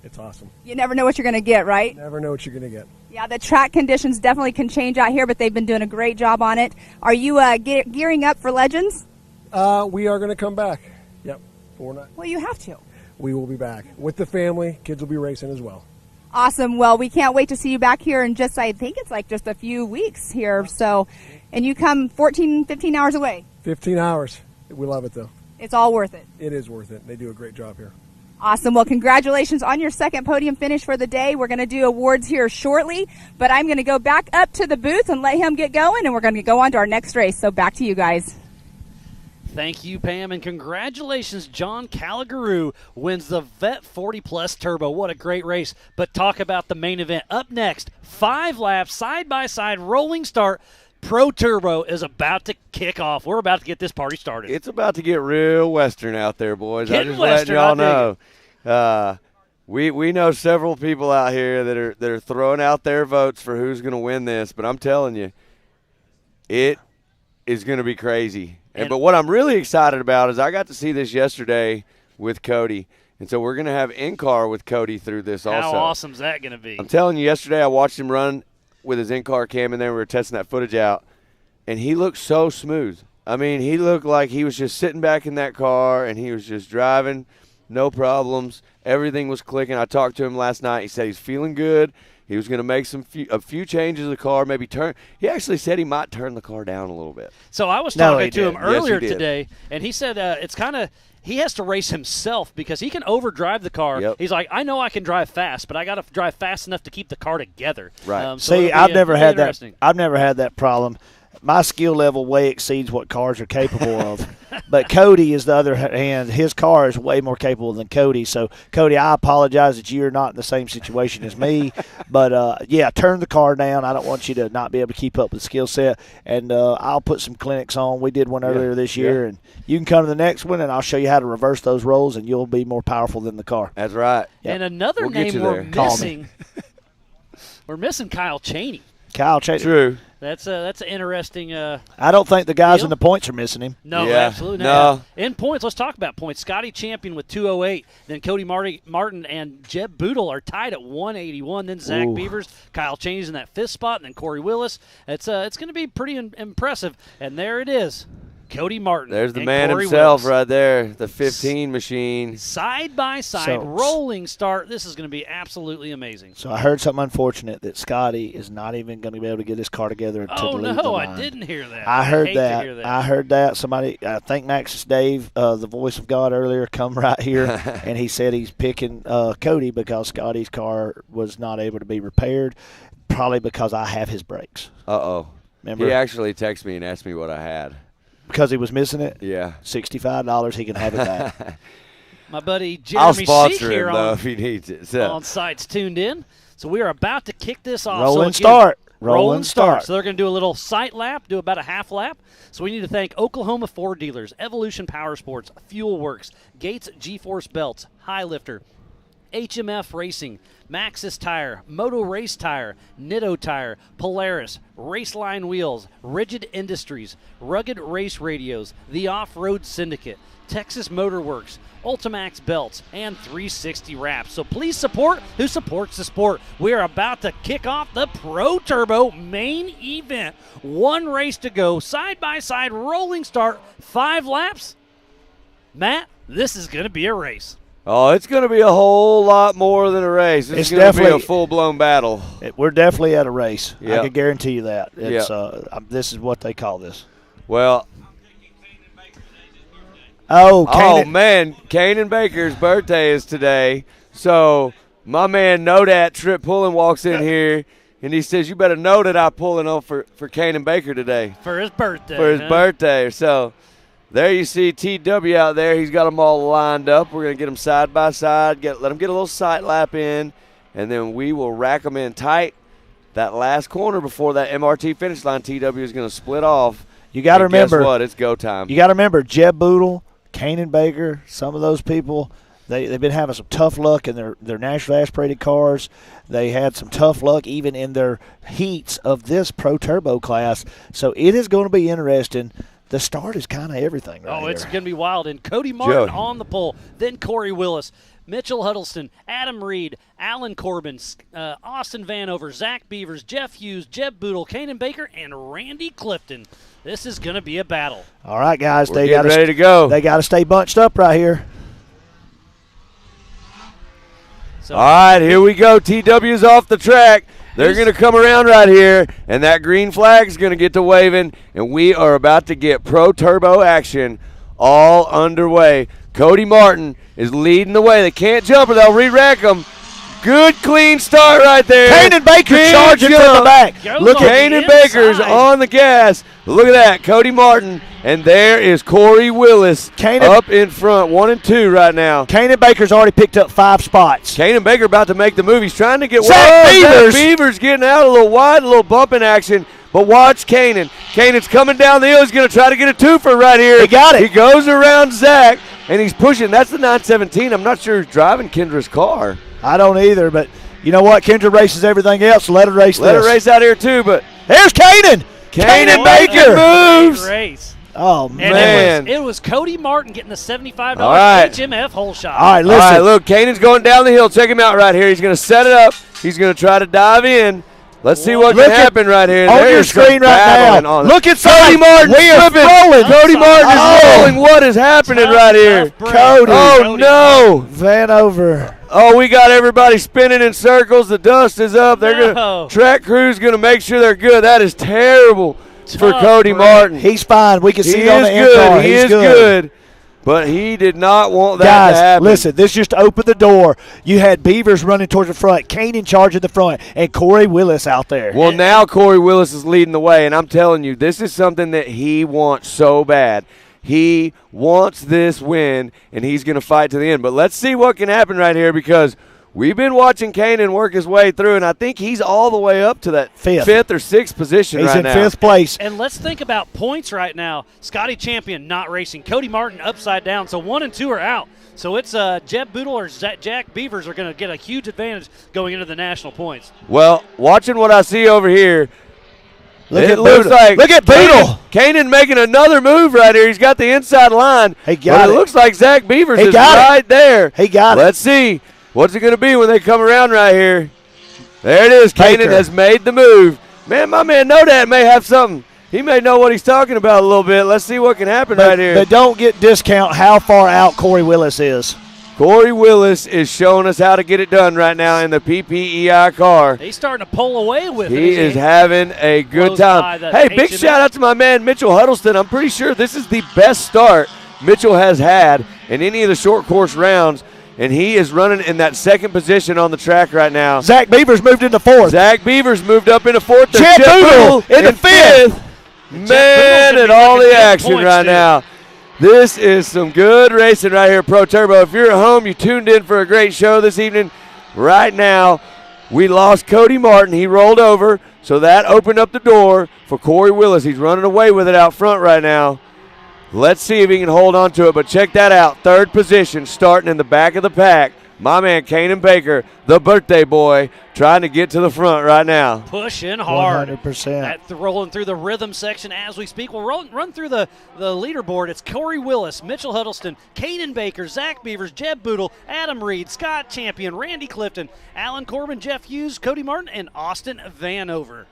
It's awesome. You never know what you're going to get, right? Never know what you're going to get. Yeah, the track conditions definitely can change out here, but they've been doing a great job on it. Are you gearing up for Legends? We are going to come back. Yep. Well, you have to. We will be back with the family. Kids will be racing as well. Awesome. Well, we can't wait to see you back here in I think it's like just a few weeks here. So, and you come 14, 15 hours away. 15 hours. We love it, though. It's all worth it. It is worth it. They do a great job here. Awesome. Well, congratulations on your second podium finish for the day. We're going to do awards here shortly, but I'm going to go back up to the booth and let him get going, and we're going to go on to our next race. So back to you guys. Thank you, Pam, and congratulations. John Calligaroo wins the Vet 40 Plus Turbo. What a great race. But talk about the main event. Up next, 5 laps, side-by-side, rolling start. Pro Turbo is about to kick off. We're about to get this party started. It's about to get real Western out there, boys. Getting I'm just Western, letting y'all know. We know several people out here that are throwing out their votes for who's going to win this, but I'm telling you, it is going to be crazy. But what I'm really excited about is I got to see this yesterday with Cody, and so we're going to have in-car with Cody through this also. How awesome is that going to be? I'm telling you, yesterday I watched him run with his in-car cam in there. We were testing that footage out, and he looked so smooth. I mean, he looked like he was just sitting back in that car, and he was just driving, no problems. Everything was clicking. I talked to him last night. He said he's feeling good. He was going to make a few changes to the car, maybe turn. He actually said he might turn the car down a little bit. So I was talking to him earlier yes, today, and he said it's kind of he has to race himself because he can overdrive the car. Yep. He's like, I know I can drive fast, but I got to drive fast enough to keep the car together. Right. See, I've never had that. I've never had that problem. My skill level way exceeds what cars are capable of. But Cody is the other hand. His car is way more capable than Cody. So, Cody, I apologize that you're not in the same situation as me. But, turn the car down. I don't want you to not be able to keep up with the skill set. And I'll put some clinics on. We did one earlier this year. And you can come to the next one, and I'll show you how to reverse those rolls, and you'll be more powerful than the car. That's right. Yep. And another name we're missing, we're missing Kyle Chaney. Kyle Chaney. True. That's an interesting. I don't think the guys in the points are missing him. No, absolutely not. No. In points, let's talk about points. Scotty Champion with 208. Then Cody Martin and Jeb Boodle are tied at 181. Then Zach Beavers, Kyle Chaney's in that 5th spot, and then Corey Willis. It's going to be pretty impressive. And there it is. Cody Martin. There's the and man Corey himself Willis. right there, the 15 machine. Side by side, rolling start. This is going to be absolutely amazing. So I heard something unfortunate that Scotty is not even going to be able to get his car together until the lead the line. I didn't hear that. I heard that. To hear that. I heard that. Somebody, I think Max's Dave, the voice of God earlier, come right here, and he said he's picking Cody because Scotty's car was not able to be repaired, probably because I have his brakes. Uh-oh. Remember? He actually texted me and asked me what I had. Because he was missing it? Yeah. $65, he can have it back. My buddy I'll Jeremy sponsor Seek here him, though, if he needs it. So. On site's tuned in. So we are about to kick this off. Rolling start. Rolling start. So they're going to do a little site lap, do about a half lap. So we need to thank Oklahoma Ford Dealers, Evolution Power Sports, Fuel Works, Gates G-Force Belts, High Lifter, HMF Racing, Maxxis Tire, Moto Race Tire, Nitto Tire, Polaris, Raceline Wheels, Rigid Industries, Rugged Race Radios, the Off-Road Syndicate, Texas Motor Works, Ultimax Belts, and 360 Wraps. So please support who supports the sport. We are about to kick off the Pro Turbo main event. One race to go, side-by-side rolling start, 5 laps. Matt, this is going to be a race. Oh, it's going to be a whole lot more than a race. It's going to be a full-blown battle. We're definitely at a race. Yep. I can guarantee you that. It's, Yep. This is what they call this. Well, man, Kanan Baker's birthday is today. So my man Know Dat Trip Pulling walks in here, and he says, you better know that I'm pulling up for Kanan Baker today. For his birthday. For his birthday. So there you see TW out there. He's got them all lined up. We're going to get them side by side, let them get a little sight lap in, and then we will rack them in tight. That last corner before that MRT finish line, TW is going to split off. You got to remember. Guess what? It's go time. You got to remember, Jeb Boodle, Kanan Baker, some of those people, they've been having some tough luck in their nationally aspirated cars. They had some tough luck even in their heats of this Pro Turbo class. So it is going to be interesting. The start is kind of everything right here. It's going to be wild. And Cody Martin on the pole, then Corey Willis, Mitchell Huddleston, Adam Reed, Alan Corbin, Austin Vanover, Zach Beavers, Jeff Hughes, Jeb Boodle, Kanan Baker, and Randy Clifton. This is going to be a battle. All right, guys. We're getting ready to go. They got to stay bunched up right here. All right, here we go. TW's off the track. They're going to come around right here, and that green flag is going to get to waving, and we are about to get Pro Turbo action all underway. Cody Martin is leading the way. They can't jump or they'll re-rack them. Good, clean start right there. Kanan Baker charging from the back. Look, Kanan Baker's on the gas. Look at that, Cody Martin. And there is Corey Willis up in front, 1 and 2 right now. Kanan Baker's already picked up 5 spots. Kanan Baker about to make the move. He's trying to get Zach Beavers. Zach Beavers getting out a little wide, a little bumping action. But watch Kanan. Kanan's coming down the hill. He's going to try to get a twofer right here. He got it. He goes around Zach, and he's pushing. That's the 917. I'm not sure who's driving Kendra's car. I don't either, but you know what? Kendra races everything else, so let her race Let her race out here too, but there's Kanan. Kanan Baker moves. Great race. Oh, And man. it was Cody Martin getting the $75 All right. HMF hole shot. All right, listen. All right, look, Kanan's going down the hill. Check him out right here. He's going to set it up. He's going to try to dive in. Let's see what can happen right here. On your There's some screen right battling now. on. Look at Cody Martin rolling. Cody Martin is rolling. What is happening right here? Cody. Oh, no. Vanover. Oh, we got everybody spinning in circles. The dust is up. They're gonna track crew's going to make sure they're good. That is terrible for Cody Martin. He's fine. We can see He on is the end car. He He's is good. But he did not want that Guys, to happen. listen, this just opened the door. You had Beavers running towards the front, Kanan charging the front, and Corey Willis out there. Well, now Corey Willis is leading the way, and I'm telling you, this is something that he wants so bad. He wants this win, and he's going to fight to the end. But let's see what can happen right here, because we've been watching Kanan work his way through, and I think he's all the way up to that fifth or sixth position He's right in now. 5th place. And let's think about points right now. Scotty Champion not racing. Cody Martin upside down. So 1 and 2 are out. So it's Jeb Boodle or Jack Beavers are going to get a huge advantage going into the national points. Well, watching what I see over here, Look it at looks Boodle. like Look at Boodle. Kanan making another move right here. He's got the inside line. He got but it. It looks like Zach Beavers He is got it. right there. He got it. Let's see. What's it going to be when they come around right here? There it is. Baker. Kanan has made the move. Man, my man Know Dat may have something. He may know what he's talking about a little bit. Let's see what can happen right here. But don't get discount how far out Corey Willis is. Corey Willis is showing us how to get it done right now in the PPEI car. He's starting to pull away with it. He is having a good Close by time. the Hey, big HMS. shout out to my man Mitchell Huddleston. I'm pretty sure this is the best start Mitchell has had in any of the short course rounds, and he is running in that 2nd position on the track right now. Zach Beavers moved into 4th. Zach Beavers moved up into 4th. Jeb Boodle in the 5th. Man, and all the action right now. This is some good racing right here, Pro Turbo. If you're at home, you tuned in for a great show this evening. Right now, we lost Cody Martin. He rolled over, so that opened up the door for Corey Willis. He's running away with it out front right now. Let's see if he can hold on to it, but check that out. 3rd position, starting in the back of the pack My man, Kanan Baker, the birthday boy, trying to get to the front right now. Pushing hard. 100%. Rolling through the rhythm section as we speak. We'll run through the leaderboard. It's Corey Willis, Mitchell Huddleston, Kanan Baker, Zach Beavers, Jeb Boodle, Adam Reed, Scott Champion, Randy Clifton, Alan Corbin, Jeff Hughes, Cody Martin, and Austin Vanover.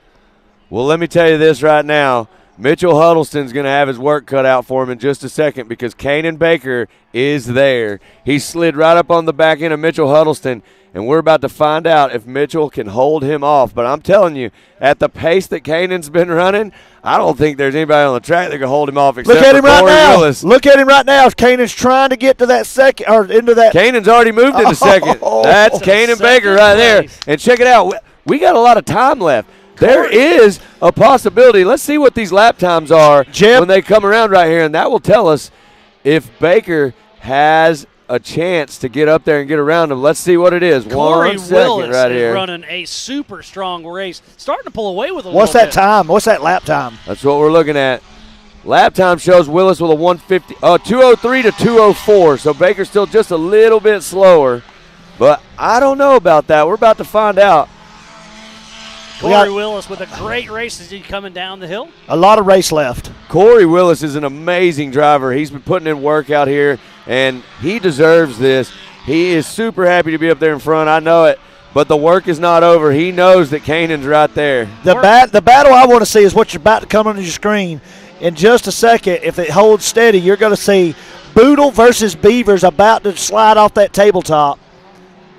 Well, let me tell you this right now. Mitchell Huddleston's going to have his work cut out for him in just a second because Kanan Baker is there. He slid right up on the back end of Mitchell Huddleston, and we're about to find out if Mitchell can hold him off. But I'm telling you, at the pace that Kanan's been running, I don't think there's anybody on the track that can hold him off except Look at him for right Corey now. Willis. Look at him right now. Kanan's trying to get to that second or into that. Kanan's already moved into second. That's Kanan Baker right there. And check it out. We got a lot of time left. There is a possibility. Let's see what these lap times are when they come around right here, and that will tell us if Baker has a chance to get up there and get around him. Let's see what it is. Corey 1 second Willis right is here. running a super strong race, starting to pull away with a What's little that bit. time? What's that lap time? That's what we're looking at. Lap time shows Willis with a 2:03 to 2:04, so Baker's still just a little bit slower. But I don't know about that. We're about to find out. Corey Willis with a great race as he's coming down the hill. A lot of race left. Corey Willis is an amazing driver. He's been putting in work out here, and he deserves this. He is super happy to be up there in front. I know it, but the work is not over. He knows that Kanan's right there. The battle I want to see is what's about to come on your screen. In just a second, if it holds steady, you're going to see Boodle versus Beavers about to slide off that tabletop.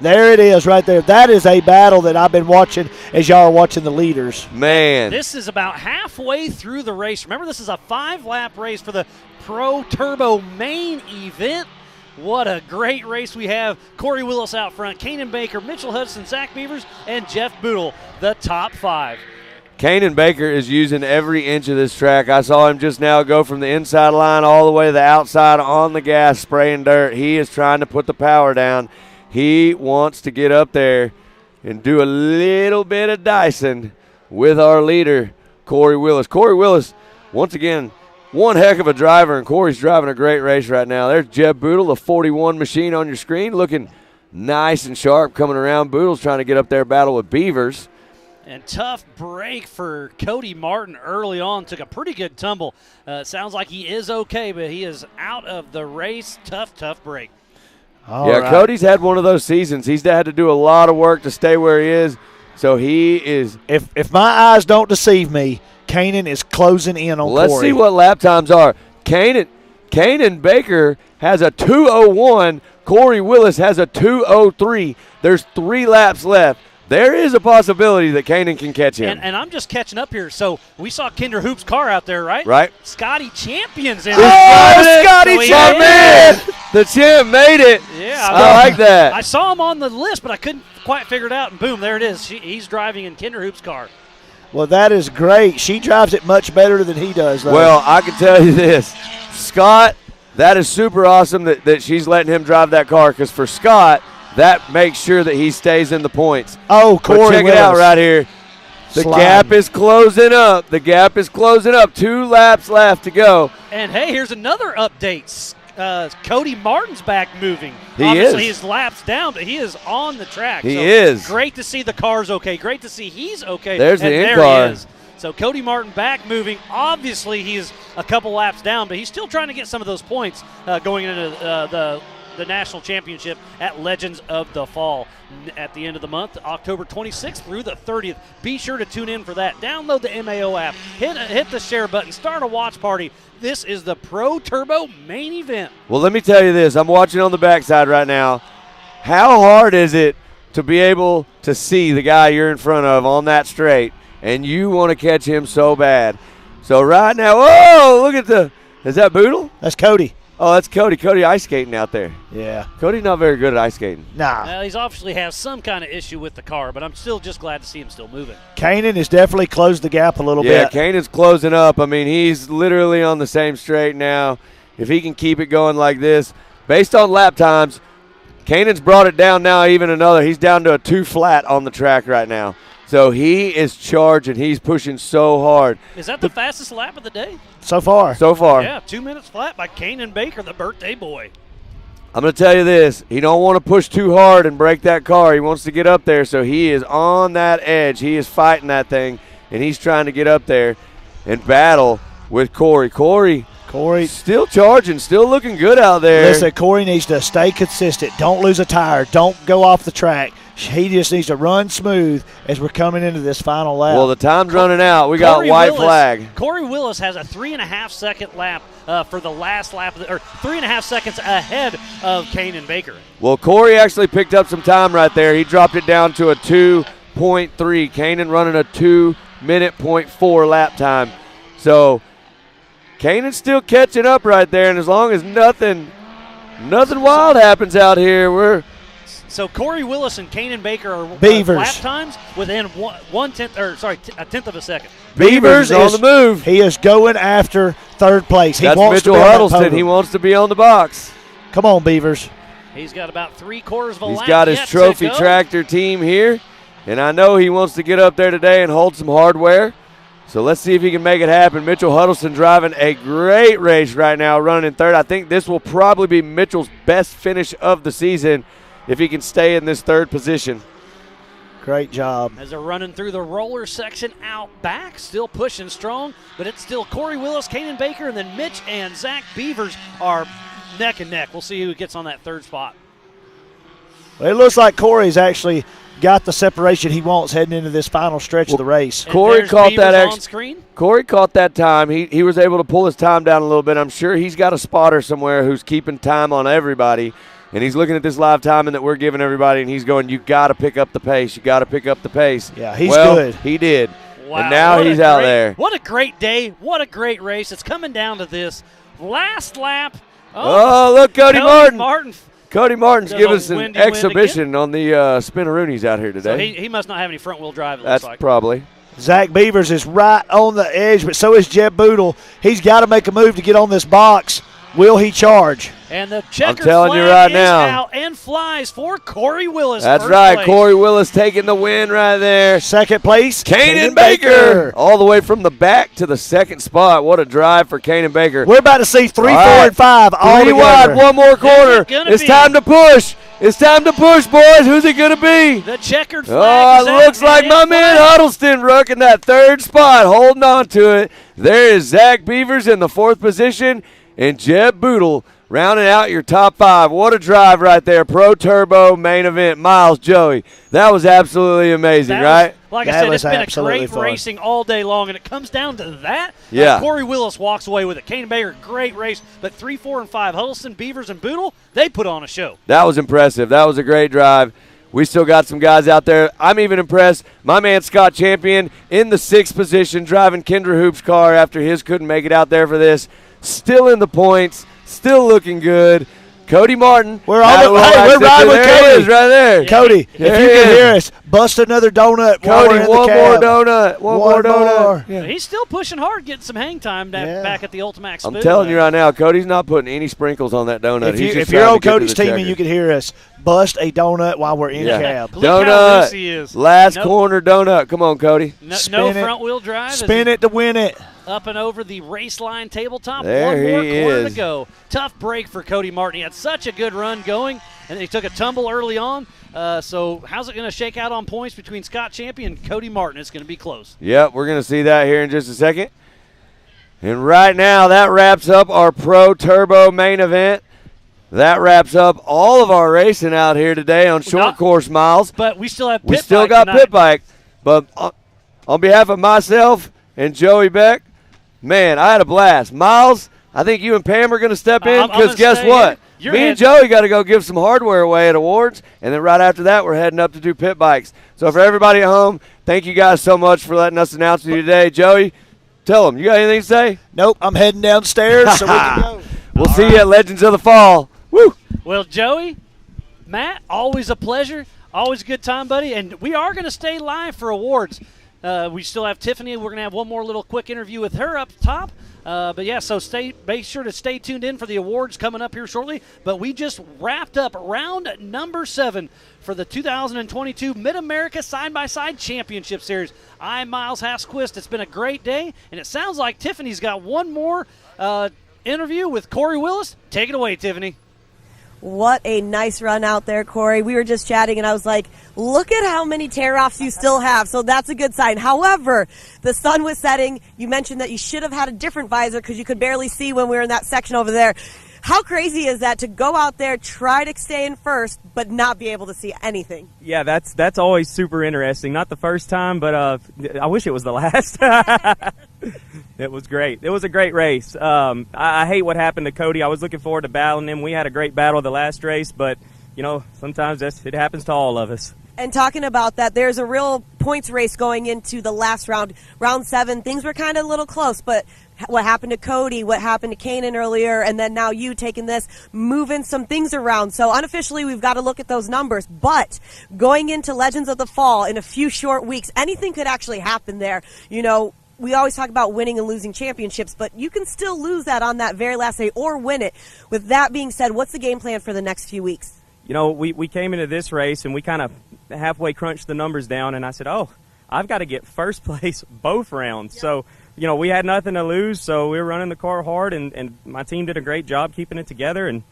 There it is right there. That is a battle that I've been watching as y'all are watching the leaders. Man. This is about halfway through the race. Remember, this is a 5-lap race for the Pro Turbo main event. What a great race we have. Corey Willis out front, Kanan Baker, Mitchell Hudson, Zach Beavers, and Jeff Boodle, the top 5. Kanan Baker is using every inch of this track. I saw him just now go from the inside line all the way to the outside on the gas, spraying dirt. He is trying to put the power down. He wants to get up there and do a little bit of dicing with our leader, Corey Willis. Corey Willis, once again, one heck of a driver, and Corey's driving a great race right now. There's Jeb Boodle, the 41 machine on your screen, looking nice and sharp coming around. Boodle's trying to get up there, battle with Beavers. And tough break for Cody Martin early on. Took a pretty good tumble. Sounds like he is okay, but he is out of the race. Tough break. Right. Cody's had one of those seasons. He's had to do a lot of work to stay where he is. So he is. If my eyes don't deceive me, Kanan is closing in on Let's Corey. see what lap times are. Kanan Baker has a 2:01. Corey Willis has a 2:03. There's 3 laps left. There is a possibility that Kanan can catch him. And I'm just catching up here. So we saw Kinder Hoop's car out there, right? Right. Scotty Champion's in Scotty Champion! The champ made it. Yeah. I like that. I saw him on the list, but I couldn't quite figure it out. And boom, there it is. He's driving in Kinder Hoop's car. Well, that is great. She drives it much better than he does, though. Well, I can tell you this. Scott, that is super awesome that she's letting him drive that car, because for Scott, that makes sure that he stays in the points. Oh, Corey But check Willis. it out right here. The gap is closing up. The gap is closing up. 2 laps left to go. And, hey, here's another update. Cody Martin's back moving. He Obviously, is. his lap's down, but he is on the track. He So is. Great to see the car's okay. Great to see he's okay. There's the and in there car. he is. So Cody Martin back moving. Obviously, he's a couple laps down, but he's still trying to get some of those points going into the national championship at Legends of the Fall at the end of the month, October 26th through the 30th. Be sure to tune in for that. Download the MAO app. Hit the share button. Start a watch party. This is the Pro Turbo main event. Well, let me tell you this. I'm watching on the backside right now. How hard is it to be able to see the guy you're in front of on that straight, and you want to catch him so bad? So right now, whoa, look at is that Boodle? That's Cody. Oh, that's Cody. Cody ice skating out there. Yeah. Cody's not very good at ice skating. Nah. Well, he's obviously has some kind of issue with the car, but I'm still just glad to see him still moving. Kanan has definitely closed the gap a little Yeah, bit. Kanan's closing up. I mean, he's literally on the same straight now. If he can keep it going like this, based on lap times, Kanan's brought it down now even another. He's down to a 2 flat on the track right now. So he is charging. He's pushing so hard. Is that the fastest lap of the day? So far. So far. Yeah, 2 minutes flat by Kanan Baker, the birthday boy. I'm going to tell you this. He don't want to push too hard and break that car. He wants to get up there, so he is on that edge. He is fighting that thing, and he's trying to get up there and battle with Corey. Corey still charging, still looking good out there. Listen, Corey needs to stay consistent. Don't lose a tire. Don't go off the track. He just needs to run smooth as we're coming into this final lap. Well, the time's running out. We got white flag. Corey Willis has a 3.5-second lap for the last lap, or 3.5 seconds ahead of Kanan Baker. Well, Corey actually picked up some time right there. He dropped it down to a 2.3. Kanan running a 2:04 lap time. So Kanan's still catching up right there, and as long as nothing wild happens out here, So Corey Willis and Kanan Baker are Beavers. lap times within a tenth of a second. Beavers on the move. He is going after third place. He That's wants Mitchell to be on that Huddleston. podium. He wants to be on the box. Come on, Beavers. He's got about 3/4 of a lap. He's got his yet trophy to go. tractor team here, and I know he wants to get up there today and hold some hardware. So let's see if he can make it happen. Mitchell Huddleston driving a great race right now, running in third. I think this will probably be Mitchell's best finish of the season if he can stay in this third position. Great job. As they're running through the roller section out back, still pushing strong, but it's still Corey Willis, Kanan Baker, and then Mitch and Zach Beavers are neck and neck. We'll see who gets on that third spot. Well, it looks like Corey's actually got the separation he wants heading into this final stretch of the race. Corey caught that on screen. Corey caught that time. He was able to pull his time down a little bit. I'm sure he's got a spotter somewhere who's keeping time on everybody. And he's looking at this live timing that we're giving everybody, and he's going, you got to pick up the pace. You got to pick up the pace. Yeah, he's good. He did. Wow, and now he's out there. What a great day. What a great race. It's coming down to this last lap. Oh, look, Cody Martin. Cody Martin's Does giving a us an windy wind exhibition on the spinneroonies out here today. So he must not have any front-wheel drive, it That's looks like. probably. Zach Beavers is right on the edge, but so is Jeb Boodle. He's got to make a move to get on this box. Will he charge? And the checkered telling you flag right is now. out and flies for Corey Willis. That's first right. place. Corey Willis taking the win right there. Second place, Kanan Baker. All the way from the back to the second spot. What a drive for Kanan Baker. We're about to see 3, 4, and 5 all Three together. wide, one more corner. It's time to push. It's time to push, boys. Who's it going to be? The checkered flag Oh, is it out, looks like and my it man flies. Huddleston rocking that third spot, holding on to it. There is Zach Beavers in the fourth position, and Jeb Boodle rounding out your top 5. What a drive right there. Pro Turbo main event. Miles, Joey, that was absolutely amazing, That right? was, like I said, it's been a great racing all day long, and it comes down to that. Yeah. Corey Willis walks away with it. Kanan Baker, great race, but 3, 4, and 5. Huddleston, Beavers, and Boodle, they put on a show. That was impressive. That was a great drive. We still got some guys out there. I'm even impressed. My man Scott Champion in the 6th position, driving Kendra Hoop's car after his couldn't make it out there for this. Still in the points. Still looking good. Cody Martin. We're riding with Cody. Right there. Cody, if you can hear us, bust another donut. Cody, one more donut. One more donut. Yeah. He's still pushing hard, getting some hang time back at the Ultimax. I'm telling you right now, Cody's not putting any sprinkles on that donut. If you're on Cody's team and you can hear us, bust a donut while we're in cab. Donut. Last corner donut. Come on, Cody. No front-wheel drive. Spin it to win it. Up and over the race line tabletop. There One more he corner is. to go. Tough break for Cody Martin. He had such a good run going, and he took a tumble early on. So how's it going to shake out on points between Scott Champion and Cody Martin? It's going to be close. Yep, we're going to see that here in just a second. And right now, that wraps up our Pro Turbo main event. That wraps up all of our racing out here today on short course miles. But we still have pit We still bike got tonight. pit bike. But on behalf of myself and Joey Beck, man, I had a blast. Miles, I think you and Pam are going to step in I'm because gonna guess stay what? here. Me and Joey got to go give some hardware away at awards, and then right after that, we're heading up to do pit bikes. So for everybody at home, thank you guys so much for letting us announce you today. Joey, tell them. You got anything to say? Nope, I'm heading downstairs so we can go. We'll see you at Legends of the Fall. Woo! Well, Joey, Matt, always a pleasure. Always a good time, buddy. And we are going to stay live for awards. We still have Tiffany. We're going to have one more little quick interview with her up top. But yeah, so make sure to stay tuned in for the awards coming up here shortly. But we just wrapped up round number 7 for the 2022 Mid-America Side-by-Side Championship Series. I'm Miles Hasquist. It's been a great day, and it sounds like Tiffany's got one more interview with Corey Willis. Take it away, Tiffany. What a nice run out there, Corey. We were just chatting, and I was like, look at how many tear-offs you still have. So that's a good sign. However, the sun was setting. You mentioned that you should have had a different visor because you could barely see when we were in that section over there. How crazy is that to go out there, try to stay in first, but not be able to see anything? Yeah, that's always super interesting. Not the first time, but I wish it was the last. It was great. It was a great race. I hate what happened to Cody. I was looking forward to battling him. We had a great battle the last race, but, you know, sometimes it happens to all of us. And talking about that, there's a real points race going into the last round. Round 7, things were kind of a little close, but what happened to Cody, what happened to Kanan earlier, and then now you taking this, moving some things around. So unofficially, we've got to look at those numbers. But going into Legends of the Fall in a few short weeks, anything could actually happen there. You know, we always talk about winning and losing championships, but you can still lose that on that very last day or win it. With that being said, what's the game plan for the next few weeks? You know, we came into this race and we kind of halfway crunched the numbers down, and I said, oh, I've got to get first place both rounds. Yep. So, you know, we had nothing to lose, so we were running the car hard, and my team did a great job keeping it together, and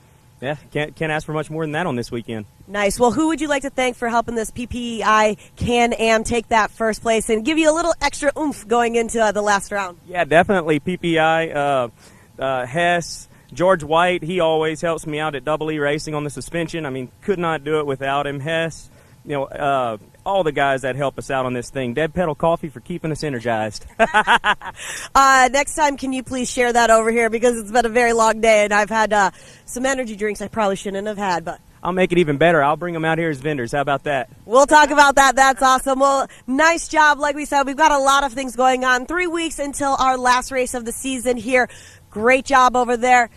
yeah, can't ask for much more than that on this weekend. Nice. Well, who would you like to thank for helping this PPI Can-Am take that first place and give you a little extra oomph going into the last round? Yeah, definitely PPI, Hess, George White. He always helps me out at Double E Racing on the suspension. I mean, could not do it without him. Hess, you know, all the guys that help us out on this thing. Dead Pedal Coffee for keeping us energized. Next time, can you please share that over here, because it's been a very long day and I've had some energy drinks I probably shouldn't have had, but I'll make it even better. I'll bring them out here as vendors. How about that? We'll talk about that. That's awesome. Well, nice job. Like we said, we've got a lot of things going on. 3 weeks until our last race of the season here. Great job over there.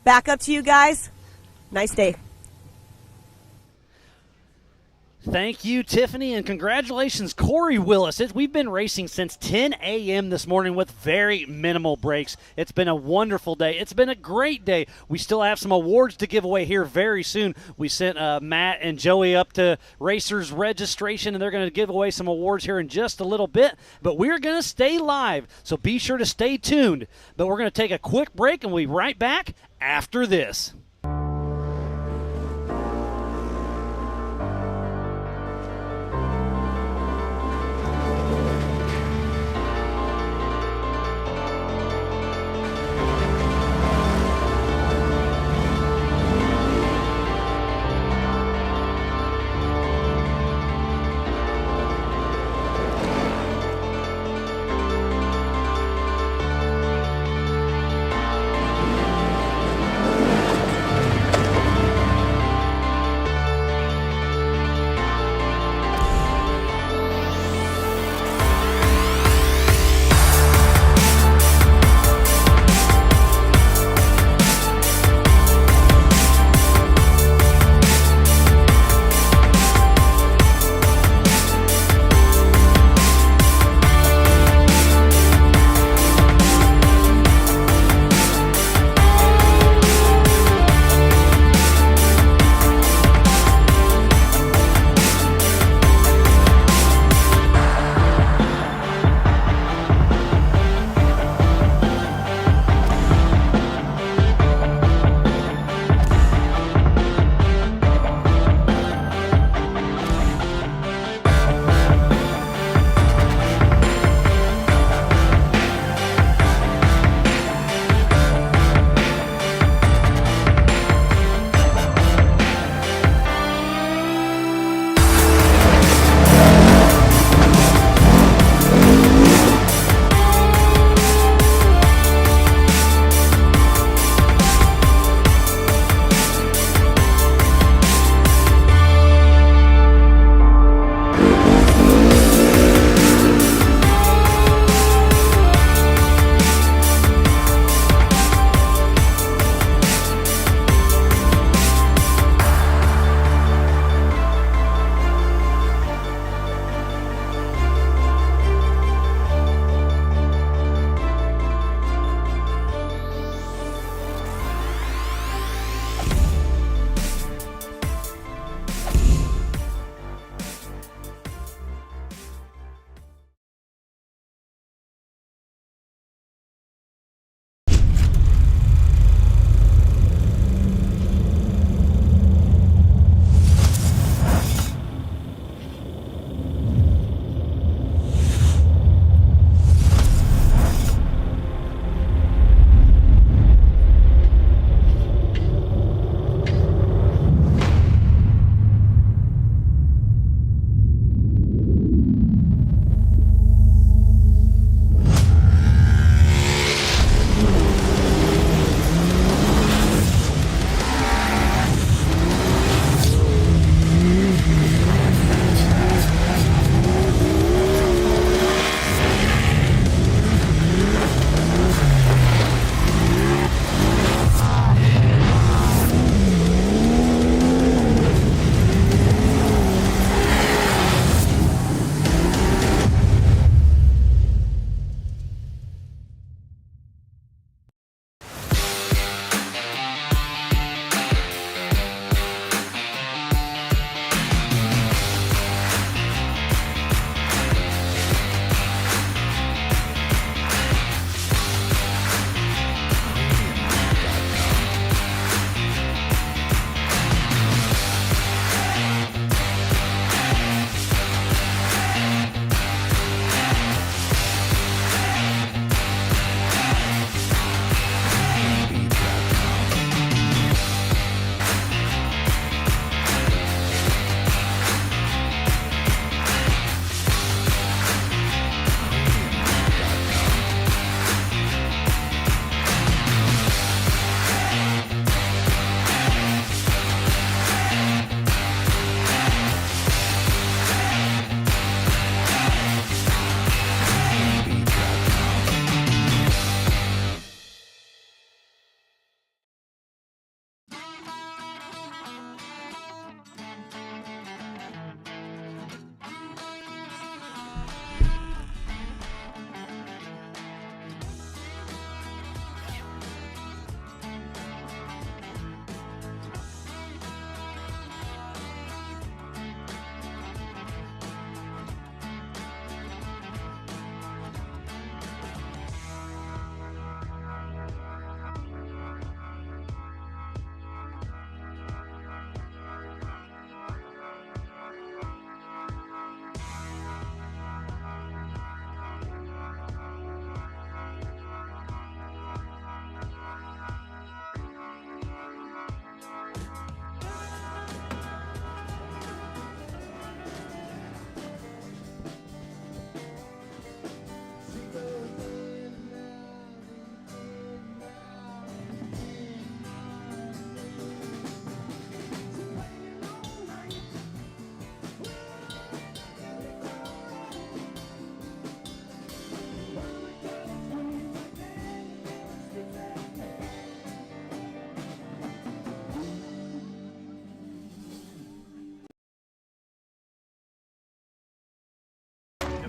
Back up to you guys. Nice day. Thank you, Tiffany, and congratulations, Corey Willis. We've been racing since 10 a.m. this morning with very minimal breaks. It's been a wonderful day. It's been a great day. We still have some awards to give away here very soon. We sent Matt and Joey up to Racers Registration, and they're going to give away some awards here in just a little bit. But we're going to stay live, so be sure to stay tuned. But we're going to take a quick break, and we'll be right back after this.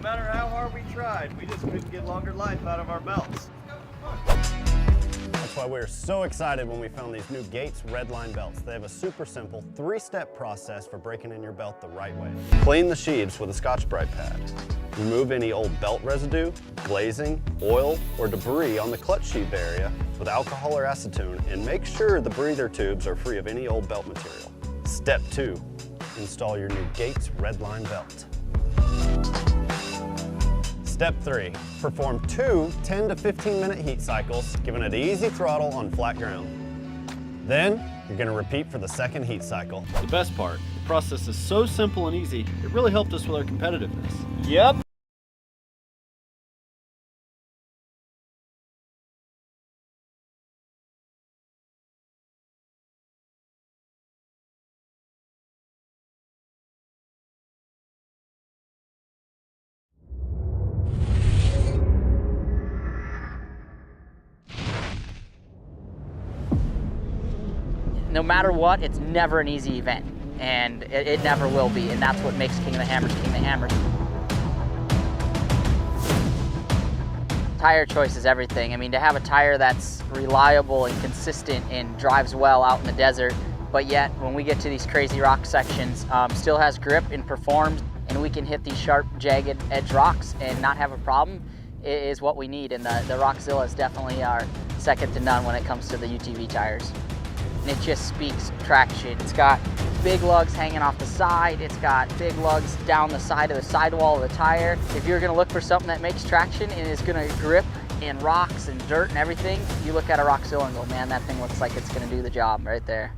matter how hard we tried, we just couldn't get longer life out of our belts. That's why we were so excited when we found these new Gates Redline belts. They have a super simple 3-step process for breaking in your belt the right way. Clean the sheaves with a Scotch-Brite pad. Remove any old belt residue, glazing, oil, or debris on the clutch sheave area with alcohol or acetone, and make sure the breather tubes are free of any old belt material. Step 2, install your new Gates Redline belt. Step 3, perform 2 10 to 15 minute heat cycles, giving it easy throttle on flat ground. Then, you're going to repeat for the second heat cycle. The best part, the process is so simple and easy, it really helped us with our competitiveness. Yep. No matter what, it's never an easy event, and it never will be, and that's what makes King of the Hammers King of the Hammers. Tire choice is everything. I mean, to have a tire that's reliable and consistent and drives well out in the desert, but yet when we get to these crazy rock sections, still has grip and performs, and we can hit these sharp, jagged edge rocks and not have a problem, is what we need. And the Rockzillas definitely are second to none when it comes to the UTV tires. And it just speaks traction. It's got big lugs hanging off the side. It's got big lugs down the side of the sidewall of the tire. If you're gonna look for something that makes traction and is gonna grip in rocks and dirt and everything, you look at a Rockzilla and go, man, that thing looks like it's gonna do the job right there.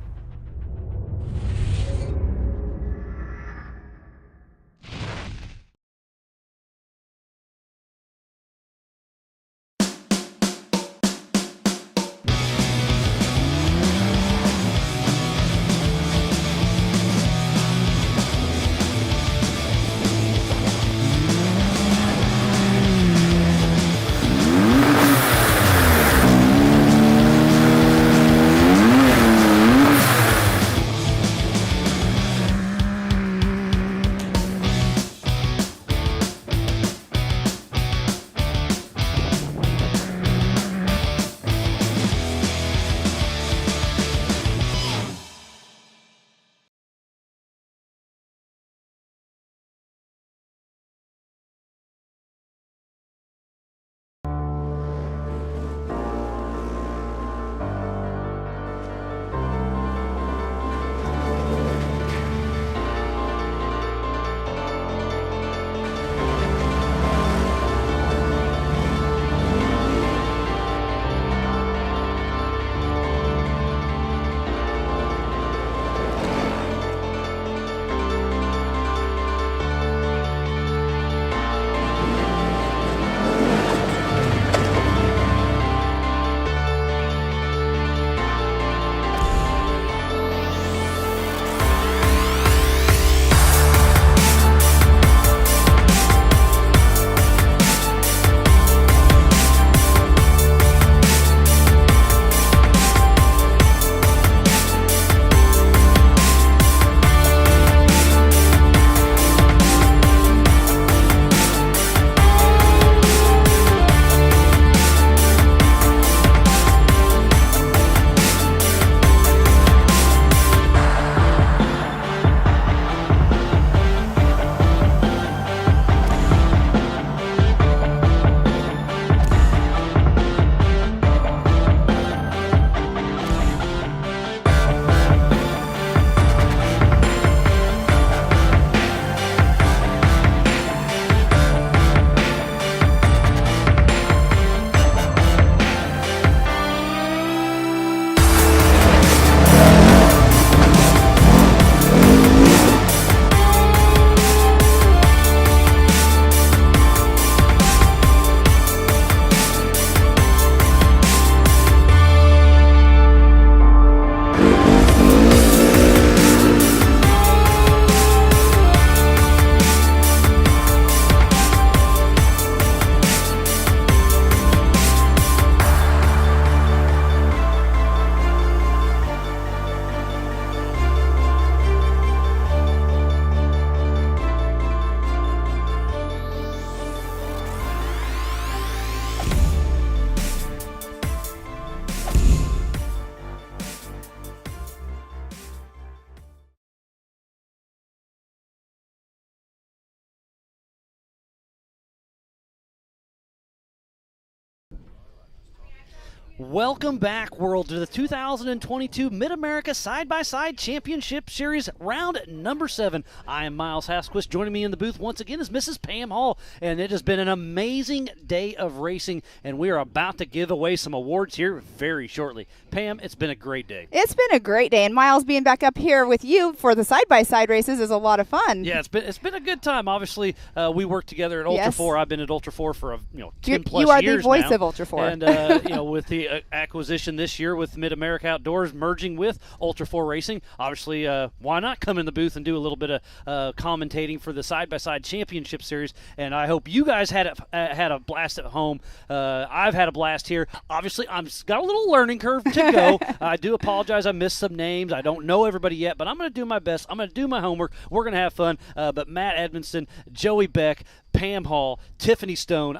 Welcome back, world, to the 2022 Mid-America Side-by-Side Championship Series, round number 7. I am Miles Hasquist. Joining me in the booth once again is Mrs. Pam Hall, and it has been an amazing day of racing, and we are about to give away some awards here very shortly. Pam, it's been a great day. It's been a great day, and Miles being back up here with you for the side-by-side races is a lot of fun. Yeah, it's been a good time. Obviously, we worked together at Ultra Yes. 4. I've been at Ultra 4 for 10 plus years now. You are the voice of Ultra 4. And with the acquisition this year with Mid-America Outdoors merging with Ultra 4 Racing, obviously, why not come in the booth and do a little bit of commentating for the Side-by-Side Championship Series? And I hope you guys had a blast at home. I've had a blast here. Obviously, I've got a little learning curve to go. I do apologize. I missed some names. I don't know everybody yet, but I'm going to do my best. I'm going to do my homework. We're going to have fun. But Matt Edmondson, Joey Beck, Pam Hall, Tiffany Stone,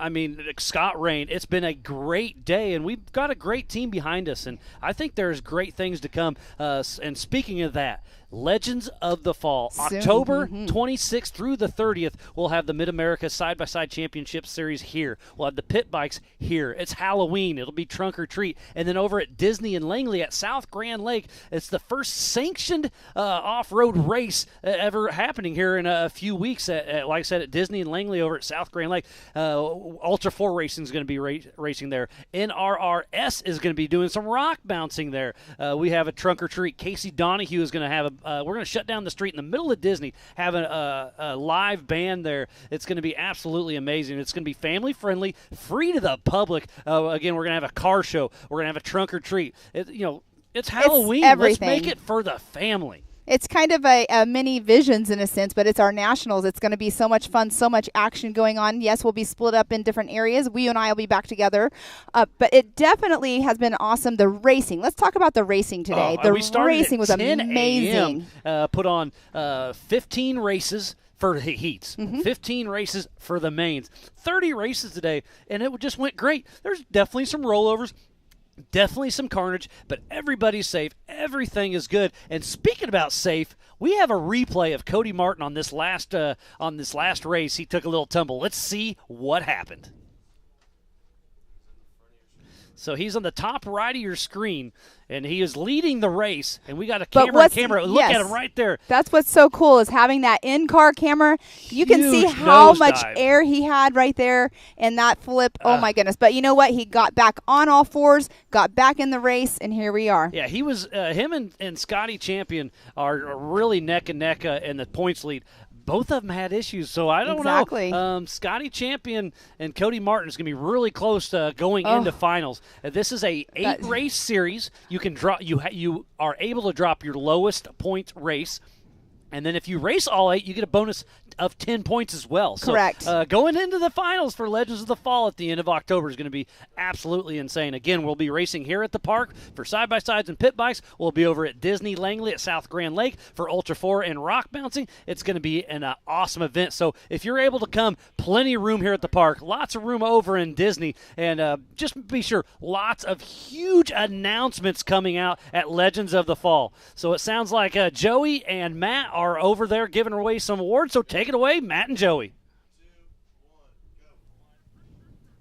Scott Rain. It's been a great day, and we've got a great team behind us, and I think there's great things to come. And speaking of that, Legends of the Fall, Soon. October 26th through the 30th, we'll have the Mid-America Side-by-Side Championship Series here. We'll have the pit bikes here. It's Halloween. It'll be trunk or treat. And then over at Disney and Langley at South Grand Lake, it's the first sanctioned off-road race ever happening here in a few weeks. Like I said, at Disney and Langley over at South Grand Lake. Ultra 4 Racing is going to be racing there. NRRS is going to be doing some rock bouncing there. We have a trunk or treat. Casey Donahue is going to have we're going to shut down the street in the middle of Disney, have a live band there. It's going to be absolutely amazing. It's going to be family friendly, free to the public. Again, we're going to have a car show. We're going to have a trunk or treat. It's Halloween. Let's make it for the family. It's kind of a mini Visions in a sense, but it's our nationals. It's going to be so much fun, so much action going on. Yes, we'll be split up in different areas. You and I will be back together. But it definitely has been awesome. The racing. Let's talk about the racing today. The racing was amazing. Put on 15 races for the heats, 15 races for the mains, 30 races today, and it just went great. There's definitely some rollovers. Definitely some carnage, but everybody's safe. Everything is good. And speaking about safe, we have a replay of Cody Martin on this last race. He took a little tumble. Let's see what happened. So he's on the top right of your screen, and he is leading the race. And we got a camera. Look at him right there. That's what's so cool is having that in-car camera. You can see how much air he had right there in that flip. Oh, my goodness. But you know what? He got back on all fours, got back in the race, and here we are. Yeah, he was him and Scotty Champion are really neck and neck in the points lead. Both of them had issues, so I don't know. Scotty Champion and Cody Martin is going to be really close to going into finals. This is a 8-race series. You can drop. You are able to drop your lowest point race, and then if you race all 8, you get a bonus of 10 points as well. So, correct. Going into the finals for Legends of the Fall at the end of October is going to be absolutely insane. Again, we'll be racing here at the park for side-by-sides and pit bikes. We'll be over at Disney Langley at South Grand Lake for Ultra 4 and rock bouncing. It's going to be an awesome event. So if you're able to come, plenty of room here at the park. Lots of room over in Disney. And just be sure, lots of huge announcements coming out at Legends of the Fall. So it sounds like Joey and Matt are over there giving away some awards. So take it away, Matt and Joey.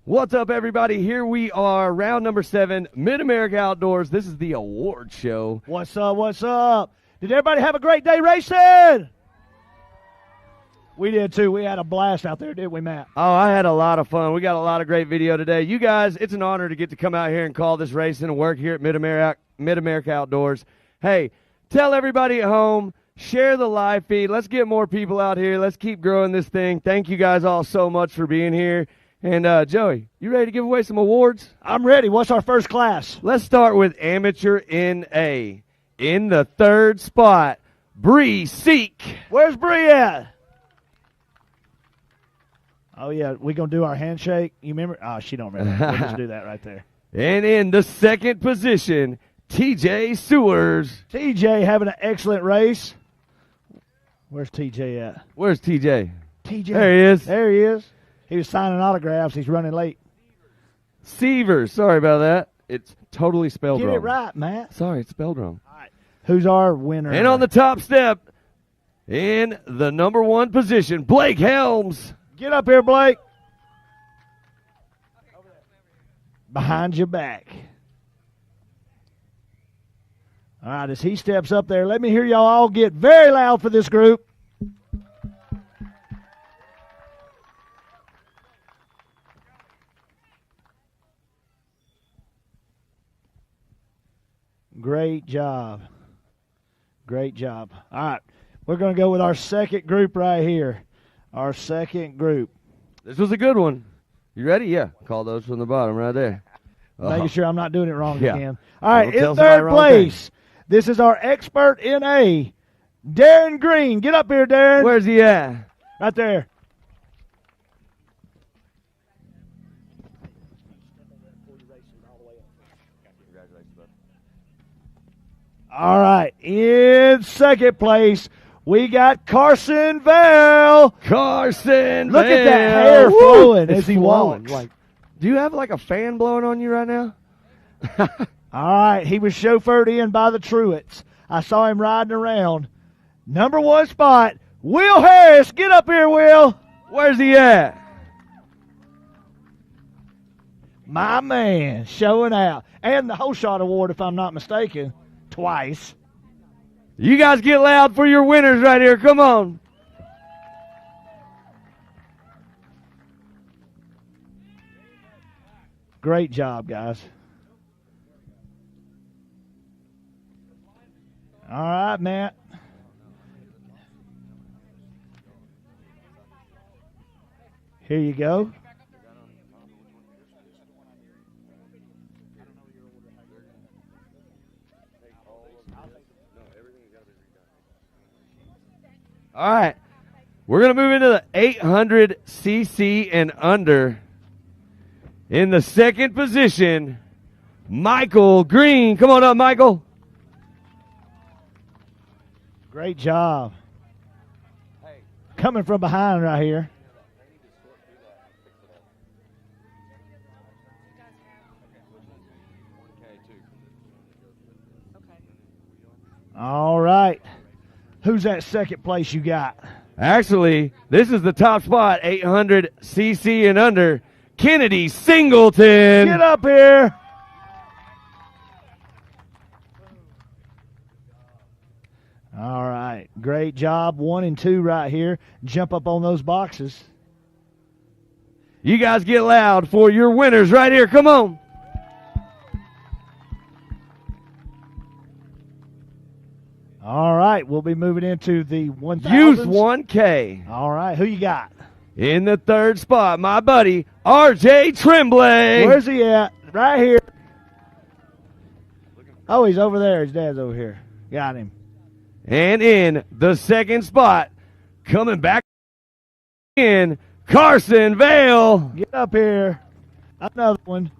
What's up, everybody? Here we are, round number 7, Mid-America Outdoors. This is the award show. What's up? What's up? Did everybody have a great day racing? We did, too. We had a blast out there, didn't we, Matt? Oh, I had a lot of fun. We got a lot of great video today. You guys, it's an honor to get to come out here and call this racing and work here at Mid-America Outdoors. Hey, tell everybody at home, share the live feed. Let's get more people out here. Let's keep growing this thing. Thank you guys all so much for being here. And, Joey, you ready to give away some awards? I'm ready. What's our first class? Let's start with Amateur NA. In the 3rd spot, Bree Seek. Where's Bree at? Oh, yeah. We going to do our handshake? You remember? Oh, she don't remember. We'll just do that right there. And in the 2nd position, TJ Sewers. TJ having an excellent race. Where's TJ at? Where's TJ? TJ. There he is. There he is. He was signing autographs. He's running late. Seavers. Sorry about that. It's totally spelled wrong. Get it right, Matt. Sorry, it's spelled wrong. All right. Who's our winner? And on the top step, in the number 1 position, Blake Helms. Get up here, Blake. Behind your back. All right, as he steps up there, let me hear y'all all get very loud for this group. Great job. Great job. All right, we're going to go with our second group right here. Our second group. This was a good one. You ready? Yeah. Call those from the bottom right there. Making sure I'm not doing it wrong Yeah. again. All right, Don't tell in somebody third wrong place, this is our expert NA, Darren Green. Get up here, Darren. Where's he at? Right there. All right, in second place, we got Carson Vale. Carson Look at that Vale. hair Woo! flowing It's as he flowing. walks. Like, do you have like a fan blowing on you right now? All right, he was chauffeured in by the Truetts. I saw him riding around. Number one spot, Will Harris. Get up here, Will. Where's he at? My man, showing out. And the whole shot award, if I'm not mistaken, twice. You guys get loud for your winners right here. Come on. Great job, guys. All right, Matt. Here you go. All right. We're going to move into the 800cc and under. In the second position, Michael Green. Come on up, Michael. Great job. Coming from behind right here. All right. Who's that second place you got? Actually, this is the top spot, 800cc and under. Kennedy Singleton. Get up here. All right. Great job. 1 and 2 right here. Jump up on those boxes. You guys get loud for your winners right here. Come on. All right. We'll be moving into the 1,000s. Youth 1K. All right. Who you got? In the third spot, my buddy, RJ Tremblay. Where's he at? Right here. Oh, he's over there. His dad's over here. Got him. And in the second spot, coming back in, Carson Vale. Get up here. Another one.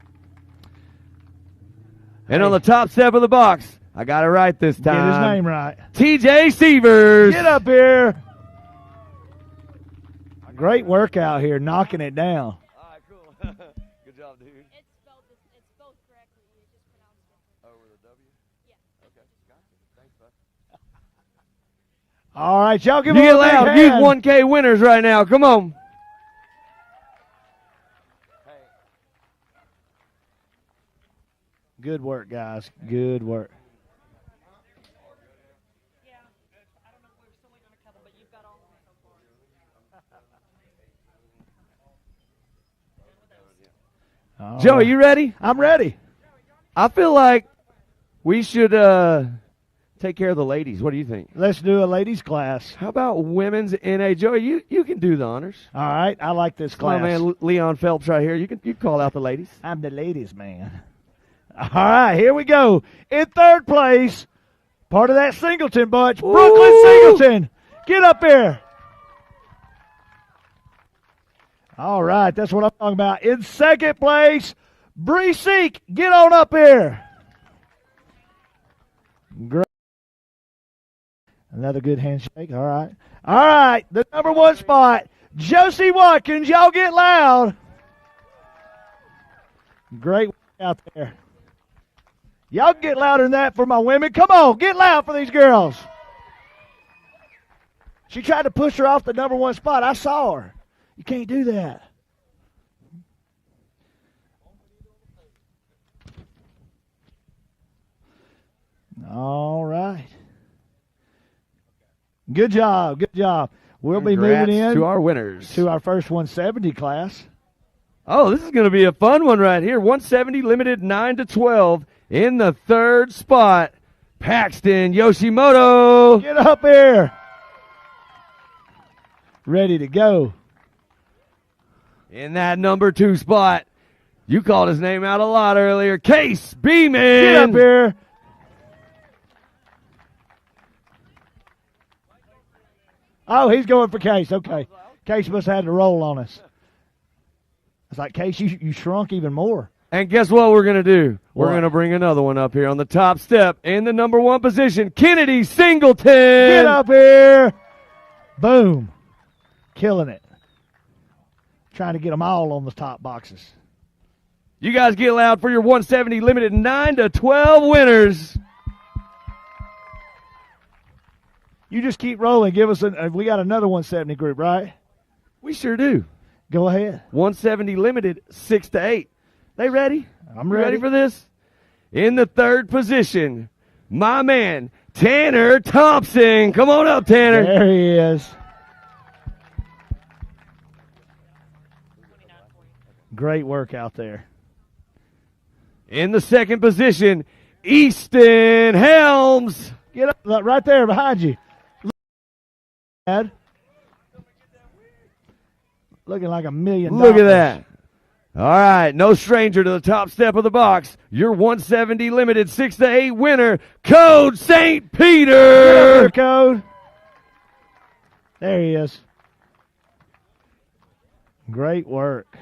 And on the top step of the box, I got it right this time. Get his name right. TJ Severs. Get up here. Great workout here, knocking it down. All right, cool. Good job, dude. It's spelled correctly. You just pronounced it. Over the W? Yeah. Okay, gotcha. Thanks, bud. All right, y'all give You him get a big loud. hand. Youth 1K winners right now. Come on. Good work, guys. Good work. All Joe, are right. you ready? I'm ready. I feel like we should take care of the ladies. What do you think? Let's do a ladies class. How about women's NA? Joey, you can do the honors. All right, I like this Come on, class. man. Leon Phelps right here. You can call out the ladies. I'm the ladies man. All right, here we go. In third place, part of that Singleton bunch, Brooklyn Singleton. Get up here. All right, that's what I'm talking about. In second place, Bree Seek. Get on up here. Great. Another good handshake. All right. All right, the number one spot, Josie Watkins. Y'all get loud. Great out there. Y'all get louder than that for my women. Come on, get loud for these girls. She tried to push her off the number one spot. I saw her. You can't do that. All right. Good job. Good job. We'll be Congrats moving in to our winners. to our first 170 class. Oh, this is going to be a fun one right here. 170 limited 9 to 12 in the third spot. Paxton Yoshimoto. Get up here. Ready to go. In that number 2 spot. You called his name out a lot earlier. Case Beeman. Get up here. Oh, he's going for Case. Okay. Case must have had to roll on us. It's like, Case, you shrunk even more. And guess what we're going to do? We're What? going to bring another one up here on the top step in the number 1 position. Kennedy Singleton. Get up here. Boom. Killing it. Trying to get them all on the top boxes. You guys get loud for your 170 limited 9 to 12 winners. You just keep rolling. Give us we got another 170 group, right? We sure do. Go ahead. 170 limited 6 to 8. They ready? I'm You ready. for this? In the third position, my man, Tanner Thompson. Come on up, Tanner. There he is. Great work out there. In the second position, Easton Helms. Get up right there behind you. Dad. Looking like $1 million. Look at that. All right, no stranger to the top step of the box. Your 170 limited 6 to 8 winner, Code St. Get up here, Peter. Code. There he is. Great work.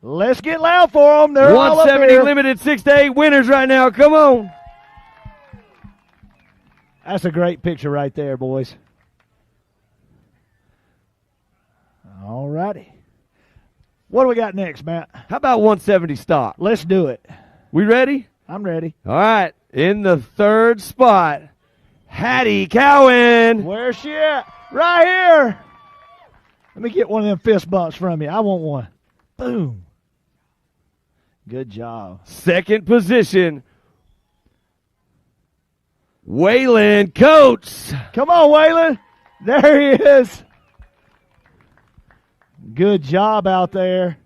Let's get loud for them. They're all up 170 here. limited 6 to 8 winners right now. Come on. That's a great picture right there, boys. All righty. What do we got next, Matt? How about 170 stock? Let's do it. We ready? I'm ready. All right. In the third spot, Hattie Cowan. Where's she at? Right here. Let me get one of them fist bumps from you. I want one. Boom. Good job. Second position, Waylon Coates. Come on, Waylon. There he is. Good job out there.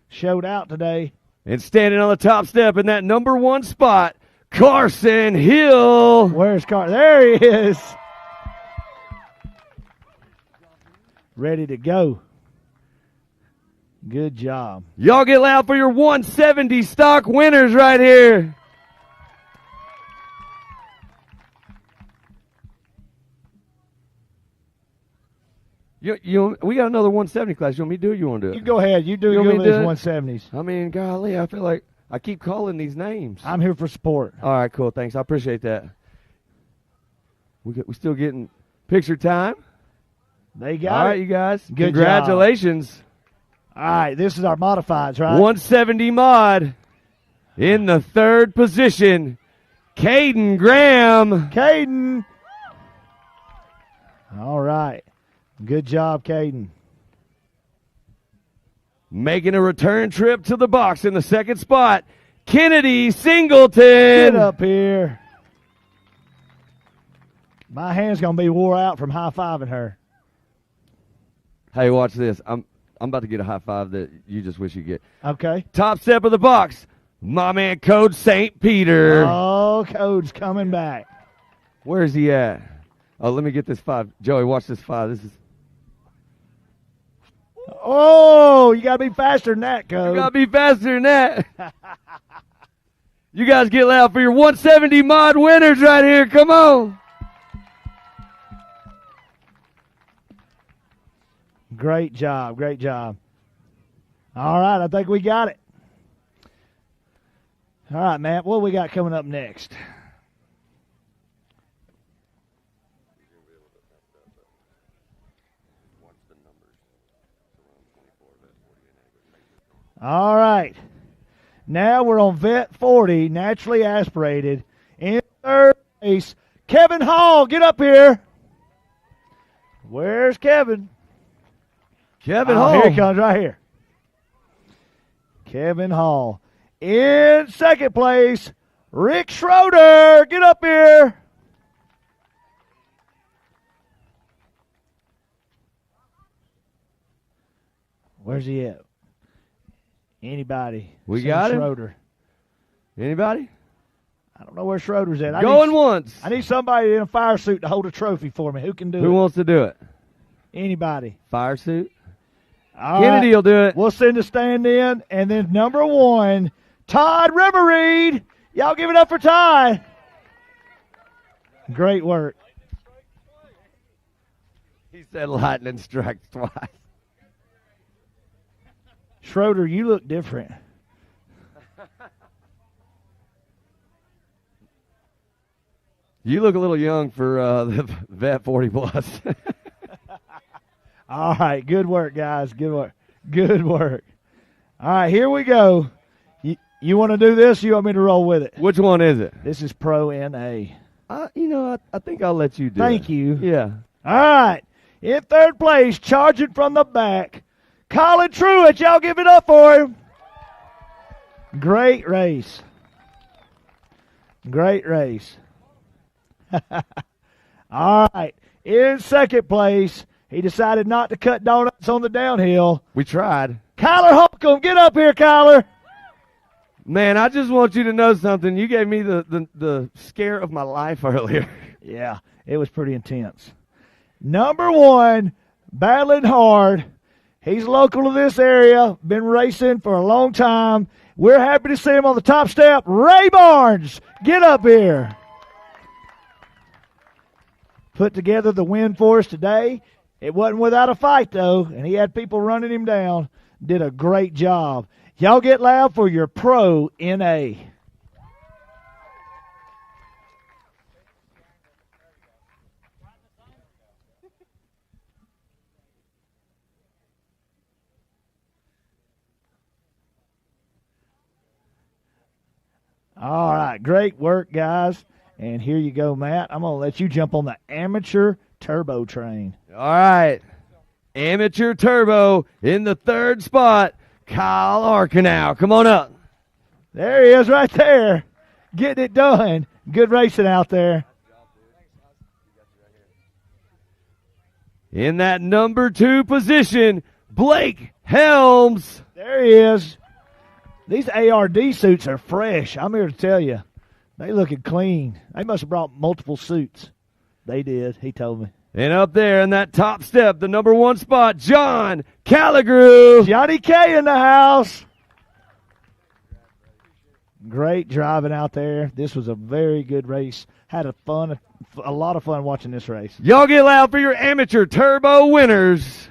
Showed out today. And standing on the top step in that number 1 spot, Carson Hill. Where's Carson? There he is. Ready to go. Good job. Y'all get loud for your 170 stock winners right here. We got another 170 class. You want me to do it? You want to do it? You go ahead. You do You want me these to do it? 170s. I mean, golly, I feel like I keep calling these names. I'm here for support. All right, cool. Thanks. I appreciate that. We still getting picture time. They got All it. right, you guys. Good Congratulations. All right, this is our modifieds, right? 170 mod. In the third position, Caden Graham. Caden. All right. Good job, Caden. Making a return trip to the box in the second spot, Kennedy Singleton. Get up here. My hand's going to be wore out from high-fiving her. Hey, watch this. I'm about to get a high five that you just wish you get. Okay. Top step of the box, my man Code St. Peter. Oh, Code's coming back. Where is he at? Oh, let me get this 5. Joey, watch this 5. This is. Oh, you got to be faster than that, Code. You got to be faster than that. You guys get loud for your 170 mod winners right here. Come on. Great job. Great job. All right, I think we got it. All right, Matt, what we got coming up next? All right. Now we're on Vet 40, naturally aspirated. In third place, Kevin Hall. Get up here. Where's Kevin? Kevin Oh, Hall. here he comes right here. Kevin Hall. In second place, Rick Schroeder. Get up here. Where's he at? Anybody? We Send got him? Schroeder. Anybody? I don't know where Schroeder's at. Going once. I need somebody in a fire suit to hold a trophy for me. Who can do it? Who wants to do it? Anybody. Fire suit? All Kennedy right. will do it. We'll send a stand in. And then number 1, Todd Riverreed. Y'all give it up for Todd. Great work. He said lightning strikes twice. Schroeder, you look different. You look a little young for the Vet 40 plus. All right, good work, guys. Good work. Good work. All right, here we go. You want to do this? Or you want me to roll with it? Which one is it? This is Pro NA. I think I'll let you do it. Thank you. Yeah. All right. In third place, charging from the back, Colin Truitt. Y'all give it up for him. Great race. Great race. All right. In second place, he decided not to cut donuts on the downhill. We tried. Kyler Holcomb, get up here, Kyler. Man, I just want you to know something. You gave me the scare of my life earlier. Yeah, it was pretty intense. Number 1, battling hard. He's local to this area, been racing for a long time. We're happy to see him on the top step. Ray Barnes, get up here. Put together the win for us today. It wasn't without a fight, though, and he had people running him down. Did a great job. Y'all get loud for your Pro NA. All right, great work, guys. And here you go, Matt. I'm going to let you jump on the amateur turbo train. All right. Amateur turbo in the third spot. Kyle Arkenau. Come on up. There he is right there. Getting it done. Good racing out there. In that number 2 position, Blake Helms. There he is. These ARD suits are fresh. I'm here to tell you. They looking clean. They must have brought multiple suits. They did. He told me. And up there in that top step, the number 1 spot, John Calligrew. Johnny K in the house. Great driving out there. This was a very good race. Had a lot of fun watching this race. Y'all get loud for your amateur turbo winners.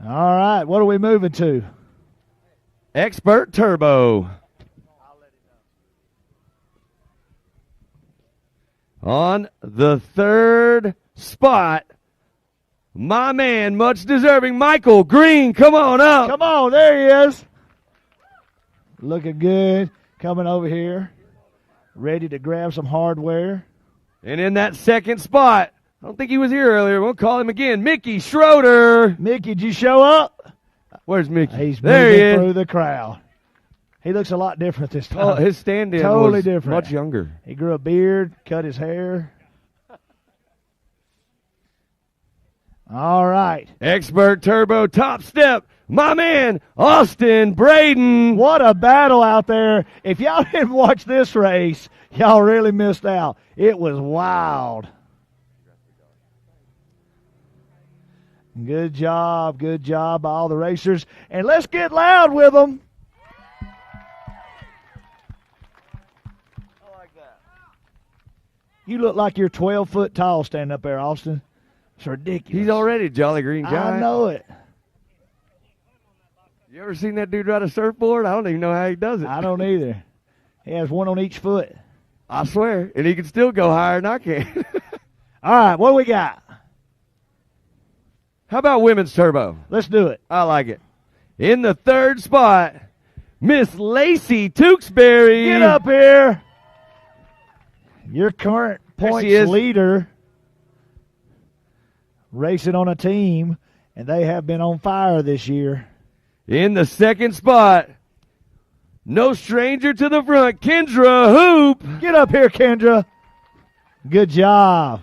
All right, what are we moving to? Expert turbo. On the third spot, my man, much deserving, Michael Green. Come on up. Come on, there he is. Looking good. Coming over here. Ready to grab some hardware. And in that second spot, I don't think he was here earlier. We'll call him again, Mickey Schroeder. Mickey, did you show up? Where's Mickey? He's there moving he is. through the crowd. He looks a lot different this time. Oh, his stand-in totally was different. much younger. He grew a beard, cut his hair. All right. Expert turbo top step. My man, Austin Braden. What a battle out there. If y'all didn't watch this race, y'all really missed out. It was wild. Good job by all the racers. And let's get loud with them. You look like you're 12 foot tall standing up there, Austin. It's ridiculous. He's already a Jolly Green Giant. I know it. You ever seen that dude ride a surfboard? I don't even know how he does it. I don't either. He has one on each foot. I swear. And he can still go higher than I can. All right, what do we got? How about women's turbo? Let's do it. I like it. In the third spot, Miss Lacey Tewksbury. Get up here. Your current There points she is. leader. racing on a team, and they have been on fire this year. In the second spot, no stranger to the front, Kendra Hoop. Get up here, Kendra. Good job.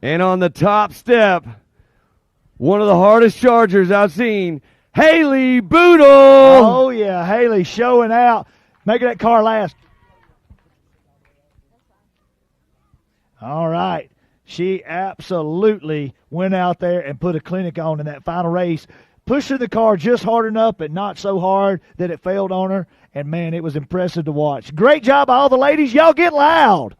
And on the top step, one of the hardest chargers I've seen, Haley Boodle. Oh, yeah, Haley showing out, making that car last. All right. She absolutely went out there and put a clinic on in that final race, pushing the car just hard enough but not so hard that it failed on her. And, man, it was impressive to watch. Great job, all the ladies. Y'all get loud.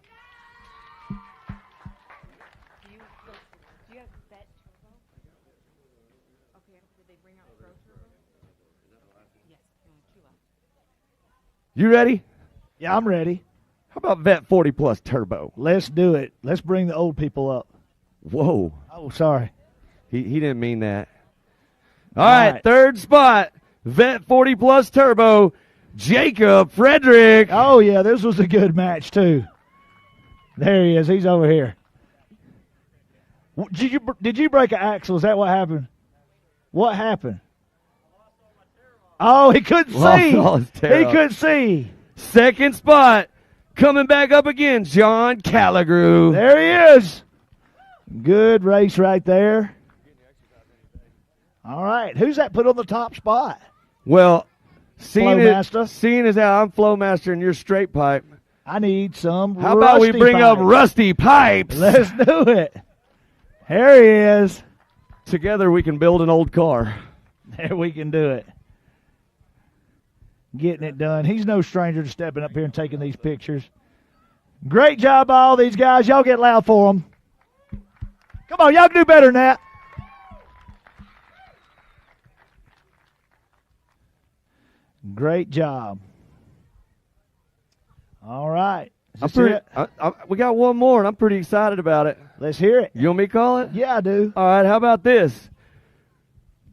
You ready? Yeah, I'm ready. How about Vet 40 Plus Turbo? Let's do it. Let's bring the old people up. Whoa. Oh, sorry. He didn't mean that. All right, third spot, Vet 40 Plus Turbo, Jacob Frederick. Oh, yeah, this was a good match, too. There he is. He's over here. Did you break an axle? Is that what happened? What happened? Oh, he couldn't see. He couldn't see. Second spot, coming back up again, John Calligrew. There he is. Good race right there. All right. Who's that put on the top spot? Well, seeing as how I'm Flowmaster and you're Straight Pipe, I need some how about we bring up Rusty Pipes? Let's do it. There he is. Together we can build an old car. There we can do it. Getting it done. He's no stranger to stepping up here and taking these pictures. Great job by all these guys. Y'all get loud for them. Come on, y'all can do better than that. Great job. All right. We got one more, and I'm pretty excited about it. Let's hear it. You want me to call it? Yeah, I do. All right, how about this?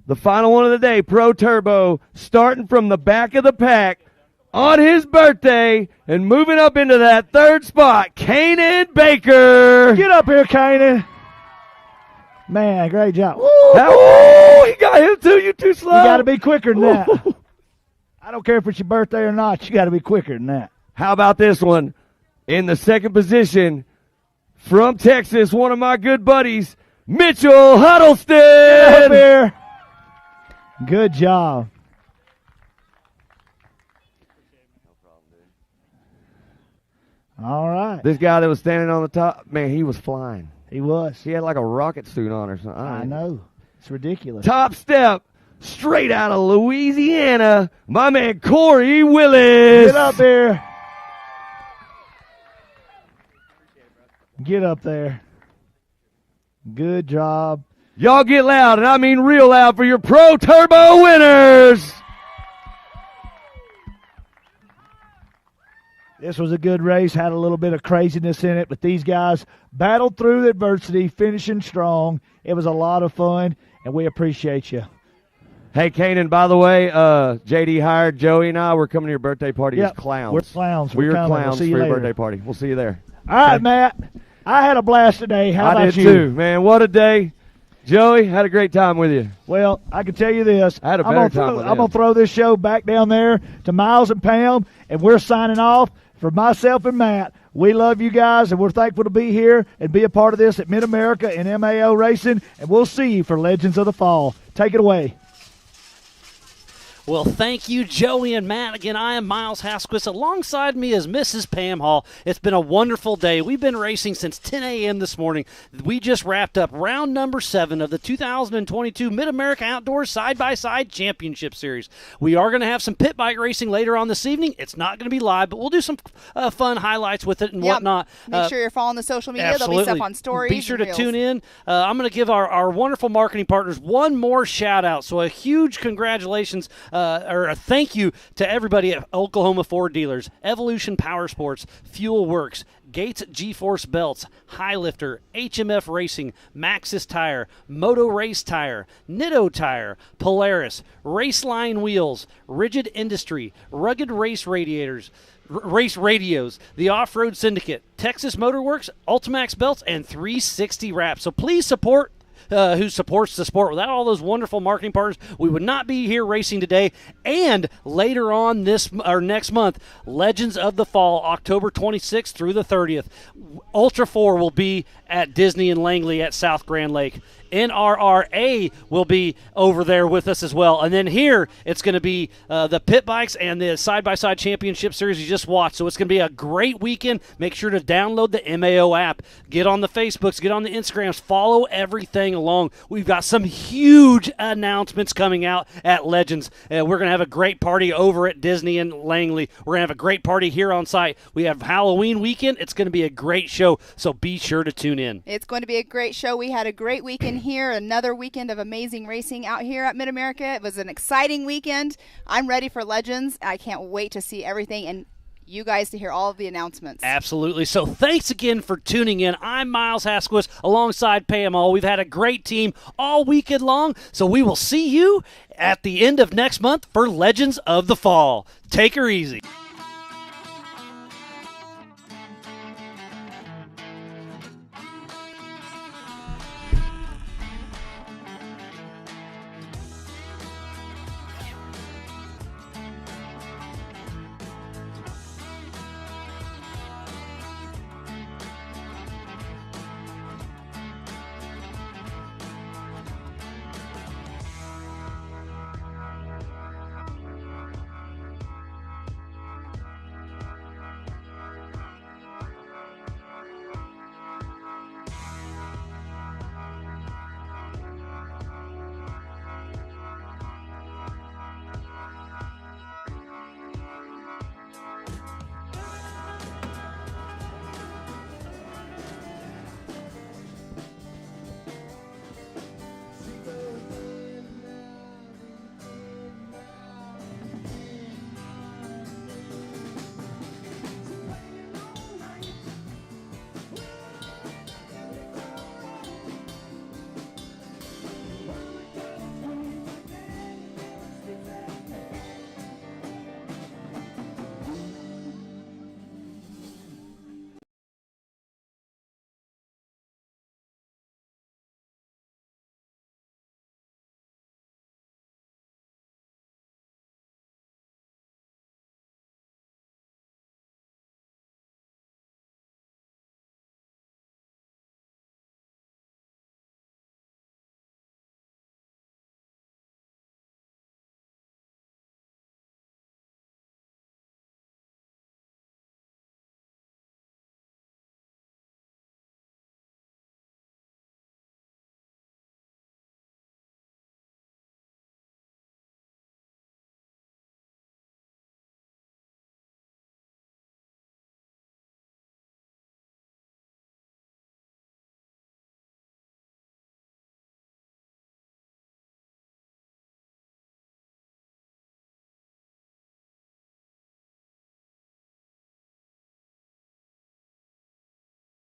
The final one of the day, Pro Turbo, starting from the back of the pack on his birthday and moving up into that third spot, Kanan Baker. Get up here, Kanan. Man, great job. He got him too. You too slow. You got to be quicker than that. I don't care if it's your birthday or not. You got to be quicker than that. How about this one? In the second position, from Texas, one of my good buddies, Mitchell Huddleston. Get up here. Good job. All right. This guy that was standing on the top, man, he was flying. He was. He had like a rocket suit on or something. I know. It's ridiculous. Top step, straight out of Louisiana, my man Corey Willis. Get up there. Get up there. Good job. Y'all get loud, and I mean real loud, for your Pro Turbo winners. This was a good race, had a little bit of craziness in it, but these guys battled through the adversity, finishing strong. It was a lot of fun, and we appreciate you. Hey, Kanan, by the way, JD hired Joey and I. We're coming to your birthday party as clowns. We're clowns. We're coming. clowns We'll for your later. birthday party. We'll see you there. All right, Matt. I had a blast today. How about I did you? too, man. What a day. Joey, had a great time with you. Well, I can tell you this. I had a better time with I'm going to throw this show back down there to Miles and Pam, and we're signing off. For myself and Matt, we love you guys, and we're thankful to be here and be a part of this at Mid-America and MAO Racing, and we'll see you for Legends of the Fall. Take it away. Well, thank you, Joey and Matt. Again, I am Miles Hasquist. Alongside me is Mrs. Pam Hall. It's been a wonderful day. We've been racing since 10 a.m. this morning. We just wrapped up round number 7 of the 2022 Mid-America Outdoors Side-by-Side Championship Series. We are going to have some pit bike racing later on this evening. It's not going to be live, but we'll do some fun highlights with it and whatnot. Make sure you're following the social media. Absolutely. There'll be stuff on stories. Be sure to reels. tune in. I'm going to give our wonderful marketing partners one more shout-out. So a huge congratulations or a thank you to everybody at Oklahoma Ford dealers, Evolution Power Sports, Fuel Works, Gates G-Force Belts, Highlifter, HMF Racing, Maxxis Tire, Moto Race Tire, Nitto Tire, Polaris, Raceline Wheels, Rigid Industry, Rugged Race Radiators, Race Radios, the Off-Road Syndicate, Texas Motor Works, Ultimax Belts, and 360 Wraps. So please support who supports the sport. Without all those wonderful marketing partners, we would not be here racing today. And later on next month, Legends of the Fall, October 26th through the 30th, Ultra 4 will be at Disney and Langley at South Grand Lake. NRRA will be over there with us as well. And then here, it's going to be the Pit Bikes and the Side-by-Side Championship Series you just watched. So it's going to be a great weekend. Make sure to download the MAO app. Get on the Facebooks. Get on the Instagrams. Follow everything along. We've got some huge announcements coming out at Legends. We're going to have a great party over at Disney and Langley. We're going to have a great party here on site. We have Halloween weekend. It's going to be a great show, so be sure to tune in. It's going to be a great show. We had a great weekend here, another weekend of amazing racing out here at Mid-America. It was an exciting weekend. I'm ready for Legends. I can't wait to see everything and you guys to hear all of the announcements. Absolutely. So thanks again for tuning in. I'm Miles Hasquist alongside Pam All. We've had a great team all weekend long, so we will see you at the end of next month for Legends of the Fall. Take her easy.